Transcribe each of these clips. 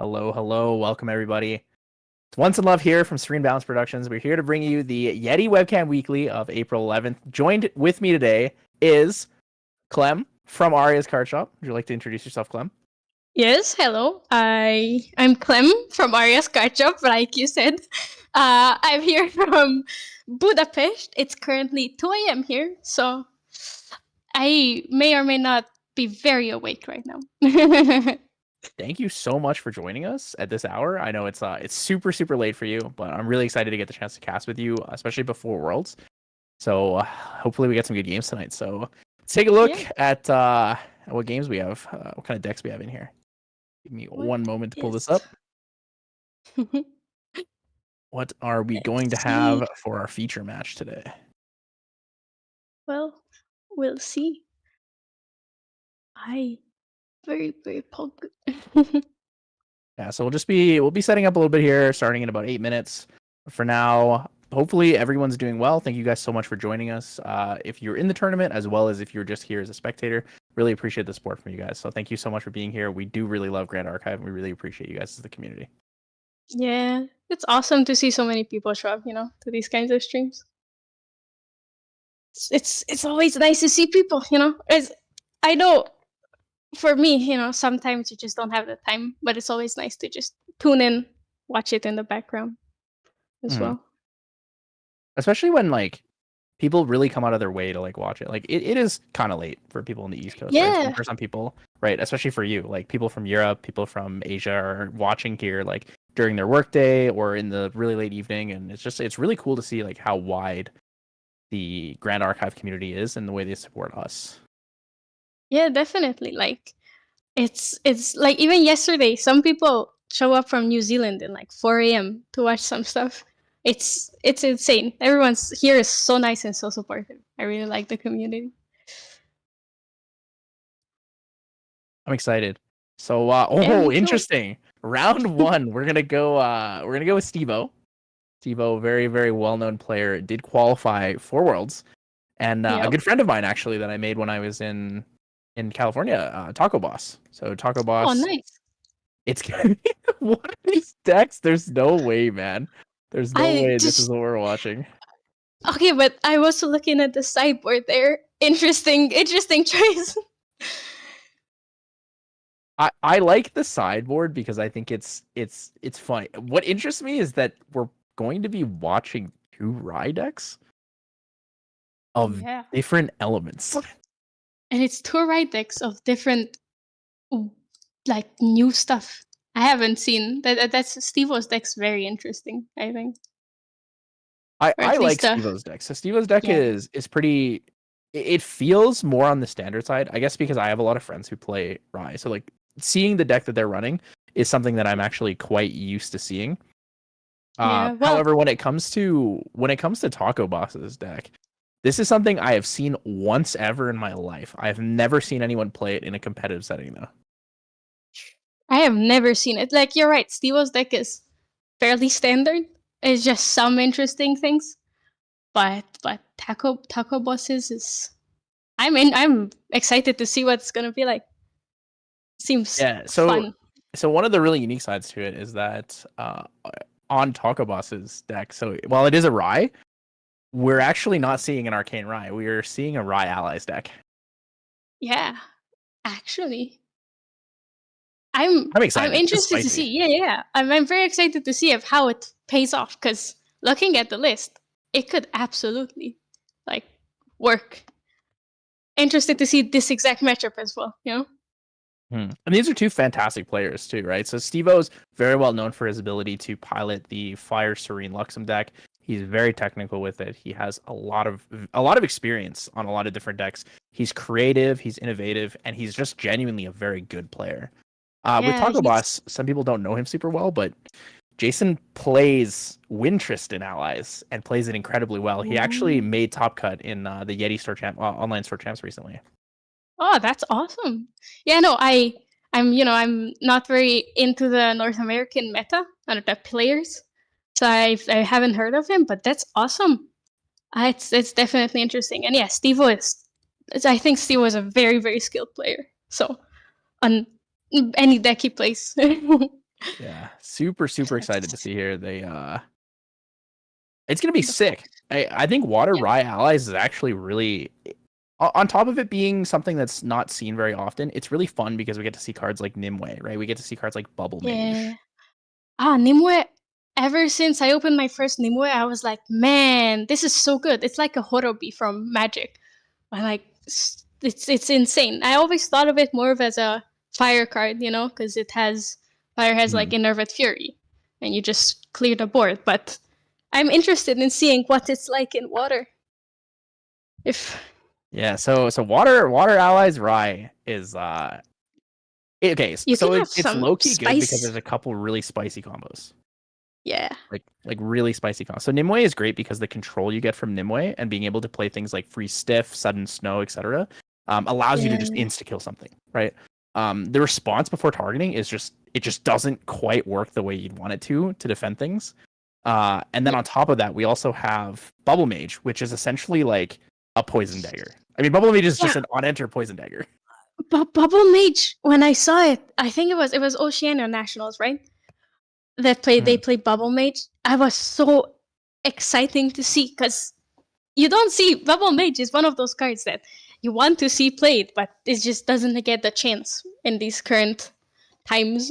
Hello, hello. Welcome, everybody. It's OnceInLuv here from Serene Productions. We're here to bring you the Yeti Webcam Weekly of April 11th. Joined with me today is Clem from Aria's Card Shop. Would you like to introduce yourself, Clem? Yes, hello. I'm Clem from Aria's Card Shop, like you said. I'm here from Budapest. It's currently 2 a.m. here, so I may or may not be very awake right now. Thank you so much for joining us at this hour. I know it's super late for you, but I'm really excited to get the chance to cast with you, especially before Worlds. So hopefully we get some good games tonight. So let's take a look at what games we have, what kind of decks we have in here. Give me one moment to pull this up. What are we going to have for our feature match today? Well, we'll see. Very pumped. Yeah, so we'll be setting up a little bit here, starting in about 8 minutes. For now, hopefully everyone's doing well. Thank you guys so much for joining us. If you're in the tournament, as well as if you're just here as a spectator, really appreciate the support from you guys. So thank you so much for being here. We do really love Grand Archive, and we really appreciate you guys as the community. Yeah, it's awesome to see so many people show up, to these kinds of streams. It's always nice to see people, I know for me, sometimes you just don't have the time, but it's always nice to just tune in, watch it in the background as well. Especially when people really come out of their way to watch it. It is kind of late for people in the East Coast. Yeah. Right? For some people, right? Especially for you, people from Europe, people from Asia are watching here during their workday or in the really late evening, and it's really cool to see how wide the Grand Archive community is and the way they support us. Yeah, definitely. It's even yesterday, some people show up from New Zealand in 4 a.m. to watch some stuff. It's insane. Everyone's here is so nice and so supportive. I really like the community. I'm excited. So interesting. Round 1, we're gonna go with Steve-O. Steve-O, very well-known player, did qualify for Worlds, and a good friend of mine actually that I made when I was in California, Taco Boss. So Taco Boss. Oh, nice. It's gonna be one of these decks. There's no way, man. There's no way this is what we're watching. Okay, but I was looking at the sideboard there. Interesting choice. I like the sideboard because I think it's funny. What interests me is that we're going to be watching 2 Rye decks of different elements. And it's 2 Rye decks of different new stuff. I haven't seen that. That's Steve-O's deck's very interesting, I think. I like Steve-O's deck. So Steve-O's deck is pretty. It feels more on the standard side, I guess, because I have a lot of friends who play Rye. So seeing the deck that they're running is something that I'm actually quite used to seeing. However, when it comes to Taco Boss's deck, this is something I have seen once ever in my life. I have never seen anyone play it in a competitive setting, though. I have never seen it. You're right. Steve-O's deck is fairly standard. It's just some interesting things, but Taco Boss's is. I'm excited to see what it's gonna be like. Seems fun. So one of the really unique sides to it is that on Taco Boss's deck, so while it is a Rye, we're actually not seeing an Arcane Rye. We are seeing a Rye Allies deck. Yeah, actually. I'm excited. I'm interested to see. Yeah. I'm very excited to see how it pays off, because looking at the list, it could absolutely work. Interested to see this exact matchup as well, And these are 2 fantastic players too, right? So Steve-O's very well known for his ability to pilot the Fire Serene Luxem deck. He's very technical with it. He has a lot of experience on a lot of different decks. He's creative, he's innovative, and he's just genuinely a very good player. With Taco Boss, some people don't know him super well, but Jason plays Wintrust in Allies and plays it incredibly well. He actually made top cut in the Yeti online store champs recently. Oh, that's awesome. Yeah, no, I'm not very into the North American meta and the players, so I haven't heard of him, but that's awesome. It's definitely interesting. And yeah, Steve-O I think Steve-O is a very skilled player. So on any deck he plays. Yeah, super excited to see here. It's gonna be sick. I think Water Rye Allies is actually really, on top of it being something that's not seen very often, it's really fun because we get to see cards like Nimue, right? We get to see cards like Bubble Mage. Nimue. Ever since I opened my first Nimue, I was like, man, this is so good. It's like a Horobi from Magic. I'm like, it's insane. I always thought of it more of as a fire card, because fire has like Enervate Fury, and you just clear the board. But I'm interested in seeing what it's like in water. So Water Allies Rye is okay. So it's low key good because there's a couple really spicy combos. Yeah. Like really spicy combos. So Nimue is great because the control you get from Nimue and being able to play things like Free Stiff, Sudden Snow, etc. Allows you to just insta kill something, right? The response before targeting is it just doesn't quite work the way you'd want it to defend things. And then on top of that, we also have Bubble Mage, which is essentially like a poison dagger. I mean, Bubble Mage is just an on-enter poison dagger. Bubble Mage, when I saw it, I think it was Oceania Nationals, right? They played Bubble Mage. I was so exciting to see because you don't see Bubble Mage is one of those cards that you want to see played, but it just doesn't get the chance in these current times.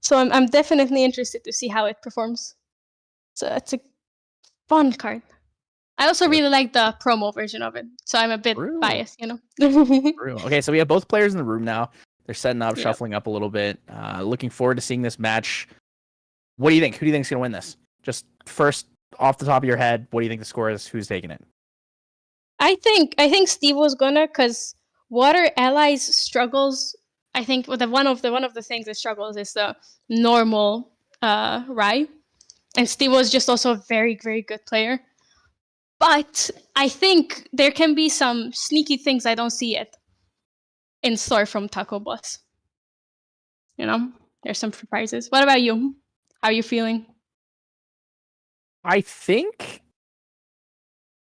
So I'm definitely interested to see how it performs. So it's a fun card. I also really like the promo version of it, so I'm a bit biased, Okay, so we have both players in the room now. They're setting up, shuffling up a little bit. Looking forward to seeing this match. What do you think? Who do you think is going to win this? Just first, off the top of your head, what do you think the score is? Who's taking it? I think Steve was gonna, because Water Allies struggles. I think one of the things it struggles is the normal Rye, and Steve was just also a very, very good player. But I think there can be some sneaky things I don't see yet in store from Taco Boss. There's some surprises. What about you? How are you feeling? I think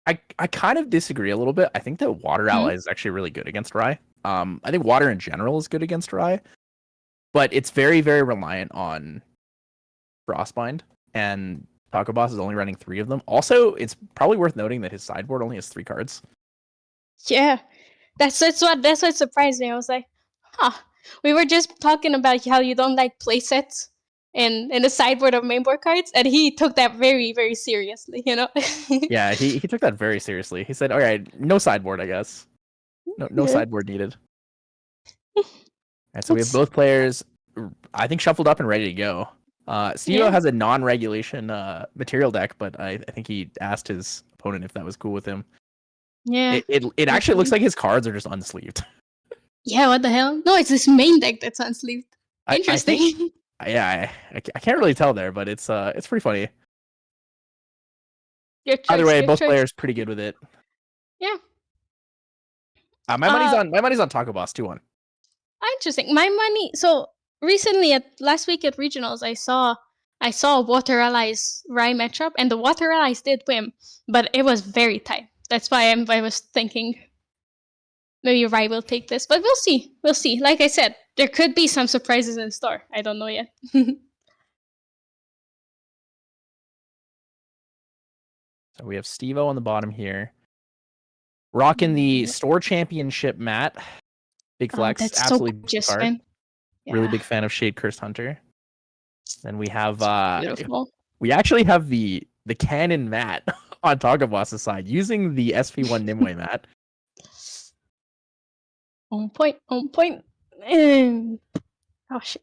I kind of disagree a little bit. I think that Water Ally is actually really good against Rye. I think Water in general is good against Rye, but it's very, very reliant on Frostbind, and Taco Boss is only running 3 of them. Also, it's probably worth noting that his sideboard only has 3 cards. Yeah, that's what surprised me. I was like, we were just talking about how you don't like playsets in the sideboard of mainboard cards, and he took that very, very seriously, Yeah, he took that very seriously. He said, all right, no sideboard, I guess. No sideboard needed. All right, so we have both players, I think, shuffled up and ready to go. Steve has a non-regulation material deck, but I think he asked his opponent if that was cool with him. Yeah. It actually looks like his cards are just unsleeved. Yeah, what the hell? No, it's his main deck that's unsleeved. Interesting. I can't really tell there, but it's pretty funny. Either way, both players pretty good with it. Yeah. My money's on Taco Boss 2-1. Interesting. My money. So recently, last week at regionals, I saw Water Allies Rye matchup, and the Water Allies did win, but it was very tight. That's why I was thinking maybe Rye will take this, but we'll see. We'll see. Like I said, there could be some surprises in store. I don't know yet. So we have Steve-O on the bottom here, rocking the store championship mat. Big flex, that's absolutely so card. Yeah. Really big fan of Shade Cursed Hunter. Then we have beautiful. We actually have the Cannon mat on Taco Boss's side using the SP1 Nimue mat. On point. Oh shit.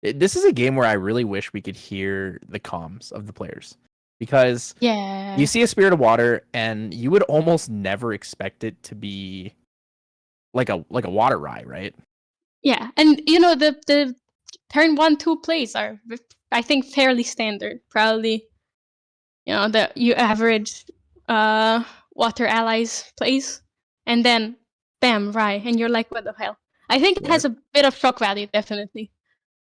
This is a game where I really wish we could hear the comms of the players, because you see a Spirit of Water and you would almost never expect it to be like a Water Rye, right? Yeah, and the turn 1-2 plays are, I think, fairly standard. Probably, the average Water Allies plays, and then bam, Rye, and you're like, what the hell? I think it has a bit of shock value, definitely.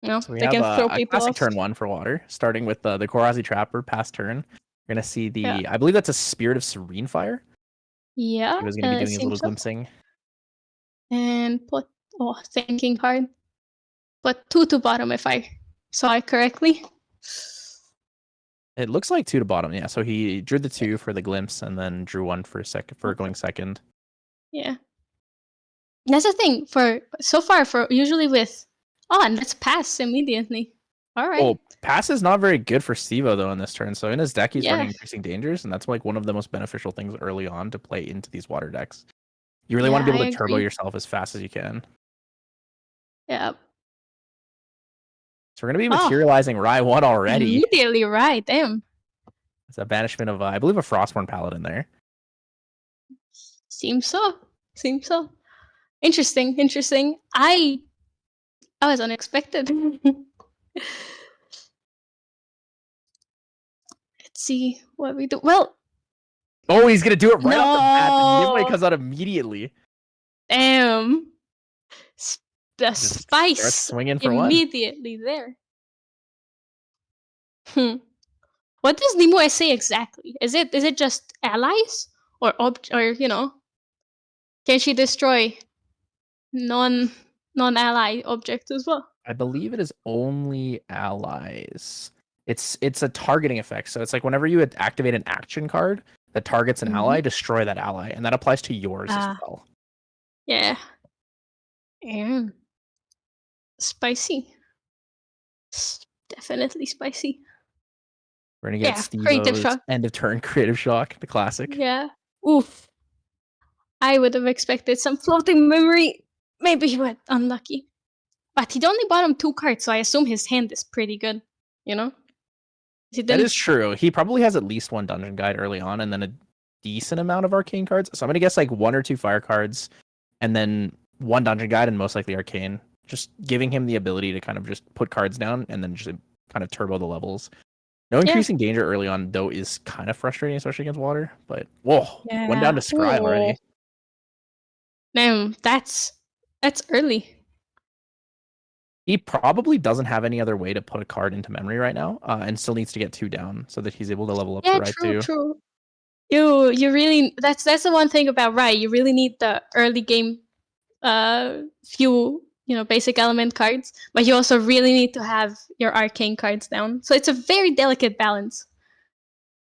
So we have a classic turn 1 for Water, starting with the Korazi Trapper past turn. You're gonna see the I believe that's a Spirit of Serene Fire. Yeah, he was gonna be doing his little glimpsing. And put thinking card. but 2 to bottom if I saw it correctly. It looks like 2 to bottom, yeah. So he drew the 2 for the glimpse and then drew 1 for going second. Yeah. That's the thing for so far for usually with and let's pass immediately. All right. Well, pass is not very good for Stevo though in this turn. So in his deck he's running increasing dangers, and that's like one of the most beneficial things early on to play into these water decks. You really want to be able to turbo yourself as fast as you can. Yeah. So we're gonna be materializing Rye 1 already. Immediately, right? Damn. It's a banishment of I believe a Frostborn Paladin there. Seems so. Interesting. I was unexpected. Let's see what we do. Well. Oh, he's gonna do it right off the bat. The giveaway comes out immediately. Damn. The Just spice swinging for immediately there. What does Nimue say exactly? Is it just allies or can she destroy non-ally objects as well? I believe it is only allies. It's a targeting effect. So it's like whenever you activate an action card that targets an ally, destroy that ally, and that applies to yours as well. Yeah. Spicy. Definitely spicy. We're gonna get Stevo's end of turn creative shock, the classic. Yeah. Oof. I would have expected some floating memory. Maybe he went unlucky. But he'd only bottom 2 cards, so I assume his hand is pretty good, you know? That is true. He probably has at least 1 dungeon guide early on, and then a decent amount of arcane cards. So I'm gonna guess like 1 or 2 fire cards, and then 1 dungeon guide, and most likely arcane. Just giving him the ability to kind of just put cards down and then just kind of turbo the levels. No increasing danger early on, though, is kind of frustrating, especially against water. But, whoa, 1 down to Scry already. Damn, that's early. He probably doesn't have any other way to put a card into memory right now, and still needs to get 2 down so that he's able to level up to Rye 2. True. You really that's the one thing about Rye. You really need the early game few basic element cards, but you also really need to have your arcane cards down. So it's a very delicate balance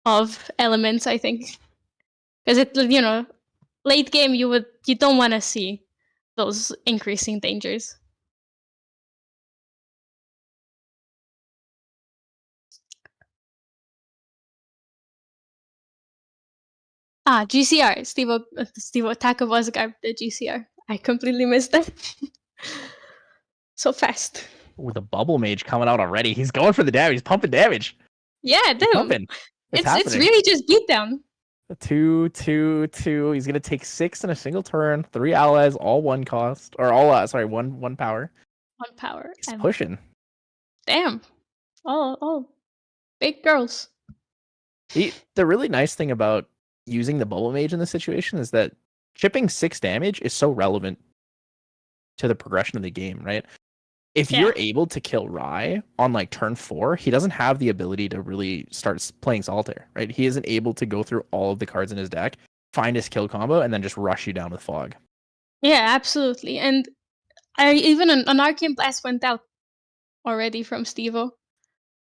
of elements, I think, because late game you don't want to see those increasing dangers. GCR. Stevo Taka was the GCR. I completely missed that. So fast. With a bubble mage coming out already. He's going for the damage. He's pumping damage. Yeah, dude. It's really just beatdown. 2, 2, 2. He's gonna take 6 in a single turn. 3 allies, all 1 cost, or all one power. 1 power. He's pushing. Damn. Oh, big girls. The really nice thing about using the bubble mage in this situation is that chipping 6 damage is so relevant to the progression of the game, right? If you're able to kill Rye on like turn 4, he doesn't have the ability to really start playing solitaire, right? He isn't able to go through all of the cards in his deck, find his kill combo, and then just rush you down with fog. Yeah, absolutely. And even an Arcane Blast went out already from Stevo,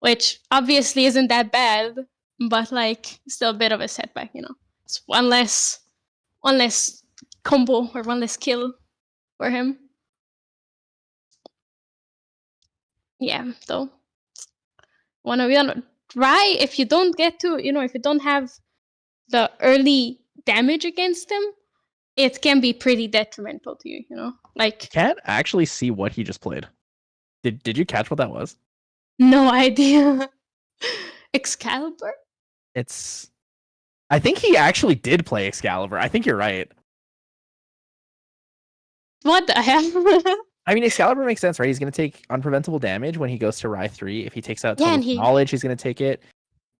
which obviously isn't that bad, but like still a bit of a setback, It's one less combo or one less kill for him. Yeah, though. Rye, if you don't get to, if you don't have the early damage against him, it can be pretty detrimental to you, Like, can't actually see what he just played. Did you catch what that was? No idea. Excalibur? I think he actually did play Excalibur. I think you're right. What the hell? I mean, Excalibur makes sense, right? He's going to take unpreventable damage when he goes to Rye 3. If he takes out total knowledge, he's going to take it.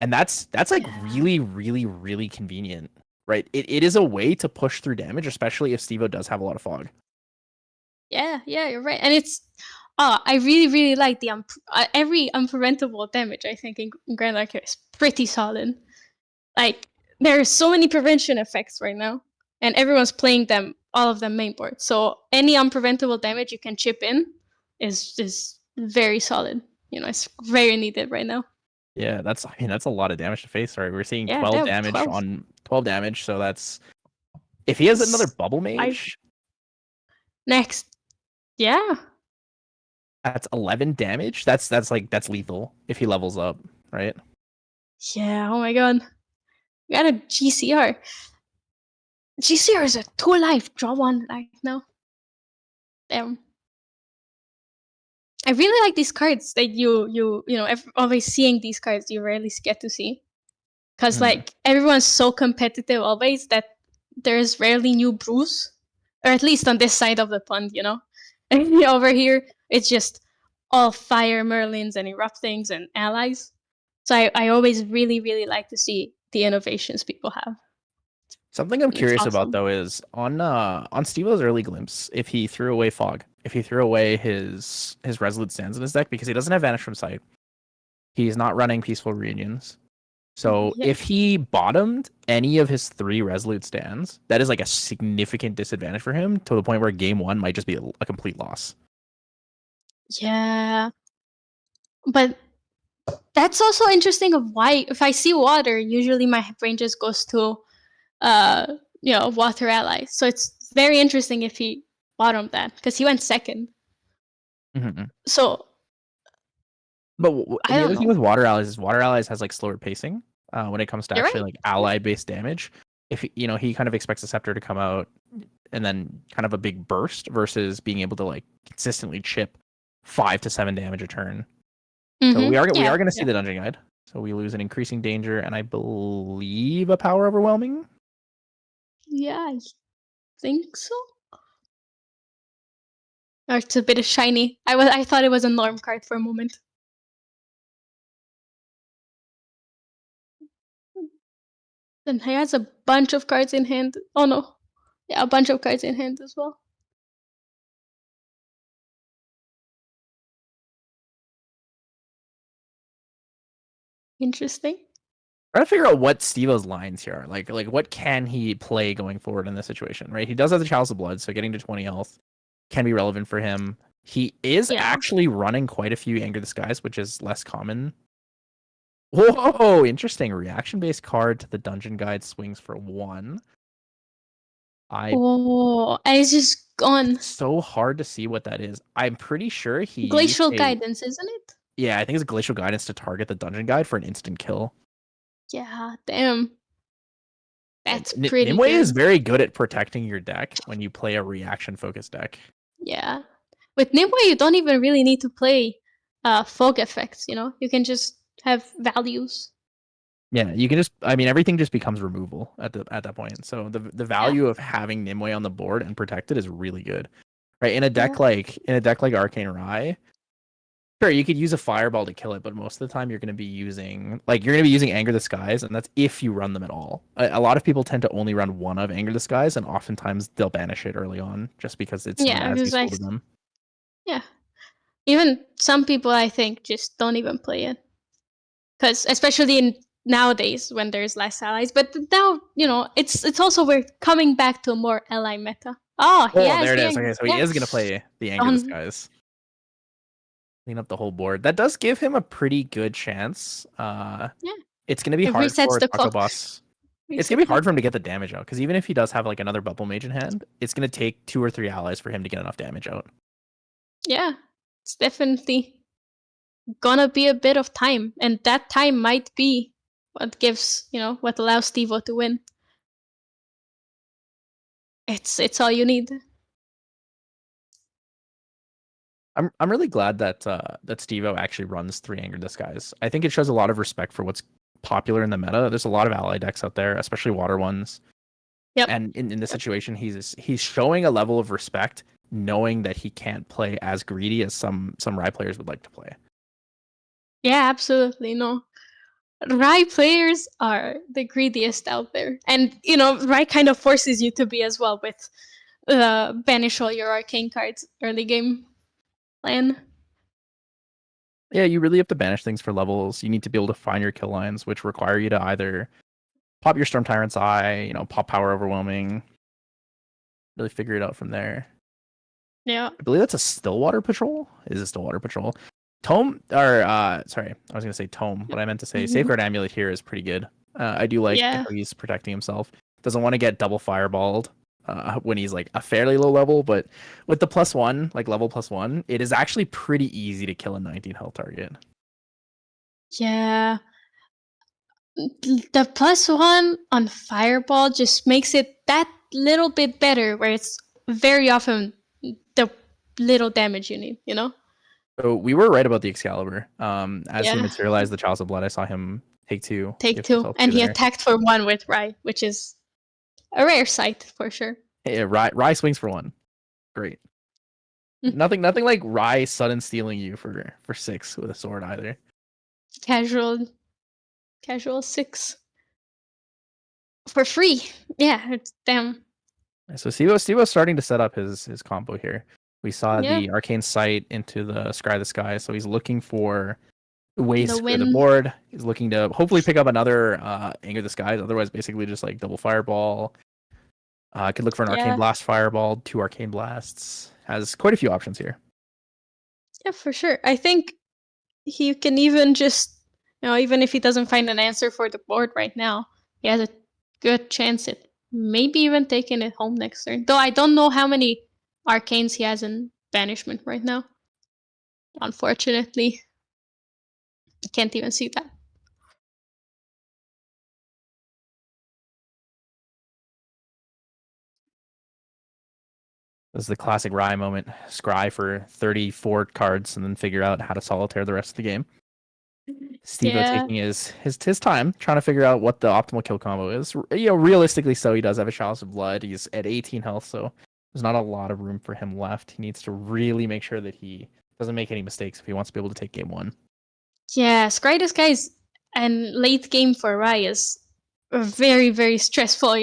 And that's like really, really, really convenient, right? It is a way to push through damage, especially if Stevo does have a lot of fog. Yeah, you're right. And it's... I really, really like the every unpreventable damage, I think, in Grand Arcade is pretty solid. Like, there are so many prevention effects right now, and everyone's playing them, all of them mainboard. So any unpreventable damage you can chip in is very solid. It's very needed right now. Yeah, that's a lot of damage to face. Right, we're seeing 12 damage 12. on 12 damage. So that's if he has another bubble mage. Next, yeah. That's 11 damage. That's lethal if he levels up, right? Yeah. Oh my god. We got a GCR. GCR is a 2 life. Draw 1 life now. Damn. I really like these cards that always seeing these cards you rarely get to see. Because like everyone's so competitive always that there's rarely new brews. Or at least on this side of the pond, And over here, it's just all fire Merlins and eruptings and allies. So I always really, really like to see the innovations people have. Something I'm curious about though is on Stevo's early glimpse, if he threw away Fog, if he threw away his Resolute Stands in his deck because he doesn't have Vanish from Sight, he's not running Peaceful Reunions. So if he bottomed any of his 3 Resolute Stands, that is like a significant disadvantage for him to the point where game 1 might just be a complete loss. Yeah. But that's also interesting of why if I see water, usually my brain just goes to water allies. So it's very interesting if he bottomed that because he went second. Mm-hmm. So, but the other thing with water allies is water allies has like slower pacing when it comes to actually like ally based damage. If he kind of expects the scepter to come out and then kind of a big burst versus being able to like consistently chip 5 to 7 damage a turn. Mm-hmm. So we are going to see the dungeon guide. So we lose an increasing danger and I believe a power overwhelming. Yeah, I think so. Or it's a bit of shiny. I thought it was a norm card for a moment. Then he has a bunch of cards in hand. Oh no. Yeah, a bunch of cards in hand as well. Interesting. Trying to figure out what Stevo's lines here are. Like what can he play going forward in this situation, right? He does have the Chalice of Blood, so getting to 20 health can be relevant for him. He is actually running quite a few Anger the Skies, which is less common. Whoa, interesting. Reaction-based card to the dungeon guide swings for 1. And it's just gone. So hard to see what that is. I'm pretty sure he Glacial Guidance, isn't it? Yeah, I think it's Glacial Guidance to target the dungeon guide for an instant kill. Yeah, damn. That's pretty Nimue good. is very good at protecting your deck when you play a reaction-focused deck. Yeah. With Nimue, you don't even really need to play fog effects, You can just have values. Yeah, you can just everything just becomes removal at that point. So the value of having Nimue on the board and protected is really good. Right? In a deck like Arcane Rye, sure, you could use a fireball to kill it, but most of the time you're going to be using Anger the Skies, and that's if you run them at all. A lot of people tend to only run one of Anger the Skies, and oftentimes they'll banish it early on just because it's not as useful to them. Yeah, even some people I think just don't even play it, because especially nowadays when there's less allies. But now it's also we're coming back to a more ally meta. There it is. Okay, so he is going to play the Anger the Skies. Clean up the whole board. That does give him a pretty good chance. It's going to be hard for Taco Boss. It's going to be hard for him to get the damage out, because even if he does have like another Bubble Mage in hand, it's going to take 2 or 3 allies for him to get enough damage out. Yeah, it's definitely gonna be a bit of time, and that time might be what gives, what allows Stevo to win. It's all you need. I'm really glad that Stevo actually runs 3 Anger the Skies. I think it shows a lot of respect for what's popular in the meta. There's a lot of ally decks out there, especially water ones. Yep. And in this situation, he's showing a level of respect, knowing that he can't play as greedy as some Rye players would like to play. Yeah, absolutely. No. Rye players are the greediest out there. And, Rye kind of forces you to be as well with banish all your arcane cards early game plan. Yeah, you really have to banish things for levels. You need to be able to find your kill lines, which require you to either pop your Storm Tyrant's Eye, pop Power Overwhelming, really figure it out from there. Yeah. I believe that's a Stillwater Patrol. Is a Stillwater Patrol. Tome, or sorry, I was gonna say Tome, but I meant to say Safeguard Amulet here is pretty good. I do like how he's protecting himself. Doesn't want to get double fireballed when he's like a fairly low level, but with the +1, like level +1, it is actually pretty easy to kill a 19 health target. Yeah. The +1 on Fireball just makes it that little bit better, where it's very often the little damage you need, you know? So we were right about the Excalibur. As he materialized the Chalice of Blood, I saw him take 2. Take 2. And he attacked for 1 with Rye, which is a rare sight for sure. Yeah, Rye swings for 1. Great. Nothing like Rye sudden stealing you for 6 with a sword either. Casual 6. For free. Yeah, damn. So Stevo's starting to set up his combo here. We saw the Arcane Sight into the Scry the Sky, so he's looking for ways to clear the board. He's looking to hopefully pick up another Anger the Skies, otherwise basically just like double Fireball. Could look for an Arcane Blast Fireball, 2 Arcane Blasts. Has quite a few options here. Yeah, for sure. I think he can even just, even if he doesn't find an answer for the board right now, he has a good chance at maybe even taking it home next turn. Though I don't know how many Arcanes he has in Banishment right now. Unfortunately. I can't even see that. This is the classic Rye moment. Scry for 34 cards and then figure out how to solitaire the rest of the game. Stevo taking his time, trying to figure out what the optimal kill combo is. Realistically, so he does have a Chalice of Blood. He's at 18 health, so there's not a lot of room for him left. He needs to really make sure that he doesn't make any mistakes if he wants to be able to take game 1. Yeah, Scry the Skies and late game for Rye is a very, very stressful,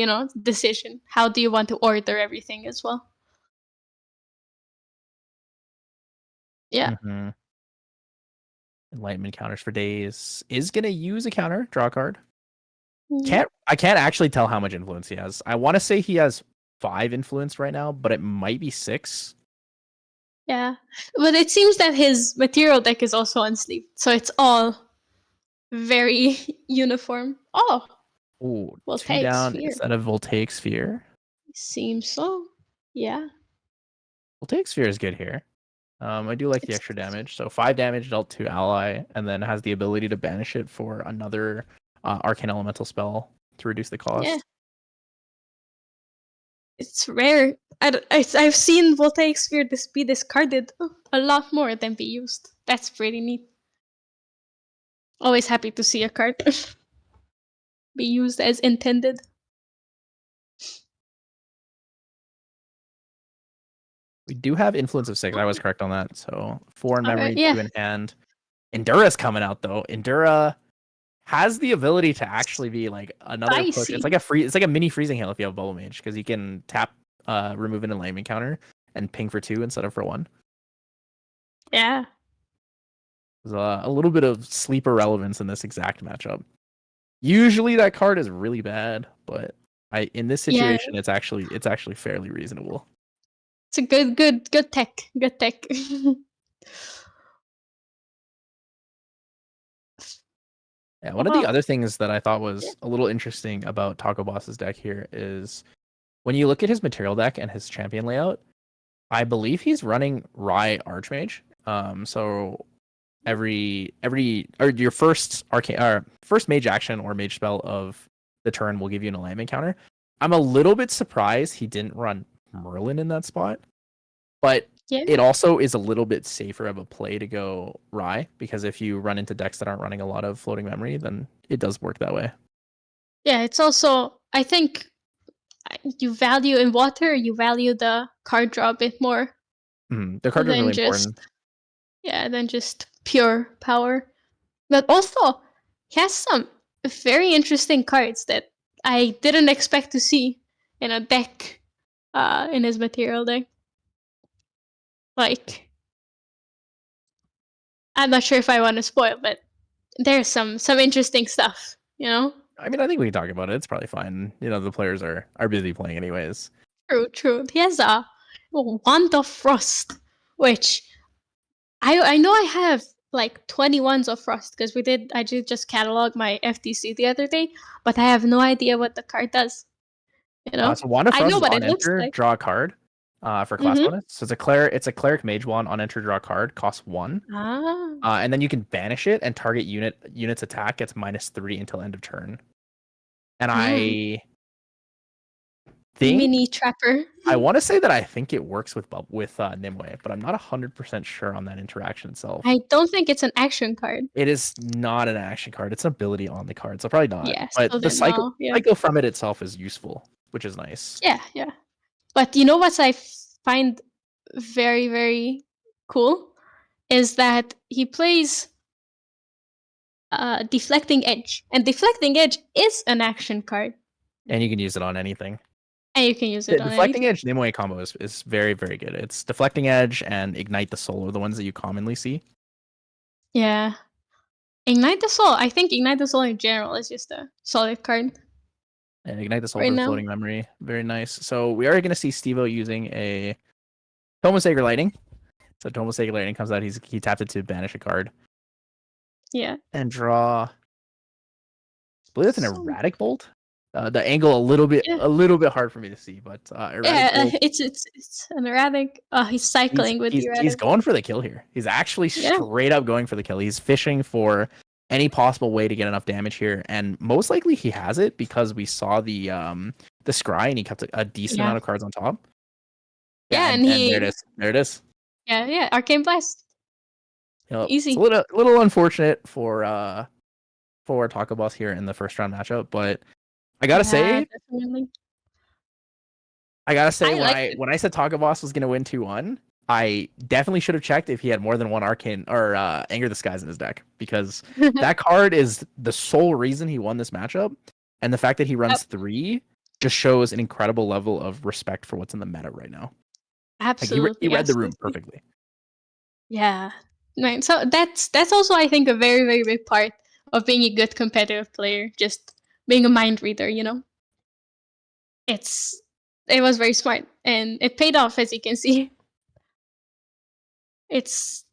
decision. How do you want to order everything as well? Yeah. Enlightenment counters for days. Is gonna use a counter, draw a card. I can't actually tell how much influence he has. I want to say he has 5 influence right now, but it might be 6. Yeah, but it seems that his material deck is also unsleeved, so it's all very uniform. Ooh, 2 down Sphere instead of Voltaic Sphere. Seems so. Yeah. Voltaic Sphere is good here. I do like the extra damage. So 5 damage dealt to ally, and then has the ability to banish it for another Arcane Elemental spell to reduce the cost. Yeah. It's rare. I've seen Voltaic Sphere be discarded a lot more than be used. That's pretty neat. Always happy to see a card be used as intended. We do have Influence of 6. I was correct on that. So 4 in memory, 2 in hand. Endura's coming out though. Endura has the ability to actually be like another push. It's like a mini freezing hail if you have Bubble Mage, because you can tap, remove an enlightenment counter and ping for 2 instead of for 1. Yeah. There's a little bit of sleeper relevance in this exact matchup. Usually that card is really bad, but in this situation it's actually fairly reasonable. It's a good tech. Good tech. Yeah, one of the other things that I thought was a little interesting about Taco Boss's deck here is when you look at his material deck and his champion layout, I believe he's running Rye Archmage. So your first mage action or mage spell of the turn will give you an alignment counter. I'm a little bit surprised he didn't run Merlin in that spot, but it also is a little bit safer of a play to go Rye, because if you run into decks that aren't running a lot of floating memory, then it does work that way. Yeah, it's also, I think you value in water, you value the card draw a bit more. The card draw is really important. Yeah, than just pure power. But also, he has some very interesting cards that I didn't expect to see in a deck, in his material deck. Like, I'm not sure if I want to spoil, but there's some interesting stuff, I mean, I think we can talk about it. It's probably fine. The players are busy playing anyways. True. He has a Wand of Frost, which I know I have like 21s of Frost because I did just catalog my FTC the other day, but I have no idea what the card does. You know, so Wand of I Frost know is what on it looks enter, like. draw a card for class bonus. So it's a cleric mage wand on enter, draw a card, costs 1. And then you can banish it and target unit's attack gets -3 until end of turn. And I think mini trapper. I want to say that I think it works with Nimue, but I'm not 100% sure on that interaction itself. I don't think it's an action card. It is not an action card. It's an ability on the card, so probably not. Yes, but so the cycle yeah. from it itself is useful, which is nice. Yeah. But you know what I find very, very cool is that he plays Deflecting Edge, and Deflecting Edge is an action card. And you can use it on anything. And you can use it on Deflecting anything. Edge Nimue combo is very, very good. It's Deflecting Edge and Ignite the Soul are the ones that you commonly see. Yeah. Ignite the Soul. I think Ignite the Soul in general is just a solid card. And Ignite the Soul for floating memory. Very nice. So we are going to see Stevo using a Tome of Sacred Lightning. So Tome of Sacred Lightning comes out. He tapped it to banish a card. Yeah. And draw. I believe it's an Erratic Bolt. The angle a little bit hard for me to see, but Erratic Bolt. It's an Erratic. He's cycling with Erratic. He's going for the kill here. He's actually straight up going for the kill. He's fishing for any possible way to get enough damage here, and most likely he has it because we saw the scry and he kept a decent amount of cards on top. And there it is. Yeah, Arcane Blast. Easy. It's a little unfortunate for Taco Boss here in the first round matchup, but I gotta say, definitely. When I said Taco Boss was gonna win 2-1, I definitely should have checked if he had more than one Arcane or Anger the Skies in his deck, because that card is the sole reason he won this matchup, and the fact that he runs 3 just shows an incredible level of respect for what's in the meta right now. Absolutely, he read the room perfectly. Yeah, right. So that's also, I think, a very, very big part of being a good competitive player. Just being a mind reader, you know. It was very smart, and it paid off, as you can see. It's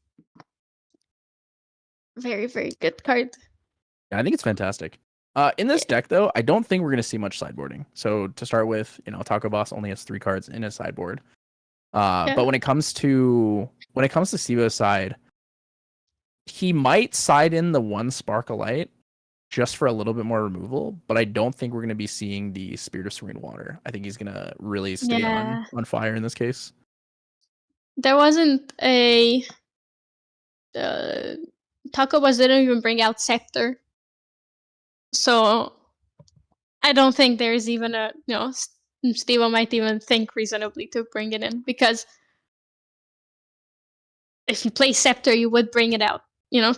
very, very good card. Yeah, I think it's fantastic. In this deck, though, I don't think we're going to see much sideboarding. So to start with, Taco Boss only has 3 cards in his sideboard. But when it comes to Stevo's side, he might side in the 1 Sparkle Light just for a little bit more removal, but I don't think we're going to be seeing the Spirit of Serene Water. I think he's going to really stay on fire in this case. There wasn't a Taco Boss didn't even bring out Scepter, so I don't think there's even a Stevo might even think reasonably to bring it in, because if you play Scepter, you would bring it out.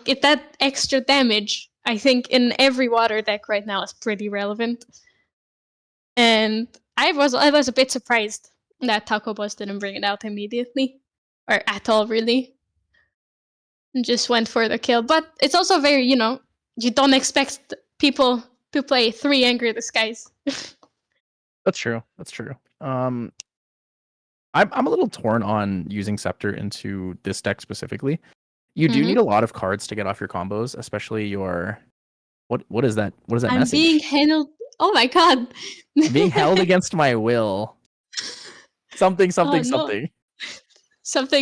Get that extra damage. I think in every water deck right now is pretty relevant, and I was a bit surprised that Taco Boss didn't bring it out immediately, or at all, really. And just went for the kill. But it's also very, you don't expect people to play 3 Anger the Skies. That's true. I'm a little torn on using Scepter into this deck specifically. You do need a lot of cards to get off your combos, especially your what is that? What is that message? I'm being held. Oh my god. Being held against my will. Something. Something,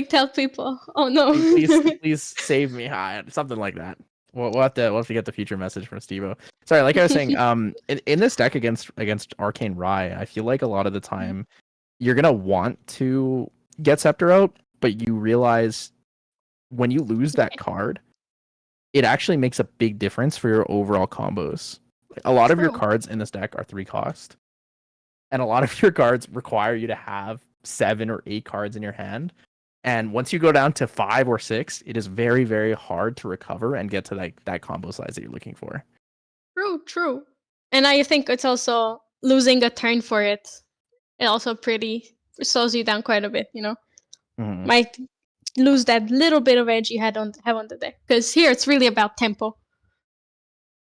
tell people. Oh no. please save me. Something like that. We'll have to get the future message from Stevo. Sorry, like I was saying, in this deck against Arcane Rye, I feel like a lot of the time you're gonna want to get Scepter out, but you realize when you lose that card, it actually makes a big difference for your overall combos. A lot of your cards in this deck are 3 cost, and a lot of your cards require you to have 7 or 8 cards in your hand. And once you go down to 5 or 6, it is very, very hard to recover and get to that combo size that you're looking for. True. And I think it's also losing a turn for it. It also slows you down quite a bit, Might lose that little bit of edge you have on the deck. Because here it's really about tempo.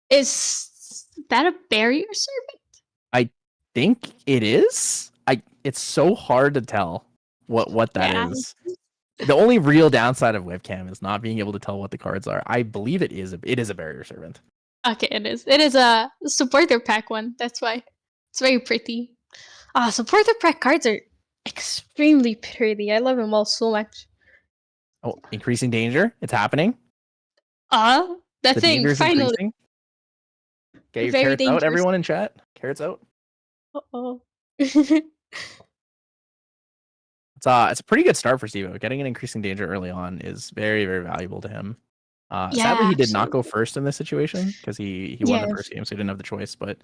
Is that a Barrier Servant? I think it is. It's so hard to tell what that is. The only real downside of Webcam is not being able to tell what the cards are. I believe it is a barrier servant. Okay, it is. It is a supporter pack one. That's why it's very pretty. Supporter pack cards are extremely pretty. I love them all so much. Oh, increasing danger. It's happening. The thing finally. Increasing. Get your very carrots dangerous. out, everyone in chat. Carrots out. Uh-oh. It's a pretty good start for Stevo. Getting an increasing danger early on is very, very valuable to him. Sadly, he did not go first in this situation because he won the first game, so he didn't have the choice. But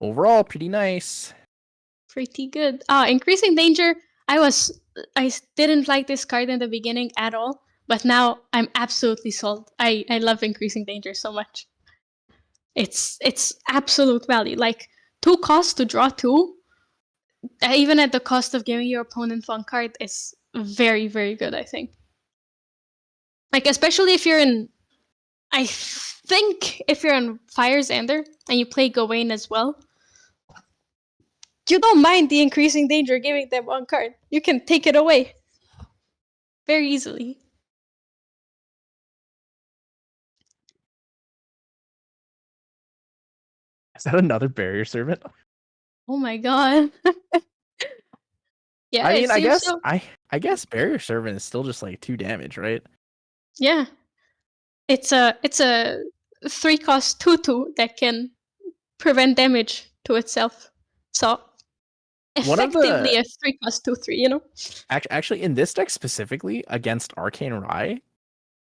overall, pretty nice. Pretty good. Increasing danger. I didn't like this card in the beginning at all, but now I'm absolutely sold. I love increasing danger so much. It's absolute value. Like 2 costs to draw 2, even at the cost of giving your opponent 1 card, is very, very good, I think. Like, especially if you're in, I think if you're in Fire Xander and you play Gawain as well, you don't mind the increasing danger giving them 1 card. You can take it away very easily. Is that another barrier servant? Oh my god. Yeah, I mean, I guess so. I guess barrier servant is still just like 2 damage, right? Yeah. It's a 3-cost 2/2 that can prevent damage to itself. So effectively a 3-cost 2/3, you know? Actually, in this deck specifically against Arcane Rye,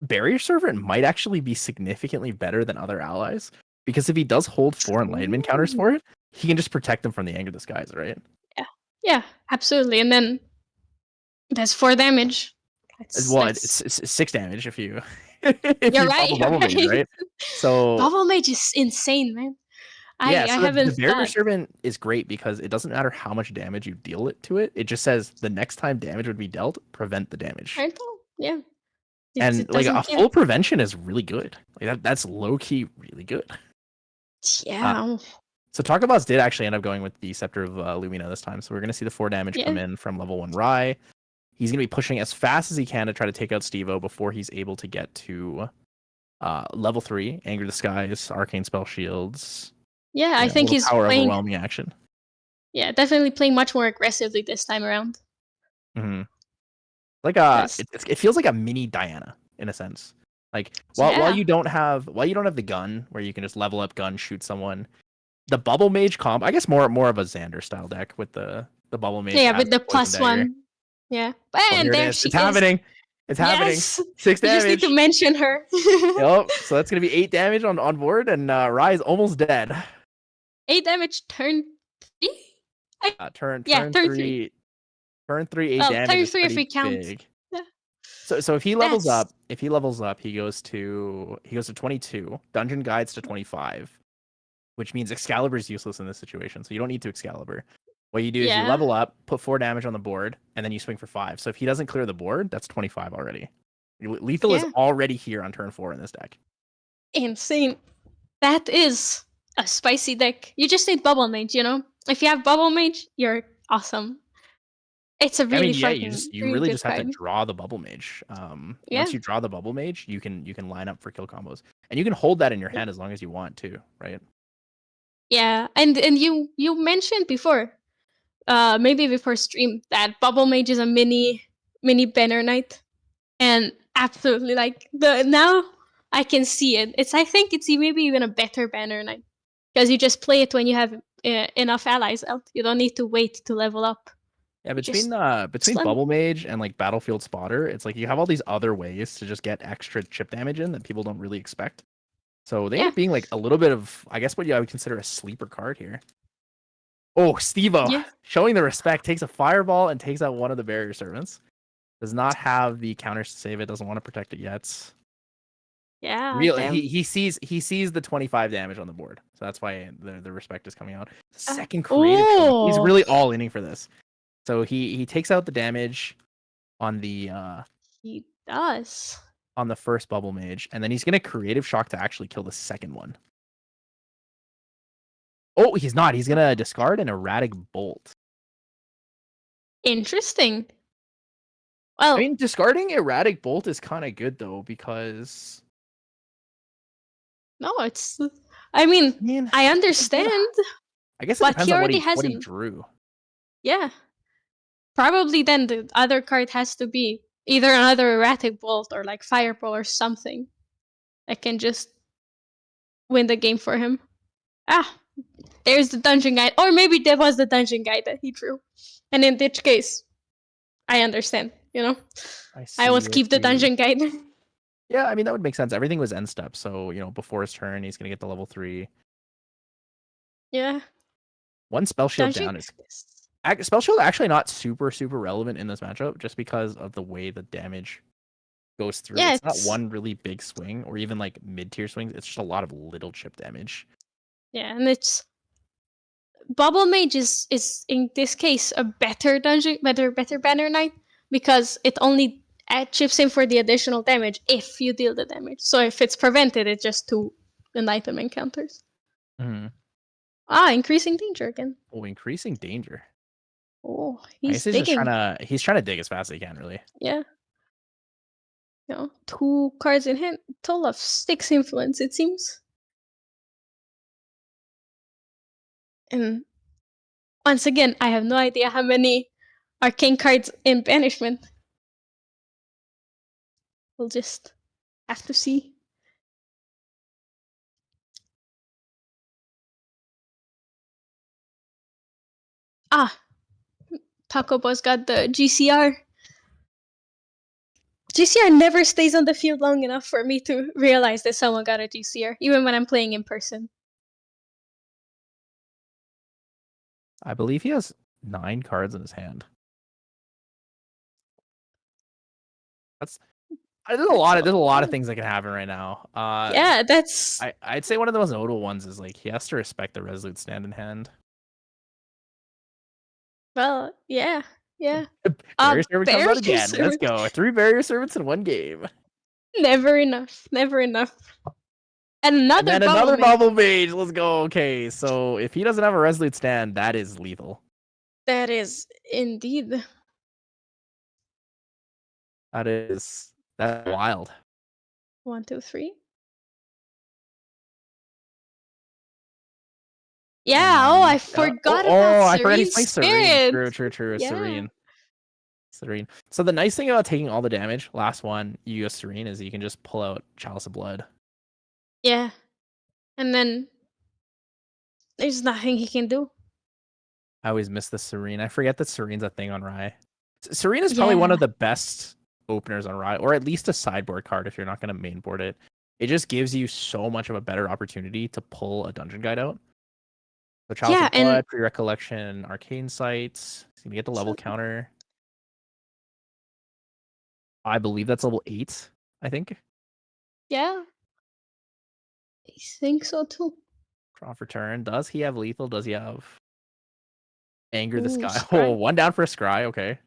barrier servant might actually be significantly better than other allies, because if he does hold 4 enlightenment counters for it, he can just protect them from the Anger Disguise, right? Yeah, absolutely. And then there's 4 damage. It's 6 damage if you you're right, Bubble Mage, right? So Bubble Mage is insane, man. I haven't. The barrier servant is great because it doesn't matter how much damage you deal to it. It just says the next time damage would be dealt, prevent the damage. Yeah. And like a full prevention is really good. Like that's low key really good. Yeah. So Talkabots did actually end up going with the Scepter of Lumina this time. So we're going to see the 4 damage come in from level 1 Rye. He's going to be pushing as fast as he can to try to take out Stevo before he's able to get to level 3, Anger Disguise, Arcane Spell Shields. Yeah, I think he's playing overwhelming action. Yeah, definitely playing much more aggressively this time around. Mm-hmm. Like it feels like a mini Diana in a sense. Like while you don't have the gun where you can just level up gun, shoot someone, the Bubble Mage comp, I guess more of a Xander style deck with the Bubble Mage. Yeah, with the +1. Yeah. And there she is. It's happening. It's happening. 6 damage. You just need to mention her. Yep. So that's gonna be 8 damage on board, and Rye is almost dead. 8 damage turn 3? Turn 3. Turn 3, 8 damage. Turn 3 if we count. Yeah. So if he levels up, he goes to 22. Dungeon Guides to 25, which means Excalibur is useless in this situation. So you don't need to Excalibur. What you do is you level up, put 4 damage on the board, and then you swing for 5. So if he doesn't clear the board, that's 25 already. Lethal is already here on turn 4 in this deck. Insane. That is a spicy deck. You just need Bubble Mage, you know? If you have Bubble Mage, you're awesome. It's a really you really just have to draw the Bubble Mage. Once you draw the Bubble Mage, you can line up for kill combos, and you can hold that in your hand as long as you want to, right? Yeah, and you mentioned before, maybe before stream, that Bubble Mage is a mini Banner Knight, and absolutely like now I can see it. I think it's maybe even a better Banner Knight because you just play it when you have enough allies out. You don't need to wait to level up. Yeah, between Bubble Mage and like Battlefield Spotter, it's like you have all these other ways to just get extra chip damage in that people don't really expect. So they end up being like a little bit of, I guess, what I would consider a sleeper card here. Oh, Stevo, showing the respect, takes a Fireball and takes out one of the barrier servants. Does not have the counters to save it. Doesn't want to protect it yet. Yeah, he sees the 25 damage on the board, so that's why the respect is coming out. Second creative, he's really all inning for this. So he takes out the damage on the he does on the first Bubble Mage, and then he's gonna Creative Shock to actually kill the second one. Oh, he's not. He's gonna discard an Erratic Bolt. Interesting. Well, I mean, discarding Erratic Bolt is kind of good though, because no, it's. I mean, I understand. I guess it but depends he on already what has he him. drew. Yeah. Probably then the other card has to be either another Erratic Bolt or like Fireball or something that can just win the game for him. Ah, there's the dungeon guide. Or maybe that was the dungeon guide that he drew. And in which case, I understand, you know? I always keep the dungeon guide. Yeah, I mean, that would make sense. Everything was end step, so, before his turn, he's going to get the level 3. Yeah. One Spell Shield down is... Spell Shield actually not super, super relevant in this matchup, just because of the way the damage goes through. Yeah, it's not one really big swing, or even, like, mid-tier swings. It's just a lot of little chip damage. Yeah, and it's... Bubble Mage is in this case a better better Banner Knight, because it only chips in for the additional damage if you deal the damage. So if it's prevented, it's just 2 item encounters. Mm-hmm. Increasing danger again. Oh, increasing danger. Oh, he's digging. He's trying to dig as fast as he can, really. Yeah. 2 cards in hand, total of 6 influence, it seems. And once again, I have no idea how many arcane cards in banishment. We'll just have to see. Taco Boss got the GCR. GCR never stays on the field long enough for me to realize that someone got a GCR, even when I'm playing in person. I believe he has 9 cards in his hand. There's a lot of things that can happen right now. Yeah, that's... I'd say one of the most notable ones is, like, he has to respect the Resolute Stand in hand. Well, yeah. Barrier Servant comes out again. Let's go. 3 Barrier Servants in one game. Never enough. And another Bubble Mage. Let's go. Okay, so if he doesn't have a Resolute Stand, that is lethal. That is indeed. That's wild. 1, 2, 3. Yeah, I forgot about Serene Spirit. True. Yeah. Serene. So the nice thing about taking all the damage, last one, you use Serene, is you can just pull out Chalice of Blood. Yeah. And then there's nothing he can do. I always miss the Serene. I forget that Serene's a thing on Rye. Serene is probably one of the best openers on Rye, or at least a sideboard card if you're not going to mainboard it. It just gives you so much of a better opportunity to pull a dungeon guide out. So Chalice of Blood, Pre-Recollection, Arcane Sights. So you get the level counter. I believe that's level 8, I think. Yeah. I think so too. Draw for turn. Does he have lethal? Does he have Anger the Sky? Oh, 1 down for a Scry. Okay.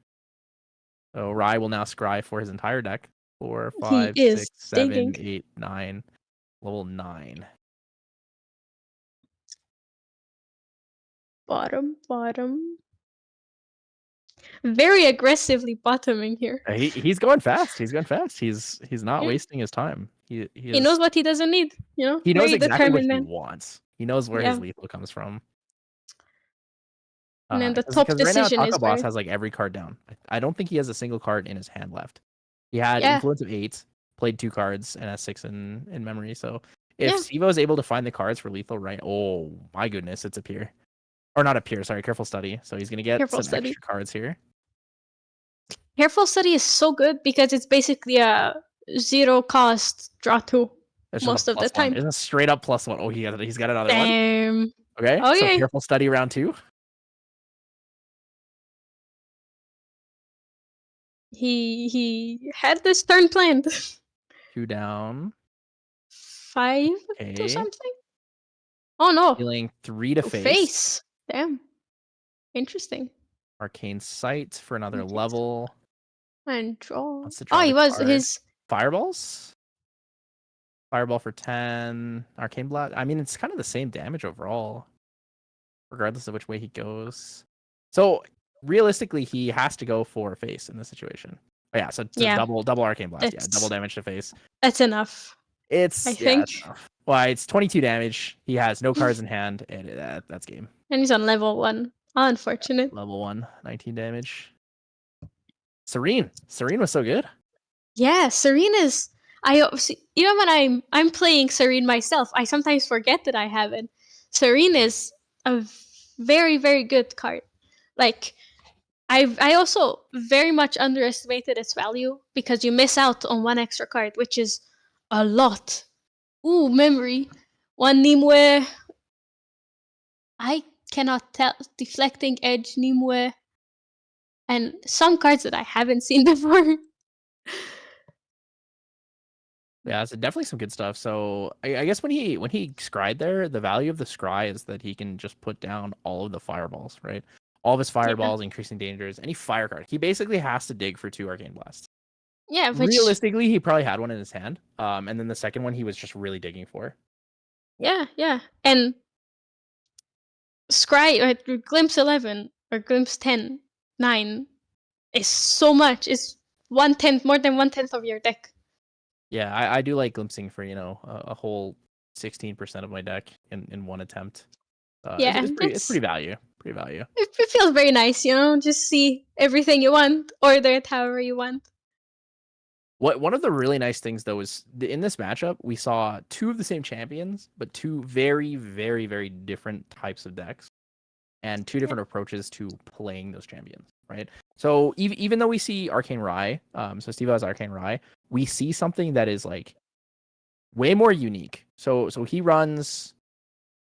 So Rye will now Scry for his entire deck. 4, 5, 6, 7, 8, 9. Level 9. Bottom. Very aggressively bottoming here. He's going fast. He's not wasting his time. He knows what he doesn't need. He knows exactly what he wants. He knows where his lethal comes from. And then the top decision right now, Taco Boss has like every card down. I don't think he has a single card in his hand left. He had Influence of 8, played 2 cards, and has 6 in memory. So if Sivo is able to find the cards for lethal, right? Oh my goodness, it's a Peer. Or not a Peer, sorry, Careful Study. So he's gonna get some extra cards here. Careful Study is so good because it's basically a 0 cost draw 2 most of the time. It's a straight up +1. Oh, he's got another one. Okay. So Careful Study round 2. He had this turn planned. 2 down. 5 to something. Oh no. Dealing 3 to face. Damn. Interesting. Arcane Sight for another level. And draw. He was his Fireballs. Fireball for 10. Arcane Blast. I mean, it's kind of the same damage overall, regardless of which way he goes. So realistically, he has to go for a face in this situation. Yeah, so double arcane blast. Yeah, double damage to face. That's enough. I think. That's enough. Well, it's 22 damage. He has no cards in hand, and that's game. And he's on level 1. Unfortunate. Level 1, 19 damage. Serene was so good. Yeah, Serene is. Even when I'm playing Serene myself, I sometimes forget that I have it. Serene is a very, very good card. Like, I also very much underestimated its value because you miss out on 1 extra card, which is a lot. Ooh, memory. 1 Nimue. I cannot tell. Deflecting Edge, Nimue. And some cards that I haven't seen before. Yeah, so definitely some good stuff. So I guess when he scryed there, the value of the scry is that he can just put down all of the fireballs, right? All of his fireballs, increasing dangers, any fire card. He basically has to dig for 2 arcane blasts. Yeah, realistically, he probably had one in his hand. And then the second one he was just really digging for. Yeah. And Scry or Glimpse 11 or Glimpse 10, 9 is so much. It's 1/10, more than 1/10 of your deck. Yeah, I do like glimpsing for, a whole 16% of my deck in one attempt. Yeah, it's pretty value. Pretty value. It feels very nice, just see everything you want, order it however you want. One of the really nice things though is in this matchup we saw 2 of the same champions, but 2 very, very, very different types of decks, and 2 different approaches to playing those champions, right? So even though we see Arcane Rye, so Steve has Arcane Rye, we see something that is like way more unique. So he runs,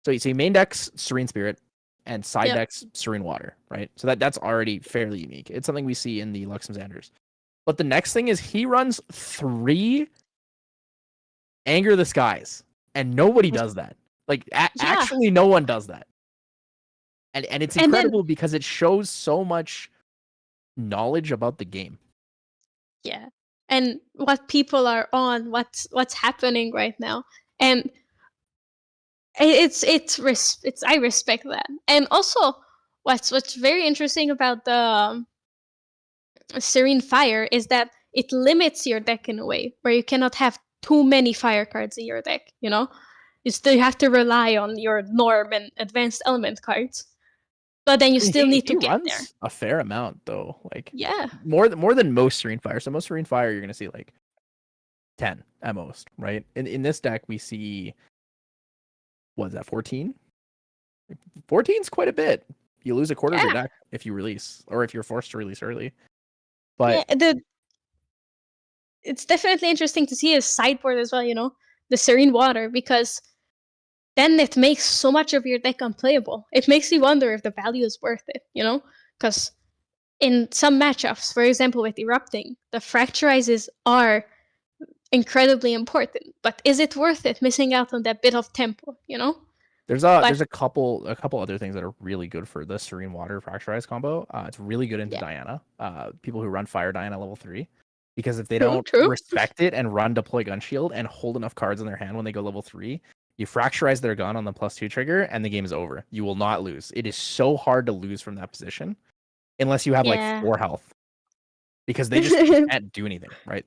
so main deck's Serene Spirit and side deck's Serene Water, right? So that's already fairly unique. It's something we see in the Luxem Xanders. But the next thing is he runs 3 Anger the Skies, and nobody does that. Like actually, no one does that, and it's incredible because it shows so much knowledge about the game. Yeah, and what people are on, what's happening right now, and it's I respect that. And also, what's very interesting about the Serene Fire is that it limits your deck in a way where you cannot have too many fire cards in your deck, You still have to rely on your norm and advanced element cards. But then you still need to get there. A fair amount though. Like yeah. More than most Serene Fire. So most Serene Fire you're gonna see like 10 at most, right? In this deck we see, what is that, 14? 14 is quite a bit. You lose a quarter of your deck if you release, or if you're forced to release early. But it's definitely interesting to see his sideboard as well, the Serene Water, because then it makes so much of your deck unplayable. It makes you wonder if the value is worth it, because in some matchups, for example with Erupting, the Fracturizes are incredibly important, but is it worth it missing out on that bit of tempo, There's a couple other things that are really good for the Serene Water Fracturize combo. It's really good into Diana. People who run Fire Diana level 3, because if they don't respect it and run Deploy Gun Shield and hold enough cards in their hand when they go level 3, you Fracturize their gun on the +2 trigger and the game is over. You will not lose. It is so hard to lose from that position unless you have like 4 health, because they just can't do anything, right?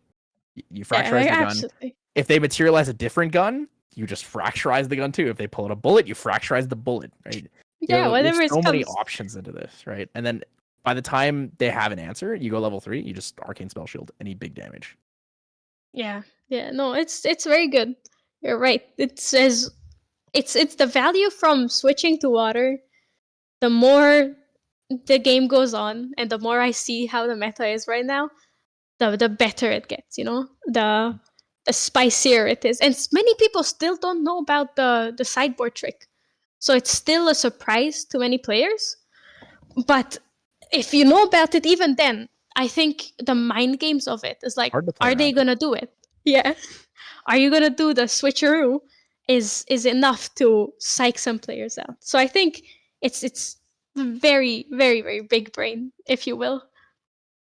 You Fracturize the gun. Absolutely. If they materialize a different gun, you just Fracturize the gun too. If they pull out a bullet, you Fracturize the bullet, right? There's so many options into this, right? And then by the time they have an answer, you go level 3, you just Arcane Spell Shield any big damage. Yeah. No, it's very good. You're right. It says it's the value from switching to water. The more the game goes on, and the more I see how the meta is right now, the better it gets. The spicier it is, and many people still don't know about the sideboard trick, so it's still a surprise to many players. But if you know about it, even then, I think the mind games of it is like, are they gonna do it? Yeah. Are you gonna do the switcheroo? Is enough to psych some players out. So I think it's very, very, very big brain, if you will.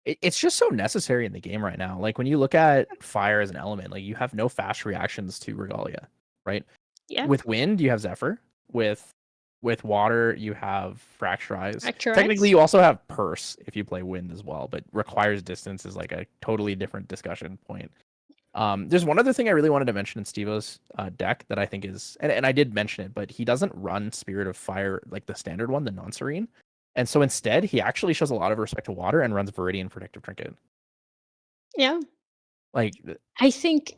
It's just so necessary in the game right now. Like when you look at fire as an element, like you have no fast reactions to Regalia, right? Yeah. With wind, you have Zephyr. With with water, you have Fracturize. Technically, you also have Purse if you play Wind as well, but requires distance is like a totally different discussion point. There's one other thing I really wanted to mention in Stevo's deck that I think is, and I did mention it, but he doesn't run Spirit of Fire like the standard one, the non-Serene. And so instead, he actually shows a lot of respect to water and runs Viridian Protective Trinket. Yeah. Like, I think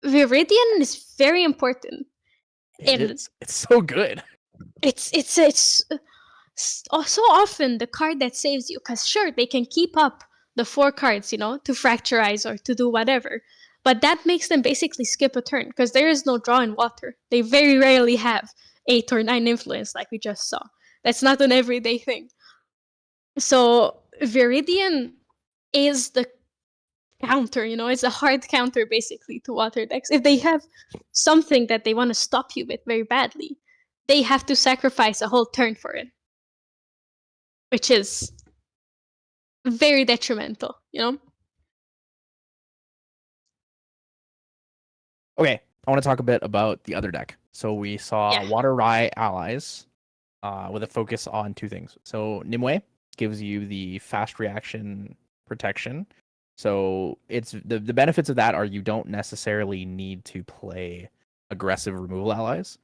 Viridian is very important. It's so good. It's so often the card that saves you, because sure, they can keep up the 4 cards, to Fracturize or to do whatever. But that makes them basically skip a turn, because there is no draw in water. They very rarely have 8 or 9 influence like we just saw. That's not an everyday thing. So Viridian is the counter, it's a hard counter basically to water decks. If they have something that they want to stop you with very badly, they have to sacrifice a whole turn for it, which is very detrimental, Okay, I want to talk a bit about the other deck. So we saw Water Rai allies with a focus on 2 things. So Nimue gives you the fast reaction protection. So it's the benefits of that are you don't necessarily need to play aggressive removal allies.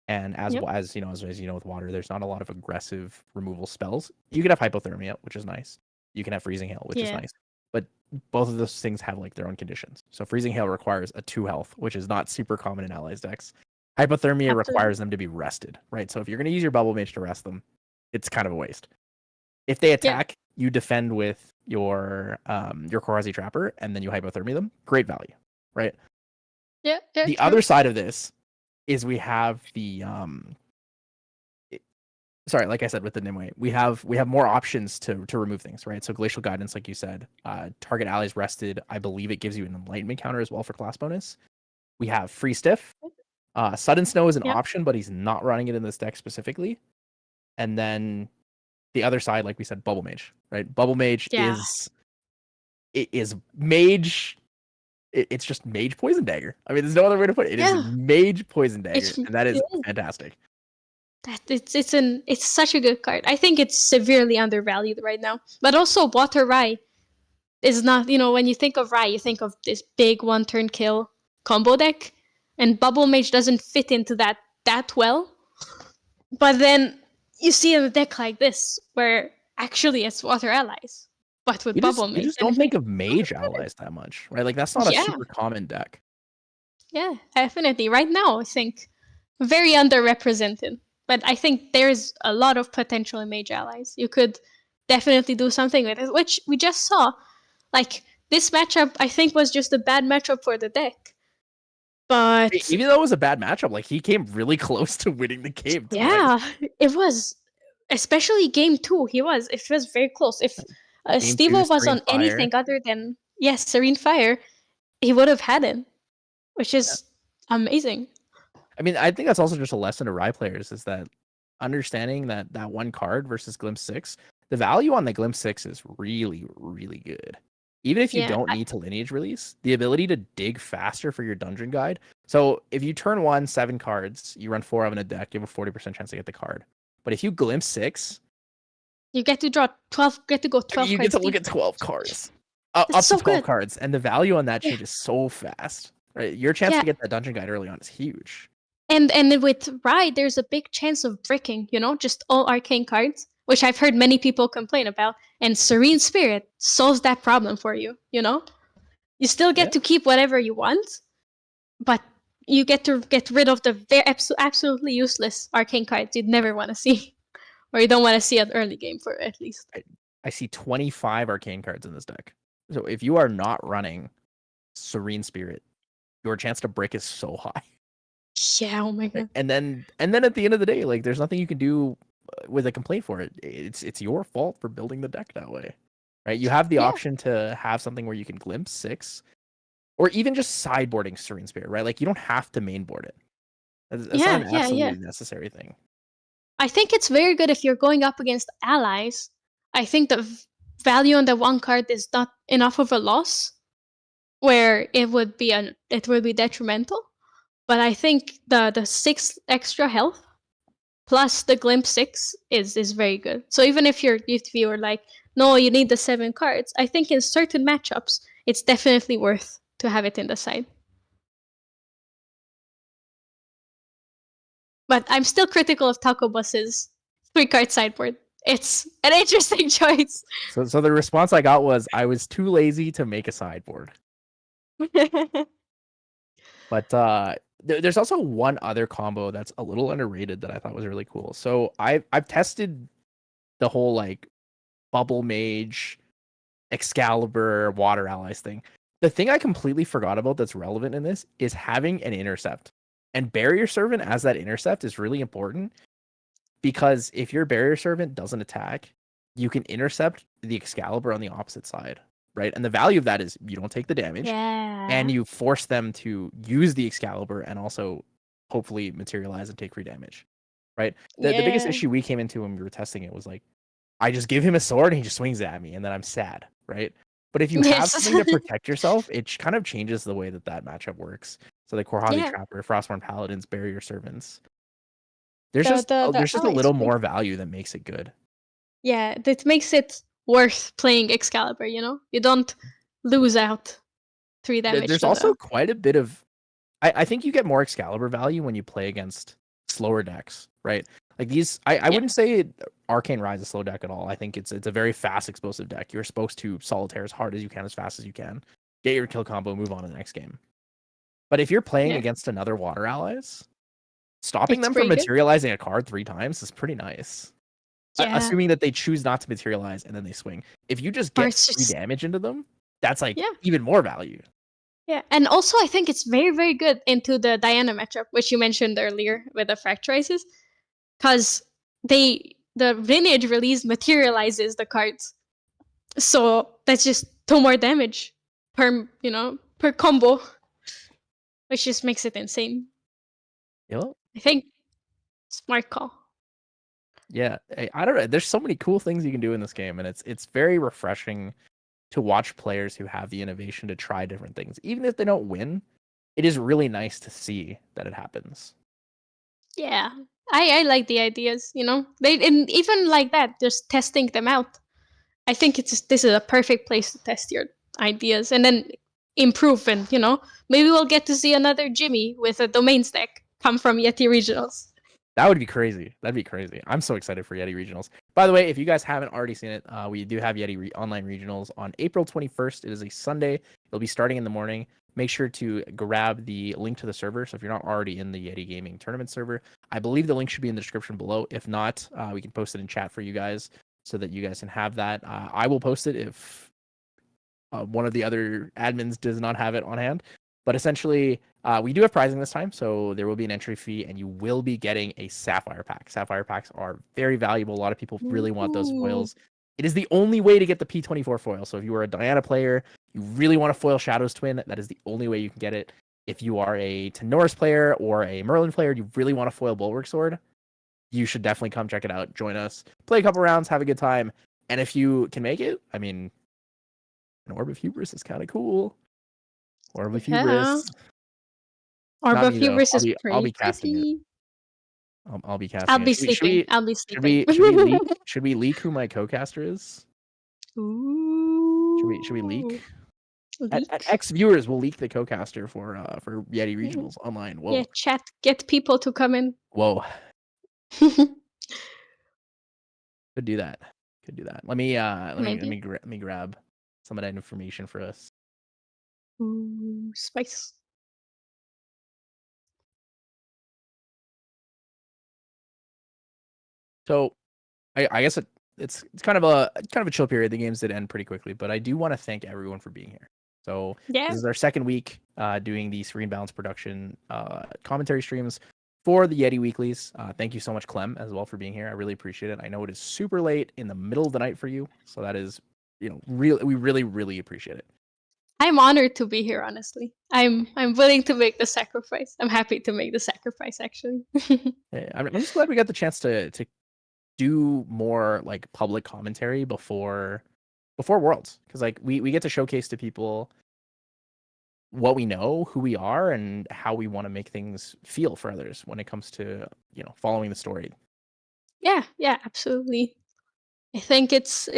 And as you know with water, there's not a lot of aggressive removal spells. You can have hypothermia, which is nice. You can have freezing hail, which is nice. But both of those things have like their own conditions. So freezing hail requires a 2 health, which is not super common in allies decks. Hypothermia requires them to be rested, right? So if you're going to use your Bubble Mage to rest them, it's kind of a waste. If they attack, you defend with your Korazi Trapper, and then you hypothermia them. Great value, right? Yeah. The other side of this is we have the sorry, like I said with the Nimue, we have more options to remove things, right? So Glacial Guidance, like you said, target allies rested. I believe it gives you an Enlightenment counter as well for class bonus. We have Free Stiff. Sudden Snow is an option, but he's not running it in this deck specifically. And then the other side, like we said, Bubble Mage, right? Bubble Mage is Mage. It's just Mage Poison Dagger. I mean, there's no other way to put it. It is Mage Poison Dagger, and that is fantastic. It's such a good card. I think it's severely undervalued right now. But also, Water Rai is not. When you think of Rai, you think of this big 1-turn kill combo deck, and Bubble Mage doesn't fit into that well. But then you see a deck like this where actually it's water allies, but with Bubble Mage. You just don't think of Mage allies that much, right? Like that's not a super common deck. Yeah, definitely. Right now, I think very underrepresented. But I think there's a lot of potential in Mage allies. You could definitely do something with it, which we just saw. Like, this matchup, I think, was just a bad matchup for the deck. But even though it was a bad matchup, like, he came really close to winning the game. Yeah, it was. Especially game 2, it was very close. If Stevo was on anything other than, Serene Fire, he would have had it, which is amazing. I mean, I think that's also just a lesson to Rai players, is that understanding that one card versus Glimpse 6, the value on the Glimpse 6 is really, really good. Even if you don't need to lineage release, the ability to dig faster for your dungeon guide. So if you turn 1, 7 cards, you run 4 of in a deck, you have a 40% chance to get the card. But if you Glimpse 6, you get to draw 12, get to go 12 cards. You get to look at 12 cards. Up to 12 cards. And the value on that changes so fast. Right? Your chance to get that dungeon guide early on is huge. And with Rai, there's a big chance of bricking, just all arcane cards, which I've heard many people complain about. And Serene Spirit solves that problem for you, You still get to keep whatever you want, but you get to get rid of the absolutely useless arcane cards you'd never want to see. Or you don't want to see an early game for, at least. I see 25 arcane cards in this deck. So if you are not running Serene Spirit, your chance to brick is so high. Yeah, oh my god. And then at the end of the day, like, there's nothing you can do with a complaint for it. It's your fault for building the deck that way, right? You have the option to have something where you can Glimpse 6, or even just sideboarding Serene Spirit, right? Like, you don't have to mainboard it. That's not an absolutely necessary thing. I think it's very good if you're going up against allies. I think the value on the one card is not enough of a loss, where it would be detrimental. But I think the 6 extra health plus the Glimpse 6 is very good. So even if you were like, no, you need the 7 cards, I think in certain matchups, it's definitely worth to have it in the side. But I'm still critical of Taco Bus's 3-card sideboard. It's an interesting choice. So the response I got was, I was too lazy to make a sideboard. But there's also one other combo that's a little underrated that I thought was really cool. So I've tested the whole like Bubble Mage, Excalibur, Water Allies thing. The thing I completely forgot about that's relevant in this is having an intercept. And Barrier Servant as that intercept is really important, because if your Barrier Servant doesn't attack, you can intercept the Excalibur on the opposite side, right? And the value of that is you don't take the damage, and you force them to use the Excalibur and also hopefully materialize and take free damage, right? The biggest issue we came into when we were testing it was like, I just give him a sword and he just swings at me, and then I'm sad, right? But if you have something to protect yourself, it kind of changes the way that matchup works. So the Korhavi Trapper, Frostborn Paladins, Barrier Servants. There's just a little more value that makes it good. Yeah, that makes it worth playing Excalibur, you know? You don't lose out 3 damage. There's also quite a bit of... I think you get more Excalibur value when you play against slower decks, right? Like these... I wouldn't say Arcane Rise is a slow deck at all. I think it's a very fast, explosive deck. You're supposed to Solitaire as hard as you can, as fast as you can. Get your kill combo, move on to the next game. But if you're playing against another Water Allies, stopping them from materializing a card 3 times is pretty nice. Assuming that they choose not to materialize and then they swing. If you just get 3 damage into them, that's like even more value. Yeah, and also I think it's very, very good into the Diana matchup, which you mentioned earlier with the Fracturizes, because the Lineage release materializes the cards. So that's just 2 more damage per combo, which just makes it insane. Yep. I think smart call. Yeah, I don't know. There's so many cool things you can do in this game, and it's very refreshing to watch players who have the innovation to try different things. Even if they don't win, it is really nice to see that it happens. Yeah, I like the ideas, you know? And even like that, just testing them out. I think this is a perfect place to test your ideas and then improve, and, you know, maybe we'll get to see another Jimmy with a Domains deck come from Yeti Regionals. That would be crazy. That'd be crazy. I'm so excited for Yeti Regionals. By the way, if you guys haven't already seen it, we do have Yeti Online Regionals on April 21st. It is a Sunday. It'll be starting in the morning. Make sure to grab the link to the server. So if you're not already in the Yeti Gaming Tournament server, I believe the link should be in the description below. If not, we can post it in chat for you guys so that you guys can have that. I will post it if one of the other admins does not have it on hand. But essentially, we do have prizing this time, so there will be an entry fee, and you will be getting a Sapphire pack. Sapphire packs are very valuable. A lot of people really want those foils. It is the only way to get the P24 foil. So if you are a Diana player, you really want to foil Shadow's Twin, that is the only way you can get it. If you are a Tenoris player or a Merlin player, you really want to foil Bulwark Sword, you should definitely come check it out. Join us, play a couple rounds, have a good time. And if you can make it, I mean, an Orb of Hubris is kind of cool. Orb of Hubris. Orb of Hubris is pretty. I'll be casting it. I'll be casting it. I'll be sleeping. I'll be sleeping. Should we leak who my co-caster is? Ooh. Should we leak? At X viewers, we'll leak the co-caster for Yeti Regionals online. Whoa. Yeah, chat. Get people to come in. Whoa. Could do that. Let me grab some of that information for us. Ooh, spice. So, I guess it's kind of a chill period. The games did end pretty quickly, but I do want to thank everyone for being here. So this is our second week doing the Serene Balance production commentary streams for the Yeti weeklies. Thank you so much, Clem, as well, for being here. I really appreciate it. I know it is super late in the middle of the night for you, so that is, we really appreciate it. I'm honored to be here, honestly. I'm willing to make the sacrifice. I'm happy to make the sacrifice, actually. I'm just glad we got the chance to do more like public commentary before Worlds, because like we get to showcase to people what we know, who we are, and how we want to make things feel for others when it comes to following the story. Yeah, absolutely. I think it's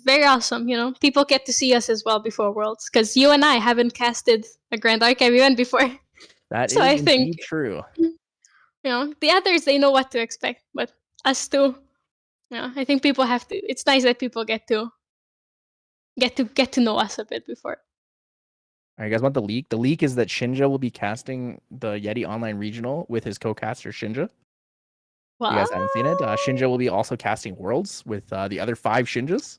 very awesome, People get to see us as well before Worlds, because you and I haven't casted a Grand Archive event before. That so is I think indeed true. The others, they know what to expect, but us too. I think people have to. It's nice that people get to know us a bit before. All right, you guys want the leak? The leak is that Shinja will be casting the Yeti Online Regional with his co-caster Shinja. What? You guys haven't seen it? Shinja will be also casting Worlds with the other 5 Shinjas.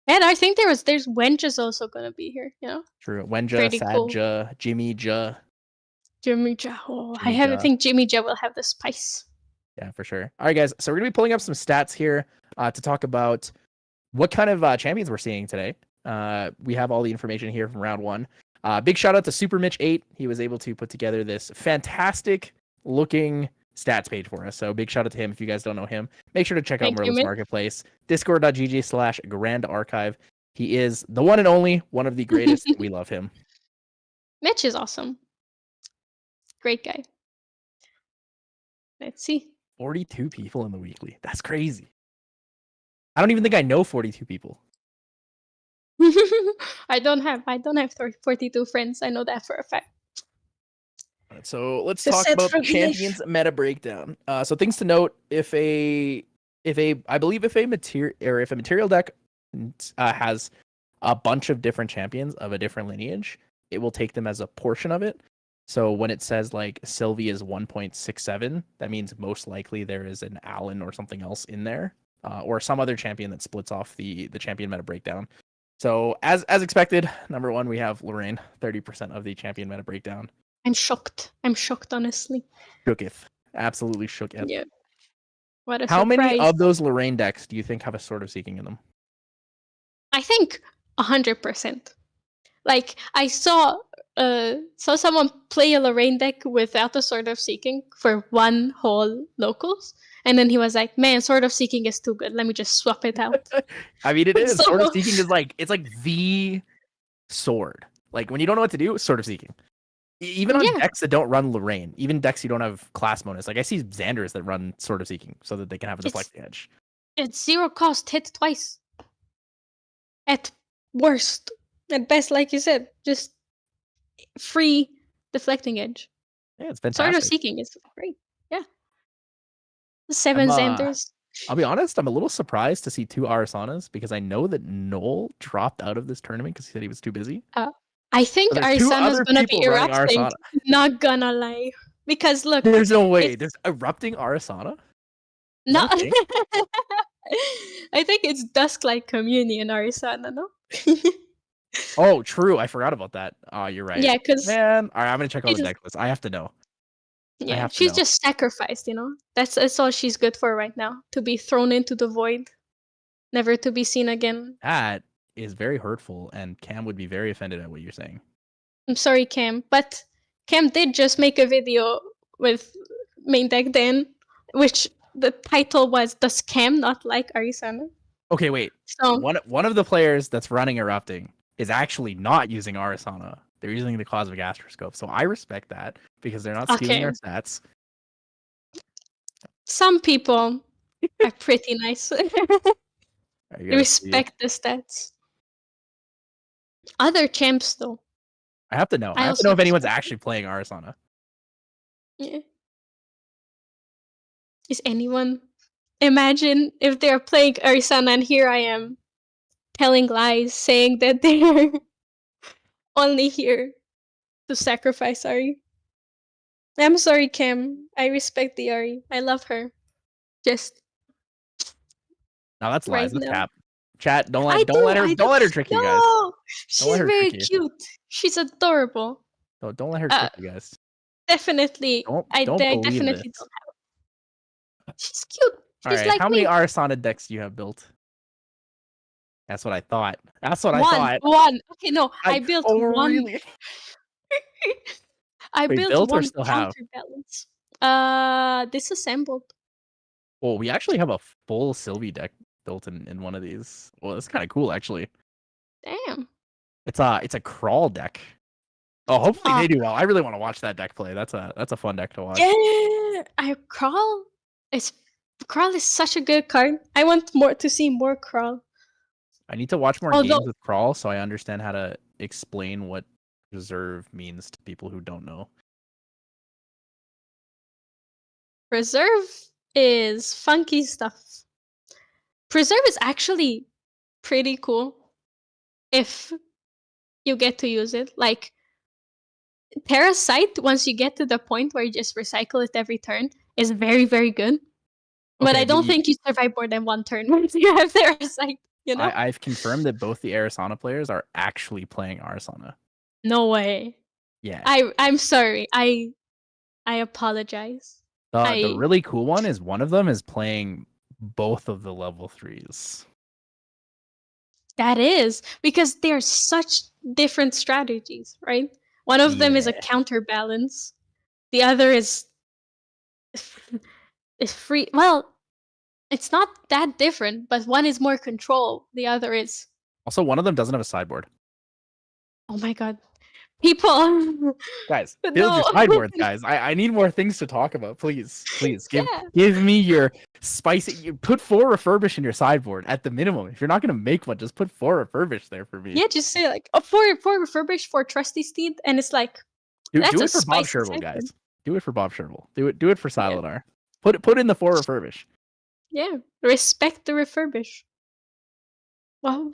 And I think there's Wenja's also gonna be here. True. Wenja, Pretty Sad cool. Ja, Jimmy Ja. Jimmy Ja. Oh, I think Jimmy Ja will have the spice. Yeah, for sure. All right, guys. So we're gonna be pulling up some stats here to talk about what kind of champions we're seeing today. We have all the information here from round 1. Big shout out to Super Mitch 8. He was able to put together this fantastic looking stats page for us. So big shout out to him. If you guys don't know him, make sure to check out Merlin's Marketplace, discord.gg/Grand Archive. He is the one and only, one of the greatest. We love him. Mitch is awesome. Great guy. Let's see. 42 people in the weekly. That's crazy. I don't even think I know 42 people. I don't have 42 friends. I know that for a fact. So let's talk about the champions meta breakdown. So things to note: if a material deck has a bunch of different champions of a different lineage, it will take them as a portion of it. So when it says like Sylvie is 1.67, that means most likely there is an Allen or something else in there, or some other champion that splits off the champion meta breakdown. So as expected, number 1 we have Lorraine, 30% of the champion meta breakdown. I'm shocked, honestly. Shooketh. Absolutely shooketh. Yeah. What a How surprise. many of those Lorraine decks do you think have a Sword of Seeking in them? I think 100%. Like, I saw someone play a Lorraine deck without the Sword of Seeking for one whole locals, and then he was like, "Man, Sword of Seeking is too good. Let me just swap it out." I mean, it is. So... Sword of Seeking is like the sword. Like when you don't know what to do, Sword of Seeking. Even on decks that don't run Lorraine, even decks you don't have class bonus. Like I see Xanders that run Sword of Seeking so that they can have a deflecting edge. It's 0 cost, hit twice. At worst. At best, like you said, just free deflecting edge. Yeah, it's fantastic. Sword of Seeking is great. Yeah. 7 Xanders. I'll be honest, I'm a little surprised to see 2 Arisanas because I know that Noel dropped out of this tournament because he said he was too busy. I think Arisana's gonna be erupting. Not gonna lie. Because look, there's no way. There's erupting Arisana? No. I think it's Dusklight Communion Arisana, no? Oh, true. I forgot about that. Oh, you're right. Yeah, because man. All right, I'm gonna check out the deck list. I have to know. Yeah, she's just sacrificed, That's all she's good for right now. To be thrown into the void. Never to be seen again. That is very hurtful, and Cam would be very offended at what you're saying. I'm sorry, Cam, but Cam did just make a video with main deck Dan, which the title was "Does Cam Not Like Arisana?" Okay, wait. So one of the players that's running Erupting is actually not using Arisana. They're using the Cosmic Astroscope, so I respect that because they're not stealing our stats. Some people are pretty nice. They respect the stats. Other champs, though. I have to know. I have to know if anyone's actually playing Arisana. Yeah. Is anyone? Imagine if they're playing Arisana and here I am telling lies, saying that they're only here to sacrifice Ari. I'm sorry, Cam. I respect the Ari. I love her. Just. No, that's lies. That's cap. Chat, don't let her trick you guys. No, she's very cute. She's adorable. No, don't let her trick you guys. Definitely. I definitely don't have it. She's cute. She's like how many Arisana decks do you have built? That's what I thought. I thought. One. Okay, no. I built one. Really? I built one counterbalance. Disassembled. Well, we actually have a full Sylvie deck built in one of these. Well, that's kind of cool, actually. Damn. It's a crawl deck. Oh, hopefully they do well. I really want to watch that deck play. That's a fun deck to watch. Yeah, I crawl. It's Crawl is such a good card. I want to see more Crawl. I need to watch more games with Crawl so I understand how to explain what Preserve means to people who don't know. Preserve is funky stuff. Preserve is actually pretty cool if you get to use it. Like, Parasite, once you get to the point where you just recycle it every turn, is very, very good. But I don't think you survive more than one turn once you have Parasite, you know? I've confirmed that both the Arisana players are actually playing Arisana. No way. Yeah. I'm sorry. I apologize. The really cool one is one of them is playing both of the level 3s. That is, because they're such different strategies, right? One of them is a counterbalance. The other is free. Well, it's not that different, but one is more control. The other is... Also, one of them doesn't have a sideboard. Oh my god. People! Guys, build your sideboards, guys. I need more things to talk about. Please. Give me your spicy... You put 4 refurbish in your sideboard at the minimum. If you're not going to make one, just put 4 refurbish there for me. Yeah, just say like, 4 refurbish, 4 trusty steed, and it's like... Do it for Bob Sherville, guys. Do it for Bob Sherville. Do it for Siladar. Yeah. Put in the 4 refurbish. Yeah, respect the refurbish. Well,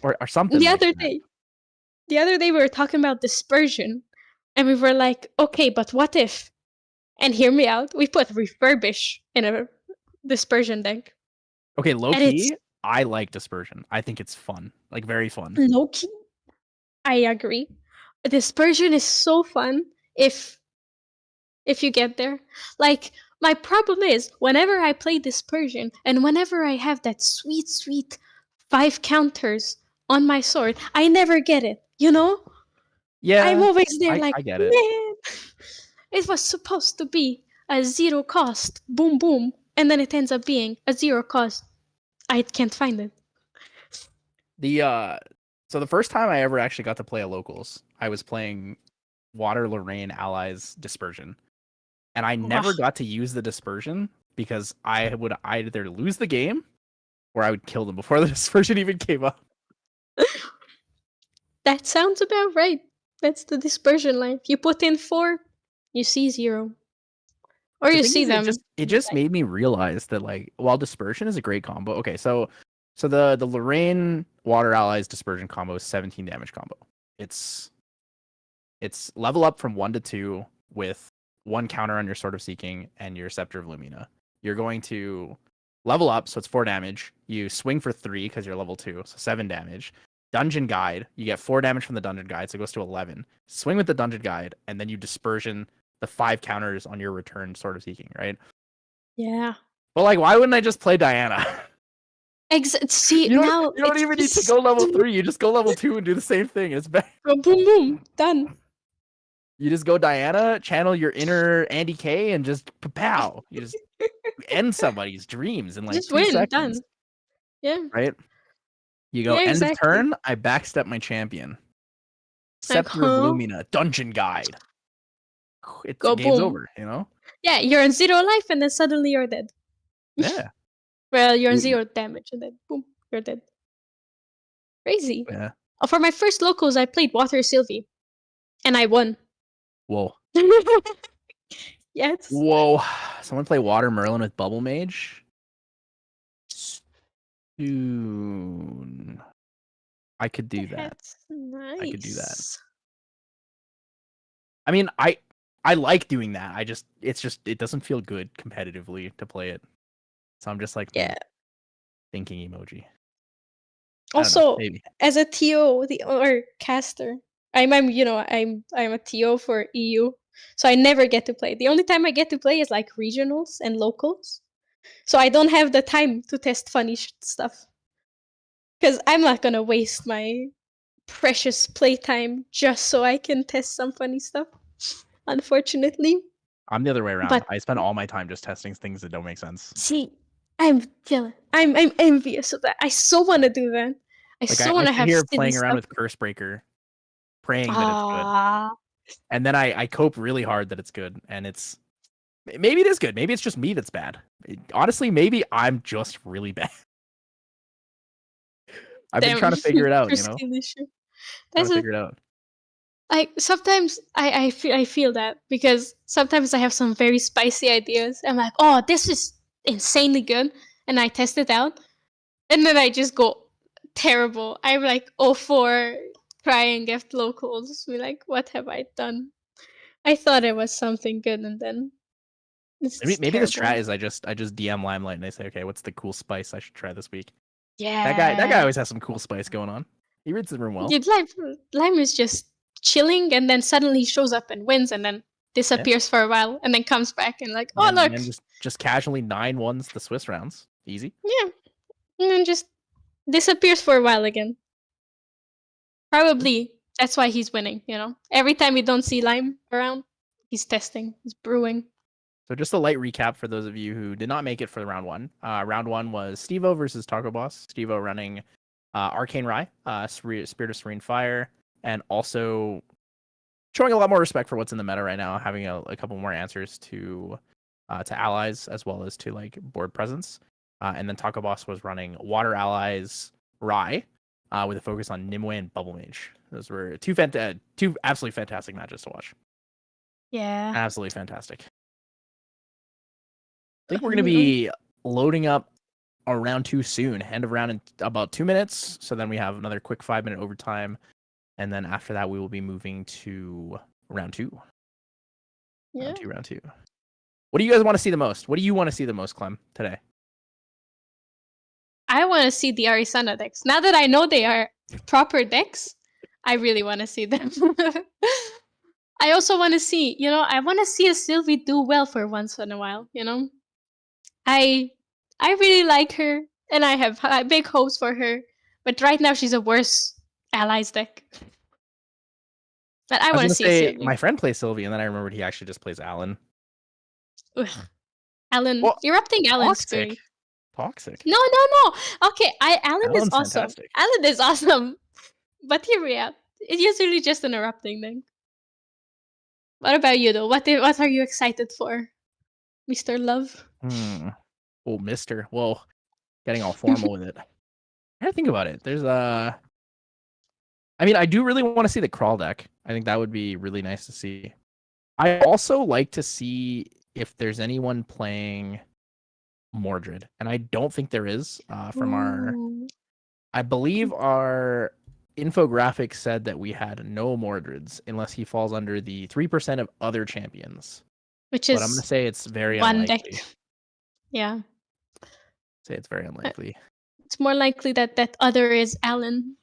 or something. The other day we were talking about dispersion, and we were like, okay, but what if? And hear me out. We put refurbish in a dispersion deck. Okay, low key, I like dispersion. I think it's fun, like very fun. Low key, I agree. Dispersion is so fun if you get there. Like, my problem is, whenever I play dispersion, and whenever I have that sweet 5 counters on my sword, I never get it, you know? Yeah. I'm always there I get it. Man, it was supposed to be a 0 cost, boom boom, and then it ends up being a 0 cost. I can't find it. So the first time I ever actually got to play a locals, I was playing Water Lorraine Allies Dispersion. And I never got to use the dispersion because I would either lose the game or I would kill them before the dispersion even came up. That sounds about right. That's the dispersion life. You put in 4, you see 0. Or you see them. It just made me realize that, like, while dispersion is a great combo. Okay, so the Lorraine Water Allies Dispersion combo is 17 damage combo. It's level up from 1 to 2 with 1 counter on your Sword of Seeking and your Scepter of Lumina. You're going to level up, so it's 4 damage. You swing for 3 because you're level 2, so 7 damage. Dungeon Guide, you get 4 damage from the Dungeon Guide, so it goes to 11. Swing with the Dungeon Guide, and then you dispersion the 5 counters on your return Sword of Seeking, right? Yeah. But, like, why wouldn't I just play Diana? See, you don't even need to go level 3. You just go level 2 and do the same thing. It's better. Boom, boom, done. You just go Diana, channel your inner Andy K, and just pow. You just end somebody's dreams in like just 2 seconds. Done. Yeah. Right? You go end of turn, I backstep my champion. Scepter of Lumina, Dungeon Guide. Game's over, you know? Yeah, you're on 0 life and then suddenly you're dead. Yeah. Well, you're on 0 damage and then boom, you're dead. Crazy. Yeah. For my first locals, I played Water Sylvie. And I won. Whoa. Yes. Whoa. Someone play Water Merlin with Bubble Mage? Soon. I could do that. That's nice. I could do that. I mean, I like doing that. It doesn't feel good competitively to play it. So I'm just like, thinking emoji. Also, as a TO or caster, I'm a TO for EU, so I never get to play. The only time I get to play is like regionals and locals, so I don't have the time to test funny stuff. Because I'm not gonna waste my precious playtime just so I can test some funny stuff. Unfortunately, I'm the other way around. But I spend all my time just testing things that don't make sense. See, I'm jealous. I'm envious of that. I so want to do that. I so want to have here playing around with Cursebreaker, praying that it's good, and then I cope really hard that it's good, and it's Maybe it is good. Maybe it's just me that's bad. Honestly, maybe I'm just really bad. I've been trying to figure it out, you know? Trying to figure it out. Sometimes I feel that because sometimes I have some very spicy ideas. I'm like, oh, this is insanely good, and I test it out, and then I just go terrible. I'm like 0-4, crying at locals. Be like, what have I done? I thought it was something good, and then maybe the strat is I just DM Limelight and I say, okay, what's the cool spice I should try this week? Yeah, that guy always has some cool spice going on. He reads the room well. Lime is just chilling, and then suddenly he shows up and wins, and then disappears for a while, and then comes back and like, oh look, and just casually 9-1s the Swiss rounds, easy. Yeah, and then just disappears for a while again. Probably that's why he's winning. You know, every time you don't see Lime around, he's testing, he's brewing. So just a light recap for those of you who did not make it for round one. Round one was Stevo versus Taco Boss. Stevo running Arcane Rye, Spirit of Serene Fire, and also showing a lot more respect for what's in the meta right now, having a couple more answers to allies as well as to like board presence. And then Taco Boss was running Water Allies Rye with a focus on Nimue and Bubble Mage. Those were two absolutely fantastic matches to watch. Yeah. Absolutely fantastic. I think we're going to be loading up our round 2 soon. End of round in about 2 minutes. So then we have another quick 5-minute overtime. And then after that, we will be moving to round 2. Yeah. Round two. What do you guys want to see the most? What do you want to see the most, Clem, today? I want to see the Arisana decks. Now that I know they are proper decks, I really want to see them. I also want to see, I want to see a Sylvie do well for once in a while, I really like her, and I have big hopes for her, but right now she's a worse allies deck. But I want to see Sylvie. My friend plays Sylvie, and then I remembered he actually just plays Alan. Alan, well, erupting Alan's great. Toxic. No. Okay, Alan is awesome. Fantastic. Alan is awesome. But here we are. It's usually just an erupting thing. What about you though? What are you excited for, Mr. Love? Oh, Mr. Well, getting all formal with it. I gotta think about it. There's I mean, I do really want to see the crawl deck. I think that would be really nice to see. I also like to see if there's anyone playing Mordred, and I don't think there is. From our, I believe our infographic said that we had no Mordreds unless he falls under the 3% of other champions. Which is, but I'm gonna say it's very unlikely. Deck. Yeah. Say it's very unlikely. It's more likely that other is Alan.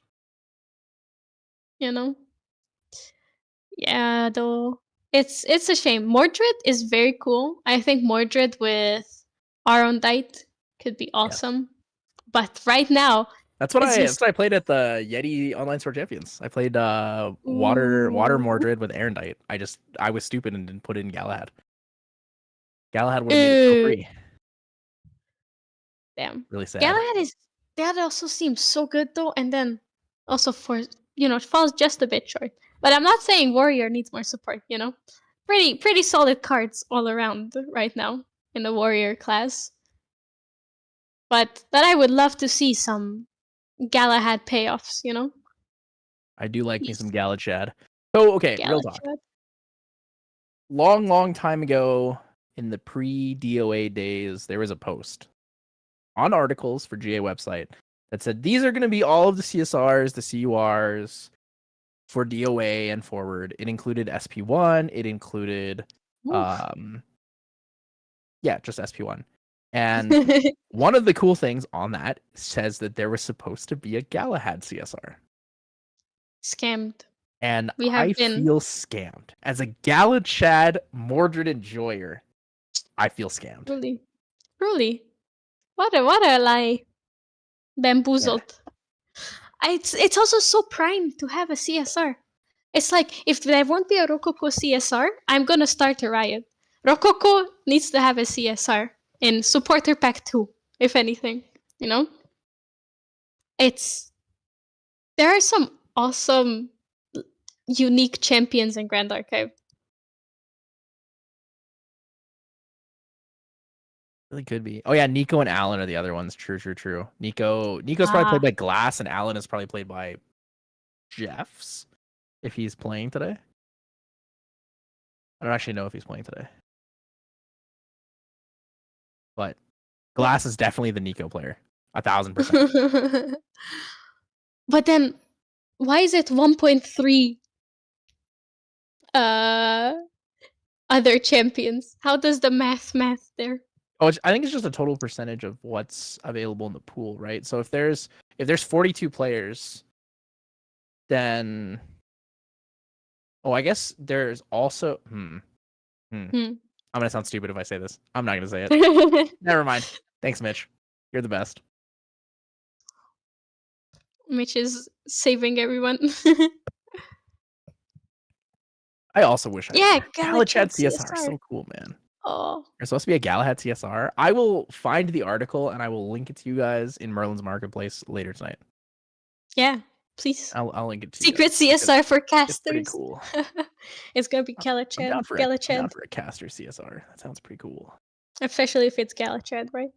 Yeah, though it's a shame. Mordred is very cool. I think Mordred with Arondite could be awesome. Yes. But right now, that's what I played at the Yeti Online Store Champions. I played Water Mordred with Arondite. I was stupid and didn't put it in Galahad. Galahad would have made it so free. Damn. Really sad. That also seems so good though, and then also for it falls just a bit short. But I'm not saying Warrior needs more support, Pretty solid cards all around right now in the Warrior class. But I would love to see some Galahad payoffs, I do like me some Galahad. So, okay, real talk. Long time ago in the pre-DOA days, there was a post on articles for GA website that said these are going to be all of the CSRs, the CURs for DOA and forward. It included SP1. It included, just SP1. And one of the cool things on that says that there was supposed to be a Galahad CSR. Scammed. And I feel scammed. As a Galahad Mordred enjoyer, I feel scammed. Really? What a lie. Bamboozled. Yeah. It's also so prime to have a CSR. It's like, if there won't be a Rococo CSR, I'm gonna start a riot. Rococo needs to have a CSR in Supporter Pack 2, if anything, There are some awesome, unique champions in Grand Archive. Really could be. Oh yeah, Nico and Alan are the other ones. True. Nico's probably played by Glass, and Alan is probably played by Jeffs, if he's playing today. I don't actually know if he's playing today. But Glass is definitely the Nico player. 1,000%. But then, why is it 1.3 other champions? How does the math there? Oh, I think it's just a total percentage of what's available in the pool, right? So if there's 42 players, then I guess there's also I'm gonna sound stupid if I say this. I'm not gonna say it. Never mind. Thanks, Mitch. You're the best. Mitch is saving everyone. I also wish Galahad CSR is so cool, man. Oh. There's supposed to be a Galahad CSR. I will find the article and I will link it to you guys in Merlin's Marketplace later tonight. Yeah, please. I'll link it to Secret you. CSR for casters. It's pretty cool. It's gonna be Galahad. I'm down for a caster CSR. That sounds pretty cool. Especially if it's Galahad, right?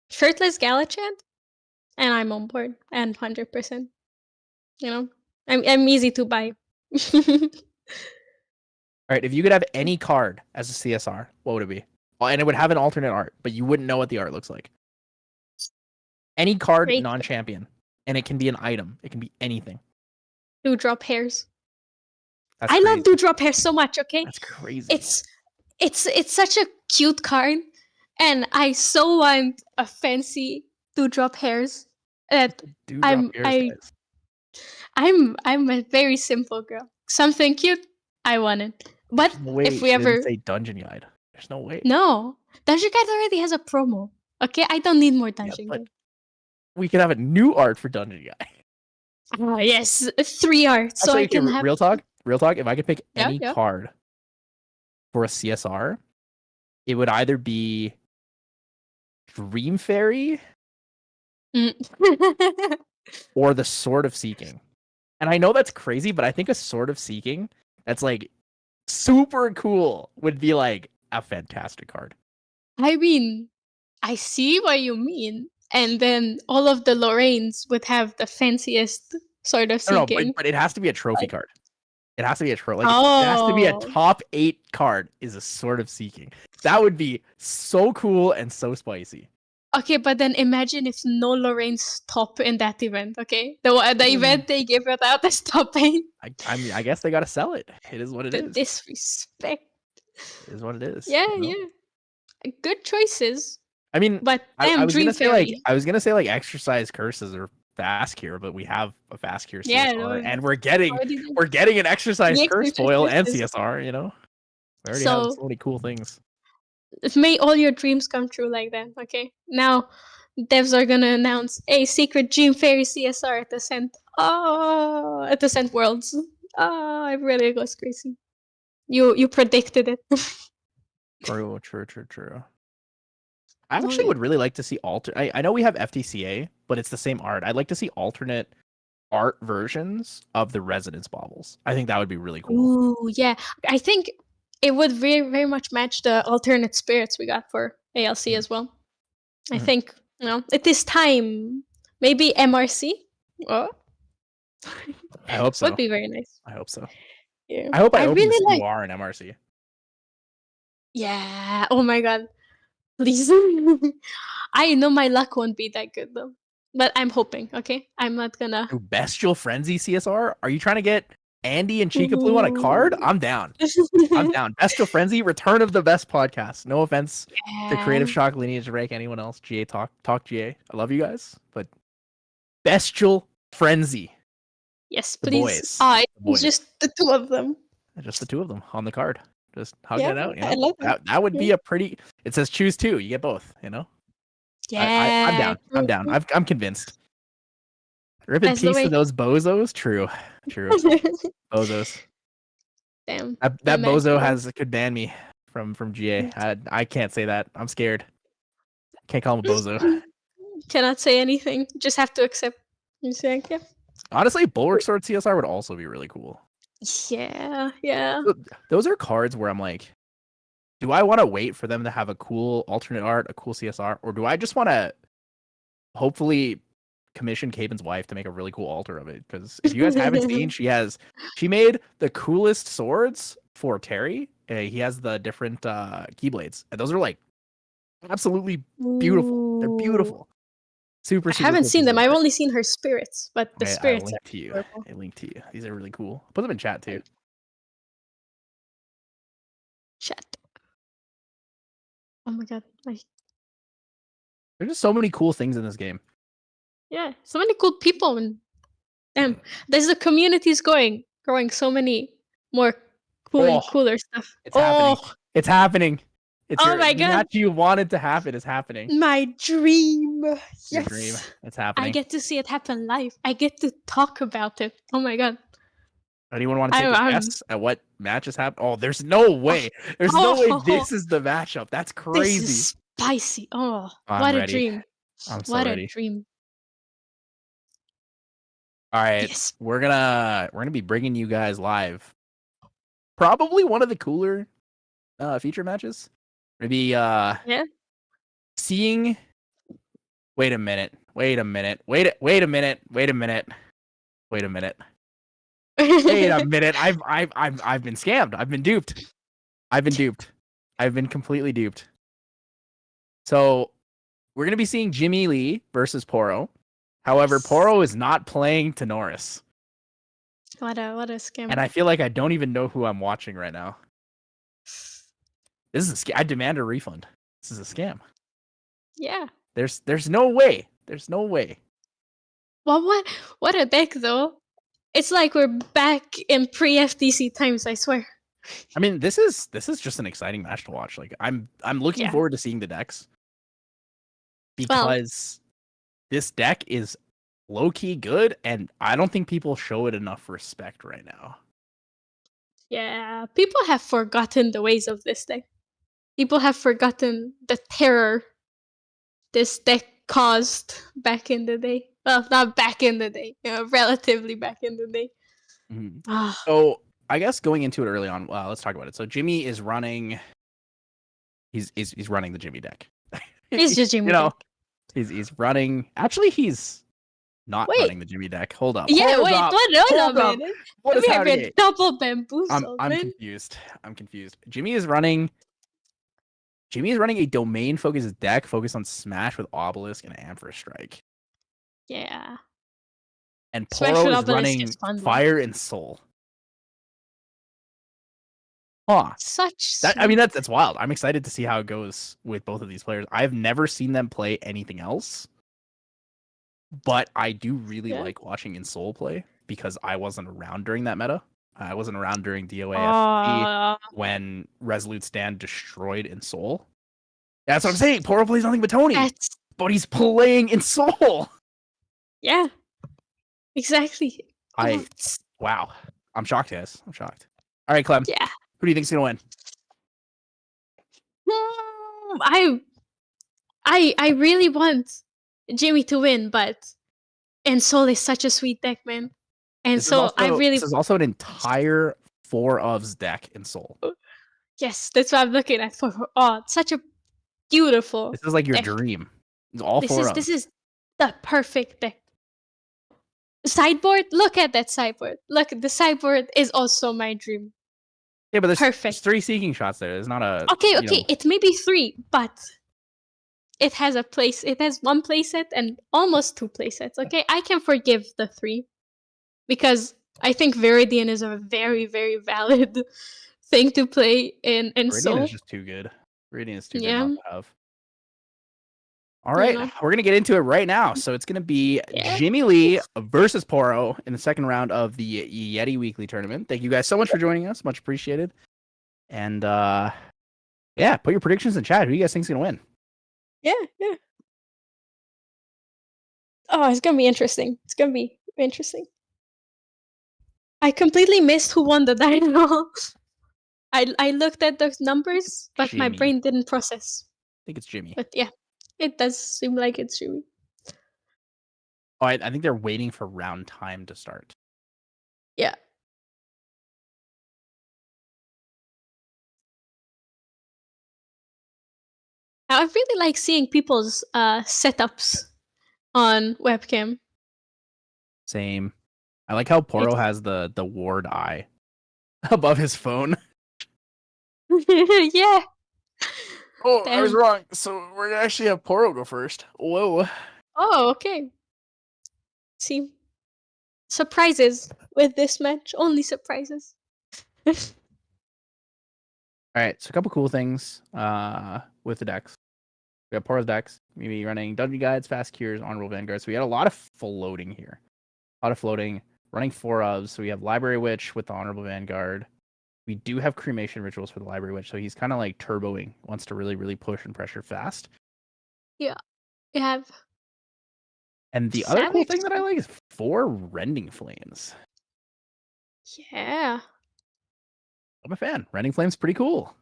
Shirtless Galahad, and I'm on board and 100%. You know, I'm easy to buy. All right, if you could have any card as a CSR, what would it be? Well, and it would have an alternate art, but you wouldn't know what the art looks like. Any card, non-champion, and it can be an item. It can be anything. Dewdrop hairs. I love Dewdrop hairs so much. Okay, that's crazy. It's such a cute card, and I so want a fancy Dewdrop hairs. That I'm a very simple girl. Something cute, I want it. But if we ever say Dungeon Guide, there's no way. No, Dungeon Guide already has a promo. Okay, I don't need more Dungeon Guide. We could have a new art for Dungeon Guide. Oh yes, 3 arts. So I can have real talk. If I could pick any card for a CSR, it would either be Dream Fairy or the Sword of Seeking. And I know that's crazy, but I think a Sword of Seeking that's like super cool would be like a fantastic card. I mean, I see what you mean. And then all of the Lorraines would have the fanciest Sword of Seeking. No, but it has to be a trophy card. It has to be a trophy. It has to be a top 8 card is a Sword of Seeking. That would be so cool and so spicy. Okay, but then imagine if no Lorraine's top in that event, okay? The event they give it out as top 8. I mean, I guess they gotta sell it. It is what it is. Disrespect. It is what it is. Yeah, yeah. Good choices. I mean, but I was gonna say like Exercise Curses or Fast Cure, but we have a Fast Cure CSR, and we're getting an Exercise Curse foil and CSR. You know, we already have so many cool things. May all your dreams come true like that. Okay, now devs are gonna announce a secret Dream Fairy CSR at Ascent. At Ascent Worlds. It really goes crazy. You predicted it. True. I actually would really like to see I know we have FTCA, but it's the same art. I'd like to see alternate art versions of the Resonance Baubles. I think that would be really cool. Ooh, yeah. I think it would very, very much match the alternate spirits we got for ALC as well. I think, it is time. Maybe MRC? Oh. I hope so. Would be very nice. I hope so. Yeah. I hope I open really this UR in MRC. Yeah. Oh my god. Please. I know my luck won't be that good though. But I'm hoping, okay? I'm not gonna... Bestial Frenzy CSR? Are you trying to get Andy and Chica Blue on a card? I'm down. Bestial Frenzy, Return of the Best podcast. No offense to Creative Shock, Lineage Break, anyone else. GA Talk GA. I love you guys. But Bestial Frenzy. Yes, please. It's just the 2 of them. Just the 2 of them on the card. Just hugging it out. You know? I love that would be a pretty... It says choose 2. You get both, you know? Yeah. I'm down. I'm down. I'm convinced. Rip in peace to those bozos. True. Bozos. Damn. That bozo could ban me from GA. I can't say that. I'm scared. Can't call him a bozo. Cannot say anything. Just have to accept. You say, yeah. Honestly, Bulwark Sword CSR would also be really cool. Yeah. Those are cards where I'm like, do I want to wait for them to have a cool alternate art, a cool CSR, or do I just want to hopefully commission Caven's wife to make a really cool altar of it? Because if you guys haven't seen, she made the coolest swords for Terry. He has the different keyblades, and those are like absolutely beautiful. Ooh. They're beautiful. Super. I haven't seen them. I've only seen her spirits, but the spirits. I linked to you. I linked to you. These are really cool. Put them in chat too. Chat. Oh my god! There's just so many cool things in this game. Yeah, so many cool people, and there's the communities growing so many more cooler stuff. It's happening. It's happening. It's my god! Match you wanted to happen is happening. My dream. Yes. Your dream. It's happening. I get to see it happen live. I get to talk about it. Oh my god. Anyone want to take a guess at what matches happen? Oh, there's no way. There's no way this is the matchup. That's crazy. This is spicy. Oh, what a dream. I'm so ready. What a dream. All right. Yes. We're gonna be bringing you guys live. Probably one of the cooler feature matches. Maybe seeing. Wait a minute. Wait a minute. Wait a minute. Wait a minute. Wait a minute. Wait a minute. I've been scammed. I've been duped. I've been completely duped. So we're gonna be seeing Jimmy Lee versus Poro. However, Poro is not playing Tenoris. What a scam. And I feel like I don't even know who I'm watching right now. This is a scam. I demand a refund. This is a scam. Yeah. There's no way. There's no way. Well, what a deck though. It's like we're back in pre-FTC times, I swear. I mean, this is just an exciting match to watch. Like I'm looking forward to seeing the decks. Because this deck is low-key good, and I don't think people show it enough respect right now. Yeah, people have forgotten the ways of this deck. People have forgotten the terror this deck caused back in the day. Well, not back in the day, relatively back in the day. Mm-hmm. So I guess going into it early on, let's talk about it. So Jimmy is running. He's running the Jimmy deck. He's just Jimmy. Deck. He's running. Actually, he's not running the Jimmy deck. Hold up. Yeah, hold wait. up. Hold up. What is happening? Double bamboozled. I'm confused. I'm confused. Jimmy is running a domain-focused deck focused on Smash with Obelisk and Amphora Strike. Yeah. And Poro is running Fire and Soul. Huh. I mean, that's wild. I'm excited to see how it goes with both of these players. I've never seen them play anything else. But I do really like watching InSoul play because I wasn't around during that meta. I wasn't around during DOAFP when Resolute Stand destroyed InSoul. That's what I'm saying. Poro plays nothing but Tony. But he's playing InSoul. Yeah. Exactly. Wow. I'm shocked, guys. I'm shocked. All right, Clem. Yeah. Who do you think's gonna win? I really want Jimmy to win, but InSoul is such a sweet deck, man. And this is also an entire 4 ofs deck InSoul. Yes, that's what I'm looking at for. Oh, such a beautiful. This is like your dream. It's all 4 ofs. This is the perfect deck. Sideboard, look at that sideboard. Look, the sideboard is also my dream. Yeah, but there's 3 Seeking Shots there. There's not a okay. It may be 3, but it has a place. It has 1 playset and almost 2 playsets. Okay, I can forgive the 3 because I think Viridian is a very, very valid thing to play in Soul. Viridian is just too good. Viridian is too good not to have. All right, we're going to get into it right now. So it's going to be Jimmy Lee versus Poro in the second round of the Yeti Weekly Tournament. Thank you guys so much for joining us. Much appreciated. And put your predictions in chat. Who do you guys think is going to win? Yeah. Oh, it's going to be interesting. It's going to be interesting. I completely missed who won the Dino. I looked at those numbers, but my brain didn't process. I think it's Jimmy. But yeah. It does seem like it's Jimmy. Oh, I think they're waiting for round time to start. Yeah. I really like seeing people's setups on webcam. Same. I like how Poro has the ward eye above his phone. Yeah. Oh, damn. I was wrong. So we're gonna actually have Poro go first. Whoa. Oh, okay. See, surprises with this match. Only surprises. All right, so a couple cool things with the decks. We have Poro's decks, maybe running Dungeon Guides, Fast Cures, Honorable Vanguard. So we had a lot of floating here. A lot of floating. Running 4 ofs. So we have Library Witch with the Honorable Vanguard. We do have Cremation Rituals for the Library Witch. So he's kind of like turboing. Wants to really, really push and pressure fast. Yeah. We have. And the other cool thing that I like is 4 Rending Flames. Yeah. I'm a fan. Rending Flames pretty cool.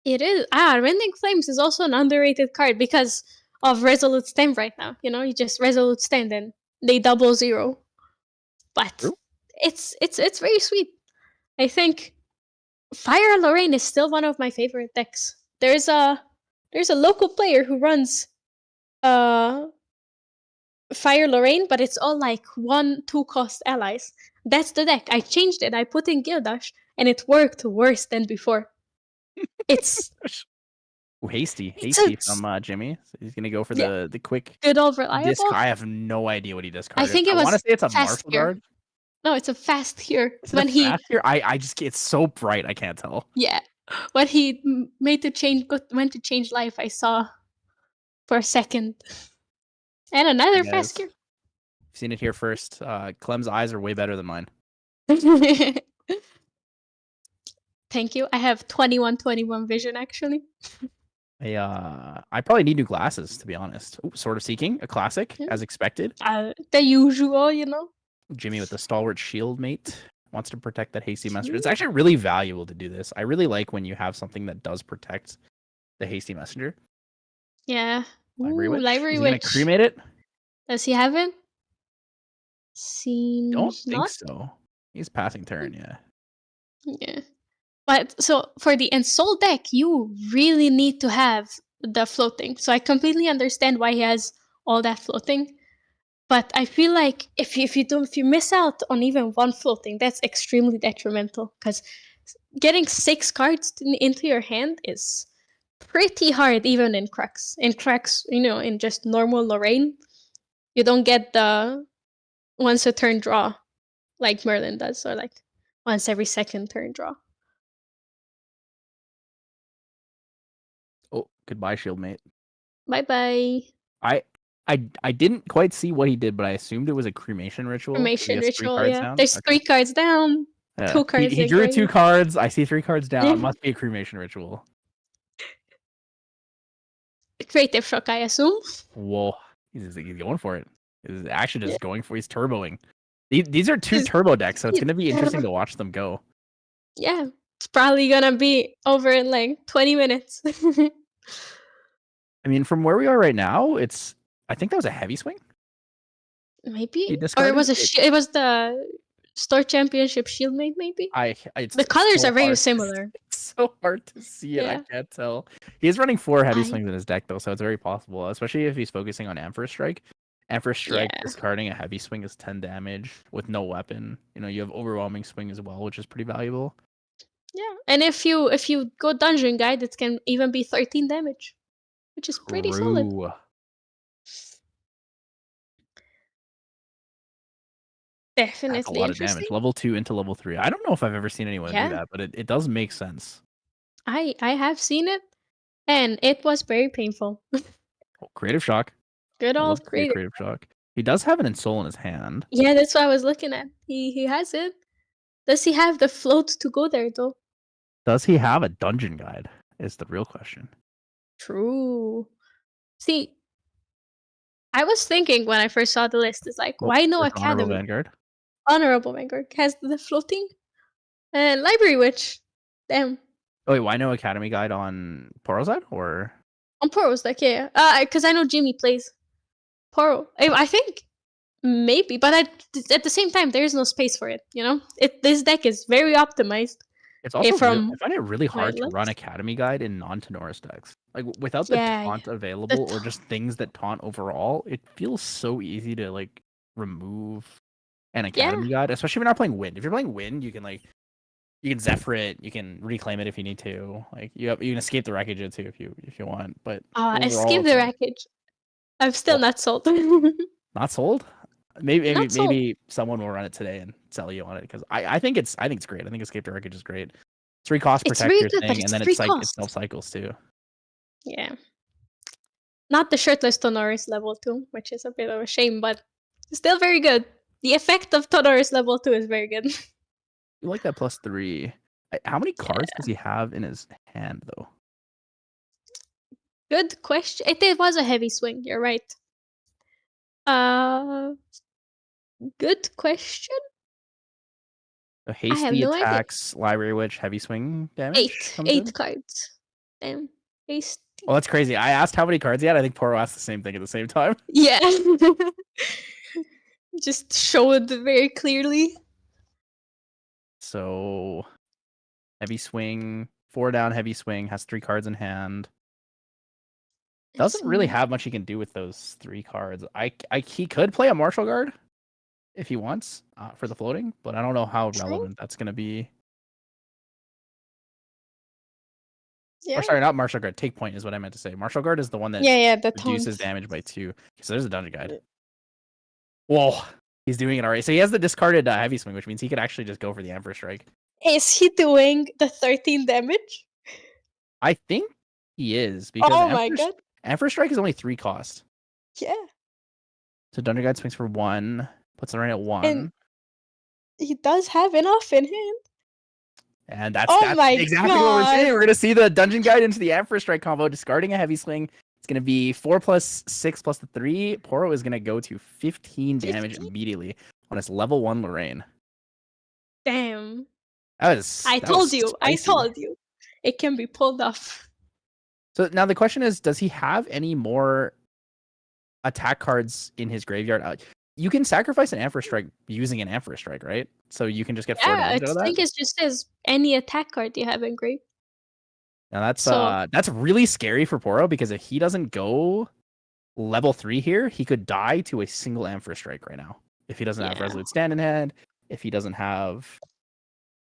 It is. Rending Flames is also an underrated card because of Resolute Stand right now. You know, you just Resolute Stand and they double 0. But True. it's very sweet. I think Fire Lorraine is still one of my favorite decks. There's a local player who runs Fire Lorraine, but it's all like 1-2 cost allies. That's the deck. I changed it. I put in Gildash, and it worked worse than before. It's hasty from Jimmy. So he's gonna go for the quick good old reliable. I have no idea what he discarded. I think it was. I want to say it's a martial guard. No, it's a fast here. When he fast here, I just it's so bright I can't tell. Yeah, when he went to change life, I saw for a second. And another fast here. You've seen it here first. Clem's eyes are way better than mine. Thank you. I have 21/21 vision actually. I probably need new glasses to be honest. Ooh, Sword of Seeking, a classic, as expected. The usual, you know. Jimmy with the stalwart shield mate wants to protect that hasty messenger. It's actually really valuable to do this. I really like when you have something that does protect the hasty messenger. Yeah. Library Witch. Library He's Witch. Gonna cremate it. Does he have it? Seems Don't think not. so. He's passing turn, yeah. Yeah. But so for the Ensoul deck, you really need to have the floating. So I completely understand why he has all that floating. But I feel like if you miss out on even 1 floating, that's extremely detrimental. Because getting 6 cards into your hand is pretty hard, even in Crux. In Crux, you know, in just normal Lorraine, you don't get the once a turn draw like Merlin does, or like once every second turn draw. Oh, goodbye, shield mate. Bye-bye. I didn't quite see what he did, but I assumed it was a cremation ritual. Cremation ritual, yeah. Down? There's 3 cards down. Yeah. 2 cards. He drew 2 cards. I see 3 cards down. Must be a cremation ritual. Creative shock, I assume. Whoa, he's going for it. He's actually just going for. He's turboing. These are 2 turbo decks, so it's gonna be interesting to watch them go. Yeah, it's probably gonna be over in like 20 minutes. I mean, from where we are right now, I think that was a heavy swing. Maybe, or it was it was the Store Championship Shieldmate. Maybe. The colors so are very similar. It's so hard to see it. Yeah. I can't tell. He's running 4 heavy swings in his deck though, so it's very possible, especially if he's focusing on Emperor Strike. Emperor Strike discarding a heavy swing is 10 damage with no weapon. You know, you have overwhelming swing as well, which is pretty valuable. Yeah, and if you go Dungeon Guide, it can even be 13 damage, which is pretty solid. Definitely. That's a lot of damage. Level 2 into level 3. I don't know if I've ever seen anyone do that, but it does make sense. I have seen it, and it was very painful. Creative Shock. Good old creative Shock. He does have an Ensoul in his hand. Yeah, that's what I was looking at. He has it. Does he have the float to go there though? Does he have a Dungeon Guide? Is the real question. True. See, I was thinking when I first saw the list, it's like, why no Academy? Honorable Vanguard. Honorable Vanguard has the floating, and Library Witch. Damn. Oh wait, why no Academy Guide on Poro's side or? On Poro's deck, yeah. Because I know Jimmy plays Poro. I think maybe, but at the same time, there is no space for it. You know, this deck is very optimized. It's also I find it really hard to run Academy Guide in non-Tanoris decks. Like without the taunt available or just things that taunt overall, it feels so easy to like remove an Academy Guide, especially when you're not playing Wind. If you're playing Wind, you can Zephyr it, you can reclaim it if you need to. Like you can escape the wreckage too if you want. But escape the wreckage. I'm still not sold. Not sold? Maybe someone will run it today and sell you on it because I think it's great. I think Escape the Wreckage is great. 3 cost protect your thing, and then it's like it self cycles too. Yeah. Not the shirtless Tanoris level 2, which is a bit of a shame, but still very good. The effect of Tanoris level 2 is very good. You like that +3. How many cards does he have in his hand though? Good question. It was a heavy swing, you're right. Good question. So hasty attacks, library witch, heavy swing damage. 8 cards. Damn. Hasty. Well, that's crazy. I asked how many cards he had. I think Poro asked the same thing at the same time. Yeah. Just showed very clearly. So heavy swing, 4 down, heavy swing, has 3 cards in hand. Doesn't really have much he can do with those 3 cards. He could play a Martial Guard if he wants for the floating, but I don't know how relevant that's going to be. Yeah. Or sorry, not Martial Guard. Take Point is what I meant to say. Martial Guard is the one that reduces damage by 2. So there's a Dungeon Guide. Whoa, he's doing it already. So he has the discarded heavy swing, which means he could actually just go for the Emperor Strike. Is he doing the 13 damage? I think he is because my god. Emperor Strike is only 3 cost. Yeah. So Dungeon Guide swings for 1, puts it right at 1. And he does have enough in hand. And that's exactly what we're seeing. We're going to see the Dungeon Guide into the Emperor Strike combo, discarding a heavy swing. It's going to be 4 + 6 + the 3. Poro is going to go to 15 damage immediately on his level 1 Lorraine. Damn. I told you. It can be pulled off. So now the question is, does he have any more attack cards in his graveyard? You can sacrifice an Emperor Strike using an Emperor Strike, right? So you can just get 4 damage out of that? I think it just says any attack card you have in grave. Now that's really scary for Poro because if he doesn't go level 3 here, he could die to a single Emperor Strike right now. If he doesn't have Resolute Stand in hand, if he doesn't have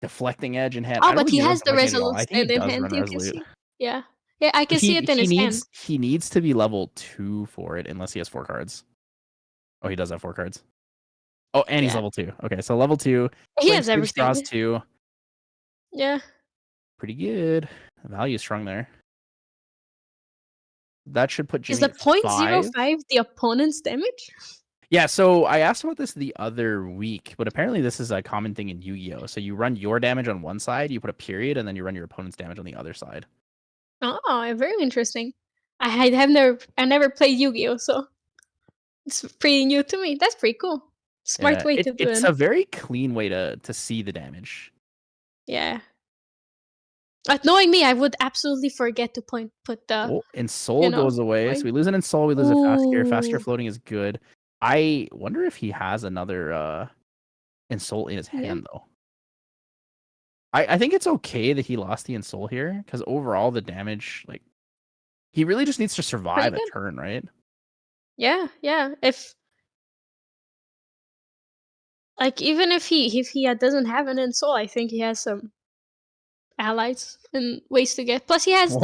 Deflecting Edge in hand. But he has the Resolute Stand in hand. You can see. Yeah. Yeah, I can see it in his hand. He needs to be level 2 for it unless he has 4 cards. Oh, he does have 4 cards. Oh, and he's level 2. Okay, so level 2. He has everything. Draws 2. Yeah. Pretty good. The value is strong there. That should put Jimmy Is the 0.05 the opponent's damage? Yeah, so I asked about this the other week, but apparently this is a common thing in Yu-Gi-Oh! So you run your damage on one side, you put a period, and then you run your opponent's damage on the other side. Oh, very interesting. I never played Yu-Gi-Oh! So it's pretty new to me. That's pretty cool. Smart way to do it. It's a very clean way to see the damage. Yeah. But knowing me, I would absolutely forget to put the... and Soul goes away. So we lose it in Soul, we lose it Fast Gear. Fast Gear floating is good. I wonder if he has another Ensoul in his hand, though. I think it's okay that he lost the Ensoul here, because overall the damage, like, he really just needs to survive a turn, right? Yeah. Even if he doesn't have an Ensoul, I think he has some allies and ways to get. Plus, he has 2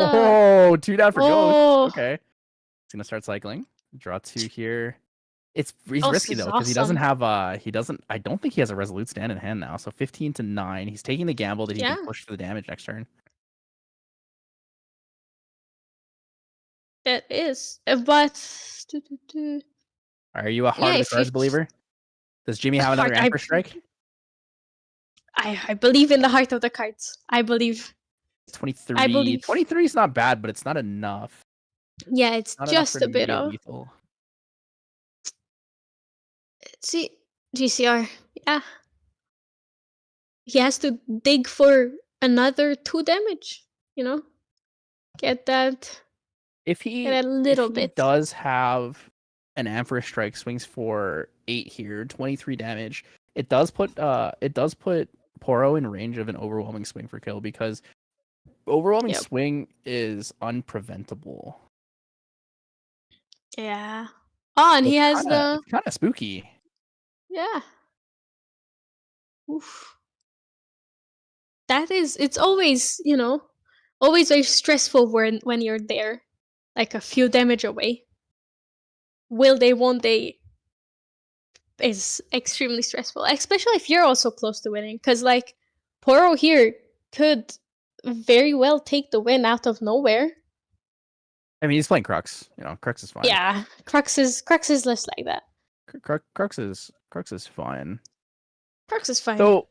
down for Ghost. Okay, he's gonna start cycling. Draw 2 here. He's risky though because he doesn't have I don't think he has a Resolute Stand in hand now. So 15 to 9. He's taking the gamble that he can push for the damage next turn. That is, but are you a Heart of the Cards believer? Does Jimmy have another Emperor Strike? I believe in the Heart of the Cards. I believe. 23. I believe 23 is not bad, but it's not enough. Yeah, it's just a bit of lethal. See, GCR. Yeah. He has to dig for another 2 damage, Get that. If he does have an Emperor Strike, swings for 8 here, 23 damage. It does put Poro in range of an overwhelming swing for kill because overwhelming swing is unpreventable. Yeah. Oh, and he has it's kind of spooky. Yeah. Oof. It's always, always very stressful when you're there, like a few damage away. Will they, won't they, is extremely stressful, especially if you're also close to winning. Because, like, Poro here could very well take the win out of nowhere. I mean, he's playing Crux. Crux is fine. Yeah, Crux is less like that. Crux is fine. Crux is fine. So,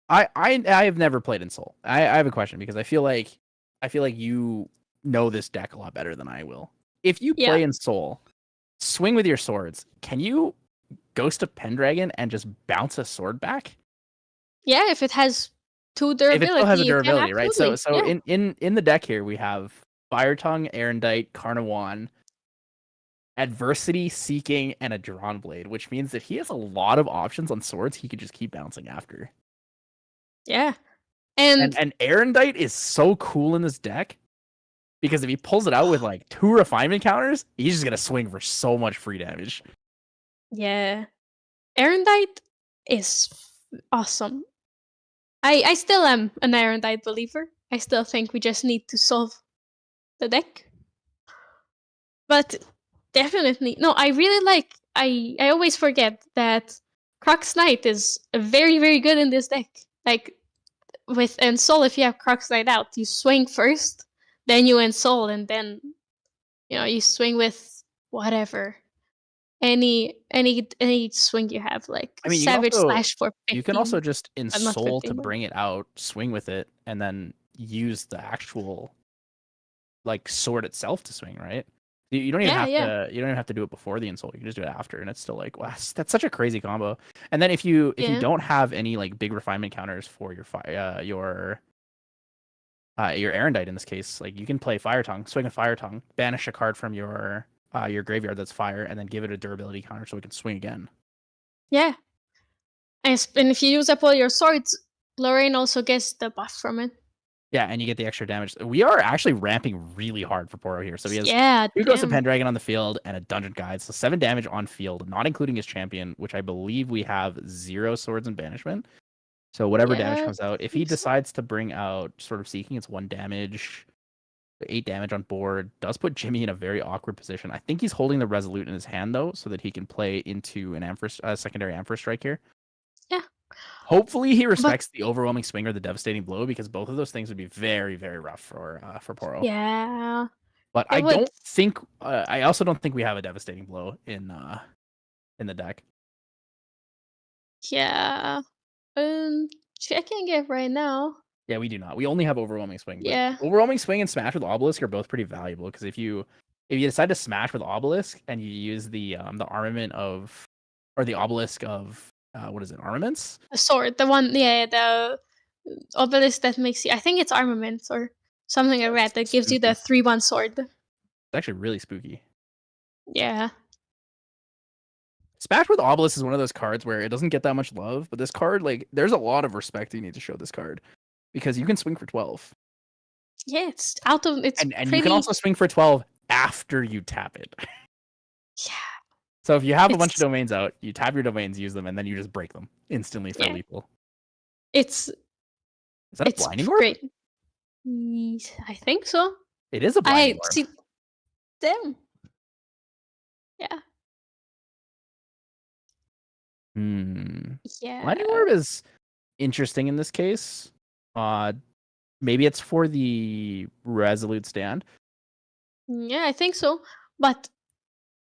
I have never played in Soul. I have a question because I feel like you know this deck a lot better than I will. If you play in Soul, swing with your swords. Can you Ghost of Pendragon and just bounce a sword back? Yeah, if it has 2 durability. If it still has a durability, right? So in the deck here we have Fire Tongue, Erendite, Carnarvon, Adversity, Seeking, and a Drawn Blade, which means that he has a lot of options on swords he could just keep bouncing after. Yeah. And Erendite is so cool in this deck because if he pulls it out with like 2 refinement counters, he's just gonna swing for so much free damage. Yeah. Erendite is awesome. I still am an Erendite believer. I still think we just need to solve the deck. But definitely, no, I really like, I always forget that Crux Knight is very, very good in this deck. Like, with Ensoul, if you have Crux Knight out, you swing first, then you Ensoul, and then, you swing with whatever. Any swing you have, like Savage Slash for 15. You can also just Ensoul to bring it out, swing with it, and then use the actual like sword itself to swing, right? You don't even have to. You don't even have to do it before the Ensoul. You can just do it after, and it's still like, wow, that's such a crazy combo. And then if you don't have any like big refinement counters for your Erendite in this case, like you can play Fire Tongue, swing a Fire Tongue, banish a card from your graveyard that's fire, and then give it a durability counter so it can swing again. Yeah. And if you use up all your swords, Lorraine also gets the buff from it. Yeah, and you get the extra damage. We are actually ramping really hard for Poro here. So he has 2 Ghosts of Pendragon on the field and a Dungeon Guide. So 7 damage on field, not including his champion, which I believe we have 0 swords and banishment. So whatever damage comes out, if he decides to bring out Sword of Seeking, it's 1 damage. 8 damage on board. Does put Jimmy in a very awkward position. I think he's holding the Resolute in his hand, though, so that he can play into an secondary Ampharos Strike here. Yeah. Hopefully he respects the overwhelming swing or the devastating blow, because both of those things would be very, very rough for Poro. Yeah. But I also don't think we have a devastating blow in the deck. Yeah. Checking it right now. Yeah, we do not. We only have overwhelming swing. Yeah. Overwhelming swing and smash with obelisk are both pretty valuable, because if you decide to smash with obelisk and you use the armament of, or the obelisk of what is it, armaments? A sword, the one, the obelisk that makes you, I think it's armaments or something like that, that gives you the 3/1 sword. It's actually really spooky. Yeah. Smash with obelisk is one of those cards where it doesn't get that much love, but this card, like, there's a lot of respect you need to show this card, because you can swing for 12. Yeah, it's out of it's and you can also swing for 12 after you tap it. Yeah. So if you have a bunch of domains out, you tap your domains, use them, and then you just break them instantly for lethal. Is that a blinding orb? Great. I think so. It is a blinding orb. See, damn. Yeah. Yeah. Blinding orb is interesting in this case. Maybe it's for the Resolute stand. Yeah, I think so. But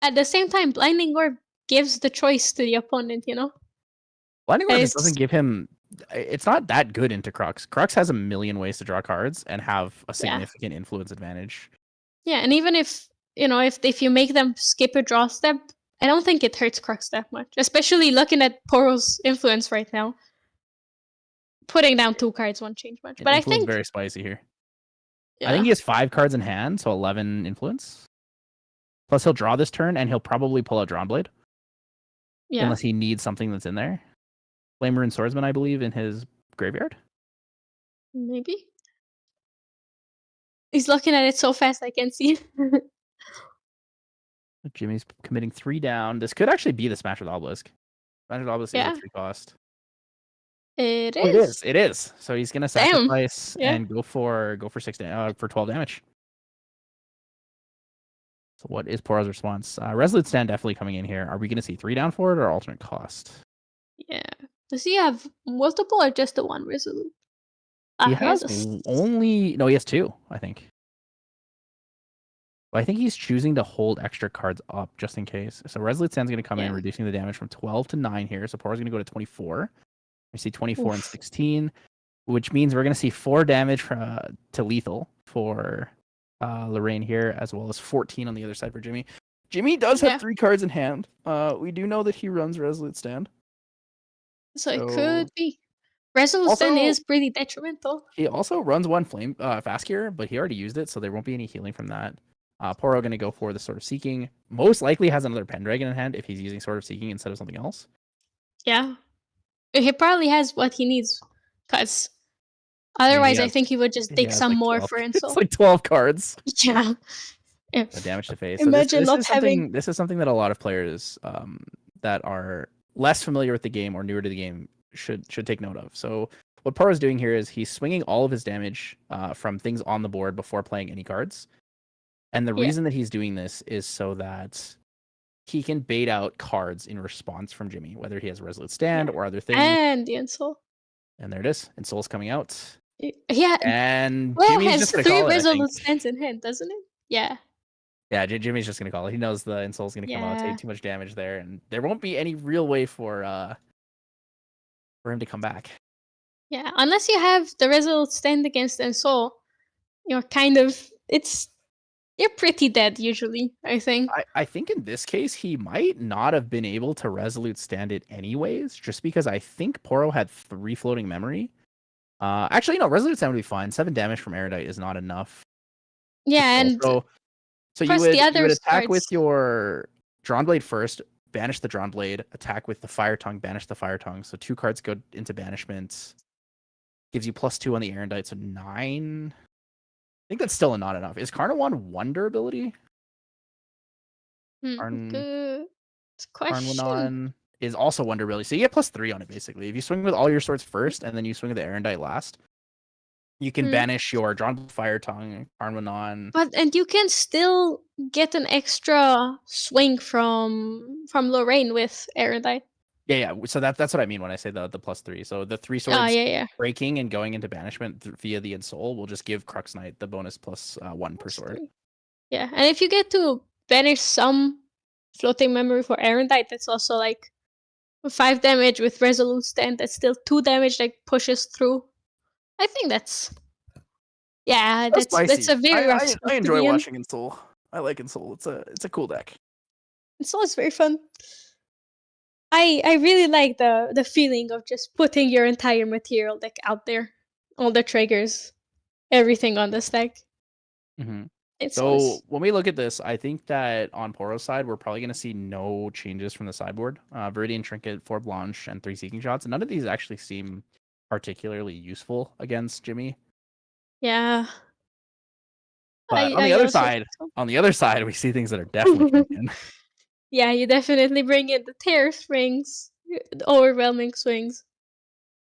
at the same time, Blinding Orb gives the choice to the opponent, Blinding Orb just doesn't give him... It's not that good into Crux. Crux has a million ways to draw cards and have a significant influence advantage. Yeah, and even if, if you make them skip a draw step, I don't think it hurts Crux that much. Especially looking at Poro's influence right now. Putting down 2 cards won't change much. But I think... very spicy here. Yeah. I think he has 5 cards in hand, so 11 influence. Plus he'll draw this turn, and he'll probably pull out Drawn Blade. Yeah. Unless he needs something that's in there. Flamer and Swordsman, I believe, in his graveyard? Maybe. He's looking at it so fast I can't see it. Jimmy's committing 3 down. This could actually be the Smash with Obelisk. Smash with Obelisk is a 3 cost. It is. is. It is. So he's gonna sacrifice and go for 12 damage. So what is Poro's response? Resolute Stand definitely coming in here. Are we gonna see 3 down for it or alternate cost? Yeah. Does he have multiple or just the one Resolute? He has only he has 2, I think. I think he's choosing to hold extra cards up just in case. So Resolute Stand's going to come in, reducing the damage from 12 to 9 here. So Poro's going to go to 24. We see 24 and 16, which means we're going to see 4 damage to lethal for Lorraine here, as well as 14 on the other side for Jimmy. Jimmy does have 3 cards in hand. We do know that he runs Resolute Stand. So it could be. Resolute Stand is pretty detrimental. He also runs 1 Flame Fast Cure, but he already used it, so there won't be any healing from that. Poro going to go for the Sword of Seeking. Most likely has another Pendragon in hand if he's using Sword of Seeking instead of something else. Yeah. He probably has what he needs, because otherwise I think he would just dig some more for Insult. It's like 12 cards. Yeah. The damage to face. Imagine so not having... This is something that a lot of players that are less familiar with the game or newer to the game should take note of. So what Poro's doing here is he's swinging all of his damage from things on the board before playing any cards. And the reason that he's doing this is so that he can bait out cards in response from Jimmy, whether he has Resolute Stand or other things. And the Insult. And there it is. Insult's coming out. Yeah. And Jimmy's has 3 Resolute Stands in hand, doesn't it? Yeah. Yeah, Jimmy's just going to call it. He knows the Insult's going to come out, take too much damage there, and there won't be any real way for him to come back. Yeah, unless you have the Resolute Stand against Insult, you're kind of... You're pretty dead usually, I think. I think in this case, he might not have been able to Resolute Stand it anyways, just because I think Poro had 3 floating memory. Actually, no, Resolute Stand would be fine. 7 damage from Erudite is not enough. Yeah, and so you would attack with your Drawn Blade first, banish the Drawn Blade, attack with the Fire Tongue, banish the Fire Tongue. So 2 cards go into banishment. Gives you +2 on the Erudite, so 9. I think that's still not enough. Is Carnarvon 1 durability? Good question. Carnarvon is also 1 durability. So you get +3 on it, basically. If you swing with all your swords first, and then you swing with the Erudite last, you can banish your Drawn Fire Tongue, Carnarvon. And you can still get an extra swing from Lorraine with Erudite. Yeah. So that's what I mean when I say the +3. So the 3 swords breaking and going into banishment via the Insult will just give Crux Knight the bonus +1 per sword. Yeah, and if you get to banish some floating memory for Erudite, that's also like 5 damage with Resolute Stand. That's still 2 damage that pushes through. I think that's a very rough. I enjoy watching Insult. I like Insult. It's a cool deck. Insult is very fun. I really like the feeling of just putting your entire material deck out there, all the triggers, everything on the stack. So when we look at this, I think that on Poro's side, we're probably going to see no changes from the sideboard. Viridian Trinket, 4 Blanche, and 3 Seeking Shots. None of these actually seem particularly useful against Jimmy. Yeah. But on the other side, we see things that are definitely coming in. Yeah, you definitely bring in the Terror Springs, the Overwhelming Swings.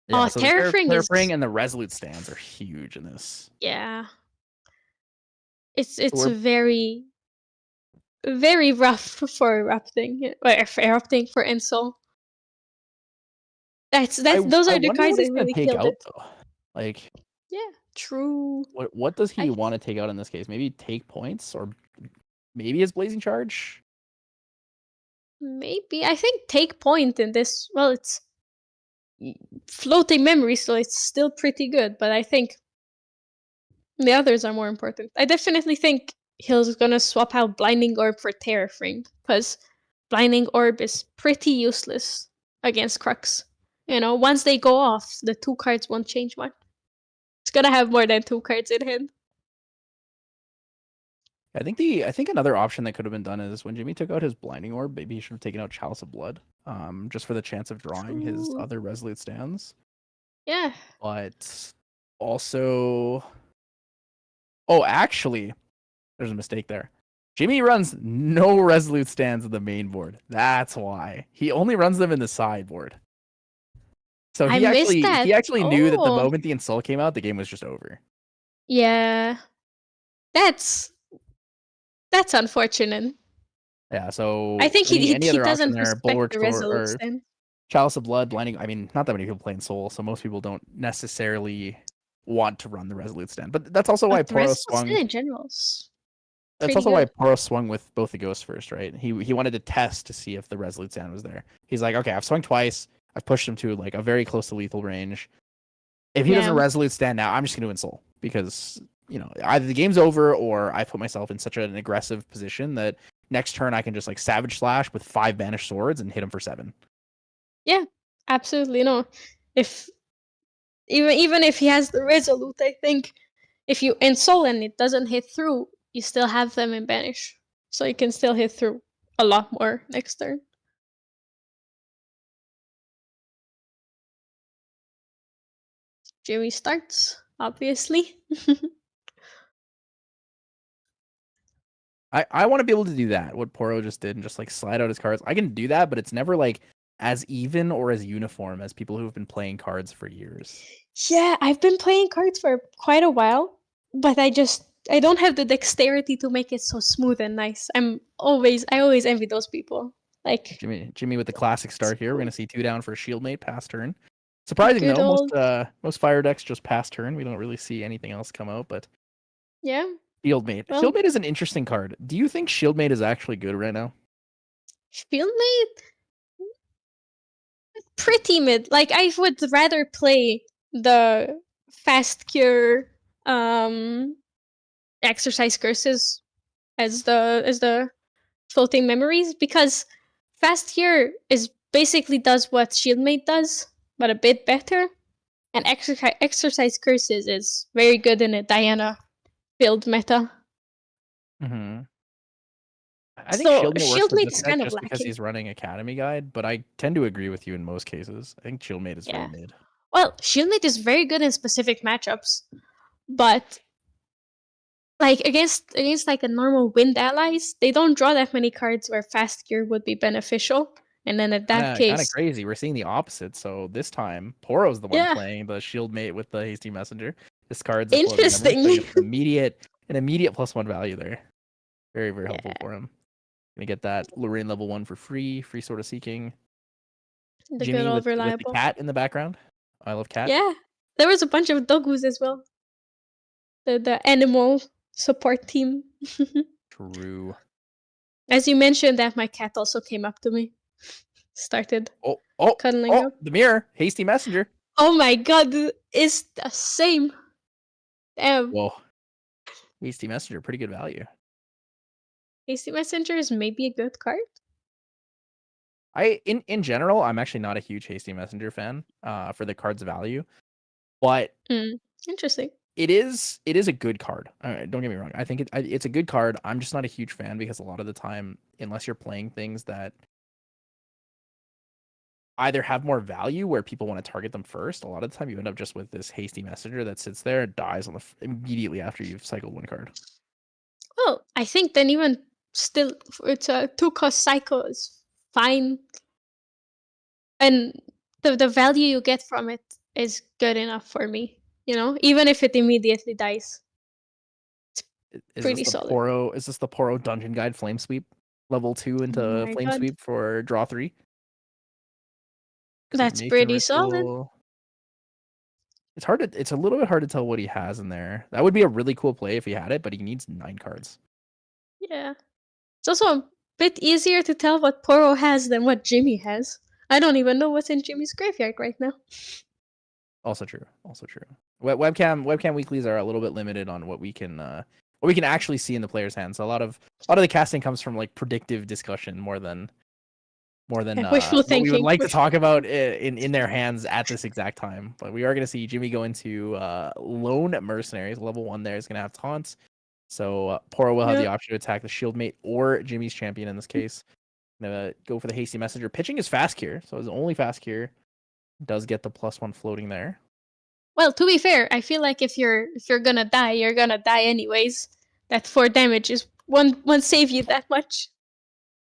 Yeah, so Terror Spring and the Resolute Stands are huge in this. Yeah. It's very, very rough for Erupting, or for Erupting for Insult. Those are the cards that really killed it. Though. Like, yeah, true. What does he want to take out in this case? Maybe take points, or maybe his Blazing Charge? Maybe. I think take point in this. Well, it's floating memory, so it's still pretty good, but I think the others are more important. I definitely think he's gonna swap out Blinding Orb for Terrafring, because Blinding Orb is pretty useless against Crux. You know, once they go off, the 2 cards won't change much. It's gonna have more than 2 cards in hand. I think another option that could have been done is when Jimmy took out his Blinding Orb, maybe he should have taken out Chalice of Blood, just for the chance of drawing his other Resolute Stands. Yeah. But also, oh, actually, there's a mistake there. Jimmy runs no resolute stands in the main board. That's why. He only runs them in the sideboard. So I missed that. he actually knew that the Oh. moment the insult came out, the game was just over. Yeah. That's unfortunate. Yeah, so I think any he other option doesn't there, respect Bulwark the Store resolute or stand. Chalice of Blood, Blinding. I mean, not that many people play in Soul, so most people don't necessarily want to run the Resolute stand. But that's also why But the Poro resolute swung. stand in general is That's pretty also why good. Poro swung with both the ghosts first, right? He wanted to test to see if the Resolute stand was there. He's like, okay, I've swung twice. I've pushed him to like a very close to lethal range. If he doesn't Yeah. Resolute stand now, I'm just going to Insult because either the game's over or I put myself in such an aggressive position that next turn I can just like Savage Slash with 5 banished swords and hit him for 7. Yeah, absolutely. No, if even if he has the resolute, I think if you insult and it doesn't hit through, you still have them in banish, so you can still hit through a lot more next turn. Jimmy starts, obviously. I want to be able to do that, what Poro just did, and just like slide out his cards. I can do that, but it's never like as even or as uniform as people who have been playing cards for years. Yeah, I've been playing cards for quite a while, but I don't have the dexterity to make it so smooth and nice. I always envy those people. Like Jimmy with the classic start here. We're gonna see 2 down for Shieldmate pass turn. Surprising good though, old most fire decks just pass turn. We don't really see anything else come out, but yeah. Shieldmate. Well, Shieldmate is an interesting card. Do you think Shieldmate is actually good right now? Shieldmate pretty mid. Like I would rather play the fast cure exercise curses as the floating memories, because fast cure is basically does what Shieldmate does, but a bit better. And exercise curses is very good in a Diana build meta. Mm-hmm. I think So Shieldmate works with Shieldmate this is deck kind of just because lacking. he's running Academy Guide, but I tend to agree with you in most cases. I think Shieldmate is very Yeah. mid. Well, Shieldmate is very good in specific matchups, but like against like a normal wind allies, they don't draw that many cards where fast cure would be beneficial. And then in that Kind of case, crazy. We're seeing the opposite. So this time, Poro's the one yeah, playing the Shieldmate with the Hasty Messenger. Discards the floating memory, so he interesting. gets an immediate +1 value there. Very, very helpful Yeah, for him. Gonna get that Lorraine level 1 for free Sort of Seeking. the good Jimmy with old the reliable. cat in the background. I love cat. Yeah, there was a bunch of doggoos as well. The animal support team. True. As you mentioned, that my cat also came up to me, started cuddling up. The mirror. Hasty Messenger. Oh my god, it's the same. Damn. Whoa. Hasty Messenger, pretty good value. Hasty Messenger is maybe a good card. In general, I'm actually not a huge Hasty Messenger fan for the card's value, but Interesting. it is a good card. Don't get me wrong. I think it's a good card. I'm just not a huge fan because a lot of the time, unless you're playing things that either have more value where people want to target them first, a lot of the time you end up just with this Hasty Messenger that sits there and dies on immediately after you've cycled one card. Well, I think then even still, it's a 2-cost cycle is fine, and the value you get from it is good enough for me. You know, even if it immediately dies, pretty solid. Is this the Poro Dungeon Guide Flame Sweep level 2 Oh into my Flame god, Sweep for draw 3? Could that's make a pretty solid. ritual. It's a little bit hard to tell what he has in there. That would be a really cool play if he had it, but he needs 9 cards. Yeah, it's also a bit easier to tell what Poro has than what Jimmy has. I don't even know what's in Jimmy's graveyard right now. Also true. Webcam weeklies are a little bit limited on what we can actually see in the player's hands. So a lot of the casting comes from like predictive discussion more than Wishful what we would thinking. like to talk about in their hands at this exact time. But we are going to see Jimmy go into Lone Mercenaries. Level 1 there is going to have taunts. So Poro will have the option to attack the Shieldmate or Jimmy's champion in this case. Gonna go for the Hasty Messenger. Pitching is fast cure, so his only fast cure does get the +1 floating there. Well, to be fair, I feel like if you're gonna die, you're gonna die anyways. That 4 damage is won't save you that much.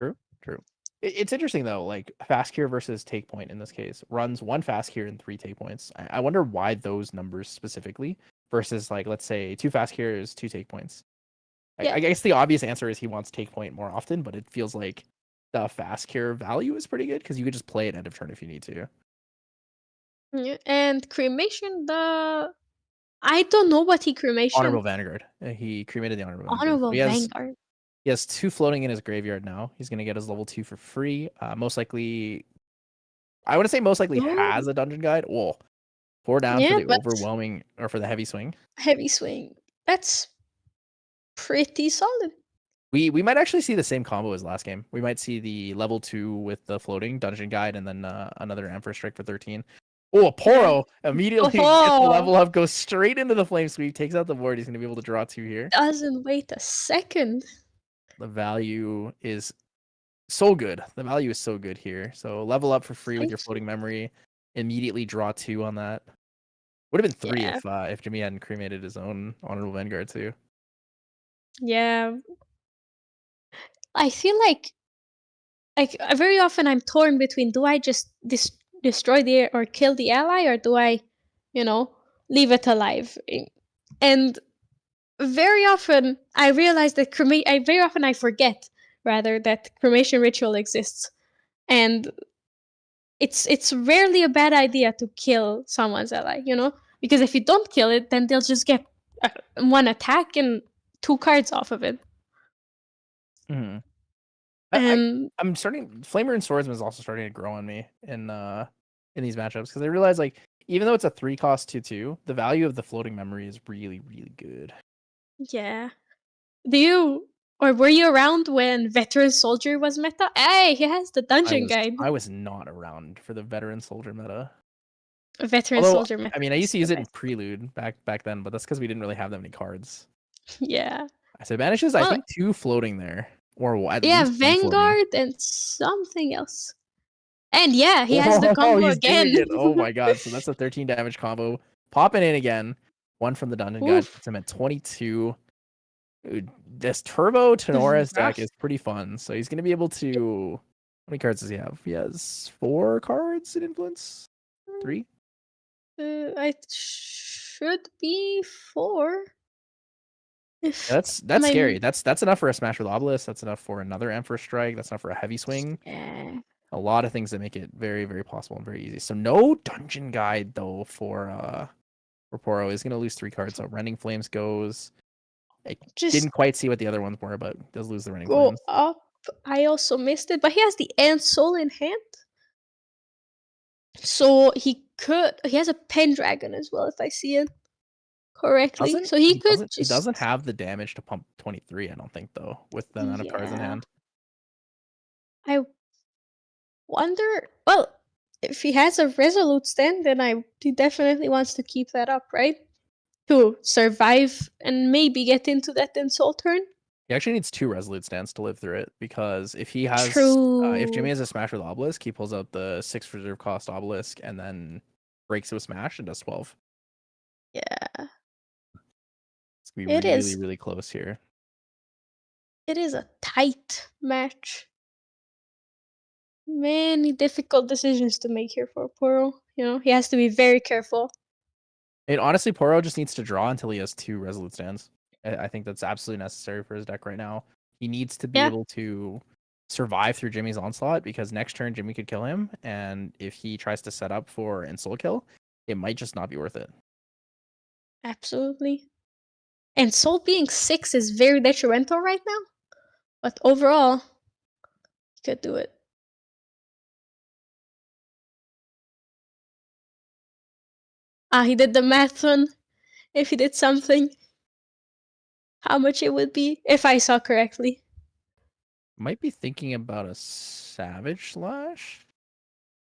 True. It's interesting though, like fast cure versus take point in this case runs 1 fast cure and 3 take points. I wonder why those numbers specifically versus like let's say 2 fast cures, 2 take points. Yeah. I guess the obvious answer is he wants take point more often, but it feels like the fast cure value is pretty good because you could just play it end of turn if you need to. Yeah. And cremation, I don't know what he cremation. Honorable Vanguard. He cremated the Honorable Vanguard. Honorable Vanguard. He has 2 floating in his graveyard now. He's gonna get his level 2 for free. Most likely, I would say most likely has a dungeon guide. Whoa, 4 down for the overwhelming or for the heavy swing. Heavy swing. That's pretty solid. We might actually see the same combo as last game. We might see the level 2 with the floating dungeon guide and then another Emperor Strike for 13. Oh, Poro immediately gets the level up, goes straight into the flame sweep, takes out the board. He's going to be able to draw 2 here. Doesn't wait a second. The value is so good. The value is so good here. So level up for free with your floating memory. Immediately draw 2 on that. Would have been 3 if Jimmy hadn't cremated his own Honorable Vanguard too. Yeah. I feel like very often I'm torn between do I just destroy the or kill the ally or do I, leave it alive? And very often I realize that I forget rather that cremation ritual exists, and it's rarely a bad idea to kill someone's ally, because if you don't kill it, then they'll just get 1 attack and 2 cards off of it. Mm-hmm. I'm starting. Flamer and Swordsman is also starting to grow on me in these matchups because I realize like even though it's a 3 cost 2/2, the value of the floating memory is really really good. Yeah. Were you around when Veteran Soldier was meta? Hey, he has the dungeon guide. I was not around for the Veteran Soldier meta. Veteran Soldier meta. I mean, I used to use it in Prelude back then, but that's because we didn't really have that many cards. Yeah. So it banishes, I think, 2 floating there. Or at least Vanguard and something else. And yeah, he has the combo again. Oh my god, so that's a 13 damage combo. Popping in again. 1 from the dungeon guide puts him at 22. Dude, this Turbo Tenoris deck is pretty fun. So he's going to be able to... How many cards does he have? He has 4 cards in Influence? 3? It should be 4. That's scary. That's enough for a Smash with Obelisk. That's enough for another Emperor Strike. That's enough for a heavy swing. Yeah. A lot of things that make it very, very possible and very easy. So no dungeon guide though for Poro. He's gonna lose 3 cards. So Rending Flames goes. I didn't quite see what the other ones were, but does lose the Rending Flames. Go up. I also missed it, but he has the End Soul in hand. So he has a Pendragon as well, if I see it correctly. So he doesn't have the damage to pump 23, I don't think, though, with the amount of cards in hand. I wonder, well, if he has a Resolute stand, then he definitely wants to keep that up, right? To survive and maybe get into that End Soul turn. He actually needs 2 Resolute stands to live through it, because if he has, if Jimmy has a Smash with Obelisk, he pulls out the 6 reserve cost Obelisk and then breaks it with Smash and does 12. Yeah. It's gonna be really, really close here. It is a tight match. Many difficult decisions to make here for Poro. He has to be very careful. And honestly, Poro just needs to draw until he has 2 Resolute stands. I think that's absolutely necessary for his deck right now. He needs to be able to survive through Jimmy's onslaught, because next turn Jimmy could kill him, and if he tries to set up for Ensoul kill, it might just not be worth it. Absolutely. And Soul being 6 is very detrimental right now, but overall, he could do it. He did the math on if he did something, how much it would be, if I saw correctly. Might be thinking about a Savage Slash.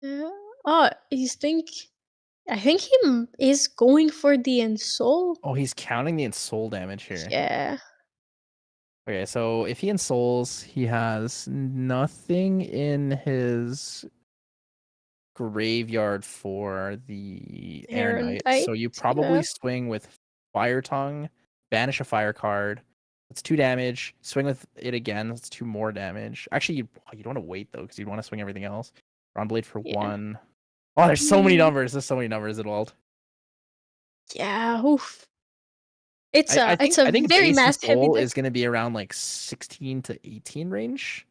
Yeah. I think he is going for the Ensoul. Oh, he's counting the Ensoul damage here. Yeah. Okay, so if he Ensouls, he has nothing in his graveyard for the Erendite. So you probably swing with Fire Tongue, banish a fire card. That's 2 damage. Swing with it again. That's 2 more damage. Actually, you don't want to wait though, because you'd want to swing everything else. Ron Blade for 1. Oh, there's so many numbers. There's so many numbers involved. Yeah, oof. It's I think very mass heavy deck. is going to be around like 16 to 18 range,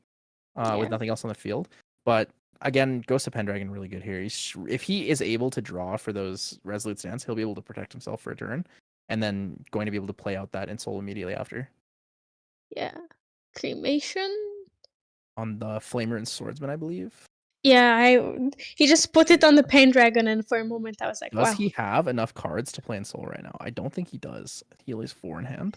with nothing else on the field. But again, Ghost of Pendragon really good here. If he is able to draw for those Resolute Stance, he'll be able to protect himself for a turn, and then going to be able to play out that Ensoul immediately after. Yeah, Cremation on the Flamer and Swordsman, I believe. Yeah, he just put it on the Pendragon, and for a moment I was like, does wow. he have enough cards to play Ensoul right now? I don't think he does. He only has 4 in hand.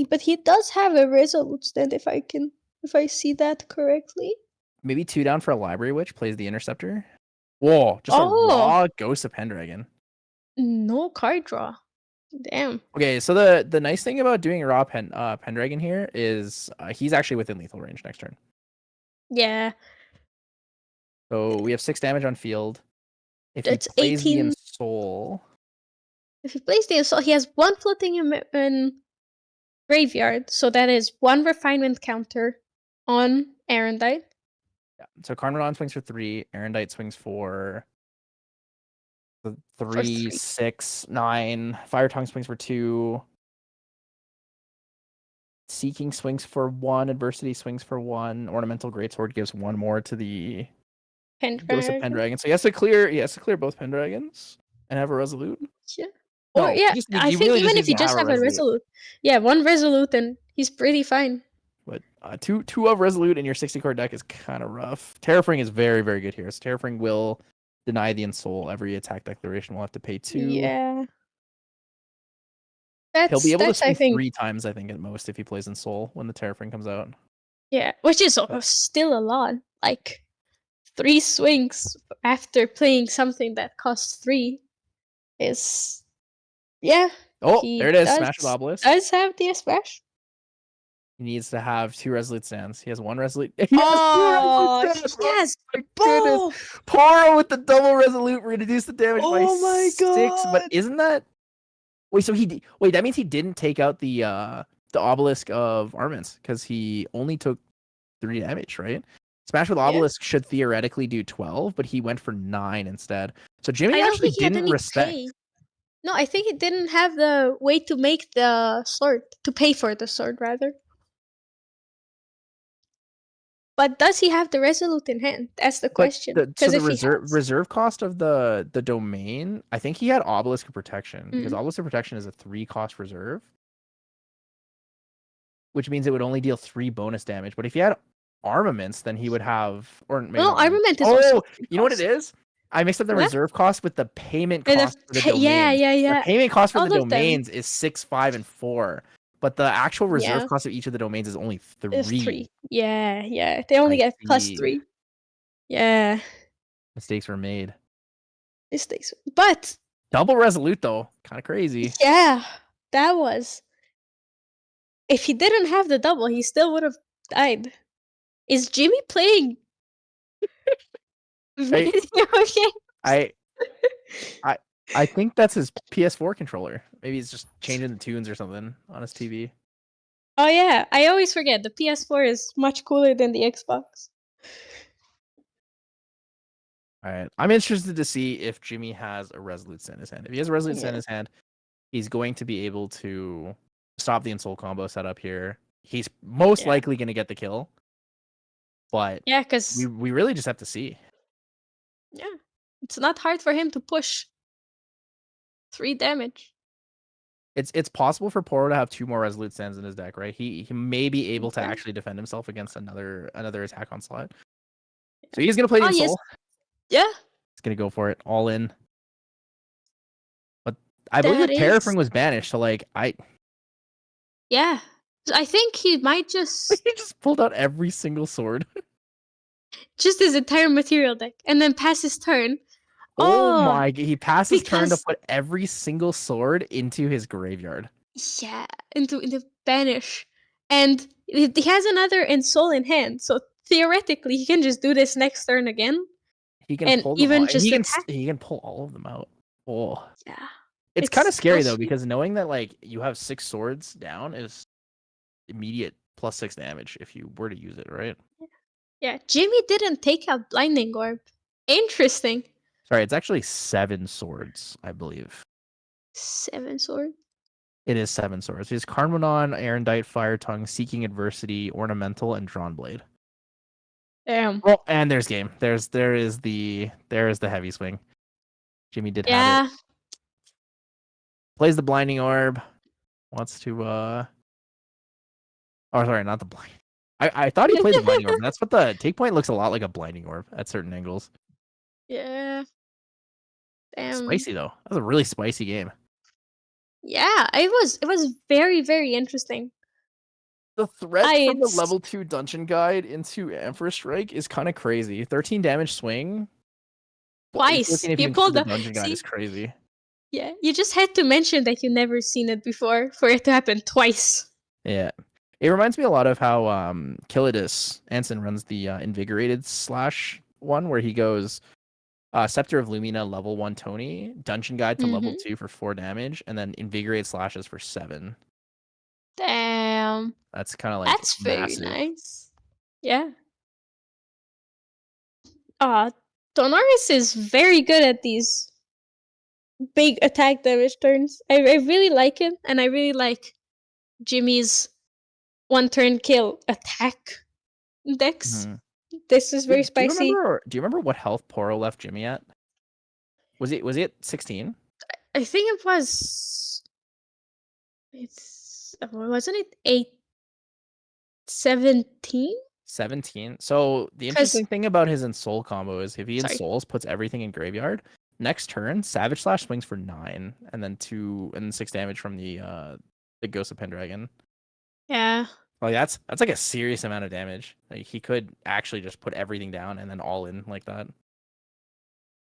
But he does have a Resolute Stand, if I see that correctly. Maybe 2 down for a Library Witch, plays the Interceptor. Whoa, just a raw Ghost of Pendragon. No card draw. Damn. Okay, so the nice thing about doing a raw Pendragon here is he's actually within lethal range next turn. Yeah. So we have 6 damage on field. If he plays 18... the Ensoul... If he plays the Ensoul, he has 1 floating in graveyard, so that is 1 refinement counter on Erendite. Yeah, so Carnarvon swings for 3, Erendite swings for 3, 6, 9. Fire Tongue swings for 2. Seeking swings for 1. Adversity swings for 1. Ornamental Greatsword gives 1 more to the Ghost of Pendragon. So he has to clear both Pendragons and have a Resolute. Yeah. Or no, yeah, I think even if you just have a Resolute. Yeah, 1 Resolute and he's pretty fine. But two of Resolute in your 60 card deck is kind of rough. Terraforming is very, very good here. So Terraforming will deny the Ensoul. Every attack declaration will have to pay 2. Yeah. He'll be able to swing 3 times, I think, at most, if he plays Ensoul when the Terraforming comes out. Yeah, which is still a lot. Like 3 swings after playing something that costs 3 is... Yeah. Oh, there it is. Smash with Obelisk. Does have the smash. He needs to have 2 Resolute Stands. He has 1 Resolute. Yes, both. Poro with the double Resolute reduce the damage by 6. But isn't that? Wait, so that means he didn't take out the Obelisk of Armaments because he only took 3 damage, right? Smash with Obelisk should theoretically do 12, but he went for 9 instead. So Jimmy actually didn't respect. No, I think he didn't have the way to make the sword, to pay for the sword, rather. But does he have the Resolute in hand? That's the question. So the reserve cost of the domain, I think he had Obelisk of Protection, because Obelisk of Protection is a 3-cost reserve, which means it would only deal 3 bonus damage. But if he had Armaments, then he would have... Armament is also 3 you know what it is? I mixed up the reserve cost with the payment cost for the domains. Yeah. The payment cost for the domains is 6, 5, and 4. But the actual reserve cost of each of the domains is only 3. It's 3. Yeah. They only get +3. Yeah. Mistakes were made. But double Resolute, though. Kind of crazy. Yeah, that was... If he didn't have the double, he still would have died. Is Jimmy playing... I think that's his PS4 controller. Maybe he's just changing the tunes or something on his TV. Oh yeah, I always forget the PS4 is much cooler than the Xbox. All right, I'm interested to see if Jimmy has a Resolute Stand in his hand. If he has a Resolute Stand in his hand, he's going to be able to stop the Ensoul combo setup here. He's most likely going to get the kill. But because we really just have to see. Yeah, it's not hard for him to push 3 damage. It's possible for Poro to have 2 more Resolute Stands in his deck, right? He may be able to actually defend himself against another attack onslaught. So he's gonna play the Ensoul. Yeah. He's gonna go for it all in. But I believe the Terraforming was banished, so Yeah. I think he might just... He just pulled out every single sword. Just his entire material deck, and then pass his turn. Oh my! He passed his turn to put every single sword into his graveyard. Yeah, into banish, and he has another Ensoul in hand. So theoretically, he can just do this next turn again. He can and pull them even out. just He can pull all of them out. Oh. Yeah. It's kind of scary though, because knowing that like you have 6 swords down is immediate +6 damage if you were to use it, right? Yeah, Jimmy didn't take out Blinding Orb. Interesting. Sorry, it's actually 7 swords, I believe. 7 swords? It is 7 swords. He's Carmonon, Erendite, Fire Tongue, Seeking Adversity, Ornamental, and Drawn Blade. Damn. Oh, and there's game. There is the heavy swing. Jimmy did have it. Plays the Blinding Orb. Wants to Oh, sorry, not the blind. I thought he played the Blinding Orb. That's what the take point looks a lot like, a Blinding Orb at certain angles. Yeah. Damn. Spicy though. That was a really spicy game. Yeah, it was very, very interesting. The threat from the level 2 dungeon guide into Emperor Strike is kind of crazy. 13 damage swing. Twice. If you pulled the dungeon guide is crazy. Yeah, you just had to mention that you've never seen it before for it to happen twice. Yeah. It reminds me a lot of how Killadus Anson runs the Invigorated slash one, where he goes Scepter of Lumina level 1 Tony, Dungeon Guide to level 2 for 4 damage, and then Invigorated slashes for 7. Damn. That's kind of like That's massive. Very nice. Yeah. Donoris is very good at these big attack damage turns. I really like it, and I really like Jimmy's 1 turn kill attack decks. This is very spicy. Do you remember what health Poro left Jimmy at? Was he at 16? I think it was. Wasn't it 17? 17. So the interesting thing about his Ensoul combo is if he Ensouls, puts everything in graveyard, next turn Savage Slash swings for 9, and then 6 damage from the Ghost of Pendragon. Yeah. Like that's like a serious amount of damage. Like he could actually just put everything down and then all in like that.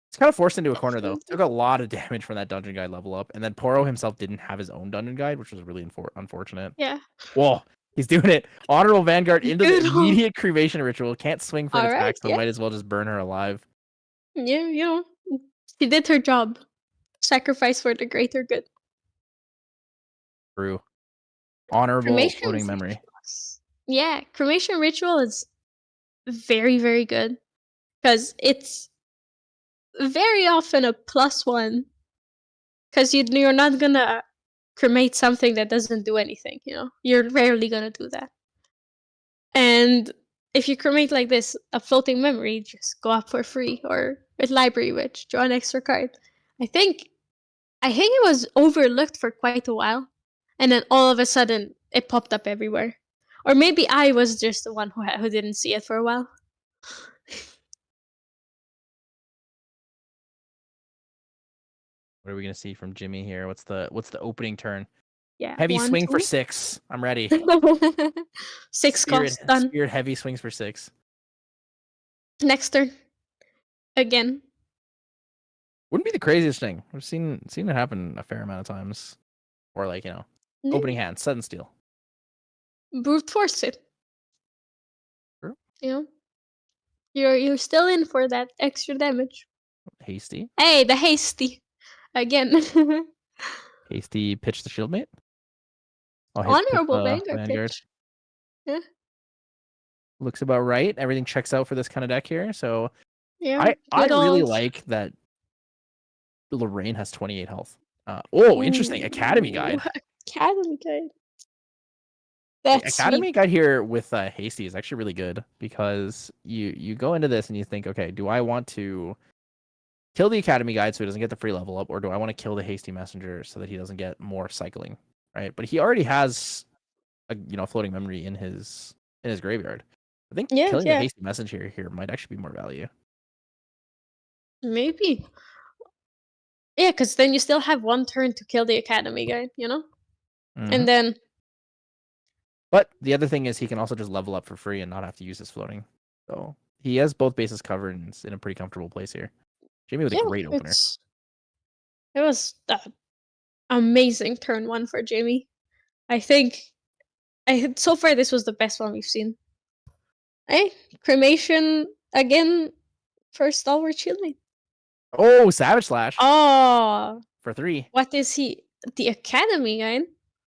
It's kind of forced into a corner though. Took a lot of damage from that dungeon guide level up, and then Poro himself didn't have his own dungeon guide, which was really unfortunate. Yeah. Whoa, he's doing it. Honorable Vanguard into the immediate cremation ritual. Can't swing for an attack, so might as well just burn her alive. Yeah, she did her job. Sacrifice for the greater good. True. Honorable floating memory. Yeah, cremation ritual is very, very good because it's very often a +1 because you're not gonna cremate something that doesn't do anything. You're rarely gonna do that. And if you cremate like this, a floating memory, just go up for free, or with Library Witch, draw an extra card. I think it was overlooked for quite a while, and then all of a sudden it popped up everywhere. Or maybe I was just the one who didn't see it for a while. What are we gonna see from Jimmy here? What's the opening turn? Yeah. Heavy swing for 6. I'm ready. 6 cost done. Spirit heavy swings for 6. Next turn. Again. Wouldn't be the craziest thing. I've seen it happen a fair amount of times. Or like, opening hand, sudden steal. Brute force it. True. You're still in for that extra damage. Hasty. Hey, the hasty. Again. Hasty pitch the shieldmate. Honorable Vanguard pitch. Yeah. Looks about right. Everything checks out for this kind of deck here. So yeah, I really like that Lorraine has 28 health. Interesting. Academy Guide. Academy Guide. Academy Guide here with Hasty is actually really good because you go into this and you think, okay, do I want to kill the Academy Guide so he doesn't get the free level up, or do I want to kill the Hasty Messenger so that he doesn't get more cycling, right? But he already has a floating memory in his graveyard. I think killing the Hasty Messenger here might actually be more value. Maybe. Yeah, because then you still have 1 turn to kill the Academy Guide, And then. But the other thing is he can also just level up for free and not have to use his floating. So he has both bases covered and is in a pretty comfortable place here. Jimmy with a great opener. It was an amazing turn 1 for Jimmy. I think so far this was the best one we've seen. Cremation again. First all we're chilling. Oh, Savage Slash. Oh. For 3. What is he? The Academy guy?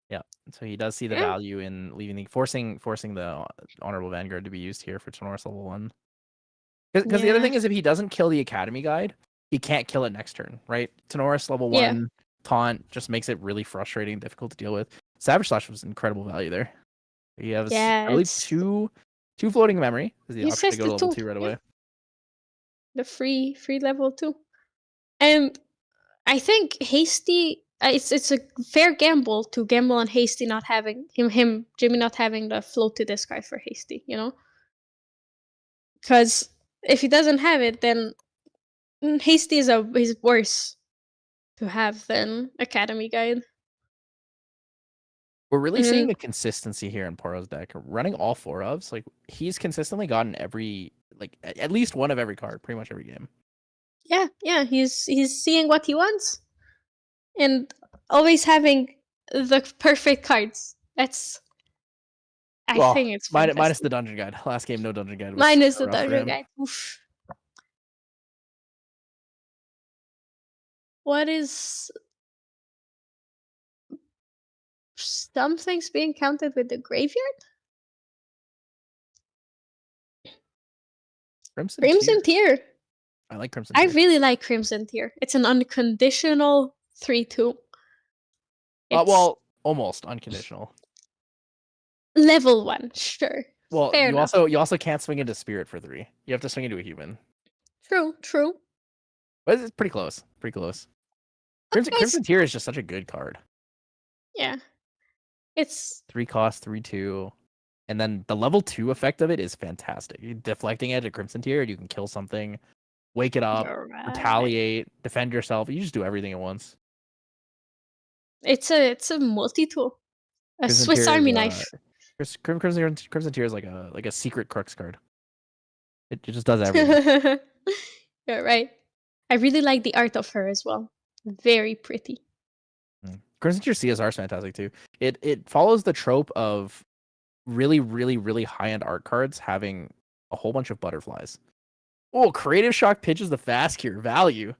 Yeah. So he does see the value in leaving the forcing the Honorable Vanguard to be used here for Tenoris level 1. Because the other thing is, if he doesn't kill the Academy Guide, he can't kill it next turn, right? Tenoris level 1 taunt just makes it really frustrating and difficult to deal with. Savage Slash was incredible value there. He has, I believe, two floating memory. Is the option to go to level 2 right away. The free level 2. And I think Hasty, it's a fair gamble to gamble on Hasty not having Jimmy not having the float to discard for Hasty, you know? Because if he doesn't have it, then Hasty is worse to have than Academy Guide. We're really seeing the consistency here in Poro's deck. Running all 4 ofs, like he's consistently gotten every, like at least one of every card, pretty much every game. Yeah, he's seeing what he wants, and always having the perfect cards. That's, I think it's fantastic. Minus the dungeon guide. Last game, no dungeon guide. Minus the dungeon guide. Oof. What is something's being counted with the graveyard? Crimson Tear. I like Crimson Tear. I really like Crimson Tear. It's an unconditional 3/2. Well, almost unconditional. Level 1, sure. Well, you also can't swing into Spirit for 3. You have to swing into a human. True. But it's pretty close. Crimson Tear is just such a good card. Yeah. It's 3 cost, 3/2. And then the level 2 effect of it is fantastic. You're deflecting edge at Crimson Tear, you can kill something, wake it up, retaliate, defend yourself. You just do everything at once. It's a multi-tool. A Swiss Army knife. Crimson Tear is like a secret crux card. It just does everything. You're right. I really like the art of her as well. Very pretty. Crimson Tear CSR is fantastic too. It follows the trope of really, really, really high-end art cards having a whole bunch of butterflies. Oh, Creative Shock pitches the fast cure value.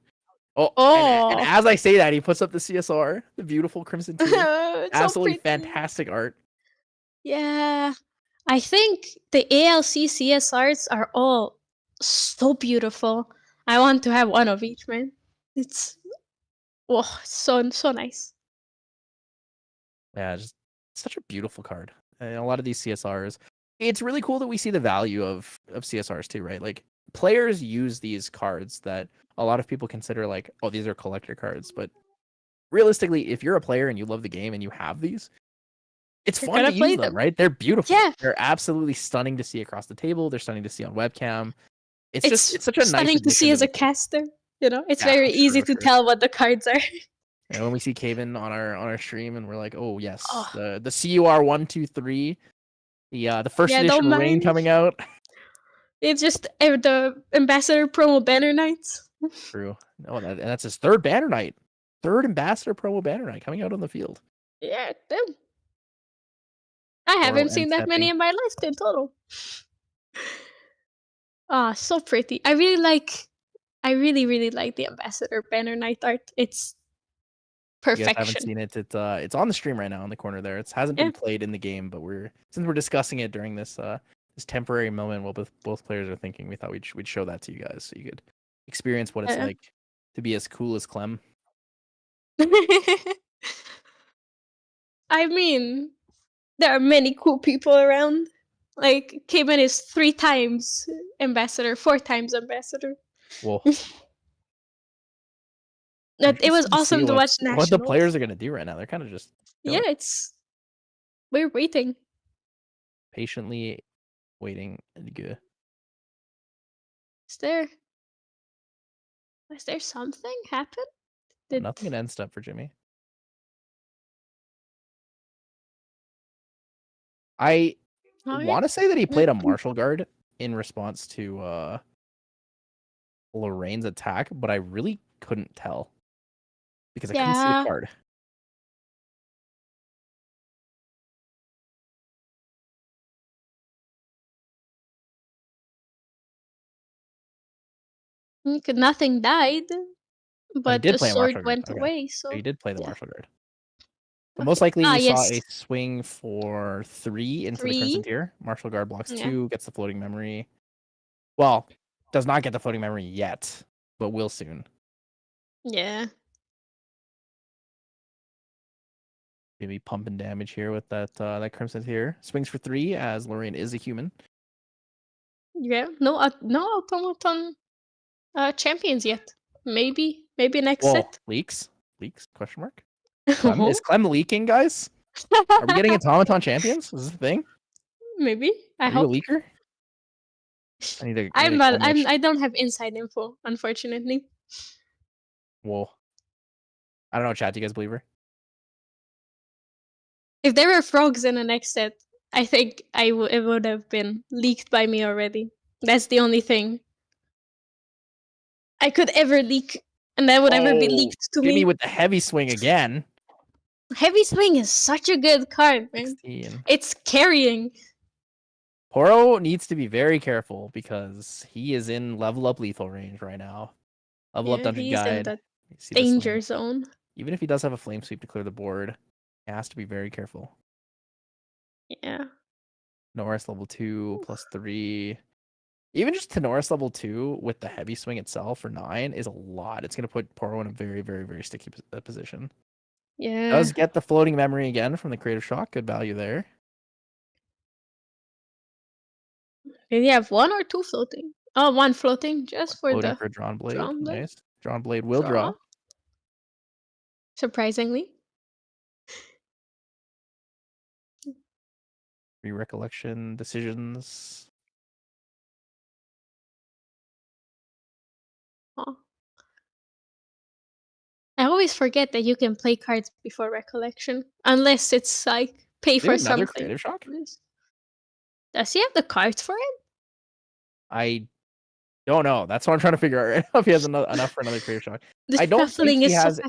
And as I say that, he puts up the CSR, the beautiful Crimson Tear. Absolutely so fantastic art. Yeah. I think the ALC CSRs are all so beautiful. I want to have one of each, man. It's so nice. Yeah, just such a beautiful card. And a lot of these CSRs, it's really cool that we see the value of CSRs too, right? Like players use these cards that a lot of people consider like, oh, these are collector cards. But realistically, if you're a player and you love the game and you have these, it's fun to use them, right? They're beautiful. Yeah. They're absolutely stunning to see across the table. They're stunning to see on webcam. It's such a nice stunning to see as a caster. You know, it's very easy to tell what the cards are. And when we see Caven on our stream, and we're like, oh yes, the CUR 123, the first edition Rain coming out. It's just the Ambassador promo Banner Knights. True. No, and that's his 3rd Banner Knight, 3rd Ambassador promo Banner Knight coming out on the field. Yeah, damn. I haven't seen that many in my life in total. So pretty. I really like the Ambassador Banner Knight art. It's perfection. You guys haven't seen it. It's on the stream right now in the corner there. It hasn't been played in the game, but since we're discussing it during this this temporary moment while both players are thinking, we thought we'd show that to you guys so you could experience what it's like to be as cool as Clem. I mean, there are many cool people around. Like, Cayman is 3 times ambassador, 4 times ambassador. Whoa. It was awesome to watch Nationals. What the players are going to do right now. They're kind of just... Yeah, we're waiting. Patiently waiting. Good. Is there something happen? Nothing at end step for Jimmy. I want to say that he played a Martial Guard in response to Lorraine's attack, but I really couldn't tell because I couldn't see the card. Nothing died, but did a play a sword martial guard. went Okay. away. So he did play the yeah. martial guard. But most likely we saw yes. a swing for 3 into the Crimson Tier. Martial guard blocks 2, gets the floating memory. Well, does not get the floating memory yet, but will soon. Yeah. Maybe pumping damage here with that Crimson Tier. Swings for 3 as Lorraine is a human. Yeah. No automaton champions yet. Maybe next set. Leaks? Question mark. Clem? Is Clem leaking, guys? Are we getting automaton champions? Is this a thing? Maybe. Are you a leaker? I don't have inside info, unfortunately. Whoa. I don't know, chat. Do you guys believe her? If there were frogs in the next set, I think it would have been leaked by me already. That's the only thing I could ever leak, and that would ever be leaked to me. Jimmy with the heavy swing again. Heavy swing is such a good card, man. 16. It's carrying. Poro needs to be very careful because he is in level up lethal range right now. Level up dungeon guide. In the danger zone. Even if he does have a flame sweep to clear the board, he has to be very careful. Yeah. Norris level 2 plus 3. Even just to Norris level 2 with the heavy swing itself for 9 is a lot. It's going to put Poro in a very, very, very sticky position. Yeah. Does get the floating memory again from the Creative Shock. Good value there. Did he have 1 or 2 floating? Oh, 1 floating just for floating the for Drawn Blade. Drawn Blade. Nice. Drawn Blade will draw. Surprisingly. Recollection decisions. Oh. I always forget that you can play cards before recollection, unless it's like pay for something. Creative Shock? Does he have the cards for it? I don't know. That's what I'm trying to figure out right now. If he has enough for another Creative Shock. I don't think he has.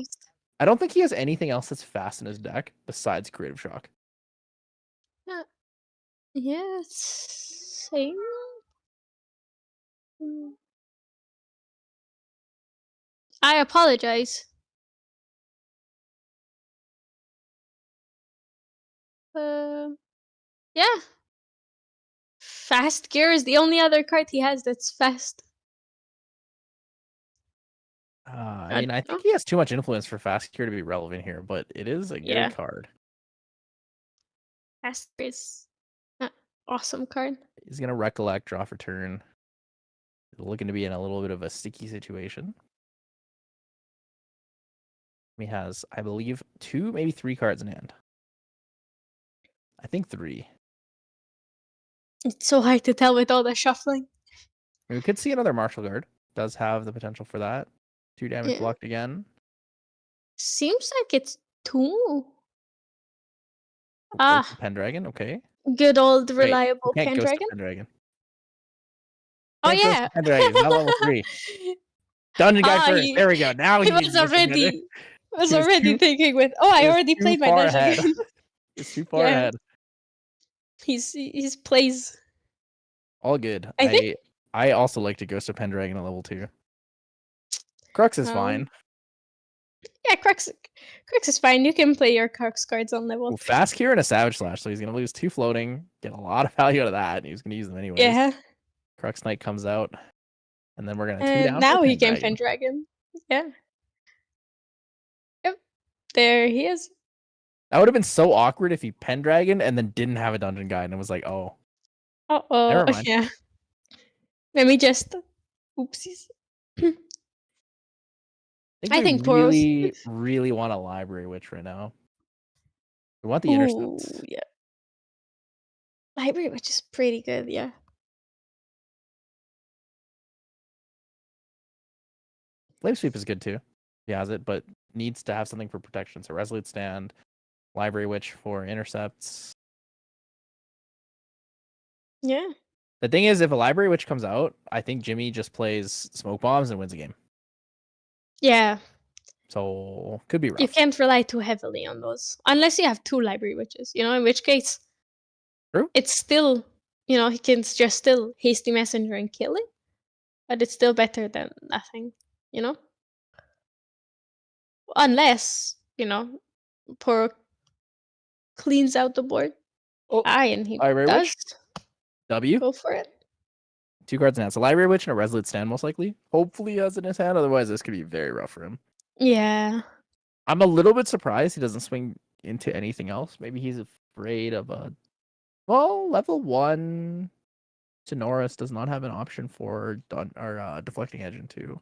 I don't think he has anything else that's fast in his deck besides Creative Shock. Yes. Same. I apologize. Yeah. Fast Gear is the only other card he has that's fast. I mean, I think he has too much influence for Fast Gear to be relevant here, but it is a good card. Fast Gear is an awesome card. He's gonna recollect, draw for turn. Looking to be in a little bit of a sticky situation. He has, I believe, 2, maybe 3 cards in hand. I think 3. It's so hard to tell with all the shuffling. We could see another Martial Guard. Does have the potential for that. 2 damage blocked again. Seems like it's 2. Pendragon, okay. Good old reliable Pendragon. Pendragon. Oh yeah, Pendragon, not level 3. Dungeon guy first. There we go. Now he was already thinking with. Oh, I already played my dungeon. He's too far ahead. His plays. All good. I also like to Ghost of Pendragon at level 2. Crux is fine. Yeah, Crux is fine. You can play your Crux cards on level 3. Fast Cure and a Savage Slash, so he's gonna lose 2 floating, get a lot of value out of that, and he's gonna use them anyways. Yeah. Crux Knight comes out, and then we're gonna 2 down. Now he can Pendragon. Yeah. Yep. There he is. That would have been so awkward if he Pendragon and then didn't have a dungeon guide and was like, oh. Never mind. Yeah. Let me just. Oopsies. I think we really want a Library Witch right now. We want the intercepts. Yeah. Library Witch is pretty good, yeah. Flame Sweep is good too. He has it, but needs to have something for protection. So Resolute Stand, Library Witch for intercepts. Yeah. The thing is, if a Library Witch comes out, I think Jimmy just plays Smoke Bombs and wins a game. Yeah. So could be rough. You can't rely too heavily on those. Unless you have 2 Library Witches, in which case True. It's still, he can just still Hasty Messenger and kill it. but it's still better than nothing, you know? Unless, Poro cleans out the board. Oh, and he Library does. Witch. W. Go for it. 2 cards in hand. So Library Witch and a Resolute Stand, most likely. Hopefully he has it in his hand. Otherwise, this could be very rough for him. Yeah. I'm a little bit surprised he doesn't swing into anything else. Maybe he's afraid of a... Well, level 1 Tenoris does not have an option for Deflecting Edge to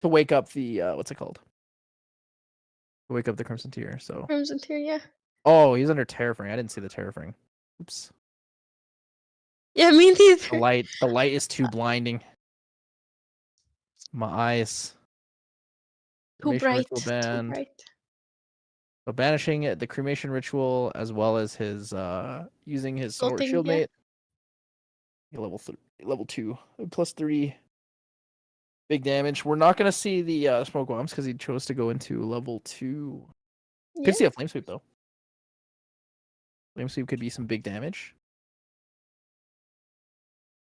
wake up the... what's it called? To wake up the Crimson Tier, so... Crimson Tier, yeah. Oh, he's under Terraforming. I didn't see the Terraforming. Oops. Yeah, me neither. The light is too blinding. My eyes. Too bright. Band. Too bright. So banishing the Cremation Ritual as well as his using his Sword Shieldmate. Yeah. Level 2 +3. Big damage. We're not gonna see the Smoke Bombs because he chose to go into level 2. Yeah. Could see a Flame Sweep though. Flame Sweep could be some big damage.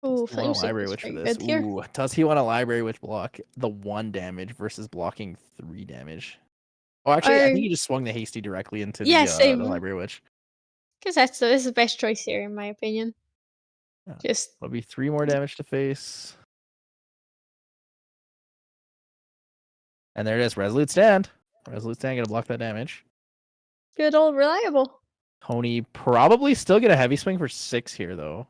Oh, Flame Sweep Library Witch for this. Ooh, does he want a Library Witch block the 1 damage versus blocking 3 damage? Oh, actually, I think he just swung the Hasty directly into the Library Witch. Because this is the best choice here, in my opinion. Yeah. It'll be 3 more damage to face. And there it is, Resolute Stand. Resolute Stand gonna block that damage. Good old reliable. Tony probably still get a heavy swing for 6 here, though.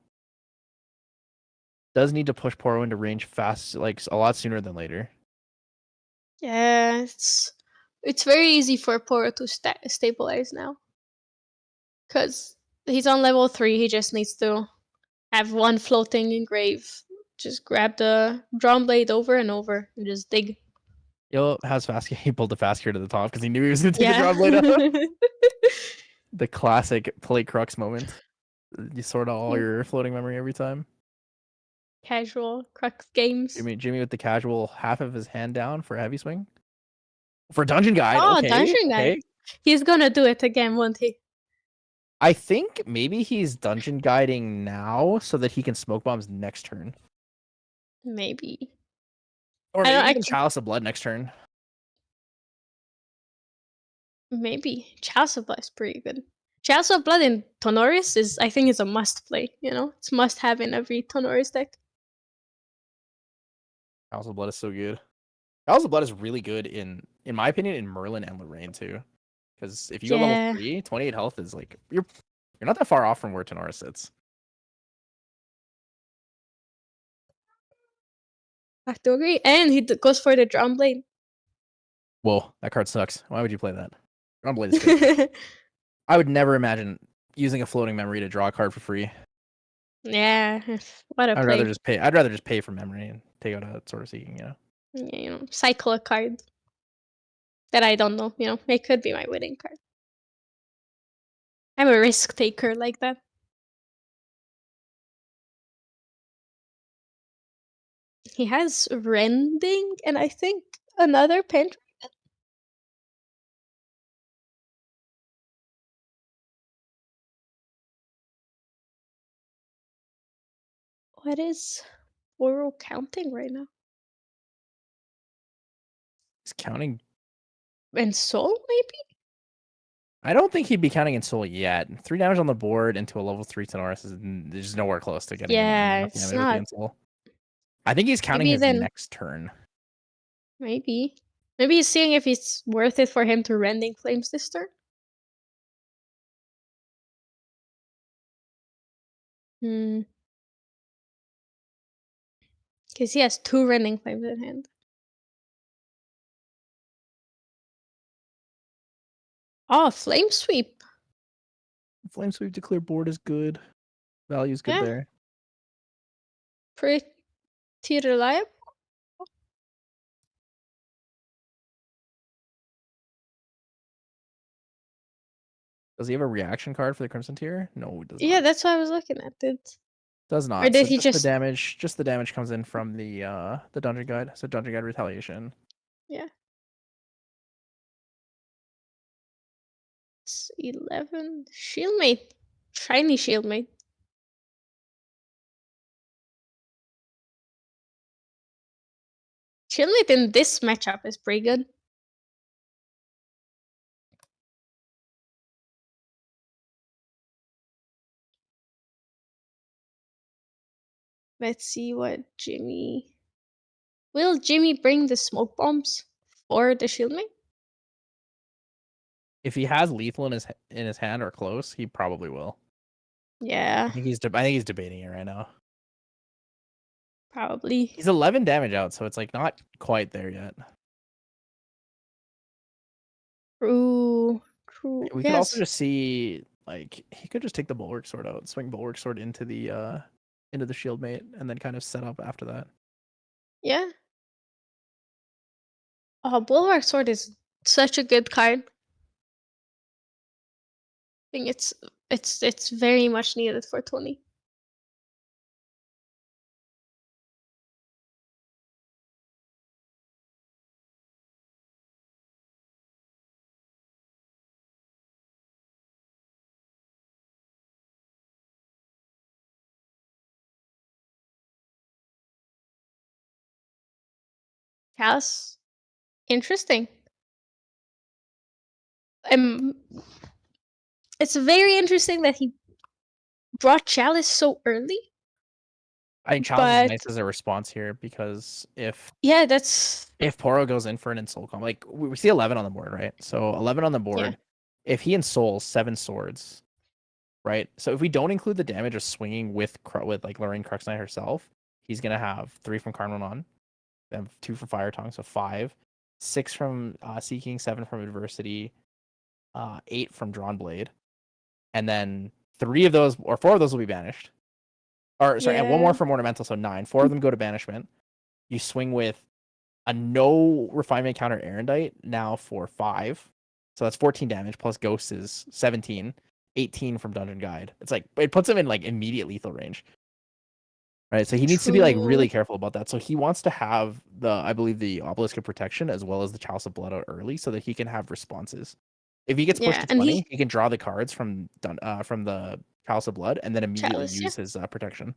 Does need to push Poro into range fast, like a lot sooner than later. Yeah, it's very easy for Poro to stabilize now. Because he's on level 3, he just needs to have 1 floating engrave. Just grab the Drawn Blade over and over and just dig. Yo, how's fast? He pulled the fast here to the top because he knew he was going to take the Drawn Blade out. The classic play Crux moment. You sort out all your floating memory every time. Casual Crux games. Jimmy with the casual half of his hand down for a heavy swing. For Dungeon Guide. Oh, okay, Dungeon Guide. Okay. He's gonna do it again, won't he? I think maybe he's Dungeon Guiding now so that he can Smoke Bombs next turn. Maybe. Or maybe even Chalice of Blood next turn. Maybe. Chalice of Blood is pretty good. Chalice of Blood in Tenoris is, I think, is a must play, It's must have in every Tenoris deck. Chalice of Blood is so good. Chalice of Blood is really good in my opinion, in Merlin and Lorraine too. Because if you go level 3, 28 health is like you're not that far off from where Tenoris sits. I have to agree. And he goes for the Drawn Blade. Whoa, that card sucks. Why would you play that? Drawn Blade is good. I would never imagine using a floating memory to draw a card for free. Yeah, what a I'd rather just pay for memory and take out a Sword of Seeking, Yeah, cycle a card that I don't know, it could be my winning card. I'm a risk taker like that. He has Rending and I think another Pendragon. What is Poro counting right now? He's counting Ensoul, maybe? I don't think he'd be counting Ensoul yet. 3 damage on the board into a level 3 Tenoris is just nowhere close to getting enough it's damage not. with the Ensoul. I think he's counting his next turn. Maybe. Maybe he's seeing if it's worth it for him to Rending Flames this turn. Because he has 2 Rending Flames in hand. Oh, Flame Sweep. Flame Sweep to clear board is good. Value's good there. Pretty reliable. Does he have a reaction card for the Crimson Tier? No, he does not. Yeah, that's what I was looking at, dude. Does not. Or did he just the damage comes in from the Dungeon Guide. So Dungeon Guide Retaliation. Yeah. It's 11. Shieldmate. Shiny Shieldmate. Shieldmate in this matchup is pretty good. Let's see what Jimmy... Will Jimmy bring the smoke bombs for the Shieldmate? If he has lethal in his hand or close, he probably will. Yeah. I think he's debating it right now. Probably. He's 11 damage out, so it's like not quite there yet. True. We could also just see, like, he could just take the Bulwark Sword out, swing Bulwark Sword into the Shieldmate, and then kind of set up after that. Yeah. Oh, Bulwark Sword is such a good card. I think it's very much needed for 20. Chalice, interesting. It's very interesting that he brought Chalice so early. I think Chalice is nice as a response here because if Poro goes in for an Ensoul combo, like we see 11 on the board, right? So 11 on the board. Yeah. If he Ensouls 7 swords, right? So if we don't include the damage of swinging with like Lorraine Crux Knight herself, he's gonna have 3 from Karmanon, then 2 from Fire Tongue, so 5, 6 from Seeking, 7 from Adversity, 8 from Drawn Blade, and then 3 of those or 4 of those will be banished. Or sorry, and 1 more from Ornamental, so 9. 4 of them go to banishment. You swing with a no refinement counter Erendite now for 5. So that's 14 damage plus Ghost is 17. 18 from Dungeon Guide. It's like it puts him in like immediate lethal range. Right? So he needs to be like really careful about that. So he wants to have I believe the Obelisk of Protection as well as the Chalice of Blood out early so that he can have responses. If he gets pushed to 20, he can draw the cards from the Chalice of Blood and then immediately use his protection.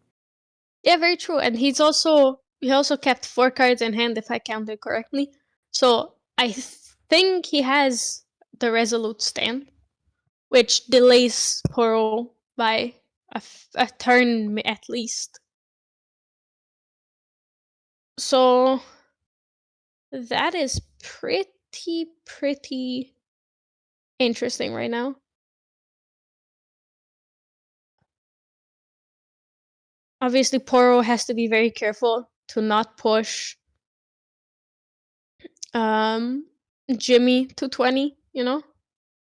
Yeah, very true. And he also kept 4 cards in hand if I counted correctly. So I think he has the Resolute Stand, which delays Poro by a turn at least. So that is pretty interesting right now. Obviously, Poro has to be very careful to not push Jimmy to 20, you know?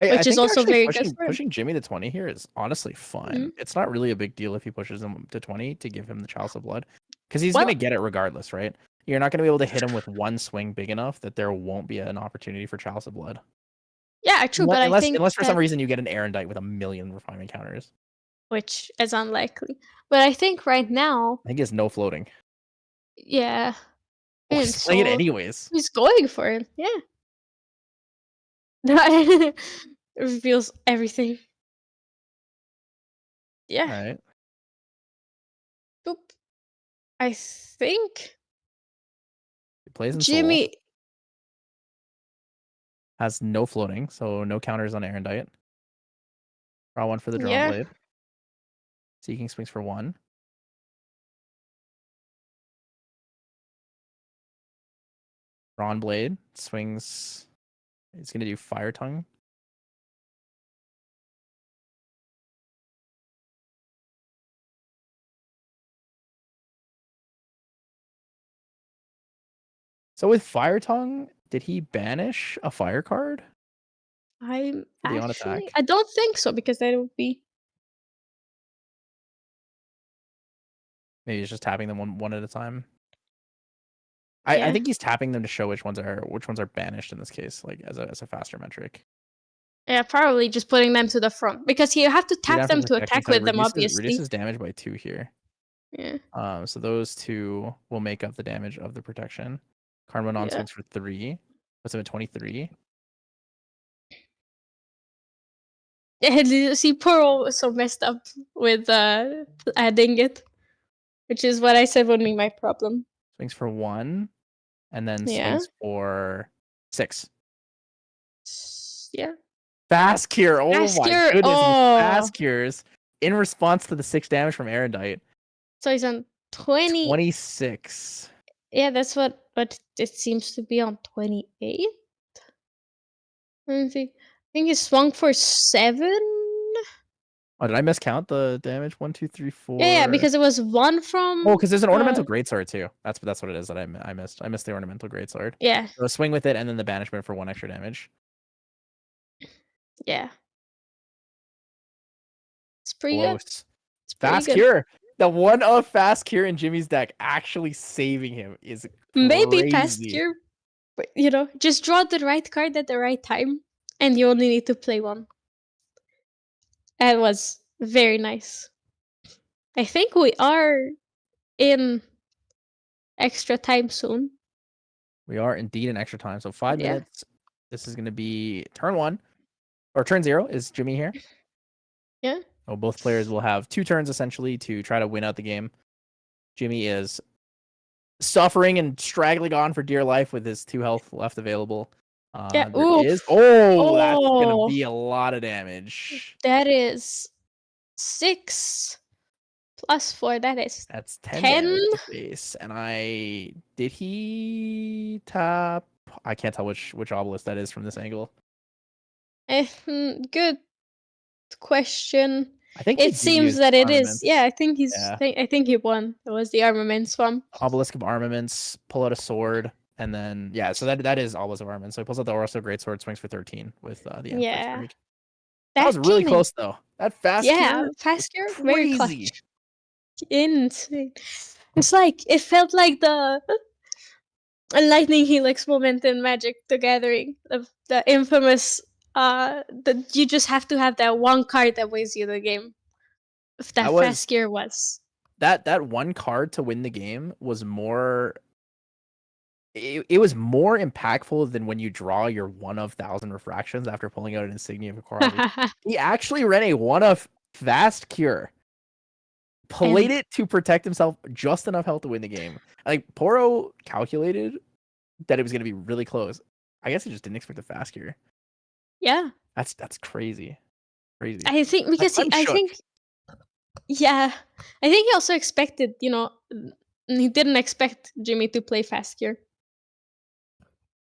Which is also very good. Pushing Jimmy to 20 here is honestly fine. Mm-hmm. It's not really a big deal if he pushes him to 20 to give him the Chalice of Blood. Because he's going to get it regardless, right? You're not going to be able to hit him with one swing big enough that there won't be an opportunity for Chalice of Blood. Yeah, true, but I think unless for some reason you get an Erendite with 1,000,000 refinement counters. Which is unlikely. But I think right now... I think he has no floating. Yeah. Well, he's playing it anyways. He's going for it, yeah. It reveals everything. Yeah. All right. Boop. I think he plays in Jimmy Soul. Has no floating, so no counters on Erendite. Draw 1 for the Drawn Blade. Seeking swings for 1. Drawn Blade swings. It's going to do Fire Tongue. So with Fire Tongue, did he banish a fire card? I don't think so, because that would be... Maybe he's just tapping them one at a time. I think he's tapping them to show which ones are banished in this case, like as a faster metric. Yeah, probably just putting them to the front, because you have to tap them to attack with them, obviously. Reduces damage by 2 here. Yeah. So those 2 will make up the damage of the protection. Karmanon swings for 3. Puts him at 23. Yeah, see, Poro was so messed up with adding it, which is what I said would be my problem. Swings for 1. and then swings for 6. Yeah. Fast cure. Oh fast my cure. goodness. Oh. He fast cures in response to the 6 damage from Erudite. So he's on 26. Yeah, that's what it seems to be on 28. Let me see. I think he swung for 7. Oh, did I miscount the damage? 1, 2, 3, 4. Yeah, because it was 1 from. Oh, because there's an ornamental greatsword too. That's what it is that I missed. I missed the ornamental greatsword. Yeah. So swing with it and then the banishment for 1 extra damage. Yeah. It's pretty good. It's fast cure. The one of fast cure in Jimmy's deck actually saving him is crazy. Maybe fast cure, but just draw the right card at the right time, and you only need to play 1. That was very nice. I think we are in extra time soon. We are indeed in extra time. So 5 minutes. This is going to be turn 1 or turn 0 is Jimmy here. Yeah. So both players will have 2 turns essentially to try to win out the game. Jimmy is suffering and straggling on for dear life with his 2 health left available. Yeah. That's going to be a lot of damage. That is 6 plus 4. That's 10 damage to face. And did he tap? I can't tell which obelisk that is from this angle. Good question. I think it seems that it is. Yeah, I think I think he won. It was the armaments one. Obelisk of Armaments, pull out a sword, and then so that is Obelisk of Armaments. So he pulls out the Orso Greatsword, swings for 13 with the Emperor's Streak. That was really close though. That fast cure, very clutch. Insane. It's like it felt like the Lightning Helix moment in Magic the Gathering, the infamous that you just have to have that one card that wins you the game. If that fast gear was that one card to win the game was more. It was more impactful than when you draw your 1 of 1,000 refractions after pulling out an Insignia of Korabi. He actually ran a 1 of fast cure. Played it to protect himself just enough health to win the game. Like Poro calculated that it was going to be really close. I guess he just didn't expect the fast cure. Yeah, that's crazy. I think because I think he also expected. He didn't expect Jimmy to play fast cure.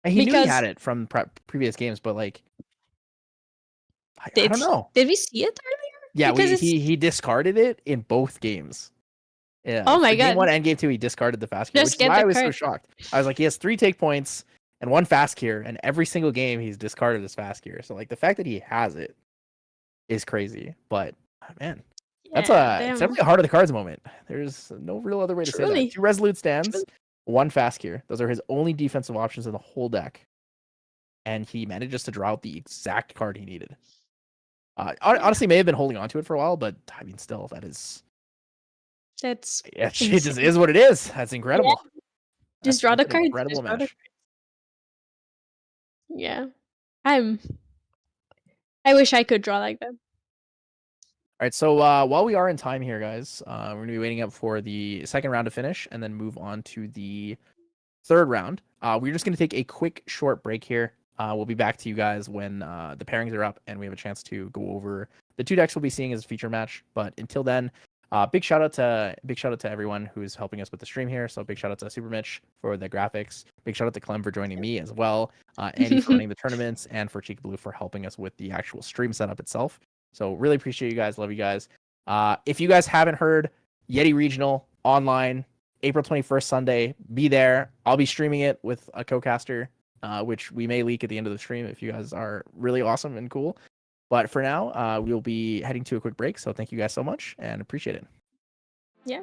He knew he had it from previous games, but like, I don't know. Did we see it earlier? Yeah, he discarded it in both games. Yeah. Oh my god. Game 1 and game 2, he discarded the fast cure, which is why I was so shocked. I was like, he has 3 take points and 1 fast cure, and every single game he's discarded his fast cure. So like the fact that he has it is crazy. But man, it's definitely a heart of the cards moment. There's no real other way to say that. 2 resolute stands, 1 fast cure. Those are his only defensive options in the whole deck. And he manages to draw out the exact card he needed. Honestly, may have been holding on to it for a while, but I mean, still, it just is what it is. That's incredible. Yeah. Just draw the card. Incredible match. Yeah, I wish I could draw like that. All right, so while we are in time here, guys, we're gonna be waiting up for the second round to finish, and then move on to the third round. We're just gonna take a quick short break here. We'll be back to you guys when the pairings are up and we have a chance to go over the 2 decks we'll be seeing as a feature match. But until then, big shout out to everyone who's helping us with the stream here. So big shout out to Super Mitch for the graphics. Big shout out to Clem for joining me as well. Andy for running the tournaments, and for Cheek Blue for helping us with the actual stream setup itself. So really appreciate you guys. Love you guys. If you guys haven't heard, Yeti Regional online, April 21st, Sunday, be there. I'll be streaming it with a co-caster. Which we may leak at the end of the stream if you guys are really awesome and cool. But for now, we'll be heading to a quick break. So thank you guys so much and appreciate it. Yeah.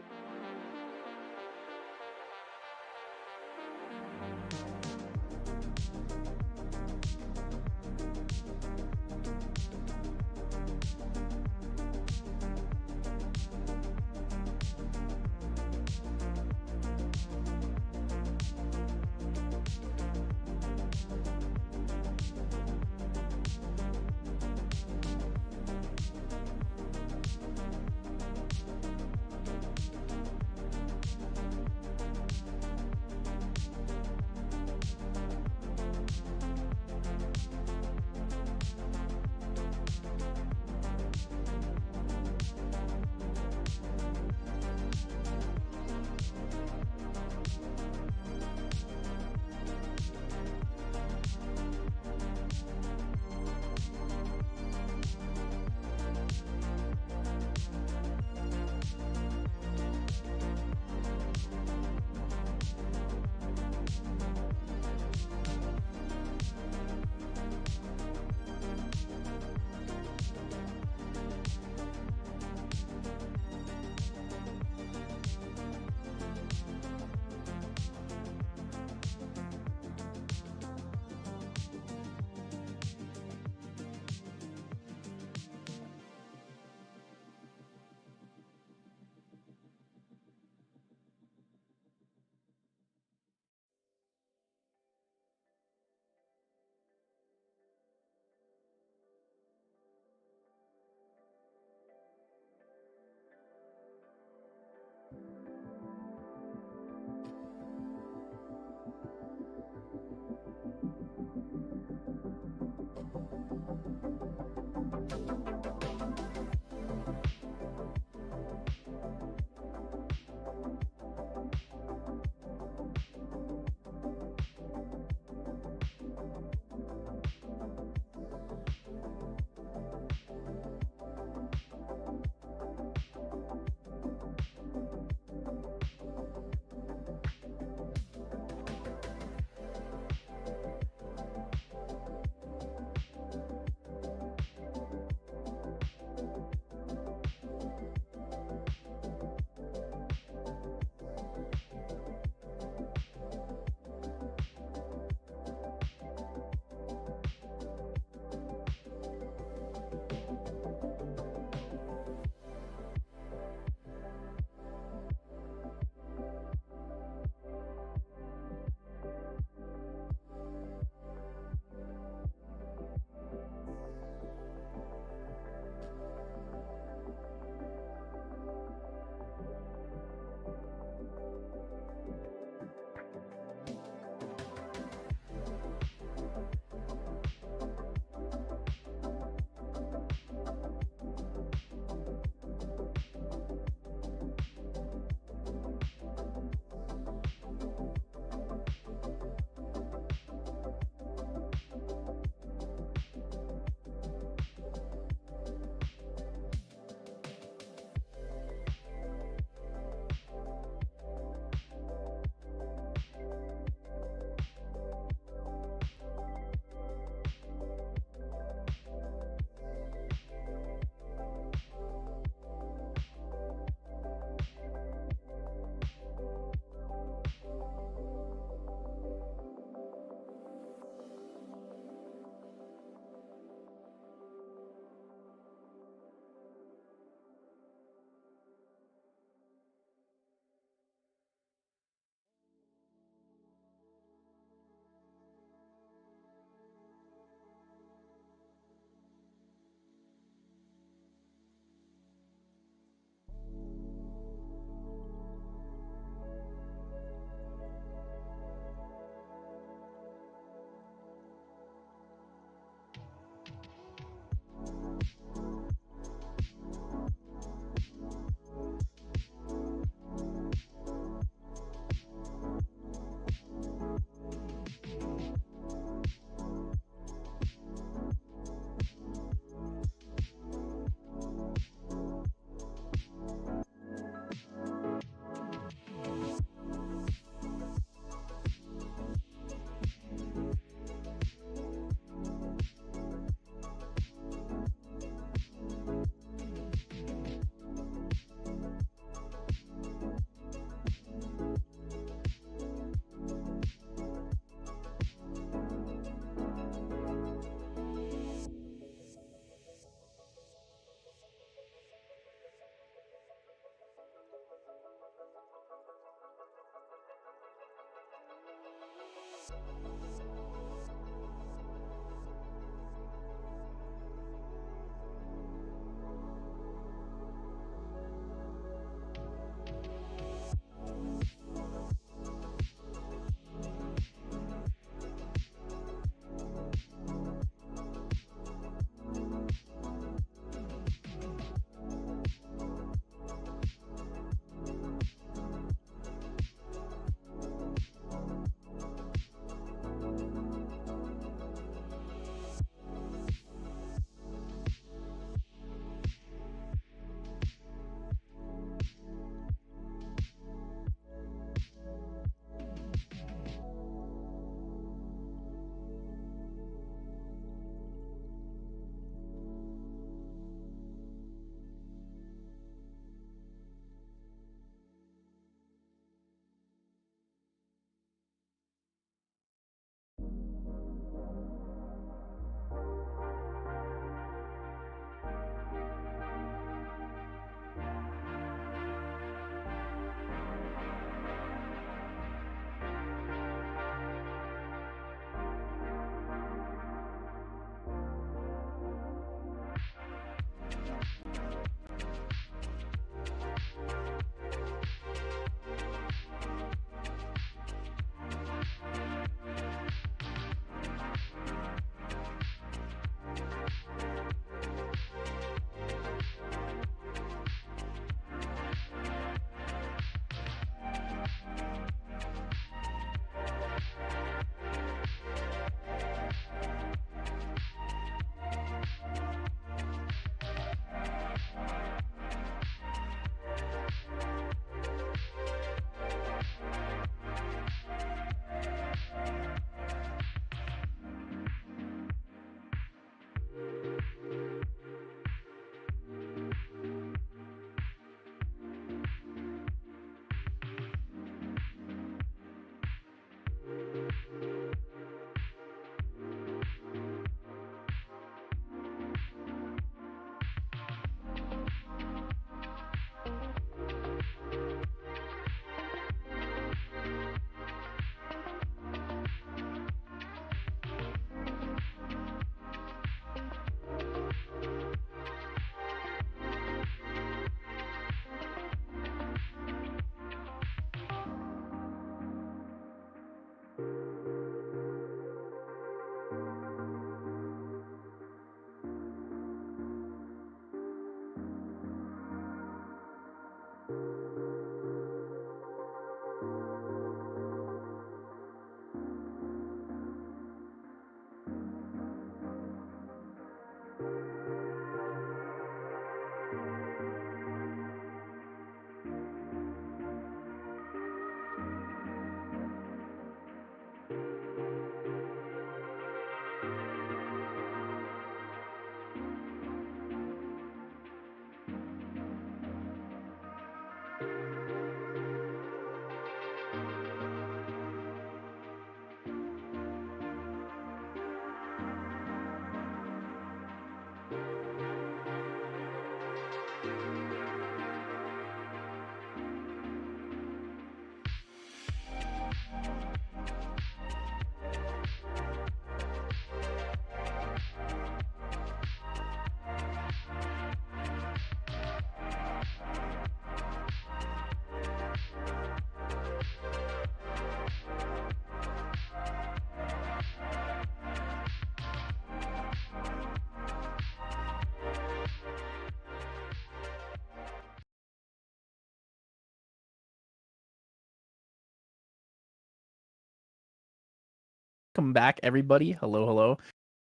Welcome back, everybody. Hello.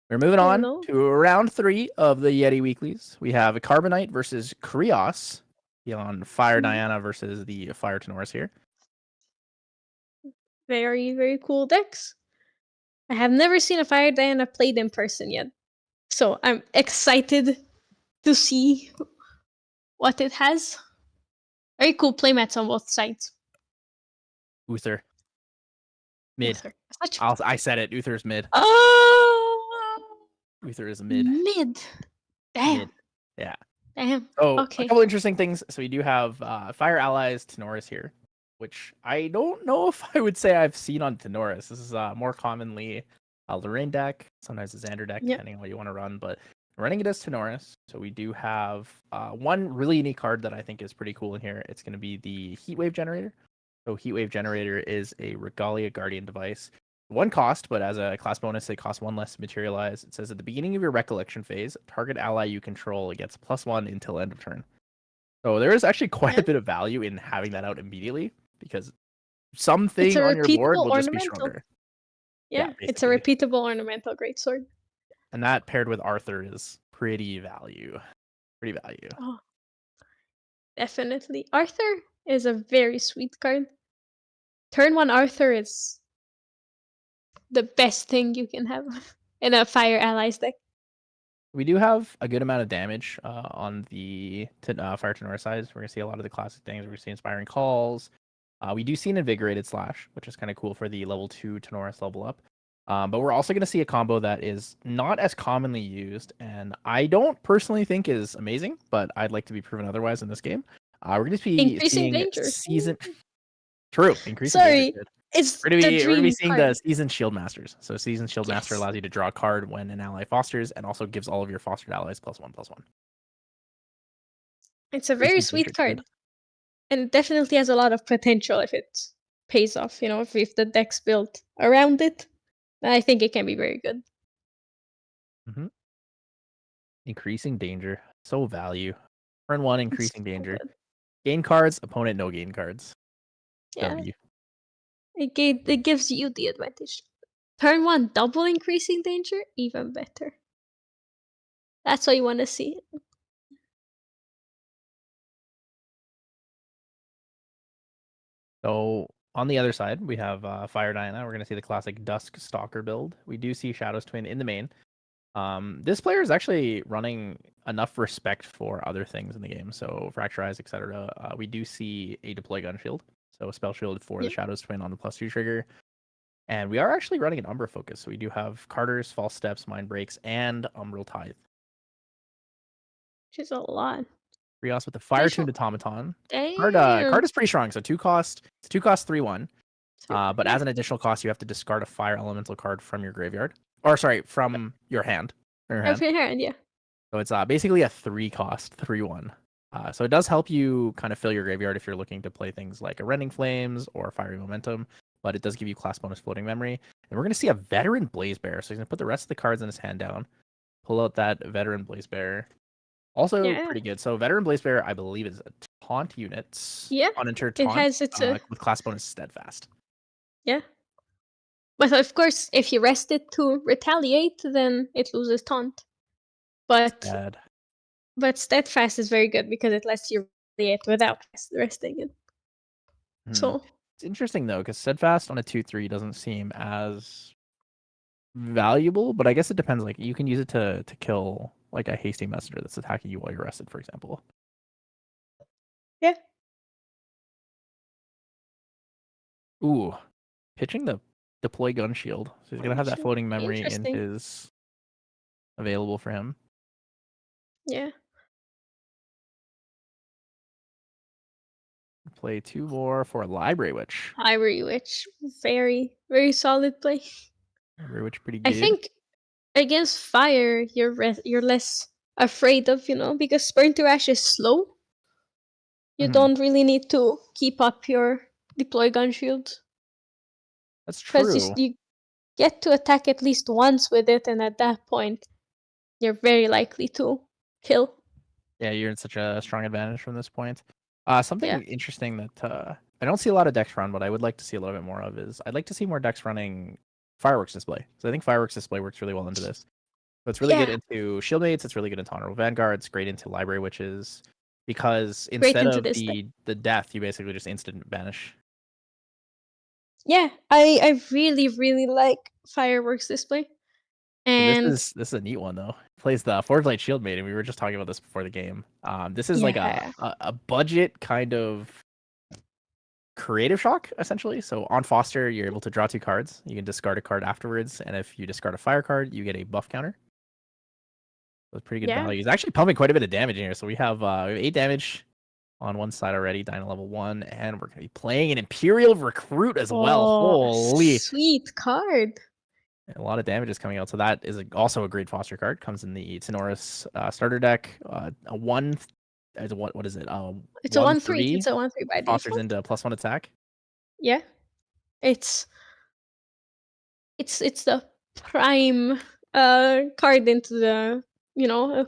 We're moving on to round 3 of the Yeti Weeklies. We have a Carbonite versus Krios on Fire Diana versus the Fire Tenoris here. Very, very cool decks. I have never seen a Fire Diana played in person yet. So I'm excited to see what it has. Very cool playmats on both sides. Uther. Mid. Uther. I said it. Uther's mid. Oh! Uther is mid. Mid. Damn. Mid. Yeah. Damn. So okay. A couple interesting things. So we do have Fire Allies Tenoris here, which I don't know if I would say I've seen on Tenoris. This is more commonly a Lorraine deck, sometimes a Xander deck, depending on what you want to run. But running it as Tenoris. So we do have one really unique card that I think is pretty cool in here. It's going to be the Heatwave Generator. So Heatwave Generator is a Regalia Guardian device. 1 cost, but as a class bonus, it costs 1 less to materialize. It says at the beginning of your Recollection phase, target ally you control gets +1 until end of turn. So there is actually quite a bit of value in having that out immediately, because something on your board will just be stronger. Yeah, it's a repeatable ornamental greatsword. And that paired with Arthur is pretty value. Oh, definitely. Arthur is a very sweet card. Turn 1 Arthur is the best thing you can have in a Fire Allies deck. We do have a good amount of damage on the Fire Tenoris side. We're going to see a lot of the classic things. We're going to see Inspiring Calls. We do see an Invigorated Slash, which is kind of cool for the level 2 Tenoris level up. But we're also going to see a combo that is not as commonly used, and I don't personally think is amazing, but I'd like to be proven otherwise in this game. We're going to be seeing danger. True, increasing Sorry. danger. It's we're going to be seeing the Seasoned Shield Masters. So Seasoned Shield Master allows you to draw a card when an ally fosters, and also gives all of your fostered allies +1/+1. It's a very sweet card. And definitely has a lot of potential if it pays off, if the deck's built around it. I think it can be very good. Increasing danger. So value. Turn 1, increasing danger. Gain cards, opponent no gain cards. Yeah. W. It gives you the advantage. Turn 1, double increasing danger, even better. That's what you want to see. So on the other side, we have Fire Diana. We're going to see the classic Dusk Stalker build. We do see Shadows Twin in the main. This player is actually running enough respect for other things in the game. So Fracturize, etc. We do see a Deploy Gun Shield. So a spell shield for the Shadows Twin on the +2 trigger. And we are actually running an Umbra focus. So we do have Carters, False Steps, Mind Breaks, and Umbral Tithe. Which is a lot. Krios with the Fire Tuned Automaton. Card is pretty strong. So 2 cost. It's 2 cost 3/1. But as an additional cost, you have to discard a Fire Elemental card from your graveyard. Or sorry, from your hand. From your hand, yeah. So it's basically a 3 cost 3/1. So it does help you kind of fill your graveyard if you're looking to play things like a Rending Flames or Fiery Momentum, but it does give you class bonus floating memory. And we're going to see a Veteran Blaze Bearer. So he's going to put the rest of the cards in his hand down, pull out that Veteran Blaze Bearer. Also pretty good. So Veteran Blaze Bearer, I believe, is a taunt unit. Yeah. Uninterred taunt with class bonus Steadfast. Yeah. But of course, if you rest it to retaliate, then it loses taunt. But Steadfast is very good because it lets you retaliate without resting it. So it's interesting though, because Steadfast on a 2/3 doesn't seem as valuable, but I guess it depends. Like you can use it to kill like a hasty messenger that's attacking you while you're rested, for example. Yeah. Ooh, pitching the Deploy Gun Shield. So he's gonna have that floating memory in his available for him. Yeah. Play 2 more for a Library Witch. Library Witch, very, very solid play. Library Witch, pretty good. I think against fire, you're less afraid of, because Burn to Ash is slow. You don't really need to keep up your Deploy Gun Shield. That's true. Because you get to attack at least once with it, and at that point, you're very likely to kill. Yeah, you're in such a strong advantage from this point. Something interesting that I don't see a lot of decks run, but I would like to see a little bit more of is I'd like to see more decks running Fireworks Display. So I think Fireworks Display works really well into this. So it's really good into Shieldmates. It's really good into Honorable Vanguards. Great into Library Witches, because instead of the death, you basically just instant banish. Yeah, I really like Fireworks Display. And this is a neat one though. It plays the Forge Light Shieldmate, and we were just talking about this before the game. This is like a budget kind of creative shock, essentially. So on Foster, you're able to draw 2 cards. You can discard a card afterwards, and if you discard a fire card, you get a buff counter. So it's pretty good value. He's actually pumping quite a bit of damage in here. So we have 8 damage on one side already, Dyna level 1, and we're going to be playing an Imperial Recruit as well. Holy sweet card. A lot of damage is coming out, so that is also a great Foster card. Comes in the Tenoris starter deck. A 1. What is it? It's a 1/3. It's a 1/3 by default. Fosters into +1 attack. Yeah, it's the prime card into the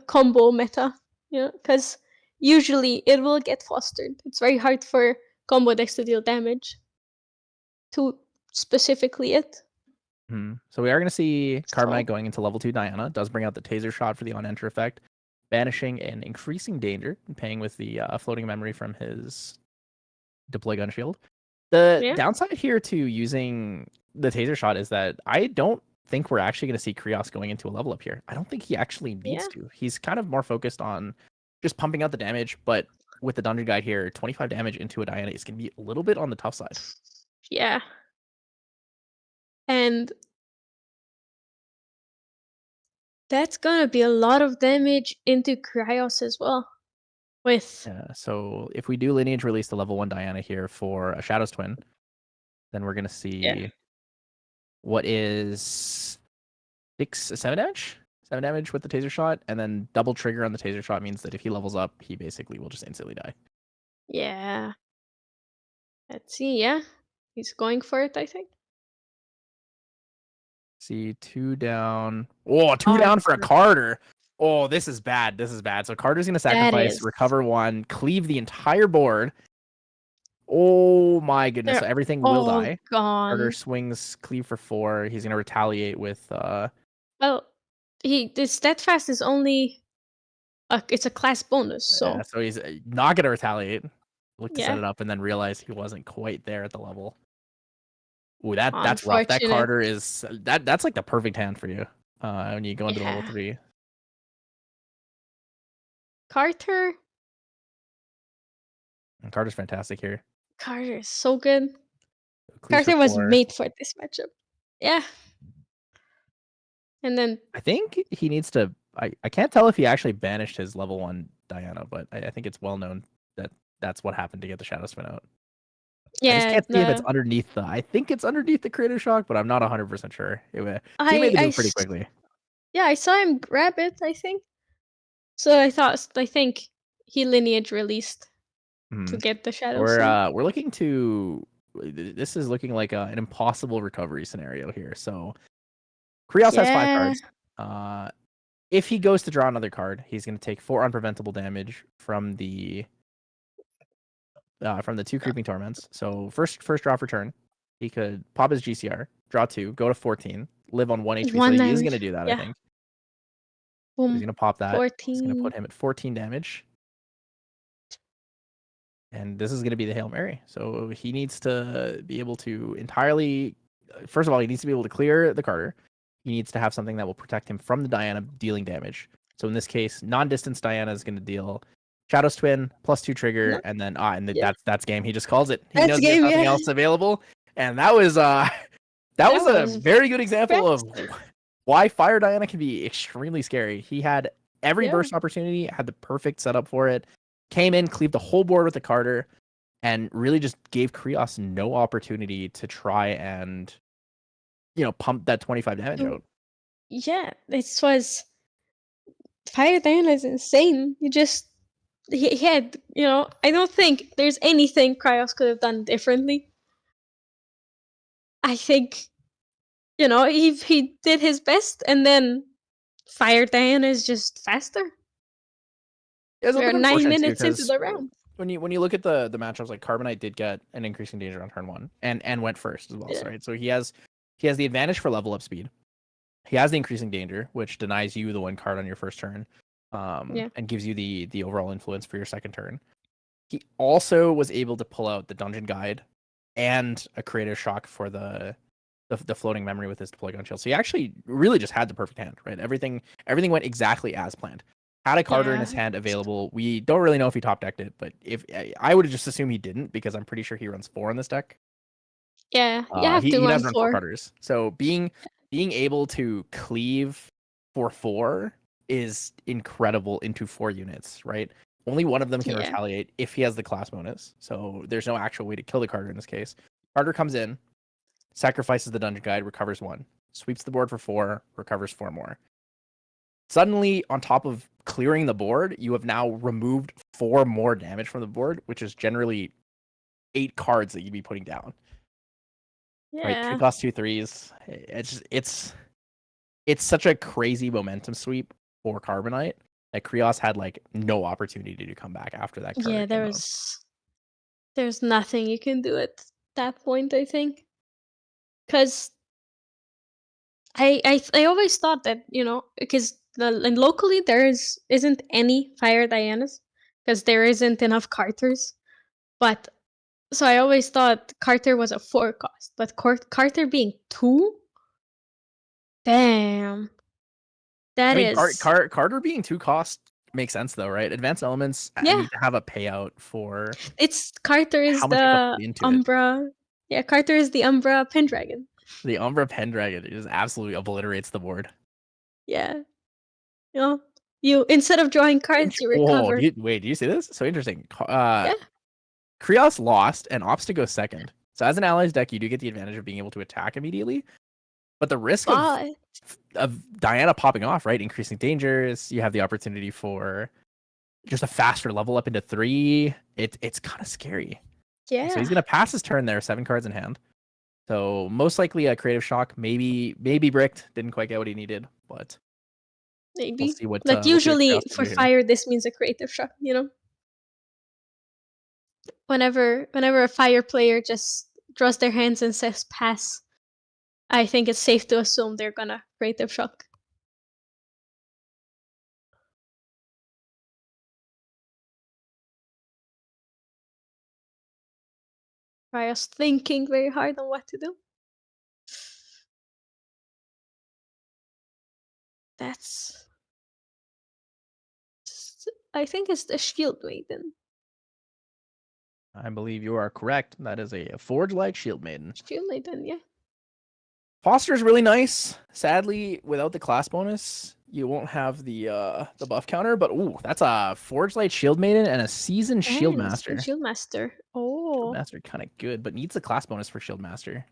combo meta. Because usually it will get fostered. It's very hard for combo decks to deal damage to specifically it. So we are going to see Carbonite going into level 2 Diana. Does bring out the Taser Shot for the on-enter effect, banishing and increasing danger, and paying with the floating memory from his Deploy Gun Shield. The downside here to using the Taser Shot is that I don't think we're actually going to see Krios going into a level up here. I don't think he actually needs to. He's kind of more focused on just pumping out the damage, but with the Dungeon Guide here, 25 damage into a Diana is going to be a little bit on the tough side. Yeah. And that's going to be a lot of damage into Krios as well. So if we do Lineage release the level 1 Diana here for a Shadow's Twin, then we're going to see what is 7 damage? 7 damage with the Taser Shot, and then double trigger on the Taser Shot means that if he levels up, he basically will just instantly die. Yeah. Let's see, he's going for it, I think. See, 2 down. Oh, 2 down for a Carter. Oh, this is bad. This is bad. So Carter's going to sacrifice, recover 1, cleave the entire board. Oh my goodness. So everything will die. Gone. Carter swings cleave for 4. He's going to retaliate with... Well, the steadfast is only... it's a class bonus, so... Yeah, so he's not going to retaliate. Look to set it up and then realize he wasn't quite there at the level. Ooh, that's rough. That Carter is... That's like the perfect hand for you when you go into level 3. Carter's fantastic here. Carter is so good. Carter was made for this matchup. Yeah. And then I think he needs to... I can't tell if he actually banished his level 1 Diana, but I think it's well known that that's what happened to get the Shadow Spin out. Yeah, I just can't see if it's underneath the... I think it's underneath the Creative Shock, but I'm not 100% sure. He made the move pretty quickly. Yeah, I saw him grab it, I think. So I think he Lineage released to get the Shadow Spin. We're looking to... This is looking like an impossible recovery scenario here. So Krios has 5 cards. If he goes to draw another card, he's going to take 4 unpreventable damage from the 2 Creeping Torments. So first draw for turn, he could pop his GCR, draw 2, go to 14, live on 1 HP. So he is going to do that, I think. Boom. He's going to pop that. 14. It's going to put him at 14 damage. And this is going to be the Hail Mary. So he needs to be able to entirely... First of all, he needs to be able to clear the Carter. He needs to have something that will protect him from the Diana dealing damage. So in this case, non-distance Diana is going to deal Shadow's Twin, +2 trigger, and then that's game. He just calls it. He knows there's nothing else available. And that was a very good example of why Fire Diana can be extremely scary. He had every burst opportunity, had the perfect setup for it, came in, cleaved the whole board with the Carter, and really just gave Krios no opportunity to try and pump that 25 damage out. Yeah, this was... Fire Diana is insane. He had, I don't think there's anything Krios could have done differently. I think, he did his best, and then Fire Diana is just faster. We're 9 minutes into the round. When you look at the matchups, like Carbonite did get an increasing danger on turn 1 and went first as well, right? So he has he has the advantage for level up speed. He has the increasing danger, which denies you the 1 card on your first turn, and gives you the overall influence for your second turn. He also was able to pull out the dungeon guide and a creative shock for the floating memory with his Polygon Shield. So he actually really just had the perfect hand, right? Everything went exactly as planned. Had a Carter in his hand available. We don't really know if he top decked it, but if I would just assume he didn't, because I'm pretty sure he runs 4 in this deck. Yeah, you have to he run does run 4 4 Carters. So being able to cleave for 4 is incredible into 4 units, right? Only one of them can retaliate if he has the class bonus. So there's no actual way to kill the Carter in this case. Carter comes in, sacrifices the dungeon guide, recovers 1, sweeps the board for 4, recovers 4 more. Suddenly, on top of clearing the board, you have now removed 4 more damage from the board, which is generally 8 cards that you'd be putting down. Right, 3 cost 2 3s. It's such a crazy momentum sweep for Carbonite that Krios had like no opportunity to come back after that card. Yeah, there's nothing you can do at that point, I think. Because I always thought that, because and locally there isn't any Fire Dianas, because there isn't enough Carters. But so I always thought Carter was a 4 cost, but Carter being 2? Damn. Carter being 2 cost makes sense though, right? Advanced Elements need to have a payout for Carter is the Umbra. Yeah, Carter is the Umbra Pendragon. The Umbra Pendragon just absolutely obliterates the board. Yeah. You instead of drawing cards, you recover. Wait, do you see this? So interesting. Krios lost and opts to go second. So as an allies deck, you do get the advantage of being able to attack immediately. But the risk of Diana popping off, right? Increasing dangers. You have the opportunity for just a faster level up into 3. It's kind of scary. Yeah. So he's gonna pass his turn there, 7 cards in hand. So most likely a creative shock. Maybe bricked. Didn't quite get what he needed, but maybe. We'll see what, usually for fire, this means a creative shock. Whenever a fire player just draws their hands and says pass, I think it's safe to assume they're gonna creative shock. Raya's thinking very hard on what to do. I think it's the Shield Maiden. I believe you are correct. That is a Forge-like Shield Maiden. Shield Maiden, yeah. Foster is really nice. Sadly, without the class bonus, you won't have the buff counter. But that's a Forge-like Shield Maiden and a Seasoned Shield Master. Shield Master. Oh. Shield Master kind of good, but needs the class bonus for Shield Master.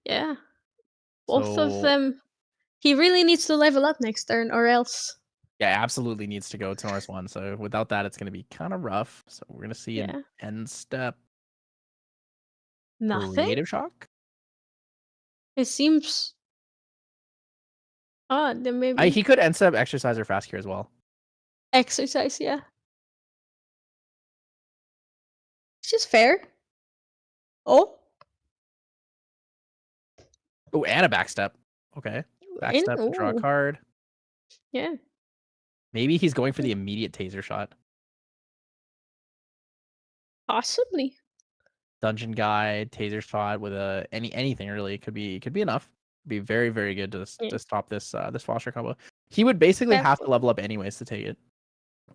Yeah. Both of them. He really needs to level up next turn, or else. Yeah, absolutely needs to go to Norris 1. So without that, it's going to be kind of rough. So we're going to see an end step. Nothing? Creative shock? It seems odd. Then maybe he could end step Exercise or Fast Cure as well. Exercise, yeah. It's just fair. Oh, and a backstep. Okay. Backstep, draw a card. Yeah. Maybe he's going for the immediate taser shot. Possibly. Dungeon guide, taser shot with anything really could be enough. Be very, very good to stop this Foster combo. He would basically have to level up anyways to take it.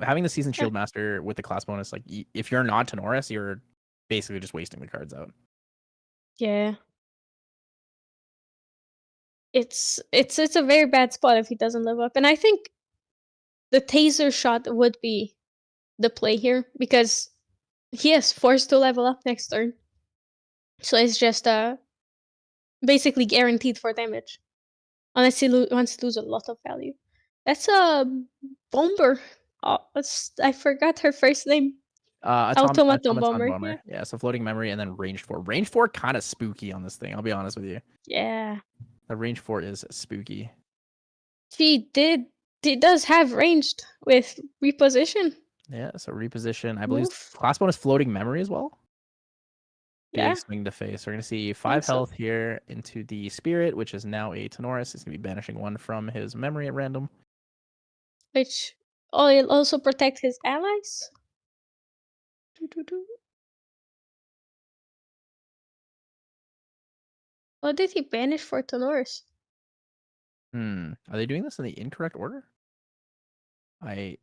Having the Seasoned Shield Master with the class bonus, like if you're not Tenoris, you're basically just wasting the cards out. Yeah. It's a very bad spot if he doesn't level up, and I think the taser shot would be the play here because he is forced to level up next turn, so it's just basically guaranteed for damage unless he wants to lose a lot of value. That's a bomber. Oh, I forgot her first name. Automaton bomber. Yeah, so floating memory and then range 4. Range 4 kind of spooky on this thing. I'll be honest with you. Yeah. The range 4 is spooky. She does have ranged with reposition. Yeah, so reposition. I believe class bonus floating memory as well. big swing to face. We're going to see 5 health here into the Spirit, which is now a Tenoris. He's going to be banishing 1 from his memory at random. Which will also protect his allies. What did he banish for Tenoris? Are they doing this in the incorrect order? I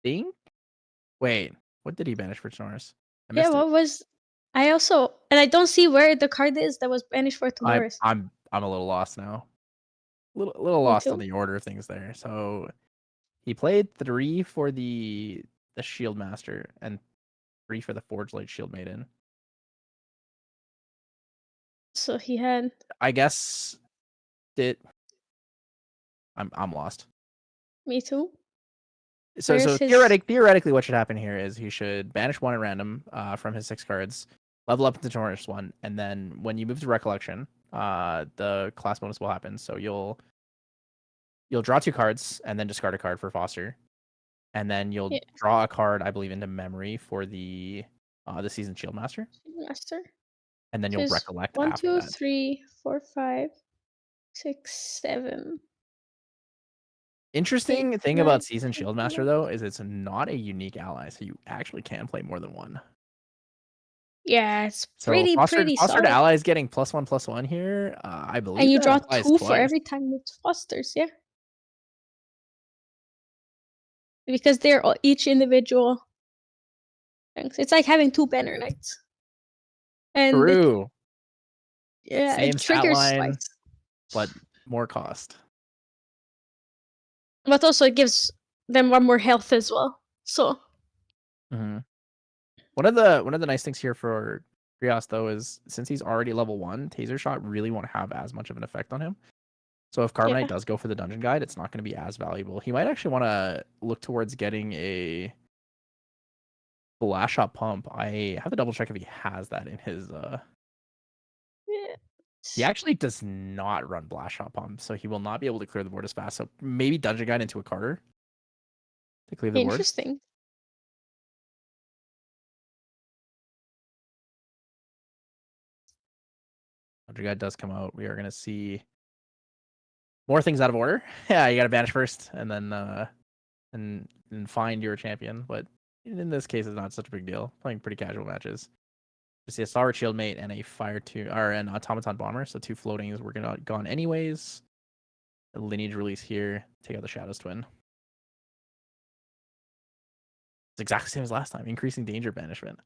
think. Wait, what did he banish for Tenoris? I missed what was? I also I don't see where the card is that was banished for Tenoris. I'm a little lost now. Little lost on the order of things there. So he played 3 for the Shield Master and 3 for the Forge Light Shield Maiden. So he had. I guess I'm lost. Me too. So theoretically, what should happen here is he should banish 1 at random from his 6 cards, level up into Tenoris 1, and then when you move to Recollection, the class bonus will happen. So you'll draw 2 cards and then discard a card for Foster, and then you'll draw a card, I believe, into memory for the Seasoned Shield Master. And then you'll recollect 1, after 2, that. 3, 4, 5, 6, 7. Interesting thing about Seasoned Shield Master, though, is it's not a unique ally, so you actually can play more than 1. Yeah, it's pretty Fostered solid. allies getting +1/+1 here, I believe. And you draw 2 for every time it fosters, yeah. Because they're each individual things. It's like having 2 Banner Knights. And True. Same it triggers line, but more cost. But also it gives them 1 more health as well. So. One of the nice things here for Krios, though, is since he's already level 1, Taser Shot really won't have as much of an effect on him. So if Carbonite does go for the Dungeon Guide, it's not going to be as valuable. He might actually want to look towards getting a Blast Shot Pump. I have to double check if he has that in his. He actually does not run Blast Shot Pump, so he will not be able to clear the board as fast. So maybe Dungeon Guide into a Carter to clear the board. Interesting. Dungeon Guide does come out. We are going to see more things out of order. Yeah, you got to banish first, and then and find your champion. But in this case, it's not such a big deal. Playing pretty casual matches. We see a Stalwart Shieldmate and a an Automaton Bomber. So 2 floatings were gone anyways. A Lineage release here. Take out the Shadows Twin. It's exactly the same as last time. Increasing danger banishment.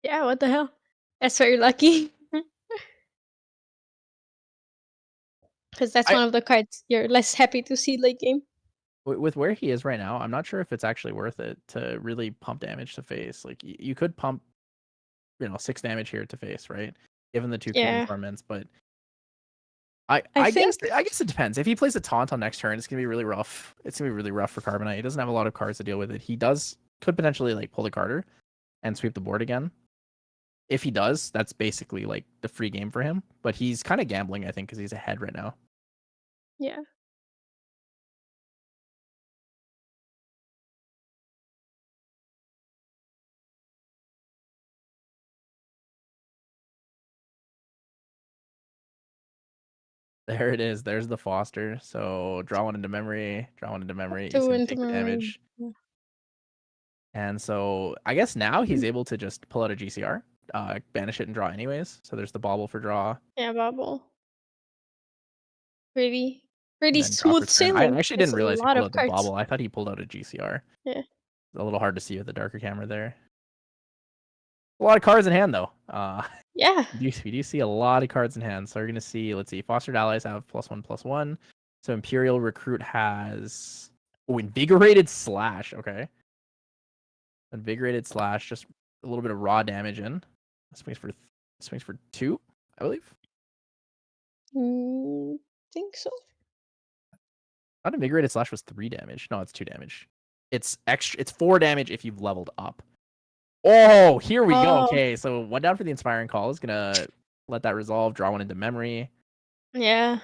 Yeah, what the hell? That's very lucky. Because that's one of the cards you're less happy to see late game. With where he is right now, I'm not sure if it's actually worth it to really pump damage to face. Like you could pump, 6 damage here to face, right? Given the 2 torments, but I guess it depends. If he plays a taunt on next turn, it's gonna be really rough. It's gonna be really rough for Carbonite. He doesn't have a lot of cards to deal with it. He could potentially like pull the Carter and sweep the board again. If he does, that's basically like the free game for him. But he's kind of gambling, I think, because he's ahead right now. Yeah. There it is. There's the Foster. So draw 1 into memory. Draw 1 into memory. 2 into damage. Yeah. And so I guess now he's able to just pull out a GCR, banish it, and draw anyways. So there's the Bobble for draw. Yeah, Bobble. Pretty smooth sailing. I actually didn't realize he pulled out the Bobble. I thought he pulled out a GCR. Yeah. It's a little hard to see with the darker camera there. A lot of cards in hand, though. Yeah. We do see a lot of cards in hand. So we're going to see, let's see, Fostered Allies have +1/+1. So Imperial Recruit has... Invigorated Slash. Okay. Invigorated Slash, just a little bit of raw damage in. Swings for 2, I believe. Think so. Not Invigorated Slash was 3 damage. No, it's 2 damage. It's 4 damage if you've leveled up. Oh, here we go. Okay, so 1 down for the Inspiring Call is gonna let that resolve. Draw 1 into memory. Yeah.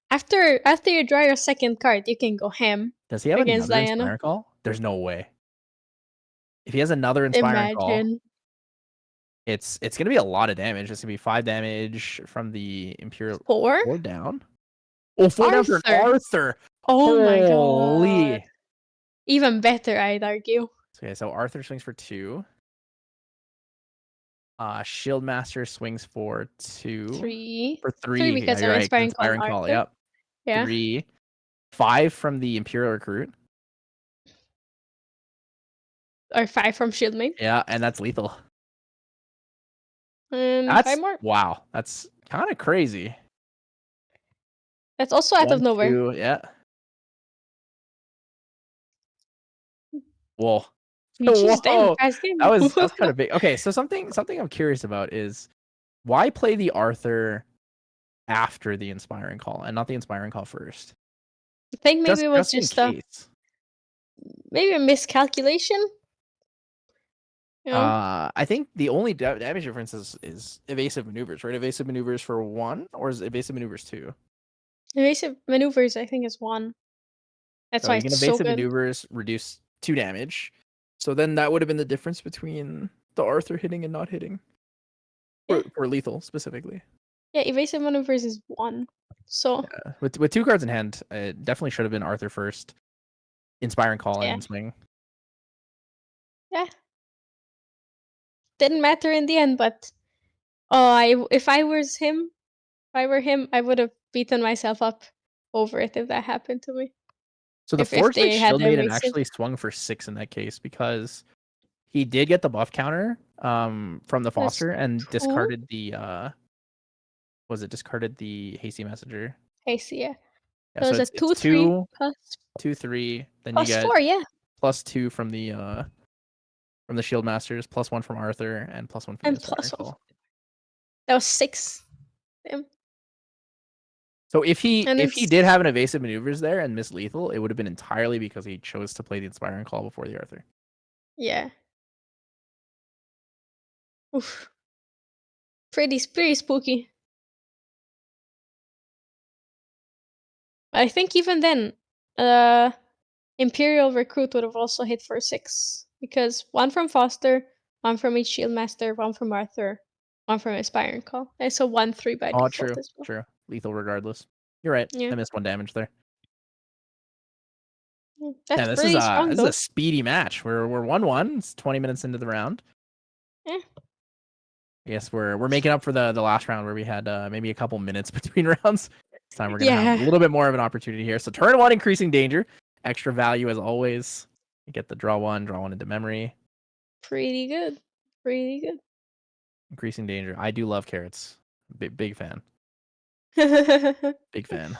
After you draw your second card, you can go ham. Does he have another Inspiring Call? There's no way. If he has another Inspiring Call, It's gonna be a lot of damage. It's gonna be 5 damage from the Imperial. 4? 4 down. Oh, 4 down for an Arthur. Oh my god. Holy. Even better, I'd argue. Okay, so Arthur swings for 2. Shieldmaster swings for 2. 3. For 3. 3 because you're of right. Inspiring Call. Arthur. Yep. Yeah. 3. 5 from the Imperial Recruit. Or 5 from Shieldmate. Yeah, and that's lethal. And that's 5 more. Wow, that's kind of crazy. That's also out of nowhere. 2, yeah. Whoa. Whoa. That's kind of big. Okay, so something I'm curious about is why play the Arthur after the Inspiring Call and not the Inspiring Call first? I think maybe it was just maybe a miscalculation. You know? I think the only damage difference is evasive maneuvers, right? Evasive maneuvers for 1, or is evasive maneuvers 2? Evasive maneuvers, I think, is 1. That's why it's so good. Evasive maneuvers reduce 2 damage. So then that would have been the difference between the Arthur hitting and not hitting. For lethal specifically. Yeah, evasive maneuvers is 1. So yeah. With 2 cards in hand, it definitely should have been Arthur first. Inspiring Call and then swing. Yeah. Didn't matter in the end, but if I were him, I would have beaten myself up over it if that happened to me. So the Force Shield Maiden actually swung for 6 in that case because he did get the buff counter from the Foster and discarded the discarded the Hasty Messenger. Hasty, yeah. Yeah, so it's 2, 2, 3. Then you get 4, yeah. +2 from the Shield Masters, +1 from Arthur, and +1 from the Inspiring Call. That was 6. Damn. So if he did have an evasive maneuvers there and miss lethal, it would have been entirely because he chose to play the Inspiring Call before the Arthur. Yeah. Oof. Pretty spooky. I think even then, Imperial Recruit would have also hit for 6 because 1 from Foster, 1 from each Shieldmaster, 1 from Arthur, 1 from Inspiring Call. And so 1-3 by default as well. True. Lethal regardless. You're right. Yeah. I missed 1 damage there. That's pretty strong. This is a speedy match. We're 1-1. It's 20 minutes into the round. Yeah. I guess we're making up for the last round where we had maybe a couple minutes between rounds. This time we're gonna have a little bit more of an opportunity here. So turn 1, increasing danger, extra value as always. You get the draw 1 into memory. Pretty good. Increasing danger. I do love carrots. Big fan. Big fan.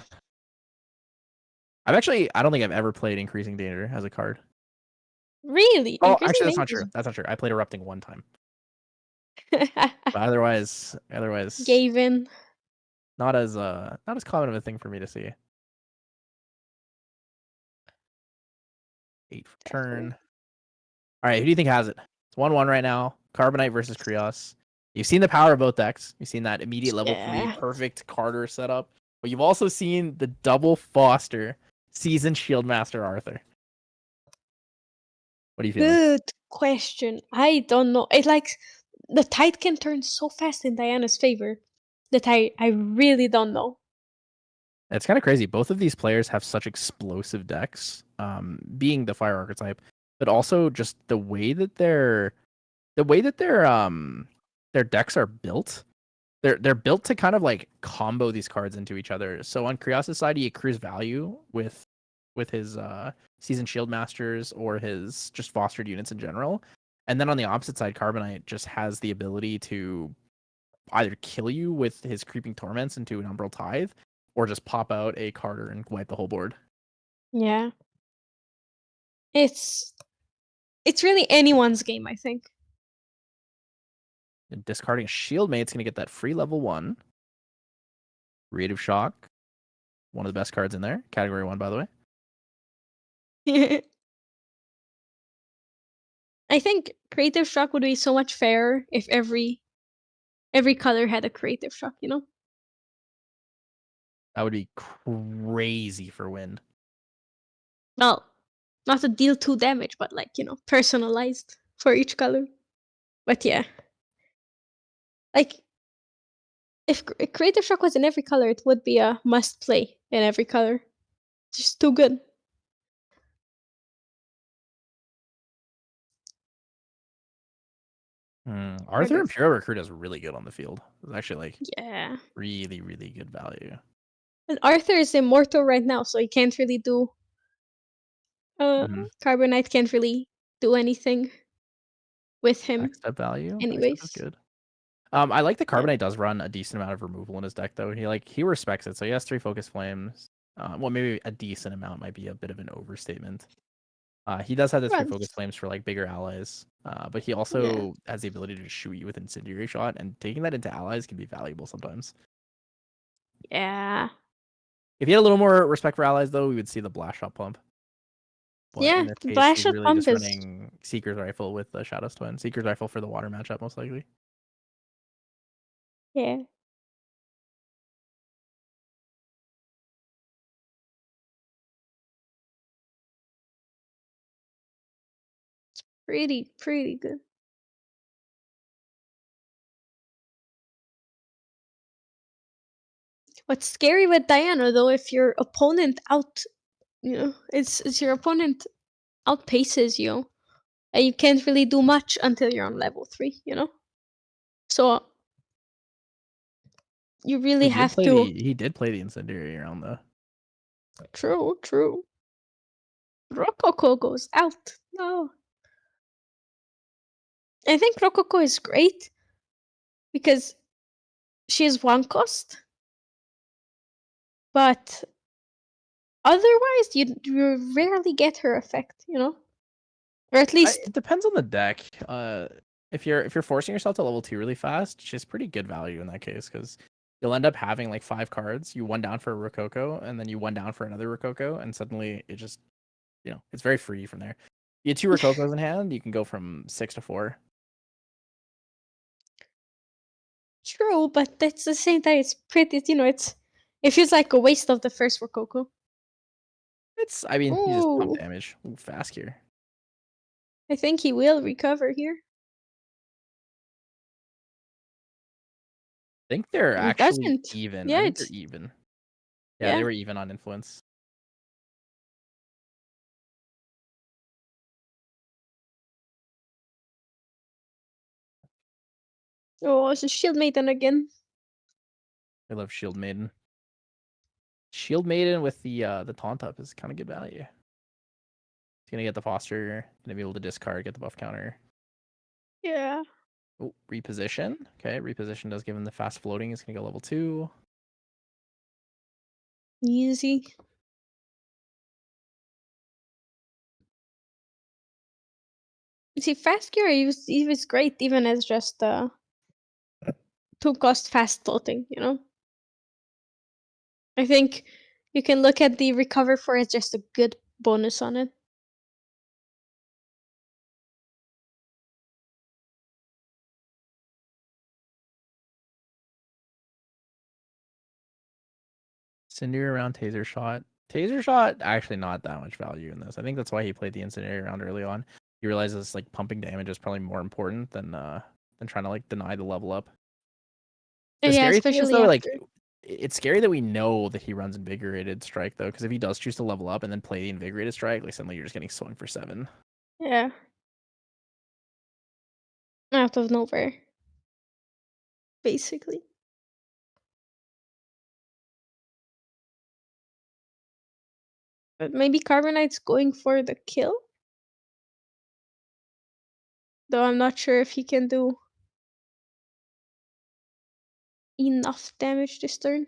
I don't think I've ever played Increasing Danger as a card. Really? Oh, actually, that's not true. I played Erupting 1 time. But otherwise, gave in. Not as common of a thing for me to see. 8 for turn. All right, who do you think has it? It's 1-1 right now. Carbonite versus Krios. You've seen the power of both decks. You've seen that immediate level 3 perfect Carter setup. But you've also seen the double Foster Seasoned Shieldmaster Arthur. What do you feel? Good question. I don't know. It the tide can turn so fast in Diana's favor that I really don't know. It's kind of crazy. Both of these players have such explosive decks, being the fire archetype, but also just the way that their decks are built. They're built to kind of like combo these cards into each other. So on Krios' side, he accrues value with his Seasoned Shieldmasters or his just fostered units in general. And then on the opposite side, Carbonite just has the ability to either kill you with his Creeping Torments into an Umbral Tithe, or just pop out a Carter and wipe the whole board. Yeah. It's really anyone's game, I think. And discarding a Shieldmate's going to get that free level 1. Creative Shock. One of the best cards in there. Category 1, by the way. I think Creative Shock would be so much fairer if every color had a Creative Shock, you know? That would be crazy for Wind. Well, not to deal 2 damage, but personalized for each color. But yeah. Like, if Creative Shock was in every color, it would be a must play in every color. Just too good. Arthur Imperial Recruit is really good on the field. It's actually yeah, really, really good value. And Arthur is immortal right now, so he can't really do. Carbonite can't really do anything with him. Backstep value. Anyways, Backstep is good. I like the Carbonite does run a decent amount of removal in his deck though. He respects it, so he has 3 Focus Flames. Well, maybe a decent amount might be a bit of an overstatement. He does have the 3 Focus Flames for like bigger allies, but he also has the ability to shoot you with Incendiary Shot, and taking that into allies can be valuable sometimes. Yeah. If he had a little more respect for allies, though, we would see the Blast Shot Pump. But yeah, in this case, Blast he's Shot really Pump just is running Seeker's Rifle with the Shadow's Twin. Seeker's Rifle for the water matchup, most likely. yeah. It's pretty good. What's scary with Diana though, if your opponent it's your opponent outpaces you, and you can't really do much until you're on level 3, So you really have to. He did play the Incendiary round though. True. Rococo goes out. No. I think Rococo is great because she is 1 cost. But otherwise, you rarely get her effect, Or at least It depends on the deck. If you're forcing yourself to level 2 really fast, she's pretty good value in that case because you'll end up having like 5 cards. You 1 down for a Rococo, and then you 1 down for another Rococo, and suddenly it just it's very free from there. You get 2 Rococos in hand, you can go from 6 to 4. True, but that's the same time. It's pretty. It feels like a waste of the first Rococo. You just pump damage. Ooh, fast here. I think he will recover here. I think they're actually even. Yeah, I think they're even. Yeah, they were even on influence. Oh, it's a Shield Maiden again. I love Shield Maiden. Shield Maiden with the taunt up is kind of good value. He's gonna get the foster, gonna be able to discard, get the buff counter. Yeah. Oh, reposition. Okay, reposition does give him the fast floating. It's gonna go level 2. Easy. See, fast gear he was great even as just 2 cost fast floating, I think you can look at the recover for as just a good bonus on it. Incendiary around Taser Shot. Taser Shot actually not that much value in this. I think that's why he played the Incendiary round early on. He realizes like pumping damage is probably more important than trying to like deny the level up. The scary thing is though, like it's scary that we know that he runs Invigorated Strike though, because if he does choose to level up and then play the Invigorated Strike, like suddenly you're just getting swung for 7. Yeah. Out of nowhere. Basically. But maybe Carbonite's going for the kill? Though I'm not sure if he can do enough damage this turn.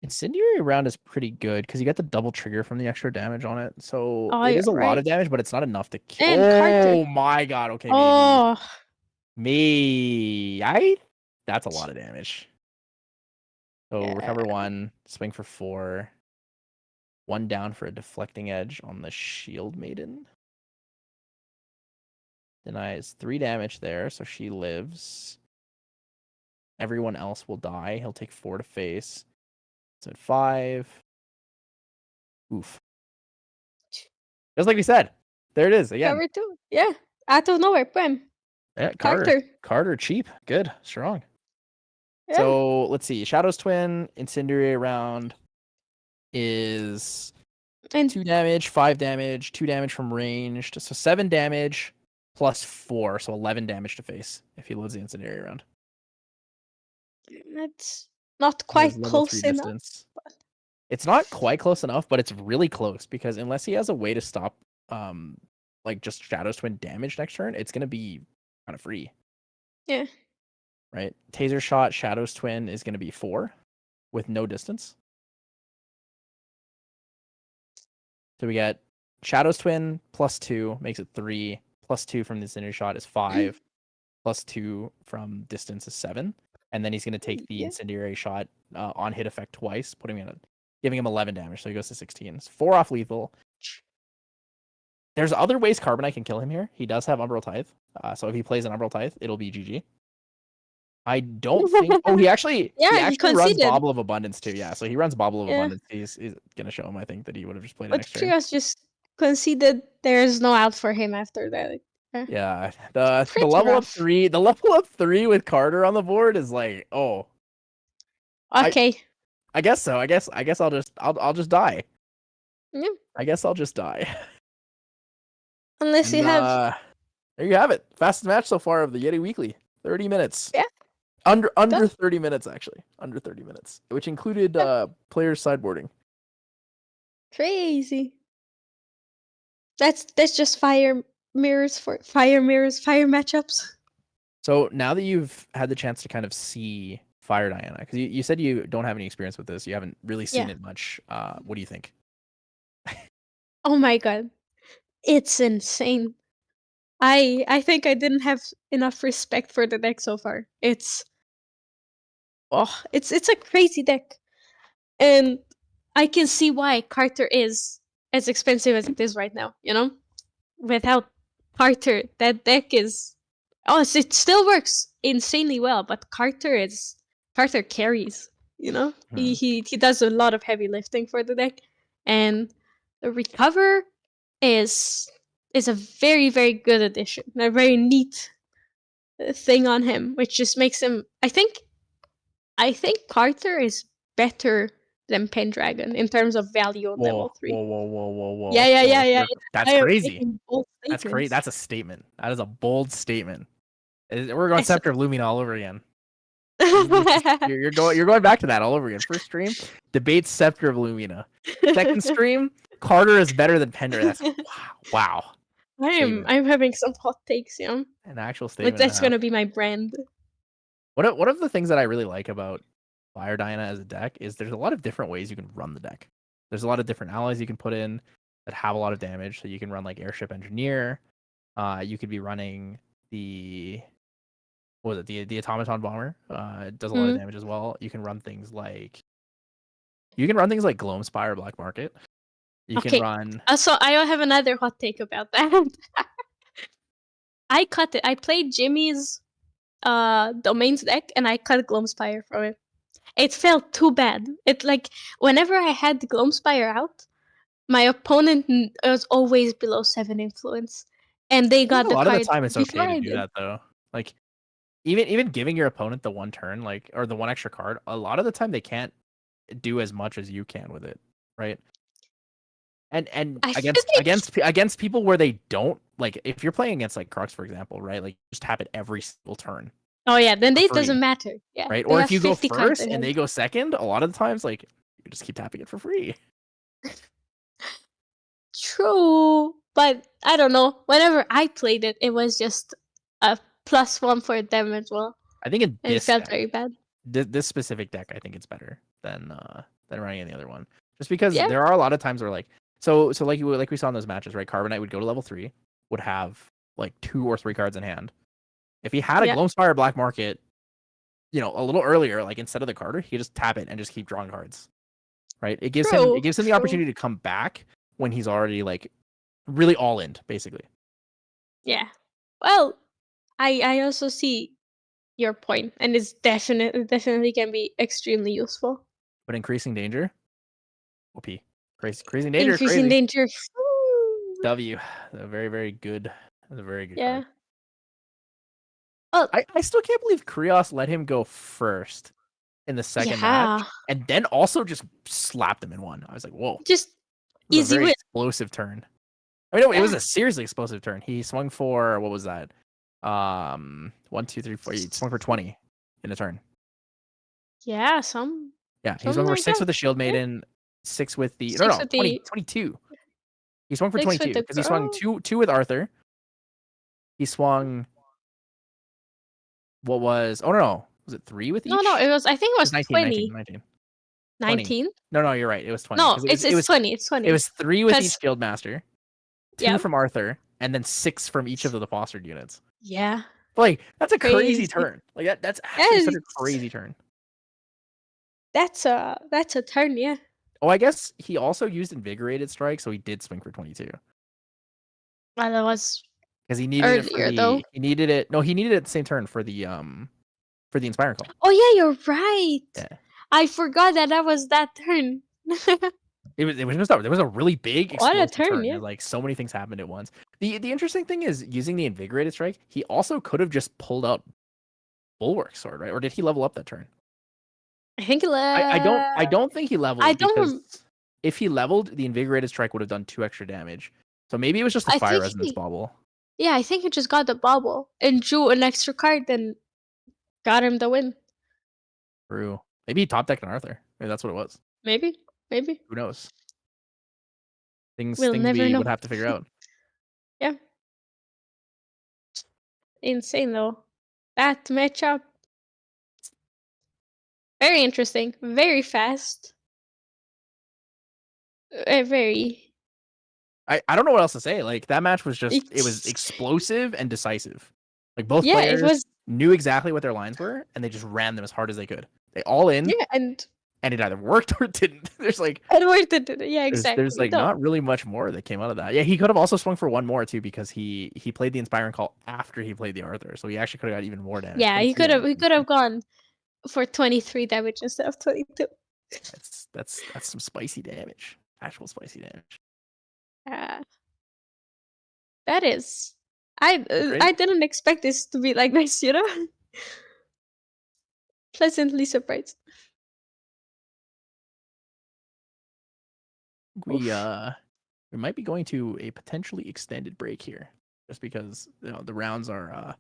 Incendiary round is pretty good because you get the double trigger from the extra damage on it. So it is a lot of damage, but it's not enough to kill. Oh my god, okay, maybe. That's a lot of damage. So recover 1, swing for 4. 1 down for a deflecting edge on the Shield Maiden. Denies 3 damage there, so she lives. Everyone else will die. He'll take 4 to face. So at 5. Oof. Just like we said. There it is again. Cover 2. Yeah. Out of nowhere. Bam. Yeah, Carter cheap. Good. Strong. Yeah. So let's see. Shadow's Twin, Incendiary round is 2 damage, 5 damage, 2 damage from ranged. So 7 damage plus 4, so 11 damage to face if he loads the Incendiary round. That's not quite close enough. Distance. It's not quite close enough, but it's really close because unless he has a way to stop like just Shadow's Twin damage next turn, it's gonna be kind of free. Yeah. Right? Taser Shot, Shadow's Twin is gonna be 4 with no distance. So we get Shadow's Twin plus 2 makes it 3, plus 2 from the Incendiary Shot is 5, plus 2 from distance is 7, and then he's gonna take the Incendiary Shot on hit effect twice, giving him 11 damage, so he goes to 16. It's 4 off lethal. There's other ways Carbonite can kill him here. He does have Umbral Tithe, so if he plays an Umbral Tithe, it'll be GG. I don't think. Oh, he actually runs Bauble of Abundance too. Yeah, so he runs Bauble of Abundance. He's gonna show him. I think that he would have just played it next turn. Trios just conceded there's no out for him after that. Yeah, the level up 3, the level up 3 with Carter on the board is like, oh. Okay. I guess so. I guess I'll just die. Yeah. I guess I'll just die. Unless you have. There you have it. Fastest match so far of the Yeti Weekly. 30 minutes. Yeah. Under 30 minutes actually. Under 30 minutes, which included players sideboarding. Crazy. That's just fire matchups. So now that you've had the chance to kind of see Fire Diana, because you said you don't have any experience with this, you haven't really seen it much. What do you think? Oh my god, it's insane. I think I didn't have enough respect for the deck so far. It's a crazy deck, and I can see why Carter is as expensive as it is right now. You know, without Carter, that deck is it still works insanely well, but Carter carries. You know, he does a lot of heavy lifting for the deck, and the recover is a very, very good addition. A very neat thing on him, which just makes him. I think Carter is better than Pendragon in terms of value on level 3. Whoa. Yeah. That's crazy. That's crazy. That's a statement. That is a bold statement. We're going Scepter of Lumina all over again. You're going back to that all over again. First stream, debates Scepter of Lumina. Second stream, Carter is better than Pendragon. That's wow. I'm having some hot takes, yeah. An actual statement. But that's gonna be my brand. One of the things that I really like about Fire Diana as a deck is there's a lot of different ways you can run the deck. There's a lot of different allies you can put in that have a lot of damage. So you can run like Airship Engineer. You could be running the Automaton Bomber. It does a lot of damage as well. You can run things like Gloamspire Black Market. You can run. So I have another hot take about that. I cut it. I played Jimmy's Domains deck and I cut Gloamspire from it. It felt too bad. It like whenever I had the Gloamspire out, my opponent was always below 7 influence, and they got the card. A lot of the time, it's okay to do that though. Like even giving your opponent the one turn, like or the one extra card, a lot of the time they can't do as much as you can with it, right? And against people where they don't like, if you're playing against like Crux, for example, right? Like just tap it every single turn. Oh yeah, then it doesn't matter. Yeah, right. Or if you go first and they go second, a lot of the times like you just keep tapping it for free. True, but I don't know. Whenever I played it, it was just a +1 for them as well. I think it felt very bad. This specific deck, I think it's better than running any other one, just because there are a lot of times where like. So like we saw in those matches, right? Carbonite would go to level 3, would have like 2 or 3 cards in hand. If he had a Gloamspire Black Market, a little earlier, like instead of the Carter, he could just tap it and just keep drawing cards, right? It gives him the opportunity to come back when he's already like really all in, basically. Yeah. Well, I also see your point, and it's definitely can be extremely useful. But increasing danger, OP. Crazy danger. Increasing danger. W. A very, very good. That's a very good card. Oh, I still can't believe Krios let him go first in the second match, and then also just slapped him in one. I was like, whoa. Just it was easy a very win. explosive turn. I mean, no, it was a seriously explosive turn. He swung for, what was that? 1, 2, 3, 4. He swung for 20 in a turn. Yeah, he swung for 6 with the Shield Maiden, 6 with the 22. He swung for 22 because he swung two with Arthur. He swung. What was? Oh no, was it 3 with each? No, it was. I think it was 19. 19. No, you're right. It was 20. No, it's 20. It's 20. It was 3 with each Shield Master, 2 from Arthur, and then 6 from each of the fostered units. Yeah. Like, that's a crazy turn. Like that's actually such a crazy turn. That's a turn, yeah. Oh, I guess he also used Invigorated Strike, so he did swing for 22. Well, that was because he needed it for the. He needed it. No, he needed it at the same turn for the Inspiring Call. Oh yeah, you're right. Yeah. I forgot that was that turn. It was just there was a really big explosive turn. Yeah. Like so many things happened at once. The interesting thing is using the Invigorated Strike. He also could have just pulled out Bulwark Sword, right? Or did he level up that turn? I think he I don't think he leveled. I don't. If he leveled, the Invigorated Strike would have done 2 extra damage. So maybe it was just the Fire Resonance bauble. Yeah, I think he just got the bauble and drew an extra card, then got him the win. True. Maybe he top decked an Arthur. Maybe that's what it was. Maybe. Who knows? Things we'll never we know. would have to figure out. Yeah. Insane though. That matchup. Very interesting. Very fast. Very. I don't know what else to say. Like that match was just it was explosive and decisive. Like both players knew exactly what their lines were, and they just ran them as hard as they could. They all in. Yeah, and it either worked or it didn't. There's like it worked. Yeah, exactly. There's like not really much more that came out of that. Yeah, he could have also swung for 1 more too because he played the Inspiring Call after he played the Arthur, so he actually could have got even more damage. Yeah, he could have gone for 23 damage instead of 22. That's some spicy damage. Actual spicy damage. That is. I didn't expect this to be like this, you know? Pleasantly surprised. We might be going to a potentially extended break here, just because the rounds are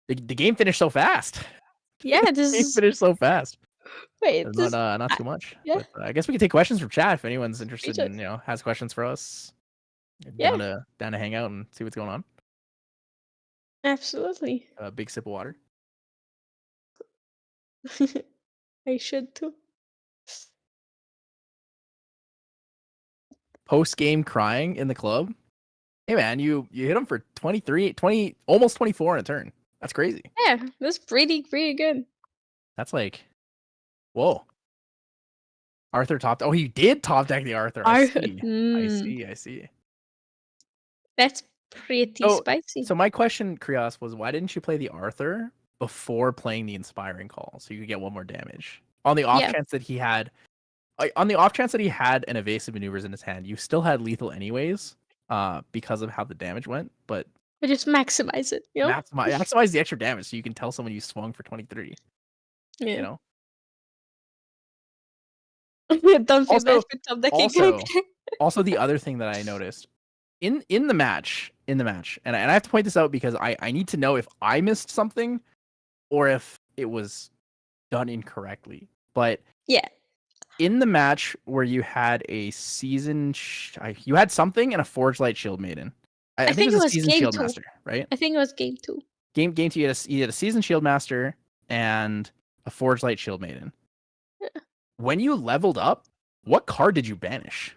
the game finished so fast. Yeah, this game finished so fast. Wait, not too much. Yeah. But, I guess we can take questions from chat if anyone's interested in has questions for us. Yeah. Down to hang out and see what's going on. Absolutely. A big sip of water. I should too. Post game crying in the club. Hey man, you hit him for 23, 20, almost 24 in a turn. That's crazy. Yeah, that's pretty good. That's like, whoa. Arthur topped. Oh, he did top deck the Arthur. I see. That's pretty spicy. So my question, Krios, was why didn't you play the Arthur before playing the Inspiring Call so you could get 1 more damage? On the off chance that he had an evasive maneuvers in his hand, you still had lethal anyways, because of how the damage went. But just maximize it, you know? Maximize the extra damage so you can tell someone you swung for 23. Yeah. You know? Don't feel bad for top decking. Also, the other thing that I noticed in the match, and I have to point this out because I need to know if I missed something or if it was done incorrectly. But yeah, in the match where you had a season, you had something and a Forge Light Shield Maiden. I think it was a season Shield Master, right? I think it was game 2. Game 2, you had a season Shield Master and a Forge Light Shield Maiden. Yeah. When you leveled up, what card did you banish?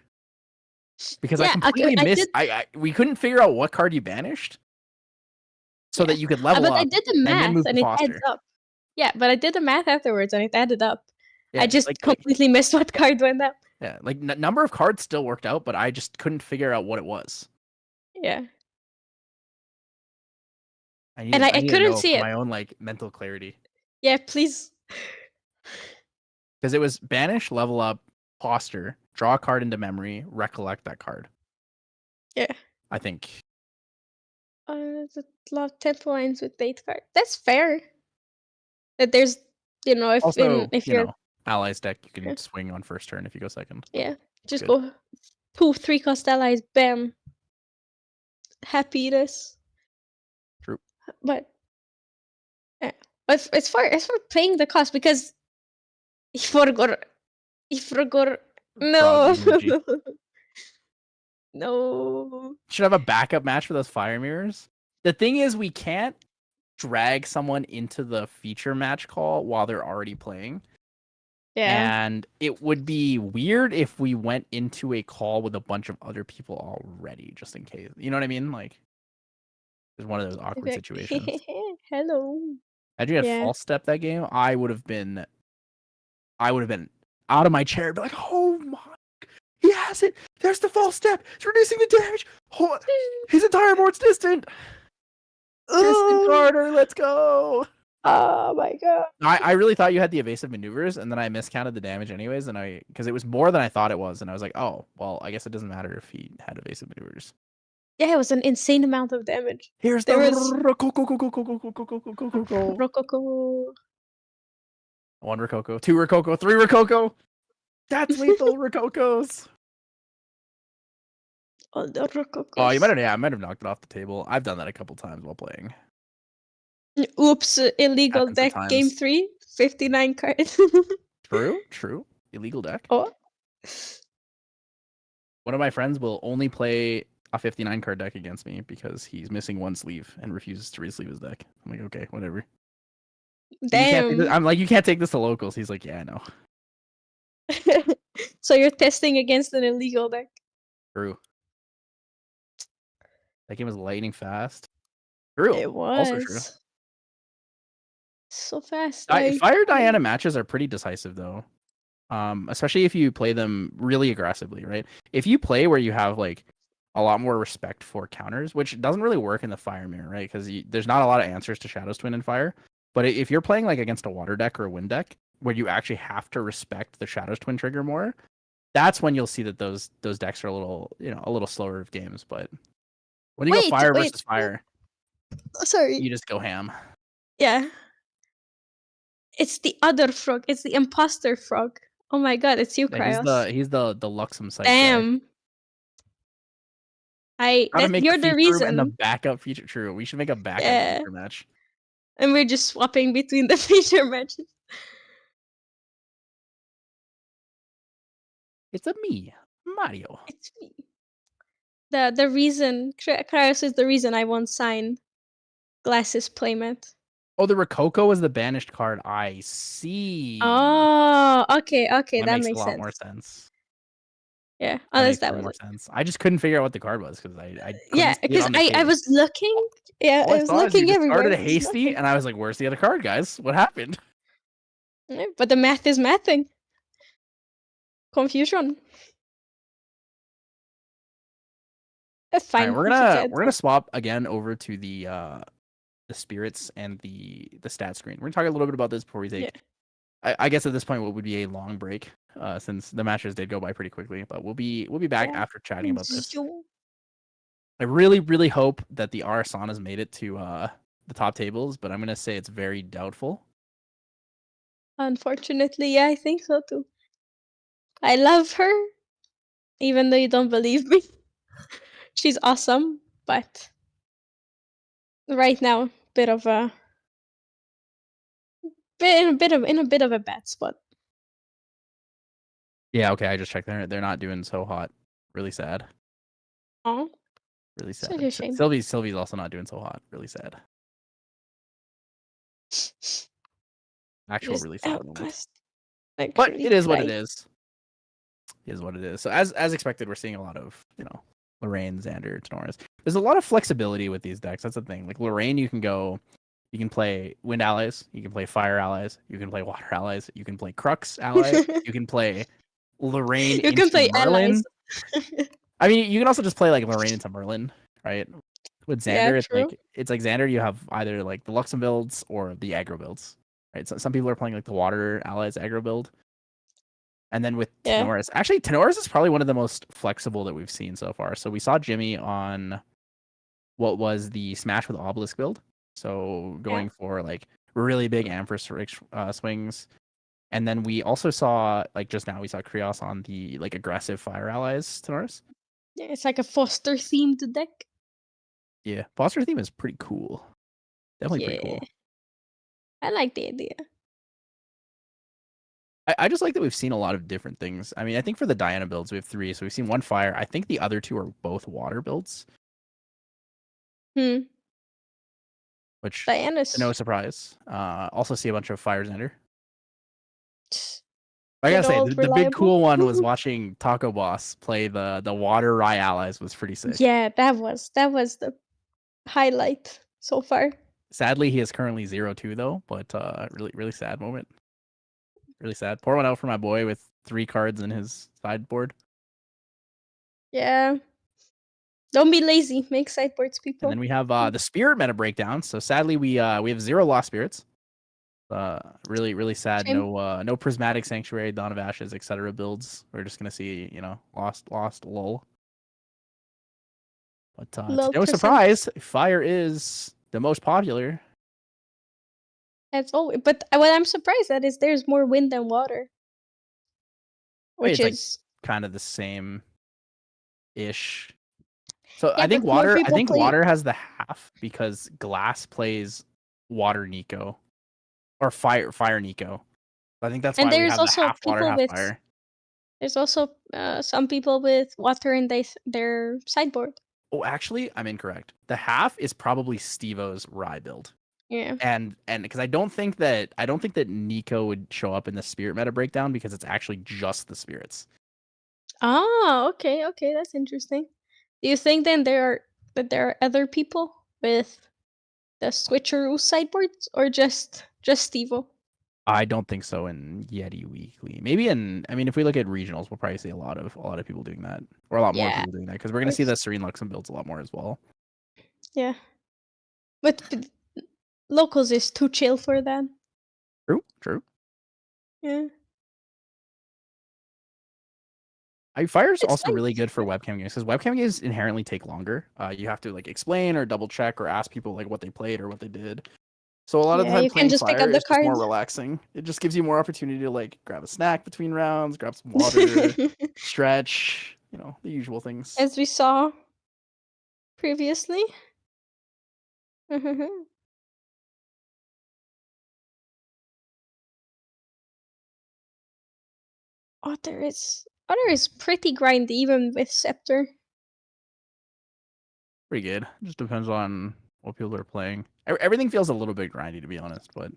Because I completely missed. We couldn't figure out what card you banished, so that you could level up. But I did the math and it adds up. Yeah, but I did the math afterwards and it added up. Yeah, I just completely missed what card went up. Yeah, like number of cards still worked out, but I just couldn't figure out what it was. Yeah. I couldn't see it. My own mental clarity. Yeah, please. Because it was banish, level up, posture, draw a card into memory, recollect that card. Yeah. I think. The love tempo lines with 8 cards. That's fair. That there's, Also, if you're allies deck, you yeah, can swing on first turn if you go second. yeah, just Good. go poof 3-cost allies, bam. Happiness. True. But as far paying the cost, because he forgot. Frog No, emoji. no. Should have a backup match for those fire mirrors. The thing is, we can't drag someone into the feature match call while they're already playing. Yeah. And it would be weird if we went into a call with a bunch of other people already, just in case. You know what I mean? Like, it's one of those awkward situations. Hello. Had you had false step that game, I would have been out of my chair, be like, "Oh my, he has it! There's the false step. It's reducing the damage. Oh, his entire board's distant. Distant Carter, let's go!" Oh my god. I really thought you had the evasive maneuvers, and then I miscounted the damage anyways, and because it was more than I thought it was, and I was like, "Oh, well, I guess it doesn't matter if he had evasive maneuvers." Yeah, it was an insane amount of damage. Here's the Rococo. Rococo. 1 Rococo, 2 Rococo, 3 Rococo. That's lethal Rococos. Oh, the Rococos. Oh, I might have knocked it off the table. I've done that a couple times while playing. Oops, illegal deck game 3, 59 cards. True. Illegal deck. Oh. One of my friends will only play a 59 card deck against me because he's missing 1 sleeve and refuses to re-sleeve his deck. I'm like, okay, whatever. Damn. I'm like, you can't take this to locals. He's like, yeah, I know. So you're testing against an illegal deck. True. That game was lightning fast. True. It was. Also true. So fast. Fire Diana matches are pretty decisive though. Especially if you play them really aggressively, right? If you play where you have like a lot more respect for counters, which doesn't really work in the Fire Mirror, right? Because there's not a lot of answers to Shadow's Twin and Fire. But if you're playing like against a water deck or a wind deck, where you actually have to respect the Shadow's Twin trigger more, that's when you'll see that those decks are a little slower of games. But when you go Fire versus Fire, sorry, you just go ham. Yeah. It's the other frog. It's the imposter frog. Oh my god, it's you, Cryos. He's the Luxem site. Damn. Guy. You're the reason. And the backup feature. True. We should make a backup feature match. And we're just swapping between the feature matches. It's me, Mario. It's me. The reason Cryos is the reason I won't sign Glasses playmat. Oh, the Rococo is the banished card. I see. Oh, okay, that makes a lot more sense. Yeah, unless that was more sense. I just couldn't figure out what the card was because I because I was looking. Yeah, I was looking everywhere. Started a hasty, and I was like, "Where's the other card, guys? What happened?" Yeah, but the math is mathing. Confusion. That's fine. Right, we're gonna swap again over to the spirits and the stat screen. We're gonna talk a little bit about this before we take. Yeah. I guess at this point, what would be a long break, since the matches did go by pretty quickly. But we'll be back after chatting about this. I really, really hope that the Arasanas made it to the top tables, but I'm gonna say it's very doubtful. Unfortunately, yeah, I think so too. I love her, even though you don't believe me. She's awesome, but right now, in a bit of a bad spot. Yeah, okay, I just checked. They're not doing so hot. Really sad. Oh, really sad. Such a shame. Sylvie's also not doing so hot. Really sad. Actual really sad. Like, but it is what it is. It is what it is. So as expected, we're seeing a lot of Lorraine, Xander, Tenoris. There's a lot of flexibility with these decks. That's the thing. Like Lorraine, you can play Wind allies, you can play Fire allies, you can play Water allies, you can play Crux allies, you can play Lorraine. You can play Merlin. I mean, you can also just play like Lorraine into Merlin, right? With Xander, it's like Xander. You have either like the Luxem builds or the aggro builds, right? So some people are playing like the Water allies aggro build. And then with Tenoris, actually, Tenoris is probably one of the most flexible that we've seen so far. So we saw Jimmy on what was the Smash with Obelisk build. So going for like really big Amphris swings. And then we also saw, like just now, we saw Krios on the like aggressive fire allies Tenoris. Yeah, it's like a Foster themed deck. Yeah, Foster theme is pretty cool. Definitely pretty cool. I like the idea. I just like that we've seen a lot of different things. I mean, I think for the Diana builds, we have 3. So we've seen 1 fire. I think the other 2 are both water builds. Which, Diana's no surprise. Also see a bunch of fires enter. I gotta say, the big cool one was watching Taco Boss play the water Rye allies was pretty sick. Yeah, that was the highlight so far. Sadly, he is currently 0-2 though, but really sad moment. Really sad. Pour one out for my boy with 3 cards in his sideboard. Yeah. Don't be lazy. Make sideboards, people. And then we have the spirit meta breakdown. So sadly, we have 0 lost spirits. Really sad. Shame. No prismatic sanctuary, Dawn of Ashes, etc. builds. We're just gonna see, lost lull. But to no surprise, fire is the most popular. That's all. But what I'm surprised at is there's more wind than water, which is like kind of the same ish. So I think water. Water has the half because glass plays water Nico, or fire Nico. I think that's why we have the half water, half fire. There's also some people with water in their sideboard. Oh, actually, I'm incorrect. The half is probably Stevo's Rye build. Yeah. And because I don't think that Nico would show up in the spirit meta breakdown because it's actually just the spirits. Oh, okay, that's interesting. Do you think then there are other people with the switcheroo sideboards, or just Stevo? I don't think so in Yeti Weekly. Maybe if we look at regionals, we'll probably see a lot of people doing that, or a lot more people doing that, because we're gonna see the Serene Luxem builds a lot more as well. Yeah, but locals is too chill for that. True. Yeah. Fire's also really good for webcam games, because webcam games inherently take longer. You have to like explain or double check or ask people like what they played or what they did. So a lot of the time, playing Fire is just more relaxing. It just gives you more opportunity to like grab a snack between rounds, grab some water, stretch, the usual things. As we saw previously. Otter is pretty grindy even with Scepter. Pretty good. Just depends on what people are playing. Everything feels a little bit grindy, to be honest, but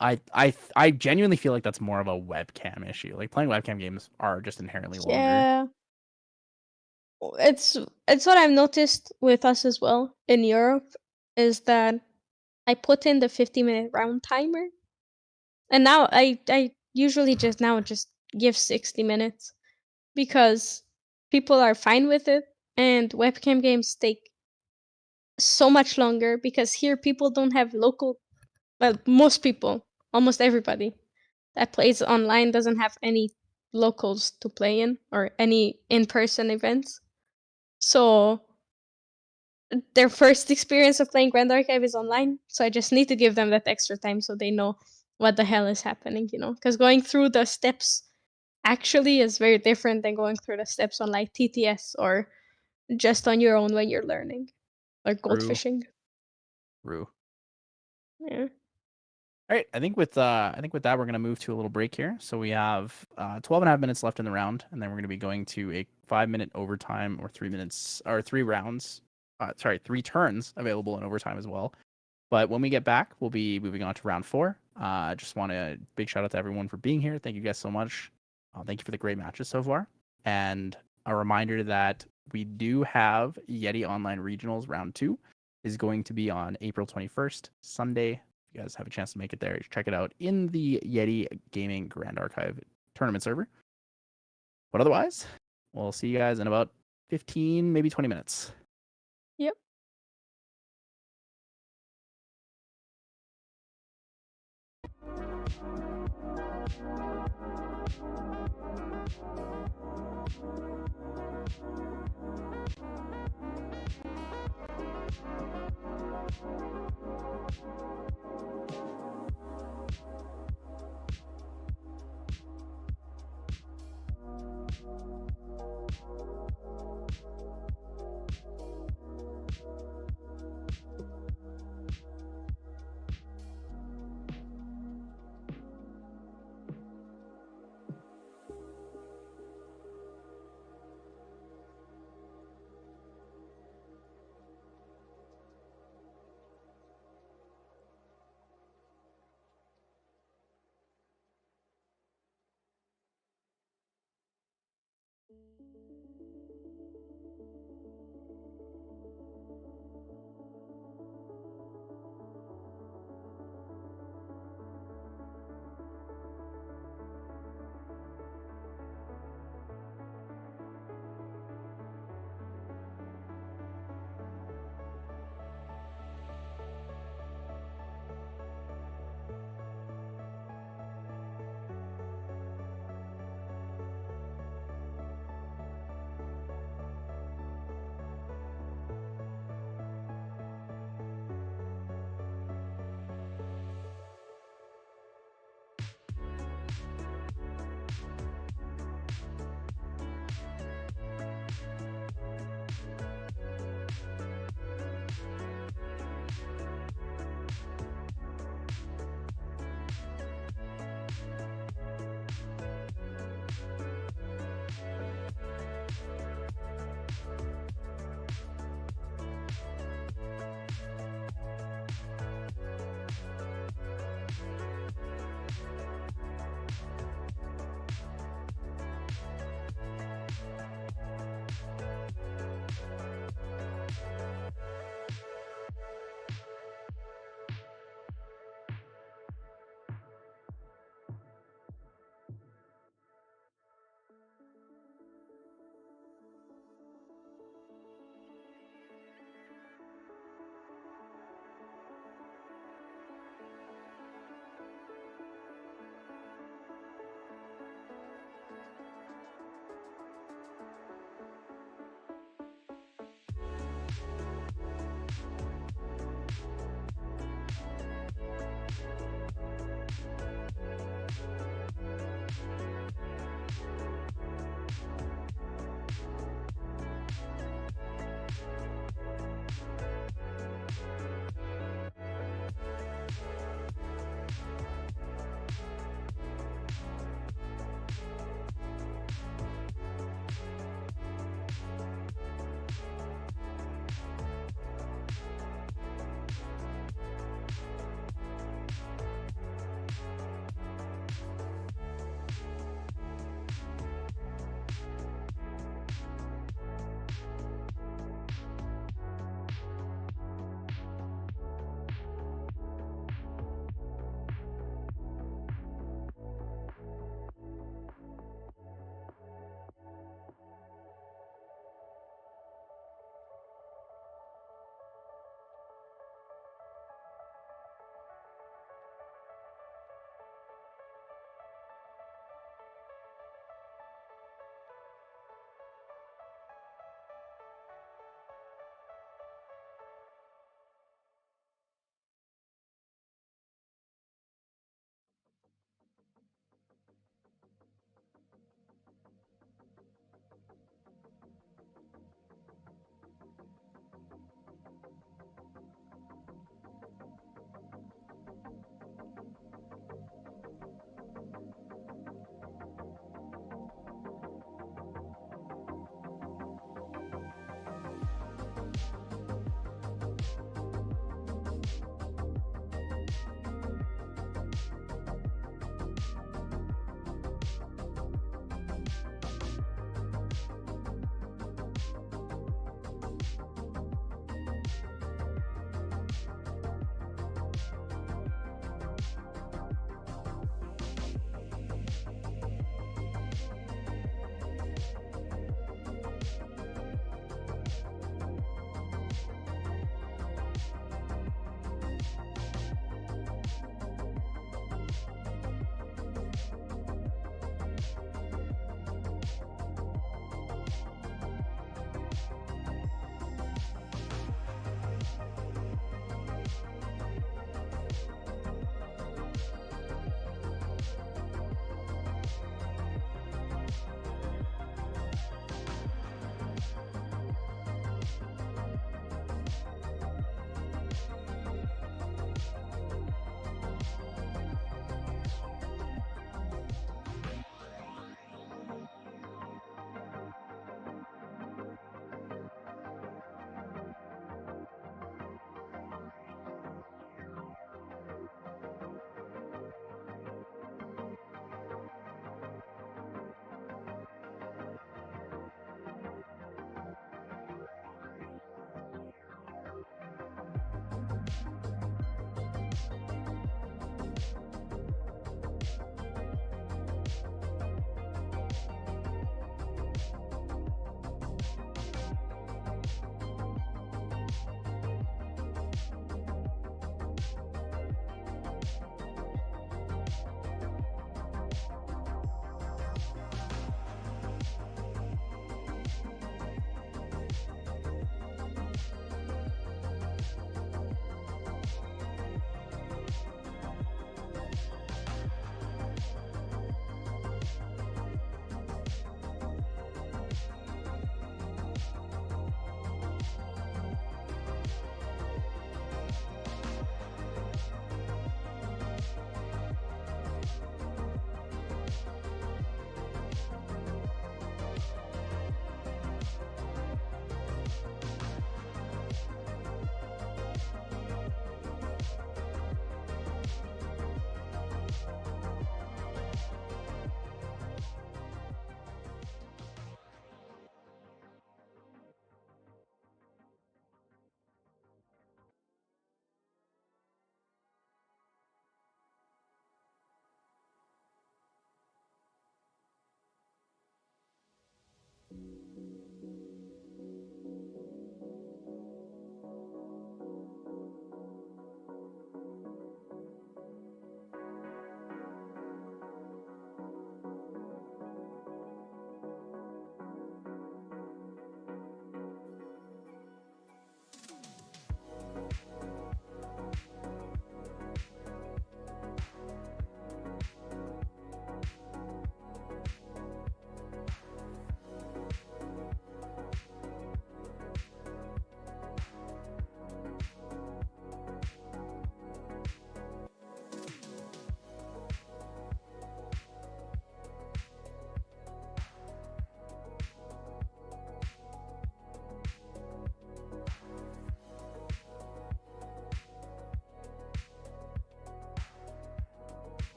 I genuinely feel like that's more of a webcam issue. Like, playing webcam games are just inherently longer. Yeah. It's what I've noticed with us as well in Europe, is that I put in the 50-minute round timer, and now I usually just give 60 minutes, because people are fine with it, and webcam games take so much longer because here people don't have most people, almost everybody that plays online doesn't have any locals to play in, or any in-person events. So their first experience of playing Grand Archive is online. So I just need to give them that extra time so they know what the hell is happening, because going through the steps actually is very different than going through the steps on like TTS or just on your own when you're learning, or goldfishing. True. Yeah. All right, I think with that we're gonna move to a little break here. So we have 12.5 minutes left in the round, and then we're gonna be going to a 5-minute overtime, or 3 minutes, or 3 rounds. 3 turns available in overtime as well. But when we get back, we'll be moving on to round 4. Just want a big shout out to everyone for being here. Thank you guys so much. Thank you for the great matches so far. And a reminder that we do have Yeti Online Regionals round 2 is going to be on April 21st, Sunday. If you guys have a chance to make it there, check it out in the Yeti Gaming Grand Archive tournament server. But otherwise, we'll see you guys in about 15, maybe 20 minutes. Yep.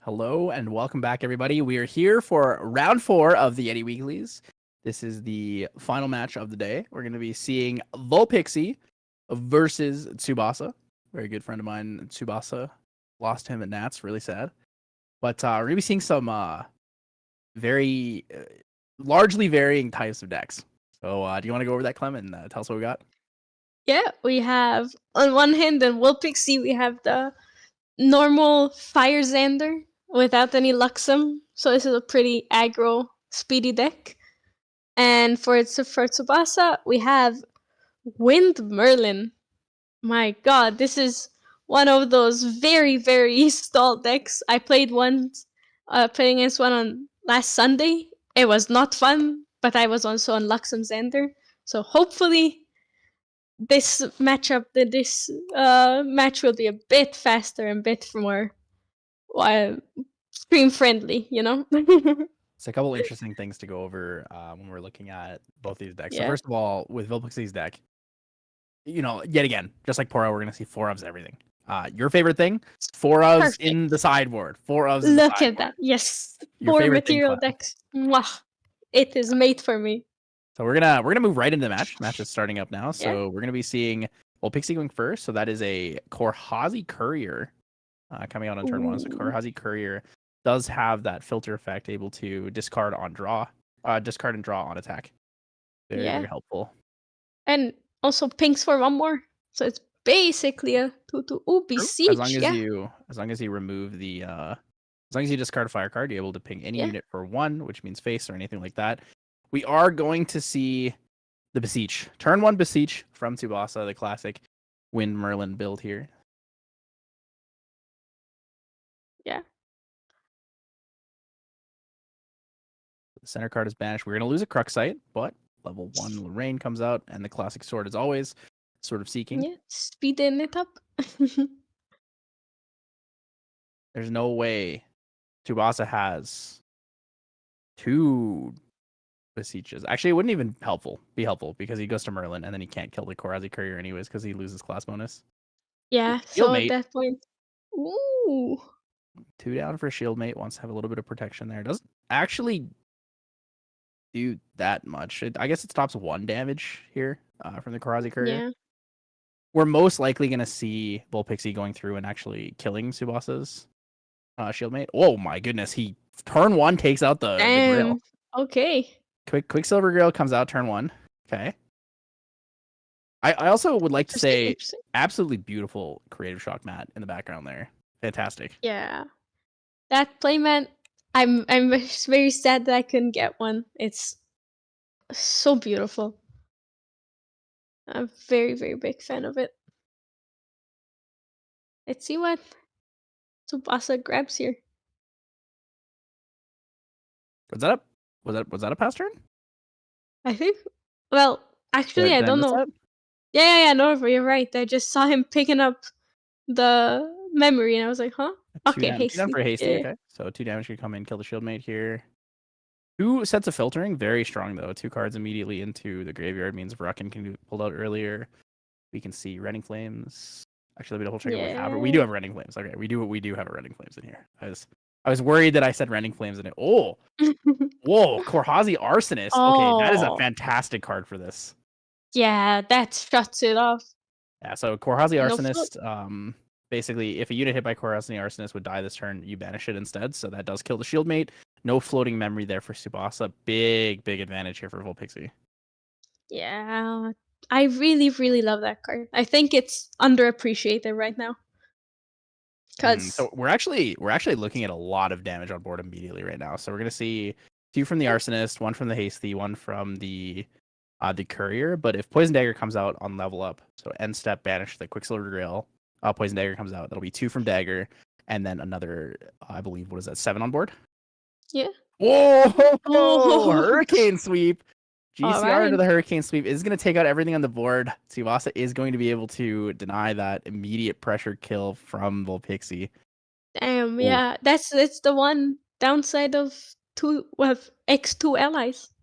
Hello and welcome back, everybody. We are here for round 4 of the Yeti Weeklies. This is the final match of the day. We're going to be seeing Vulpixie versus Tsubasa. Very good friend of mine, Tsubasa. Lost him at Nats, really sad. But we're going to be seeing some very largely varying types of decks. So do you want to go over that, Clem, and tell us what we got? Yeah, we have on one hand in Vulpixie, we have the normal Fire Xander without any Luxem. So this is a pretty aggro, speedy deck. And for Tsubasa, we have Wind Merlin. My god, this is one of those very, very stalled decks. I played playing against one on last Sunday. It was not fun, but I was also on Luxem Xander. So hopefully this match will be a bit faster and a bit more stream friendly, you know? It's a couple interesting things to go over when we're looking at both these decks. Yeah. So first of all, with Vulpixie's deck, yet again, just like Poro, we're going to see 4 ofs everything. Your favorite thing? 4 ofs in the sideboard. 4 ofs in the sideboard. Look at that. Yes. 4 material decks. Mwah. It is made for me. So we're gonna move right into the match. Match is starting up now. So we're gonna be seeing Vulpixie going first. So that is a Korhazi Courier coming out on turn 1. So Korhazi Courier does have that filter effect, able to discard and draw on attack. Very, very helpful. And also pinks for 1 more. So it's basically a 2/2 Beseech. As long as you remove the as long as you discard a fire card, you're able to ping any unit for 1, which means face or anything like that. We are going to see the Beseech. Turn 1 Beseech from Tsubasa, the classic Wind Merlin build here. Yeah. The center card is banished. We're going to lose a Cruxite, but level 1 Lorraine comes out, and the classic sword is always sort of seeking. Yeah, speeding it up. There's no way Tsubasa has 2 Beseeches. Actually, it wouldn't even be helpful because he goes to Merlin and then he can't kill the Korhazi Courier anyways because he loses class bonus. Yeah, so at that point. Ooh. 2 down for Shieldmate. Wants to have a little bit of protection there. Doesn't actually do that much. I guess it stops 1 damage here from the Korhazi Courier. Yeah. We're most likely going to see Vulpixie going through and actually killing Tsubasa's Shieldmate. Oh my goodness. He turn 1 takes out the Grail. Okay. Quicksilver Grail comes out turn 1. Okay. I also would like to say absolutely beautiful Creative Shock mat in the background there. Fantastic. Yeah. That playmat, I'm very sad that I couldn't get one. It's so beautiful. I'm a very, very big fan of it. Let's see what Tsubasa grabs here. Was that a pass turn? I think. Well, actually, I don't know. Yeah. No, you're right. I just saw him picking up the memory, and I was like, huh? Okay, hasty. 2 down for hasty. Okay, so 2 damage could come in, kill the Shieldmate here. 2 sets of filtering, very strong though. 2 cards immediately into the graveyard means Ruckin can be pulled out earlier. We can see Rending Flames. Actually, let me double check if we have it. We do have Rending Flames. Okay, we do have a Rending Flames in here. I was worried that I said Rending Flames in it. Oh, whoa, Korhazi Arsonist. Okay, that is a fantastic card for this. Yeah, that shuts it off. Yeah, so Korhazi Arsonist, basically, if a unit hit by Korhazi Arsonist would die this turn, you banish it instead. So that does kill the Shieldmate. No floating memory there for Tsubasa. Big advantage here for Vulpixie. Yeah, I really, really love that card. I think it's underappreciated right now. So we're actually looking at a lot of damage on board immediately right now. So we're gonna see 2 from the Arsonist, 1 from the Hasty, 1 from the Courier. But if Poison Dagger comes out on level up, so end step banish the Quicksilver Grail, Poison Dagger comes out. That'll be 2 from Dagger, and then another, I believe, what is that, 7 on board? Yeah. Whoa! Hurricane Sweep. GCR into the Hurricane Sweep is going to take out everything on the board. Tsubasa is going to be able to deny that immediate pressure kill from Vulpixie. Damn, yeah. That's the one downside of X2 allies.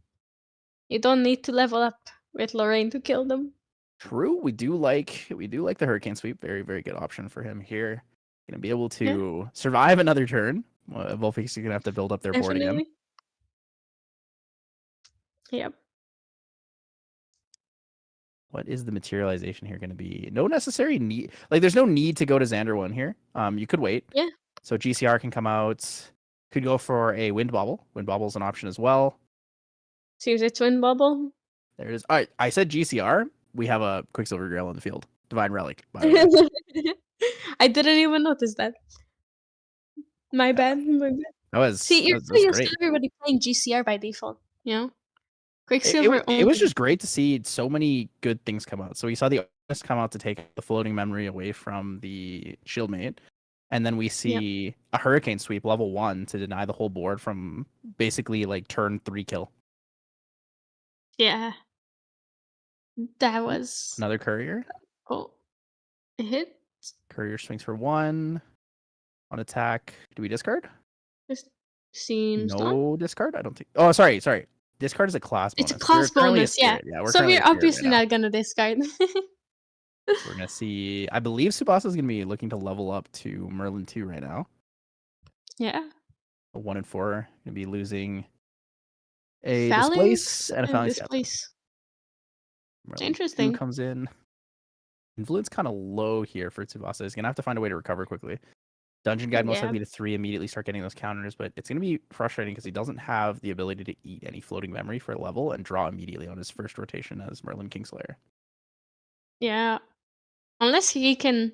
You don't need to level up with Lorraine to kill them. True. We do like the Hurricane Sweep. Very, very good option for him here. Going to be able to survive another turn, Vulpix is gonna have to build up their board again. Definitely. Yep. What is the materialization here going to be? No necessary need. Like, there's no need to go to Xander 1 here. You could wait. Yeah. So GCR can come out. Could go for a Wind Bobble. Wind Bobble is an option as well. Seems it's Wind Bobble. There it is. All right, I said GCR. We have a Quicksilver Grail in the field. Divine Relic, by the way. I didn't even notice that. My bad. That was See, you're that used to everybody playing GCR by default, you know? Quicksilver it was just great to see so many good things come out. So we saw the Artist come out to take the floating memory away from the Shieldmate. And then we see a Hurricane Sweep level 1 to deny the whole board from basically like turn 3 kill. Yeah. That was another Courier. Oh, it hit. Courier swings for 1 on attack. Do we discard? This seems no not. Discard. I don't think. Oh, sorry. Discard is a class bonus. It's a class bonus, yeah. So we're obviously not gonna discard. We're gonna see. I believe Tsubasa is gonna be looking to level up to Merlin 2 right now. Yeah. A 1 and 4 gonna be losing a Displace and a Displace. Interesting. Comes in. Influence kind of low here for Tsubasa. He's gonna have to find a way to recover quickly. Dungeon Guide most likely to 3 immediately start getting those counters, but it's gonna be frustrating because he doesn't have the ability to eat any floating memory for a level and draw immediately on his first rotation as Merlin Kingslayer. Yeah. Unless he can.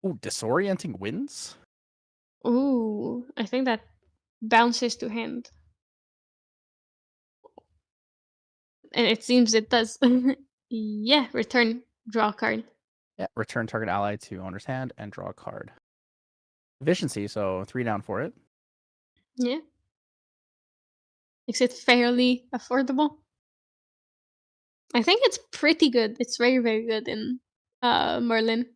Ooh, Disorienting Winds? Ooh, I think that bounces to hand. And it seems it does. Yeah, return, draw a card. Yeah, return target ally to owner's hand and draw a card. Efficiency, so 3 down for it. Yeah. Makes it fairly affordable. I think it's pretty good. It's very, very good in Merlin.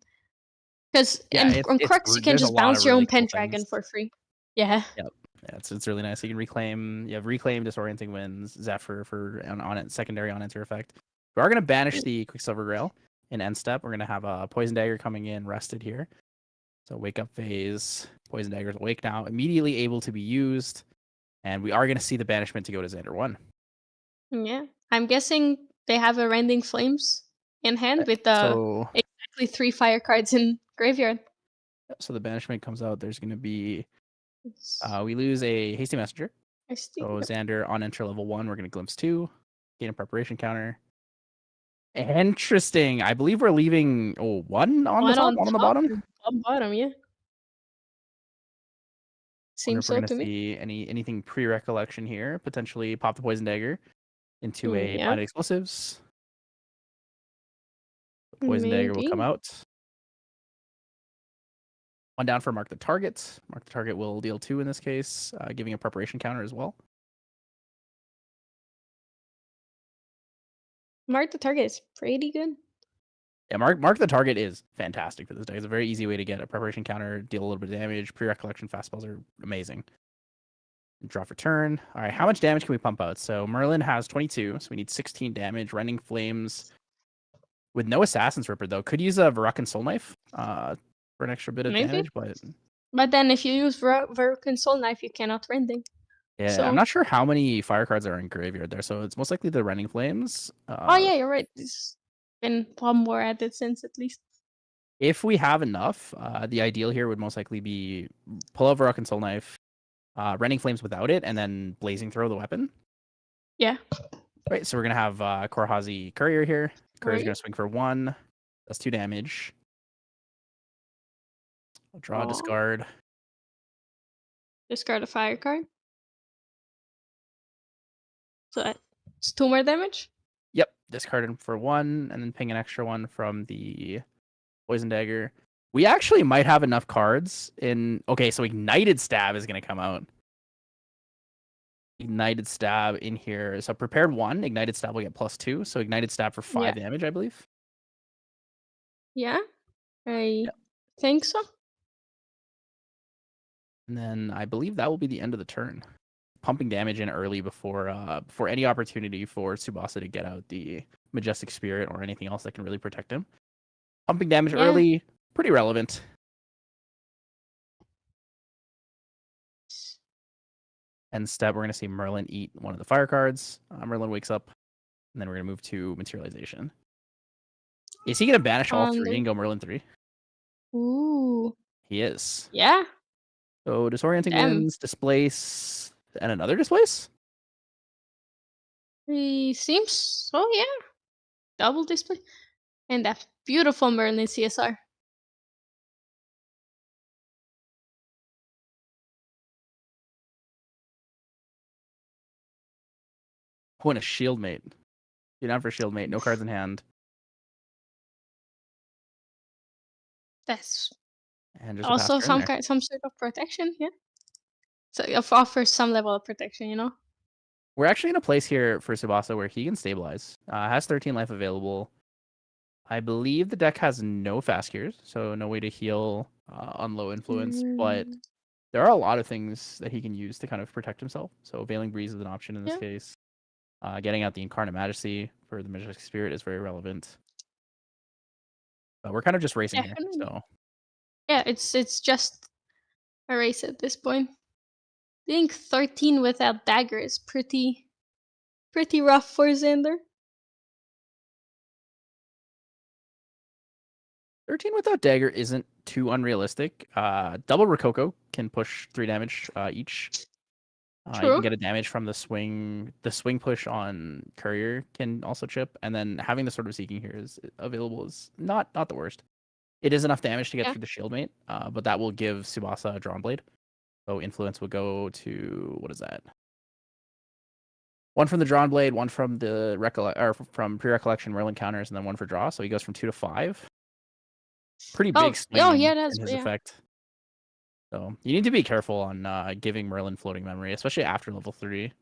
Because on Crux you can just bounce your own Pendragon for free. Yeah. Yep. Yeah, it's really nice. You can reclaim. You have reclaim, Disorienting Winds, Zephyr for secondary on enter effect. We are going to banish the Quicksilver Grail in end step. We're going to have a Poison Dagger coming in rested here. So wake up phase. Poison Dagger's awake now, immediately able to be used. And we are going to see the banishment to go to Xander 1. Yeah. I'm guessing they have a Rending Flames in hand with exactly 3 fire cards in graveyard. So the banishment comes out. There's going to be we lose a Hasty Messenger. So Xander on enter level 1, we're going to glimpse 2, gain a preparation counter. Interesting. I believe we're leaving 1 on the top, 1 on the bottom. Bottom, yeah. Seems so to me. See anything pre-recollection here. Potentially pop the Poison Dagger into a Binding Explosives. The Poison Dagger will come out. 1 down for Mark the Target. Mark the Target will deal 2 in this case, giving a preparation counter as well. Mark the Target is pretty good. Yeah, Mark the Target is fantastic for this deck. It's a very easy way to get a preparation counter, deal a little bit of damage. Pre-recollection fast spells are amazing. Draw for turn. All right, how much damage can we pump out? So Merlin has 22, so we need 16 damage. Rending Flames with no Assassin's Ripper, though. Could use a Verrucan Soul Knife for an extra bit of damage, but then if you use Verrucan Soul Knife, you cannot Rending. Yeah, so I'm not sure how many fire cards are in graveyard there, so it's most likely the Rending Flames. Oh yeah, you're right. There's been one more added since at least. If we have enough, the ideal here would most likely be pull out Verrucan Soul Knife, Rending Flames without it, and then Blazing Throw the weapon. Yeah. Right, so we're going to have Korhazi Courier here. Courier's going to swing for 1. That's 2 damage. I'll draw a discard. Discard a fire card. So that's 2 more damage? Yep, discard him for 1, and then ping an extra 1 from the Poison Dagger. We actually might have enough cards in... Okay, so Ignited Stab is going to come out. Ignited Stab in here. So prepared 1, Ignited Stab will get +2. So Ignited Stab for 5 damage, I believe. Yeah, I think so. And then I believe that will be the end of the turn. Pumping damage in early before any opportunity for Tsubasa to get out the Majestic Spirit or anything else that can really protect him. Pumping damage early, pretty relevant. Instead, we're going to see Merlin eat one of the fire cards. Merlin wakes up, and then we're going to move to materialization. Is he going to banish all 3 and go Merlin 3? Ooh. He is. Yeah. So disorienting wins, displace, and another displace? He seems so, yeah. Double display. And that beautiful Merlin CSR. Oh, and a shield mate. You're down for shield mate. No cards in hand. That's and also some sort of protection, yeah. So it offers some level of protection, you know. We're actually in a place here for Tsubasa where he can stabilize. Has 13 life available. I believe the deck has no fast cures, so no way to heal on low influence, but there are a lot of things that he can use to kind of protect himself. So Veiling Breeze is an option in this case. Getting out the Incarnate Majesty for the Majestic Spirit is very relevant. But we're kind of just racing here, so. Yeah, it's just a race at this point. I think 13 without dagger is pretty rough for Xander. 13 without dagger isn't too unrealistic. Double Rococo can push 3 damage each. You can get a damage from the swing. The swing push on Courier can also chip, and then having the Sword of Seeking here is available is not the worst. It is enough damage to get through the shield mate, but that will give Tsubasa a Drawn Blade. So influence will go to, what is that? 1 from the Drawn Blade, 1 from the from pre-recollection Merlin counters, and then 1 for draw. So he goes from 2 to 5. Pretty big swing in his effect. So you need to be careful on giving Merlin floating memory, especially after level 3.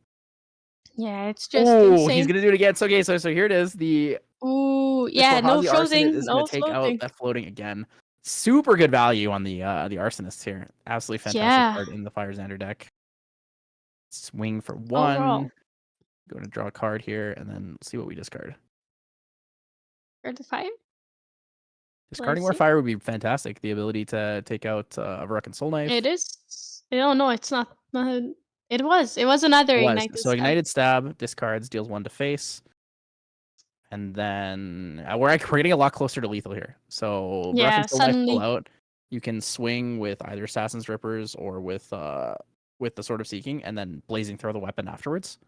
Yeah, it's just insane. He's gonna do it again. So okay, so here it is. The yeah, no floating. Is gonna take out that floating again. Super good value on the Arsonist here. Absolutely fantastic card in the Fire Xander deck. Swing for 1. Going to draw a card here, and then see what we discard. Card the fire. Discarding more fire would be fantastic. The ability to take out a Verruccan Soul Knife. It is. Oh no, it's not. It was another ignited. So ignited stab discards, deals 1 to face, and then we're getting a lot closer to lethal here. So Verruccan Soul Knife pull out. You can swing with either Assassin's Rippers or with the Sword of Seeking, and then Blazing Throw the weapon afterwards.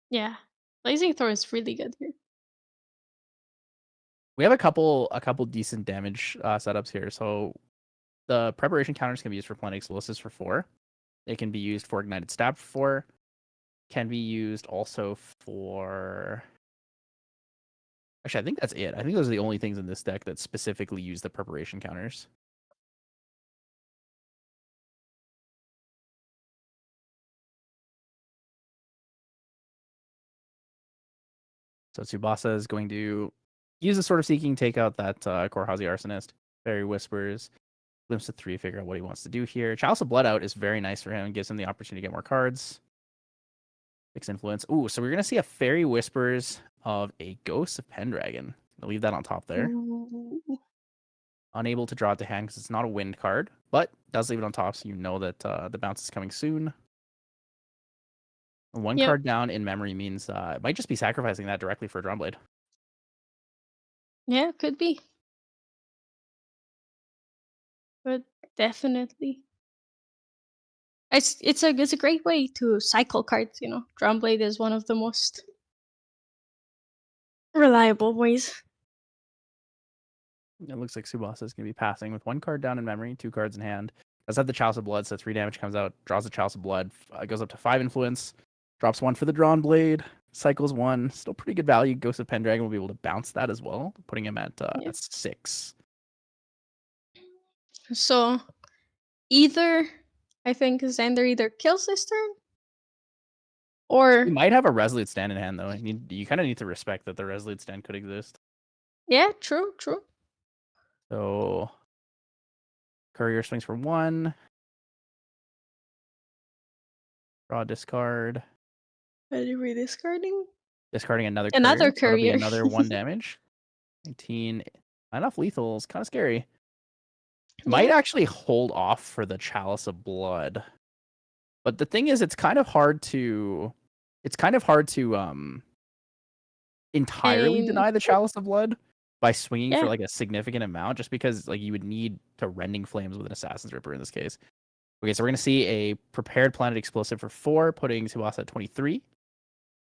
Yeah, Blazing Throw is really good here. We have a couple decent damage setups here. So the preparation counters can be used for Planet Explosives for 4. They can be used for Ignited Stab for 4. Can be used also for... Actually, I think that's it. I think those are the only things in this deck that specifically use the preparation counters. So Tsubasa is going to use the Sword of Seeking, take out that Korhazi Arsonist. Fairy Whispers. Glimpse of 3, figure out what he wants to do here. Chalice of Blood out is very nice for him. Gives him the opportunity to get more cards. 6 influence. Ooh, so we're going to see a Fairy Whispers of a Ghost of Pendragon. I'll leave that on top there. Unable to draw it to hand because it's not a wind card, but does leave it on top so you know that the bounce is coming soon. 1 card down in memory means it might just be sacrificing that directly for a Drawn Blade. Yeah, could be. But definitely. It's a great way to cycle cards, you know. Drawn Blade is one of the most reliable ways. It looks like Tsubasa is going to be passing with 1 card down in memory, 2 cards in hand. Does have the Chalice of Blood, so 3 damage comes out, draws the Chalice of Blood, goes up to 5 influence, drops 1 for the Drawn Blade, cycles 1. Still pretty good value. Ghost of Pendragon will be able to bounce that as well, putting him at 6. So I think Xander either kills this turn, or he might have a Resolute Stand in hand, though. You kind of need to respect that the Resolute Stand could exist. Yeah, true. So Courier swings for 1. Draw, discard. Are you rediscarding? Discarding another Courier. Another 1 damage. 19. Enough lethal is kind of scary. Might actually hold off for the Chalice of Blood. But the thing is, it's kind of hard to entirely deny the Chalice of Blood by swinging for like a significant amount, just because like you would need to Rending Flames with an Assassin's Ripper in this case. Okay, so we're gonna see a Prepared Planet Explosive for 4, putting Tsubasa at 23.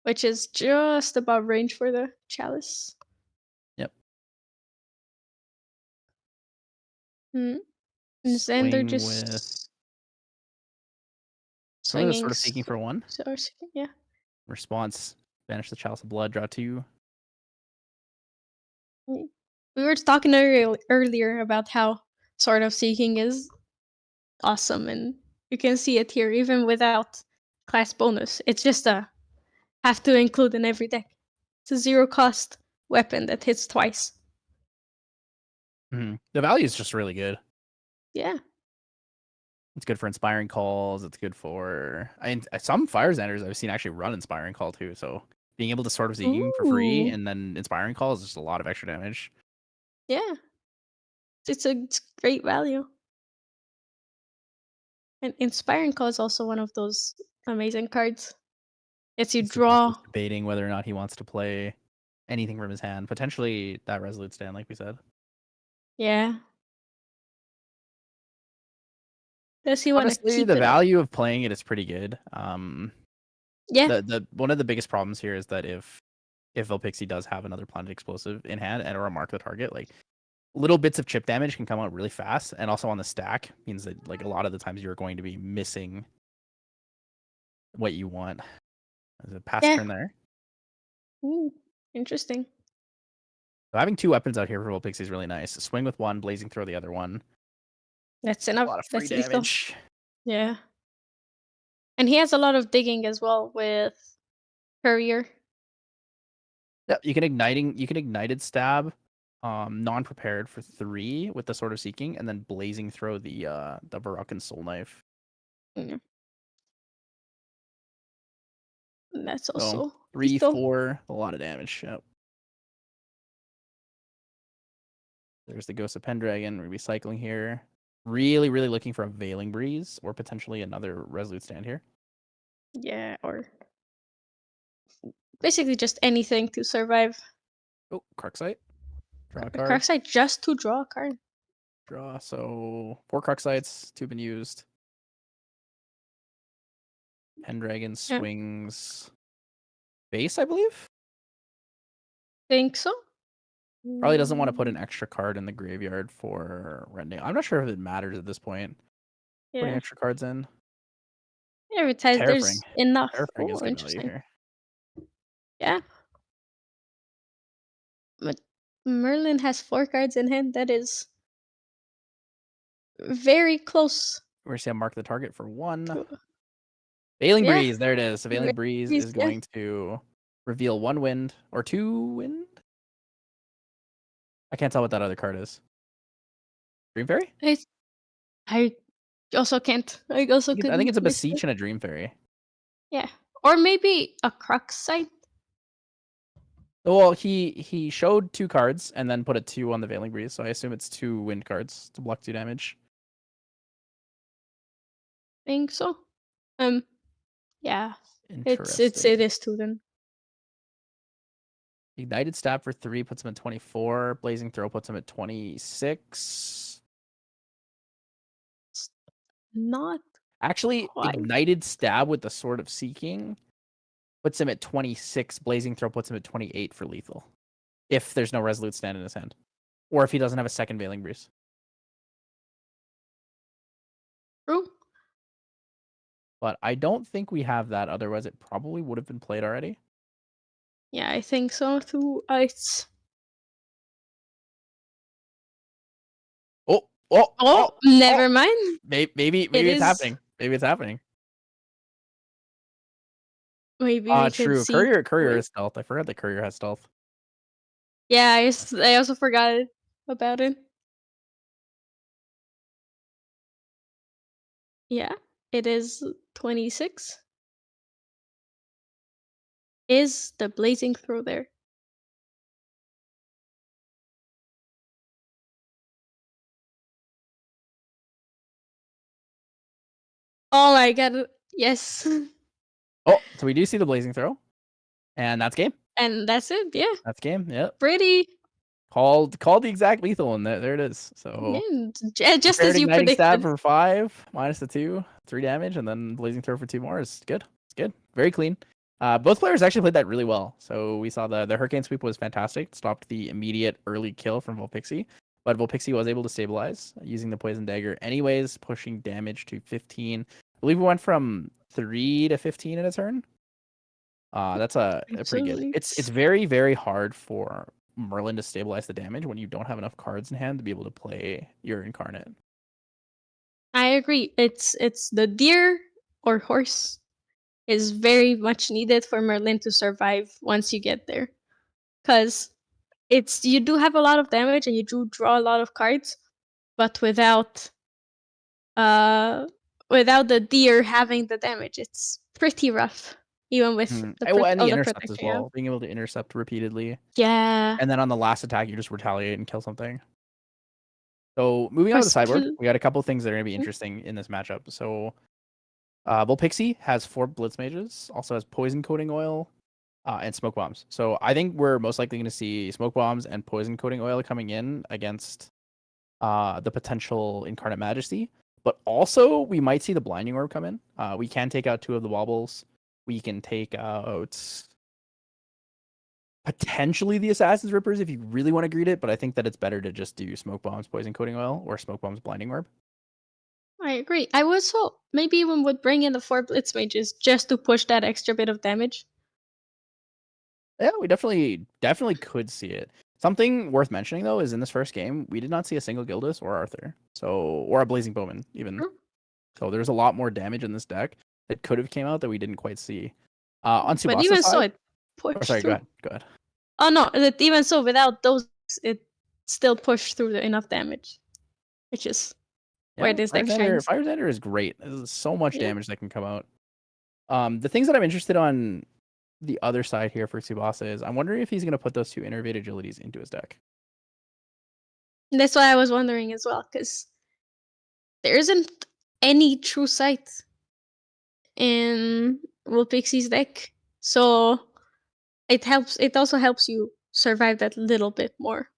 Which is just above range for the Chalice. Yep. And then they're just swinging sort of seeking for 1. Yeah. Response: banish the Chalice of Blood, draw 2. We were talking earlier about how Sword of Seeking is awesome, and you can see it here even without class bonus. It's just a have to include in every deck. It's a 0-cost weapon that hits twice. The value is just really good. Yeah. It's good for Inspiring Calls. It's good for some Fire Xanders I've seen actually run Inspiring Call too. So being able to Sword of Seeking for free and then Inspiring Call is just a lot of extra damage. Yeah. It's great value. And Inspiring Call is also one of those amazing cards. It's you draw. Debating whether or not he wants to play anything from his hand. Potentially that Resolute Stand, like we said. Yeah. Does he want to keep the value of playing it is pretty good. Yeah. The one of the biggest problems here is that if Vilpixie does have another Planet Explosive in hand and or a mark the target, like little bits of chip damage can come out really fast, and also on the stack means that like a lot of the times you're going to be missing what you want. There's a pass turn there. Ooh, interesting. So having 2 weapons out here for Vilpixie is really nice. Swing with 1, Blazing Throw the other one. That's enough. A lot of free damage. Yeah. And he has a lot of digging as well with Courier. Yeah, you can Ignited Stab, non-prepared for 3 with the Sword of Seeking, and then Blazing Throw the Baroccan Soul Knife. Mm. That's also 3, 4, a lot of damage. Yep. There's the Ghost of Pendragon. We're recycling here. Really, really looking for a Veiling Breeze or potentially another Resolute Stand here. Yeah, or basically just anything to survive. Oh, Cruxite. Draw a card. Cruxite just to draw a card. Draw. So 4 Cruxites, 2 been used. Pendragon swings base, I believe. Think so. Probably doesn't want to put an extra card in the graveyard for Rending. I'm not sure if it matters at this point. Yeah. Putting extra cards in. Every time there's enough. Terraforming is good value here. Yeah. But Merlin has 4 cards in hand. That is very close. We're going to see him mark the target for 1. Veiling Breeze. There it is. So Veiling Breeze is going to reveal 1 wind or 2 wind. I can't tell what that other card is. Dream Fairy? I also can't. I think it's a Beseech and a Dream Fairy. Yeah. Or maybe a Cruxite. Well, he showed 2 cards and then put a 2 on the Veiling Breeze, so I assume it's 2 wind cards to block 2 damage. Think so. Yeah. It is 2 then. Ignited Stab for 3 puts him at 24. Blazing Throw puts him at 26. Not actually quite. Ignited Stab with the Sword of Seeking puts him at 26. Blazing Throw puts him at 28 for lethal. If there's no Resolute Stand in his hand. Or if he doesn't have a second Veiling Breeze. True. But I don't think we have that, otherwise it probably would have been played already. Yeah, I think so too. Never mind. Maybe it's happening. Maybe it's happening. Maybe we true. can see. Courier is stealth. I forgot that Courier has stealth. Yeah, I also forgot about it. Yeah, it is 26. Is the Blazing Throw there? Oh my god. Yes. Oh, so we do see the Blazing Throw. And that's game. And that's it, yeah. That's game, yep. Pretty. Called the exact lethal, and there it is. So just as you igniting stab predicted. for 5, minus the 2, 3 damage, and then Blazing Throw for 2 more is good. It's good. Very clean. Both players actually played that really well. So we saw the Hurricane Sweep was fantastic. Stopped the immediate early kill from Vulpixie. But Vulpixie was able to stabilize using the Poison Dagger anyways, pushing damage to 15. I believe we went from 3 to 15 in a turn. That's a pretty good. It's very, very hard for Merlin to stabilize the damage when you don't have enough cards in hand to be able to play your Incarnate. I agree. It's the deer or horse is very much needed for Merlin to survive once you get there. Because you do have a lot of damage and you do draw a lot of cards, but without the deer having the damage, it's pretty rough. Even with and the intercept as well, being able to intercept repeatedly. Yeah. And then on the last attack, you just retaliate and kill something. So moving on to the sideboard, we got a couple things that are going to be interesting in this matchup. So Vulpixie has 4 Blitz Mages, also has Poison Coating Oil, and Smoke Bombs. So I think we're most likely going to see Smoke Bombs and Poison Coating Oil coming in against the potential Incarnate Majesty. But also, we might see the Blinding Orb come in. We can take out 2 of the Wobbles. We can take out potentially the Assassin's Rippers if you really want to greet it, but I think that it's better to just do Smoke Bombs, Poison Coating Oil, or Smoke Bombs, Blinding Orb. I agree. I was hope maybe even would bring in the 4 Blitz Mages just to push that extra bit of damage. Yeah, we definitely could see it. Something worth mentioning though is in this first game, we did not see a single Gildas or Arthur, or a Blazing Bowman even. So there's a lot more damage in this deck that could have came out that we didn't quite see. On Tsubasa's but even side, so, it pushed. Sorry, through. Go ahead. Oh no! Even so, without those, it still pushed through enough damage, which is where this deck shines. Fire Xander is great. There's so much damage that can come out. The things that I'm interested on the other side here for Tsubasa is I'm wondering if he's going to put those 2 Innervate Agilities into his deck. That's what I was wondering as well, because there isn't any true sight in Vulpixie's deck, so it helps. It also helps you survive that little bit more.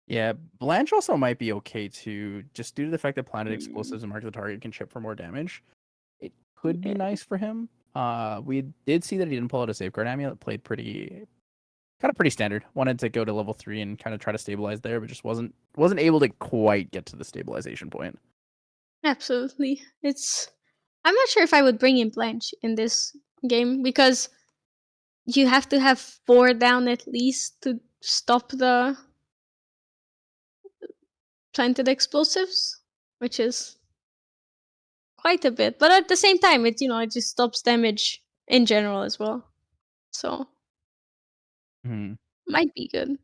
Yeah, Blanche also might be okay too, just due to the fact that Planet Explosives and Mark the Target can chip for more damage. It could be nice for him. We did see that he didn't pull out a Safeguard Amulet. Played pretty standard. Wanted to go to level 3 and kind of try to stabilize there, but just wasn't able to quite get to the stabilization point. Absolutely. I'm not sure if I would bring in Blanche in this game because you have to have 4 down at least to stop the planted explosives, which is quite a bit. But at the same time, it just stops damage in general as well. So might be good.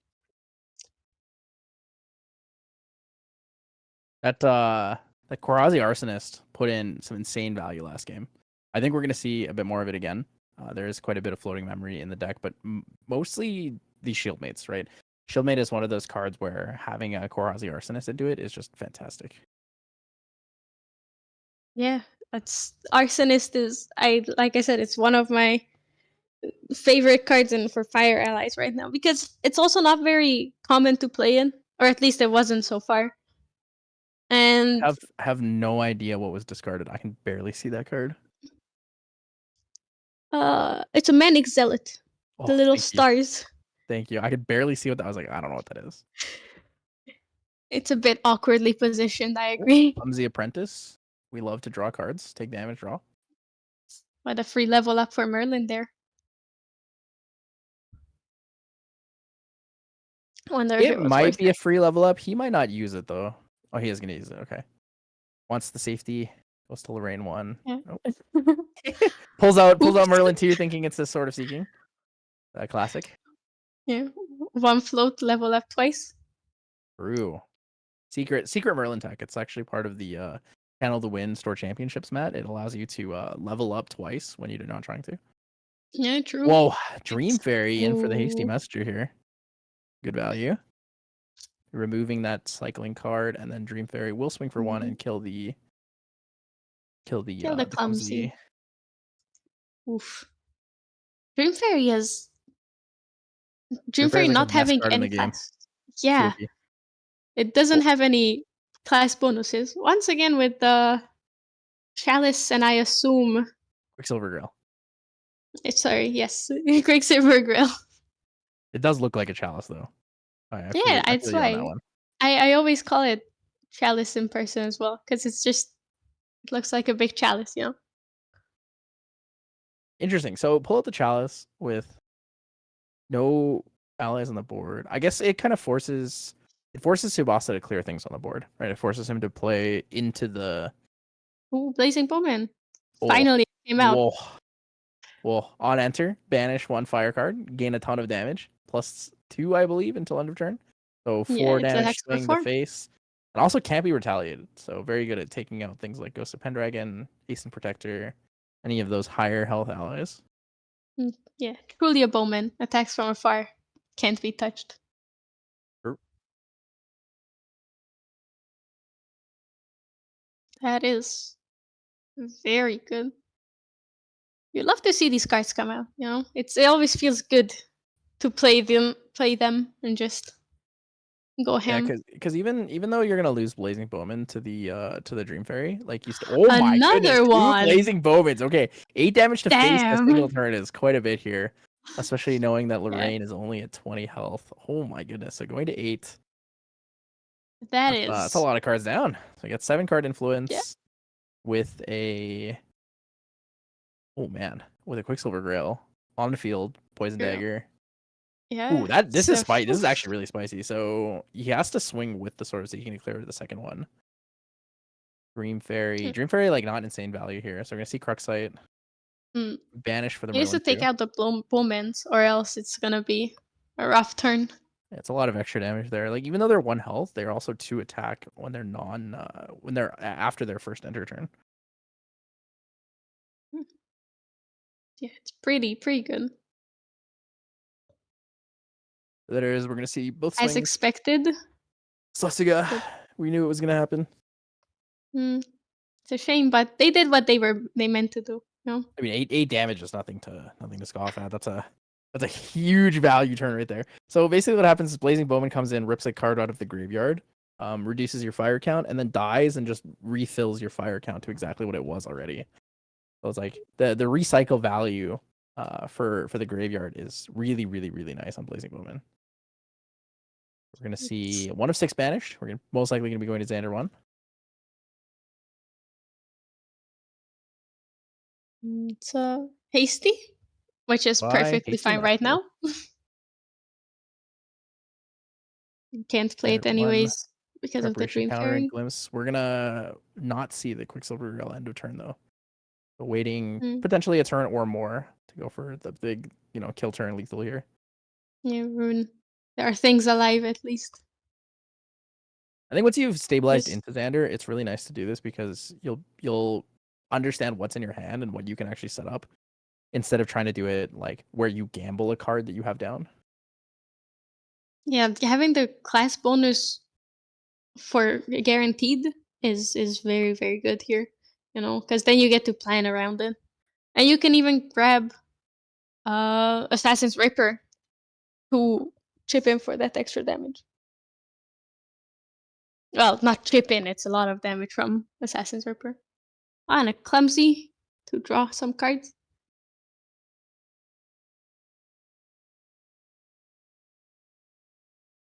That Korazi Arsonist put in some insane value last game. I think we're going to see a bit more of it again. There is quite a bit of floating memory in the deck, but mostly the Shieldmates, right? Shieldmate is one of those cards where having a Korazi Arsonist into it is just fantastic. Yeah, Arsonist is, like I said, it's one of my favorite cards for Fire Allies right now because it's also not very common to play in, or at least it wasn't so far. And I have no idea what was discarded. I can barely see that card. It's a Manic Zealot. The little stars. Thank you. I could barely see what that. I was like, I don't know what that is. It's a bit awkwardly positioned. I agree. Clumsy Apprentice. We love to draw cards. Take damage, draw. What a free level up for Merlin there. Wonder if it might be a free level up. He might not use it though. Oh, he is gonna use it. Okay. Wants the safety. Goes to Lorraine 1. Yeah. Nope. pulls out Merlin 2, thinking it's this Sword of Seeking. Classic. Yeah. 1 float, level up twice. True. Secret Merlin tech. It's actually part of the Channel to Win Store Championships, Matt. It allows you to level up twice when you're not trying to. Yeah, true. Whoa, Dream Fairy in for the Hasty Messenger here. Good value. Removing that cycling card, and then Dream Fairy will swing for 1 and kill the Clumsy. Oof. Dream Fairy is Dream Fairy like the not best having card in the any game. class. Yeah. TOP. It doesn't have any class bonuses. Once again with the Chalice, and I assume Quicksilver Grail. Sorry, yes. Quicksilver Grill. It does look like a chalice though. I Yeah, I that's feel you on that why. one. I always call it Chalice in person as well, because it looks like a big chalice, you know? Interesting. So pull out the chalice with no allies on the board. I guess it kind of forces Tsubasa to clear things on the board, right? It forces him to play into the Ooh, Blazing Bowman. oh, Finally came out. whoa. Well, on enter, banish 1 fire card, gain a ton of damage, +2, I believe, until end of turn. So 4 Yeah, it's damage attacks for swing to 4. face. And also can't be retaliated. So very good at taking out things like Ghost of Pendragon, Hasten Protector, any of those higher health allies. Yeah, truly a bowman. Attacks from afar. Can't be touched. That is very good. You love to see these cards come out, you know? It always feels good to play them and just go Yeah, ham. because even though you're gonna lose Blazing Bowman to the Dream Fairy, like oh my goodness, Another 2 one. Blazing Bowmans. Okay, 8 damage to face in a single Damn. turn is quite a bit here, especially knowing that Yeah. Lorraine is only at 20 health. Oh my goodness, so going to 8. That's a That's lot of cards down. So I got 7 card yeah. influence with a with a Quicksilver Grail on the field, Poison Girl. Dagger. Yeah. Ooh, this is spicy. This is oof. actually really spicy. So he has to swing with the swords that he can clear the second one. Dream Fairy. Dream Fairy, like, not insane value here. So we're gonna see Cruxite. Banish for the He needs to Merlin take too. out the Bowmans, or else it's gonna be a rough turn. Yeah, it's a lot of extra damage there. Like, even though they're 1 health, they're also 2 attack when they're when they're after their first enter turn. Yeah, it's pretty good. That is, we're gonna see both As swings. expected. Sasuga, we knew it was gonna happen. It's a shame, but they did what they meant to do. You know? I mean, 8 damage is nothing to scoff at. That's a huge value turn right there. So basically, what happens is Blazing Bowman comes in, rips a card out of the graveyard, reduces your fire count, and then dies and just refills your fire count to exactly what it was already. So it's like the recycle value for the graveyard is really nice on Blazing Bowman. We're gonna see 1 of 6 banished. We're most likely gonna be going to Xander 1. It's hasty, which is perfectly Hasty fine right Master. now. You can't play Xander it anyways because of the Preparation Dream counter and Fairy. glimpse. We're gonna not see the Quicksilver Grail end of turn though. So waiting potentially a turn or more to go for the big, kill turn lethal here. Yeah, there are things alive at least. I think once you've stabilized into Xander, it's really nice to do this because you'll understand what's in your hand and what you can actually set up instead of trying to do it like where you gamble a card that you have down. Yeah, having the class bonus for guaranteed is very good here, you know, because then you get to plan around it, and you can even grab Assassin's Ripper to chip in for that extra damage. Well, not chip in, it's a lot of damage from Assassin's Ripper. And a Clumsy to draw some cards.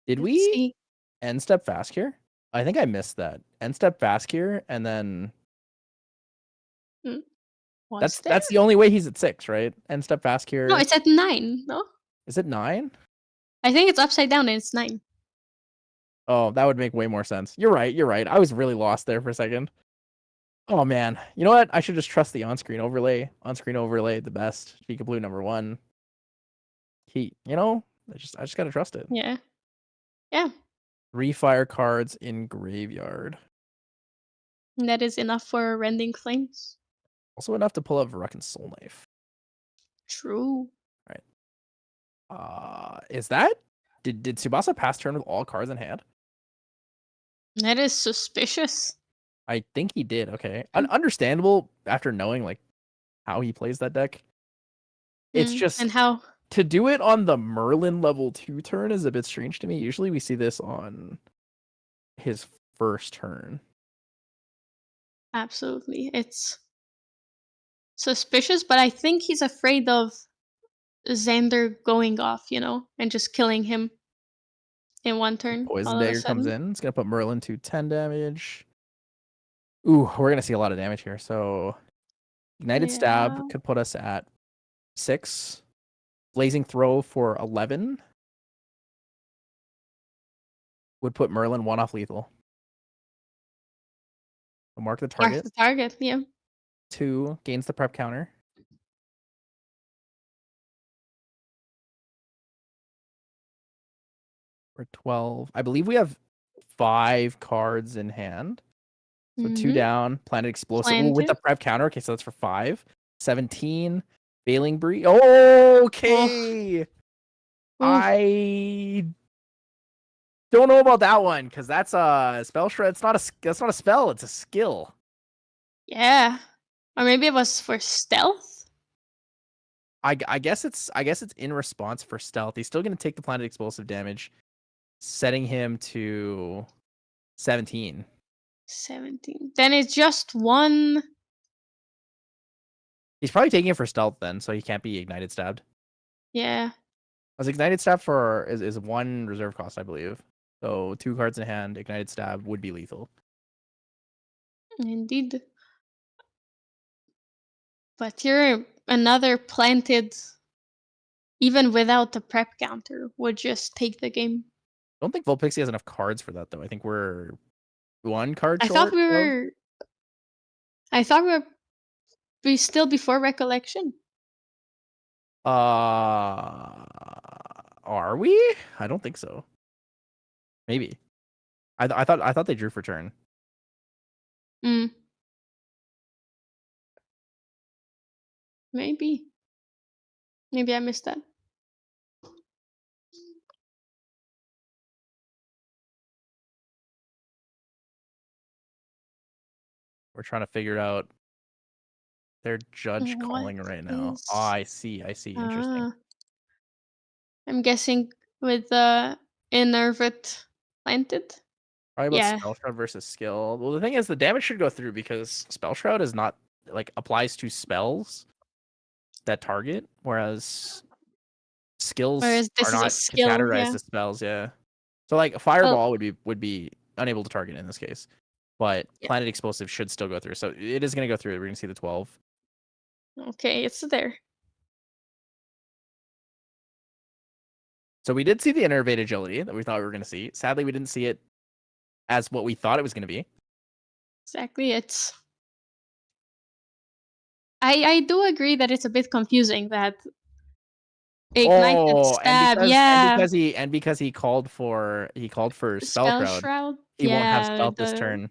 Did we end step fast here? I think I missed that. End step fast here, and then that's the only way he's at 6, right? End step fast here. No, it's at 9. No, is it 9? I think it's upside down and it's 9. Oh, that would make way more sense. You're right. I was really lost there for a second. Oh man, you know what? I should just trust the on-screen overlay. On-screen overlay, the best. Chica Blue #1. I just gotta trust it. Yeah. 3 fire cards in graveyard. And that is enough for Rending Flames. Also enough to pull up Veruccan Soul Knife. True. Right. Is that did Tsubasa pass turn with all cards in hand? That is suspicious. I think he did. Okay, understandable after knowing like how he plays that deck. It's just and how to do it on the Merlin level 2 turn is a bit strange to me. Usually we see this on his first turn. Absolutely. It's suspicious, but I think he's afraid of Xander going off, and just killing him in one turn. Poison all of a Dagger comes sudden. in. It's going to put Merlin to 10 damage. Ooh, we're going to see a lot of damage here. So Ignited Stab could put us at 6. Blazing Throw for 11 would put Merlin 1 off lethal. So mark the target. Mark the target, yeah. 2 gains the prep counter. For 12. I believe we have 5 cards in hand. So 2 down, Planet Explosive. Ooh, with the prep counter. Okay, so that's for 5. 17. Bailing Breeze. Okay. I don't know about that one because that's a spell shred. That's not a spell. It's a skill. Yeah, or maybe it was for stealth. I guess it's in response for stealth. He's still going to take the Planet Explosive damage, setting him to 17. 17. Then it's just 1. He's probably taking it for stealth then, so he can't be Ignited Stabbed. Yeah. As Ignited Stab is 1 reserve cost, I believe. So 2 cards in hand, Ignited Stab would be lethal. Indeed. But here, another planted, even without the prep counter, would just take the game. I don't think Volpixie has enough cards for that, though. I think we're 1 card short. I thought we were still before Recollection. Are we? I don't think so. Maybe. I thought they drew for turn. Maybe I missed that. We're trying to figure it out. They're judge calling right now. Oh, I see. Interesting. I'm guessing with the Innervate planted. Probably about Spell Shroud versus skill. Well, the thing is, the damage should go through because Spell Shroud is not applies to spells that target, whereas skills are not categorized as spells. Yeah. So Fireball would be unable to target in this case, but Planet Explosive should still go through. So it is going to go through. We're going to see the 12. Okay, it's there. So we did see the Innervate Agility that we thought we were going to see. Sadly, we didn't see it as what we thought it was going to be. Exactly. I do agree that it's a bit confusing that Ignited Stab, and because he called for Spell Shroud. He won't have stealth this turn.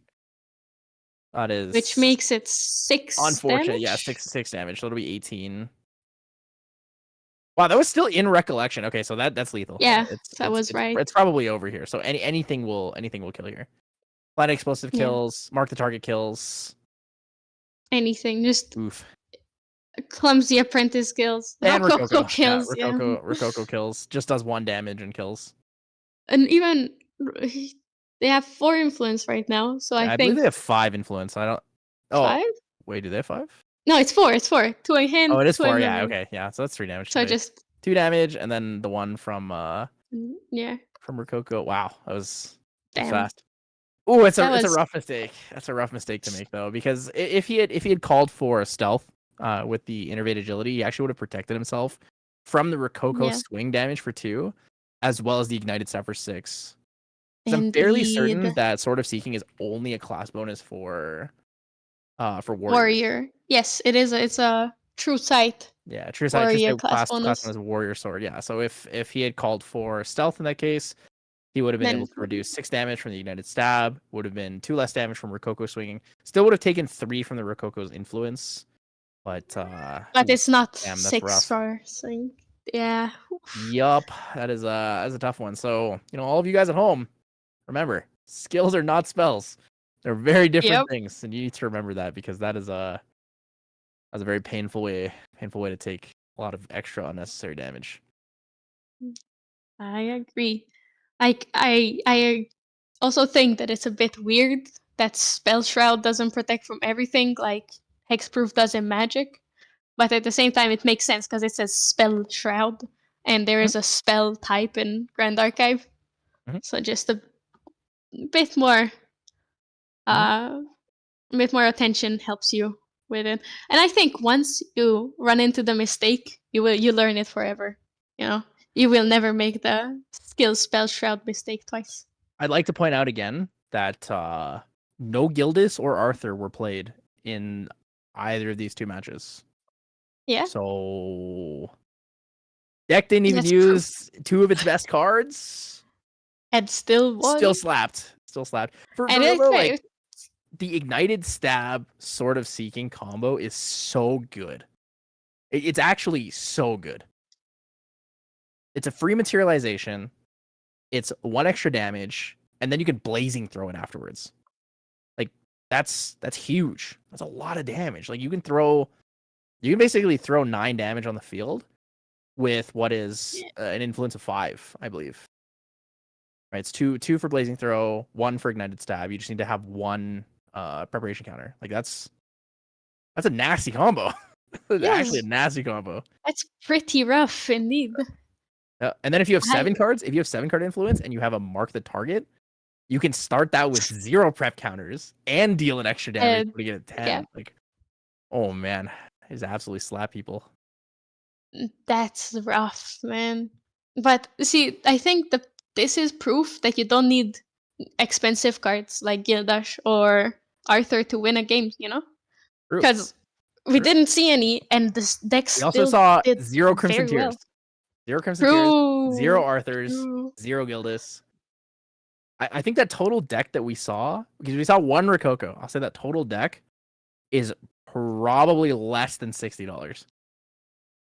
That is, which makes it 6. Unfortunate, damage? Yeah, 6 damage. So it'll be 18. Wow, that was still in Recollection. Okay, so that's lethal. Yeah, that was right. It's probably over here. So anything will kill here. Planet Explosive kills. Mark the target kills. Anything, just oof. Clumsy Apprentice kills. And Rococo kills. Rococo kills. Just does 1 damage and kills. And even they have 4 influence right now, so I think believe they have 5 influence. I don't. Oh, 5? Wait, do they have 5? No, it's 4. It's 4. 2 in hand. Oh, it is 4. Yeah, okay, yeah. So that's 3 damage. So just 2 damage, and then the one from from Rococo. Wow, that was fast. Oh, it's a rough mistake. That's a rough mistake to make though, because if he had called for stealth with the Innervate Agility, he actually would have protected himself from the Rococo swing damage for 2, as well as the Ignited Stab for 6. I'm fairly certain that Sword of Seeking is only a class bonus for warrior. Yes, it is. It's a true sight. Yeah, true sight. Warrior class bonus warrior sword. Yeah, so if he had called for stealth in that case, he would have been able to reduce 6 damage from the Ignited Stab. Would have been 2 less damage from Rococo swinging. Still would have taken 3 from the Rococo's influence, but it's not 6 for swing. Yeah. Yup, that is a tough one. So all of you guys at home, remember, skills are not spells. They're very different things, and you need to remember that because that is a very painful way to take extra unnecessary damage. I agree. I also think that it's a bit weird that Spell Shroud doesn't protect from everything like Hexproof does in Magic. But at the same time, it makes sense because it says Spell Shroud, and there is a spell type in Grand Archive. So just a bit more, attention helps you with it. And I think once you run into the mistake, you learn it forever. You know, you will never make the skill Spell Shroud mistake twice. I'd like to point out again that no Gildas or Arthur were played in either of these two matches. Yeah. So deck didn't even use two of its best cards. And still won. Still slapped. For real, like, the Ignited Stab Sword of Seeking combo is so good. It's actually so good. It's a free materialization. It's 1 extra damage, and then you can Blazing Throw it afterwards. Like, that's huge. That's a lot of damage. Like, you can basically throw 9 damage on the field with what is an influence of 5, I believe. Right, it's two for Blazing Throw, 1 for Ignited Stab. You just need to have 1 preparation counter. Like, that's a nasty combo. That's actually a nasty combo. That's pretty rough indeed. And then if you have 7 cards, if you have 7-card influence and you have a Mark the Target, you can start that with 0 prep counters and deal an extra damage to get a 10. Yeah. Like, oh man, it's absolutely slap people. That's rough, man. But see, I think this is proof that you don't need expensive cards like Gildash or Arthur to win a game, you know? Because we didn't see any, and this deck still we also saw 0 Crimson Tears. Well. 0 Crimson Tears, 0 Arthurs, 0 Gildas. I think that total deck that we saw, because we saw 1 Rococo, I'll say that total deck is probably less than $60.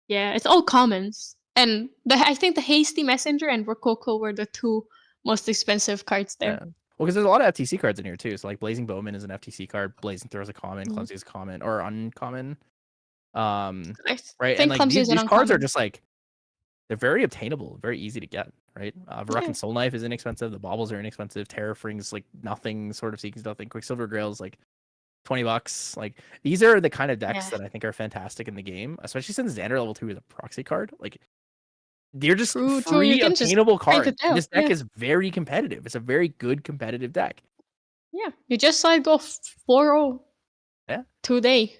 Yeah, it's all commons. And I think the Hasty Messenger and Rococo were the 2 most expensive cards there. Yeah. Well, because there's a lot of FTC cards in here too. So like Blazing Bowman is an FTC card, Blazing Throw is a common, Clumsy is common or uncommon. Right, and like these cards are just like, they're very obtainable, very easy to get, right? Varrock and Soul Knife is inexpensive. The Baubles are inexpensive. Terrafring's like nothing. Sword of Seeking's nothing. Quicksilver Grail's like $20. Like, these are the kind of decks that I think are fantastic in the game, especially since Xander level 2 is a proxy card. Like, they're just free obtainable cards. This deck is very competitive. It's a very good competitive deck. Yeah, you just saw it go 4-0. Yeah. Today.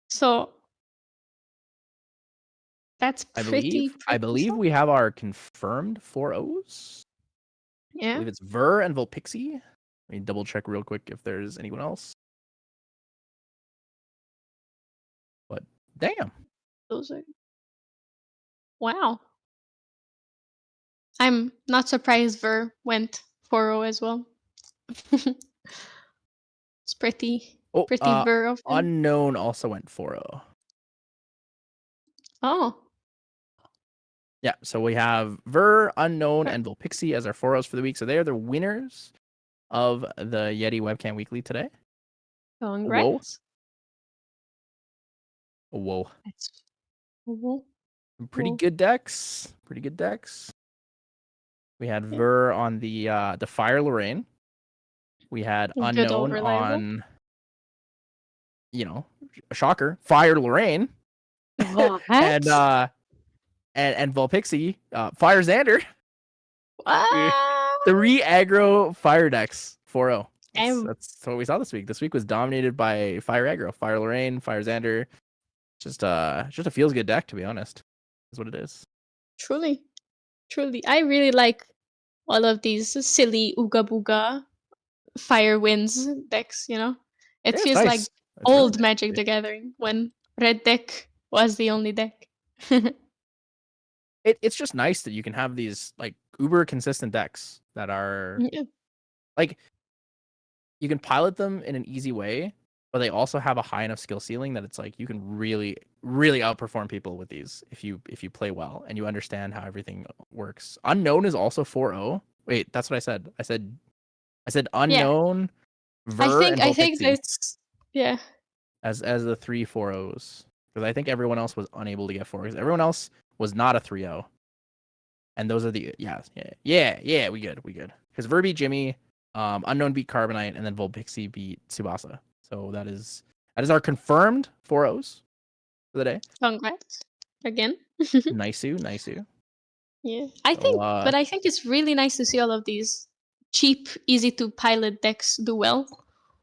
So that's pretty I believe we have our confirmed 4-0s. Yeah. I believe it's Ver and Volpixie. Let me double check real quick if there's anyone else. But damn. Those are... Wow. I'm not surprised Ver went 4-0 as well. It's pretty Ver often. Unknown also went 4-0. Oh. Yeah, so we have Ver, Unknown, and Volpixie as our 4-0s for the week. So they are the winners of the Yeti Webcam Weekly today. Congrats. Whoa. Whoa. Pretty good decks. We had Ver on the Fire Lorraine. We had Unknown on, you know, a shocker, Fire Lorraine. and Volpixie, Fire Xander. 3 aggro fire decks, 4-0. That's what we saw this week. This week was dominated by Fire aggro, Fire Lorraine, Fire Xander. Just a feels good deck, to be honest. Is what it is. Truly. I really like all of these silly Ooga Booga Fire Winds decks, you know? It feels like old Magic the Gathering when red deck was the only deck. It's just nice that you can have these like uber consistent decks that are like, you can pilot them in an easy way, but they also have a high enough skill ceiling that it's like you can really, really outperform people with these if you play well and you understand how everything works. Unknown is also 4-0. Wait, that's what I said. I said Unknown. Ver, I think that's as the 3 4-0s. because I think everyone else was unable to get 4. Because everyone else was not a 3-0. And those are the we good. Because Ver beat Jimmy, Unknown beat Carbonite, and then Volpixie beat Tsubasa. So that is our confirmed 4-0s for the day. Congrats again. Nice. Yeah, I think, but I think it's really nice to see all of these cheap, easy to pilot decks do well,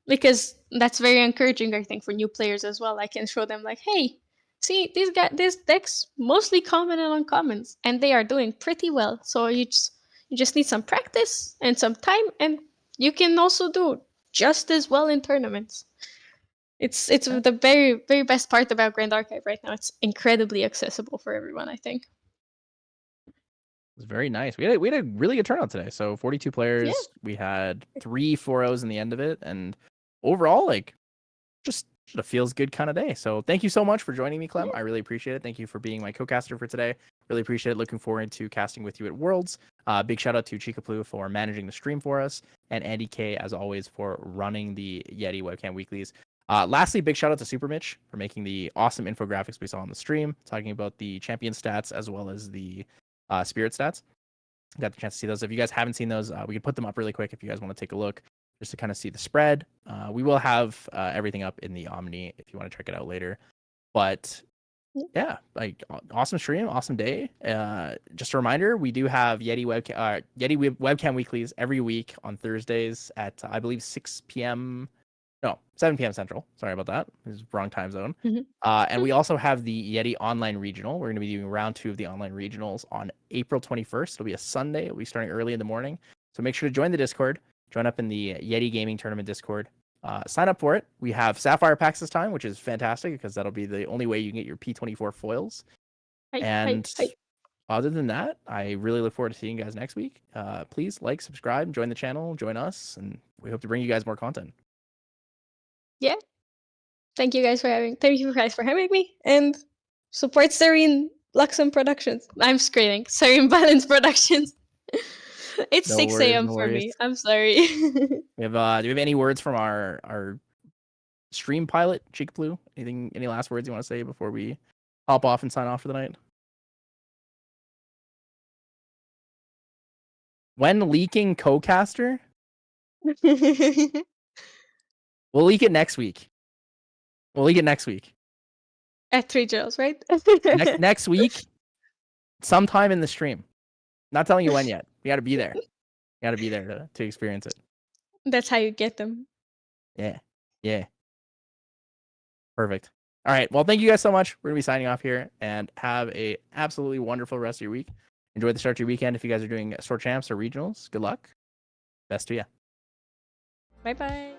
because that's very encouraging, I think, for new players as well. I can show them like, hey, see, these decks mostly common and uncommons, and they are doing pretty well. So you just need some practice and some time, and you can also do just as well in tournaments. It's the very, very best part about Grand Archive right now. It's incredibly accessible for everyone, I think. It was very nice. We had a really good turnout today. So 42 players. Yeah. We had 3 4-0s in the end of it, and overall, like, just a feels good kind of day. So thank you so much for joining me, Clem. Yeah. I really appreciate it. Thank you for being my co-caster for today. Really appreciate it. Looking forward to casting with you at Worlds. Big shout out to Chikaplu for managing the stream for us, and Andy K, as always, for running the Yeti Webcam Weeklies. Lastly, big shout out to Super Mitch for making the awesome infographics we saw on the stream, talking about the champion stats as well as the spirit stats. Got the chance to see those. If you guys haven't seen those, we could put them up really quick if you guys want to take a look, just to kind of see the spread. We will have everything up in the Omni if you want to check it out later. But yeah, like, awesome stream, awesome day. Just a reminder, we do have Yeti Webcam Weeklies every week on Thursdays at, I believe, 6 p.m. No, 7 p.m. Central. Sorry about that. This is wrong time zone. Mm-hmm. And we also have the Yeti Online Regional. We're going to be doing round 2 of the Online Regionals on April 21st. It'll be a Sunday. It'll be starting early in the morning. So make sure to join the Discord. Join up in the Yeti Gaming Tournament Discord. Sign up for it. We have Sapphire packs this time, which is fantastic because that'll be the only way you can get your P24 foils. Hi. Other than that, I really look forward to seeing you guys next week. Please like, subscribe, join the channel, join us, and we hope to bring you guys more content. Yeah. Thank you guys for having me, and support Serene Luxem Productions. I'm screaming. Serene Balance Productions. It's 6 a.m. for me. I'm sorry. Do we have any words from our stream pilot, Chikaplu? Any last words you want to say before we hop off and sign off for the night? When leaking co-caster? We'll leak it next week. At 3 Jails, right? next week, sometime in the stream. Not telling you when yet. You got to be there. You got to be there to experience it. That's how you get them. Yeah. Perfect. All right. Well, thank you guys so much. We're going to be signing off here, and have a absolutely wonderful rest of your week. Enjoy the start of your weekend. If you guys are doing store champs or regionals, good luck. Best to you. Bye-bye.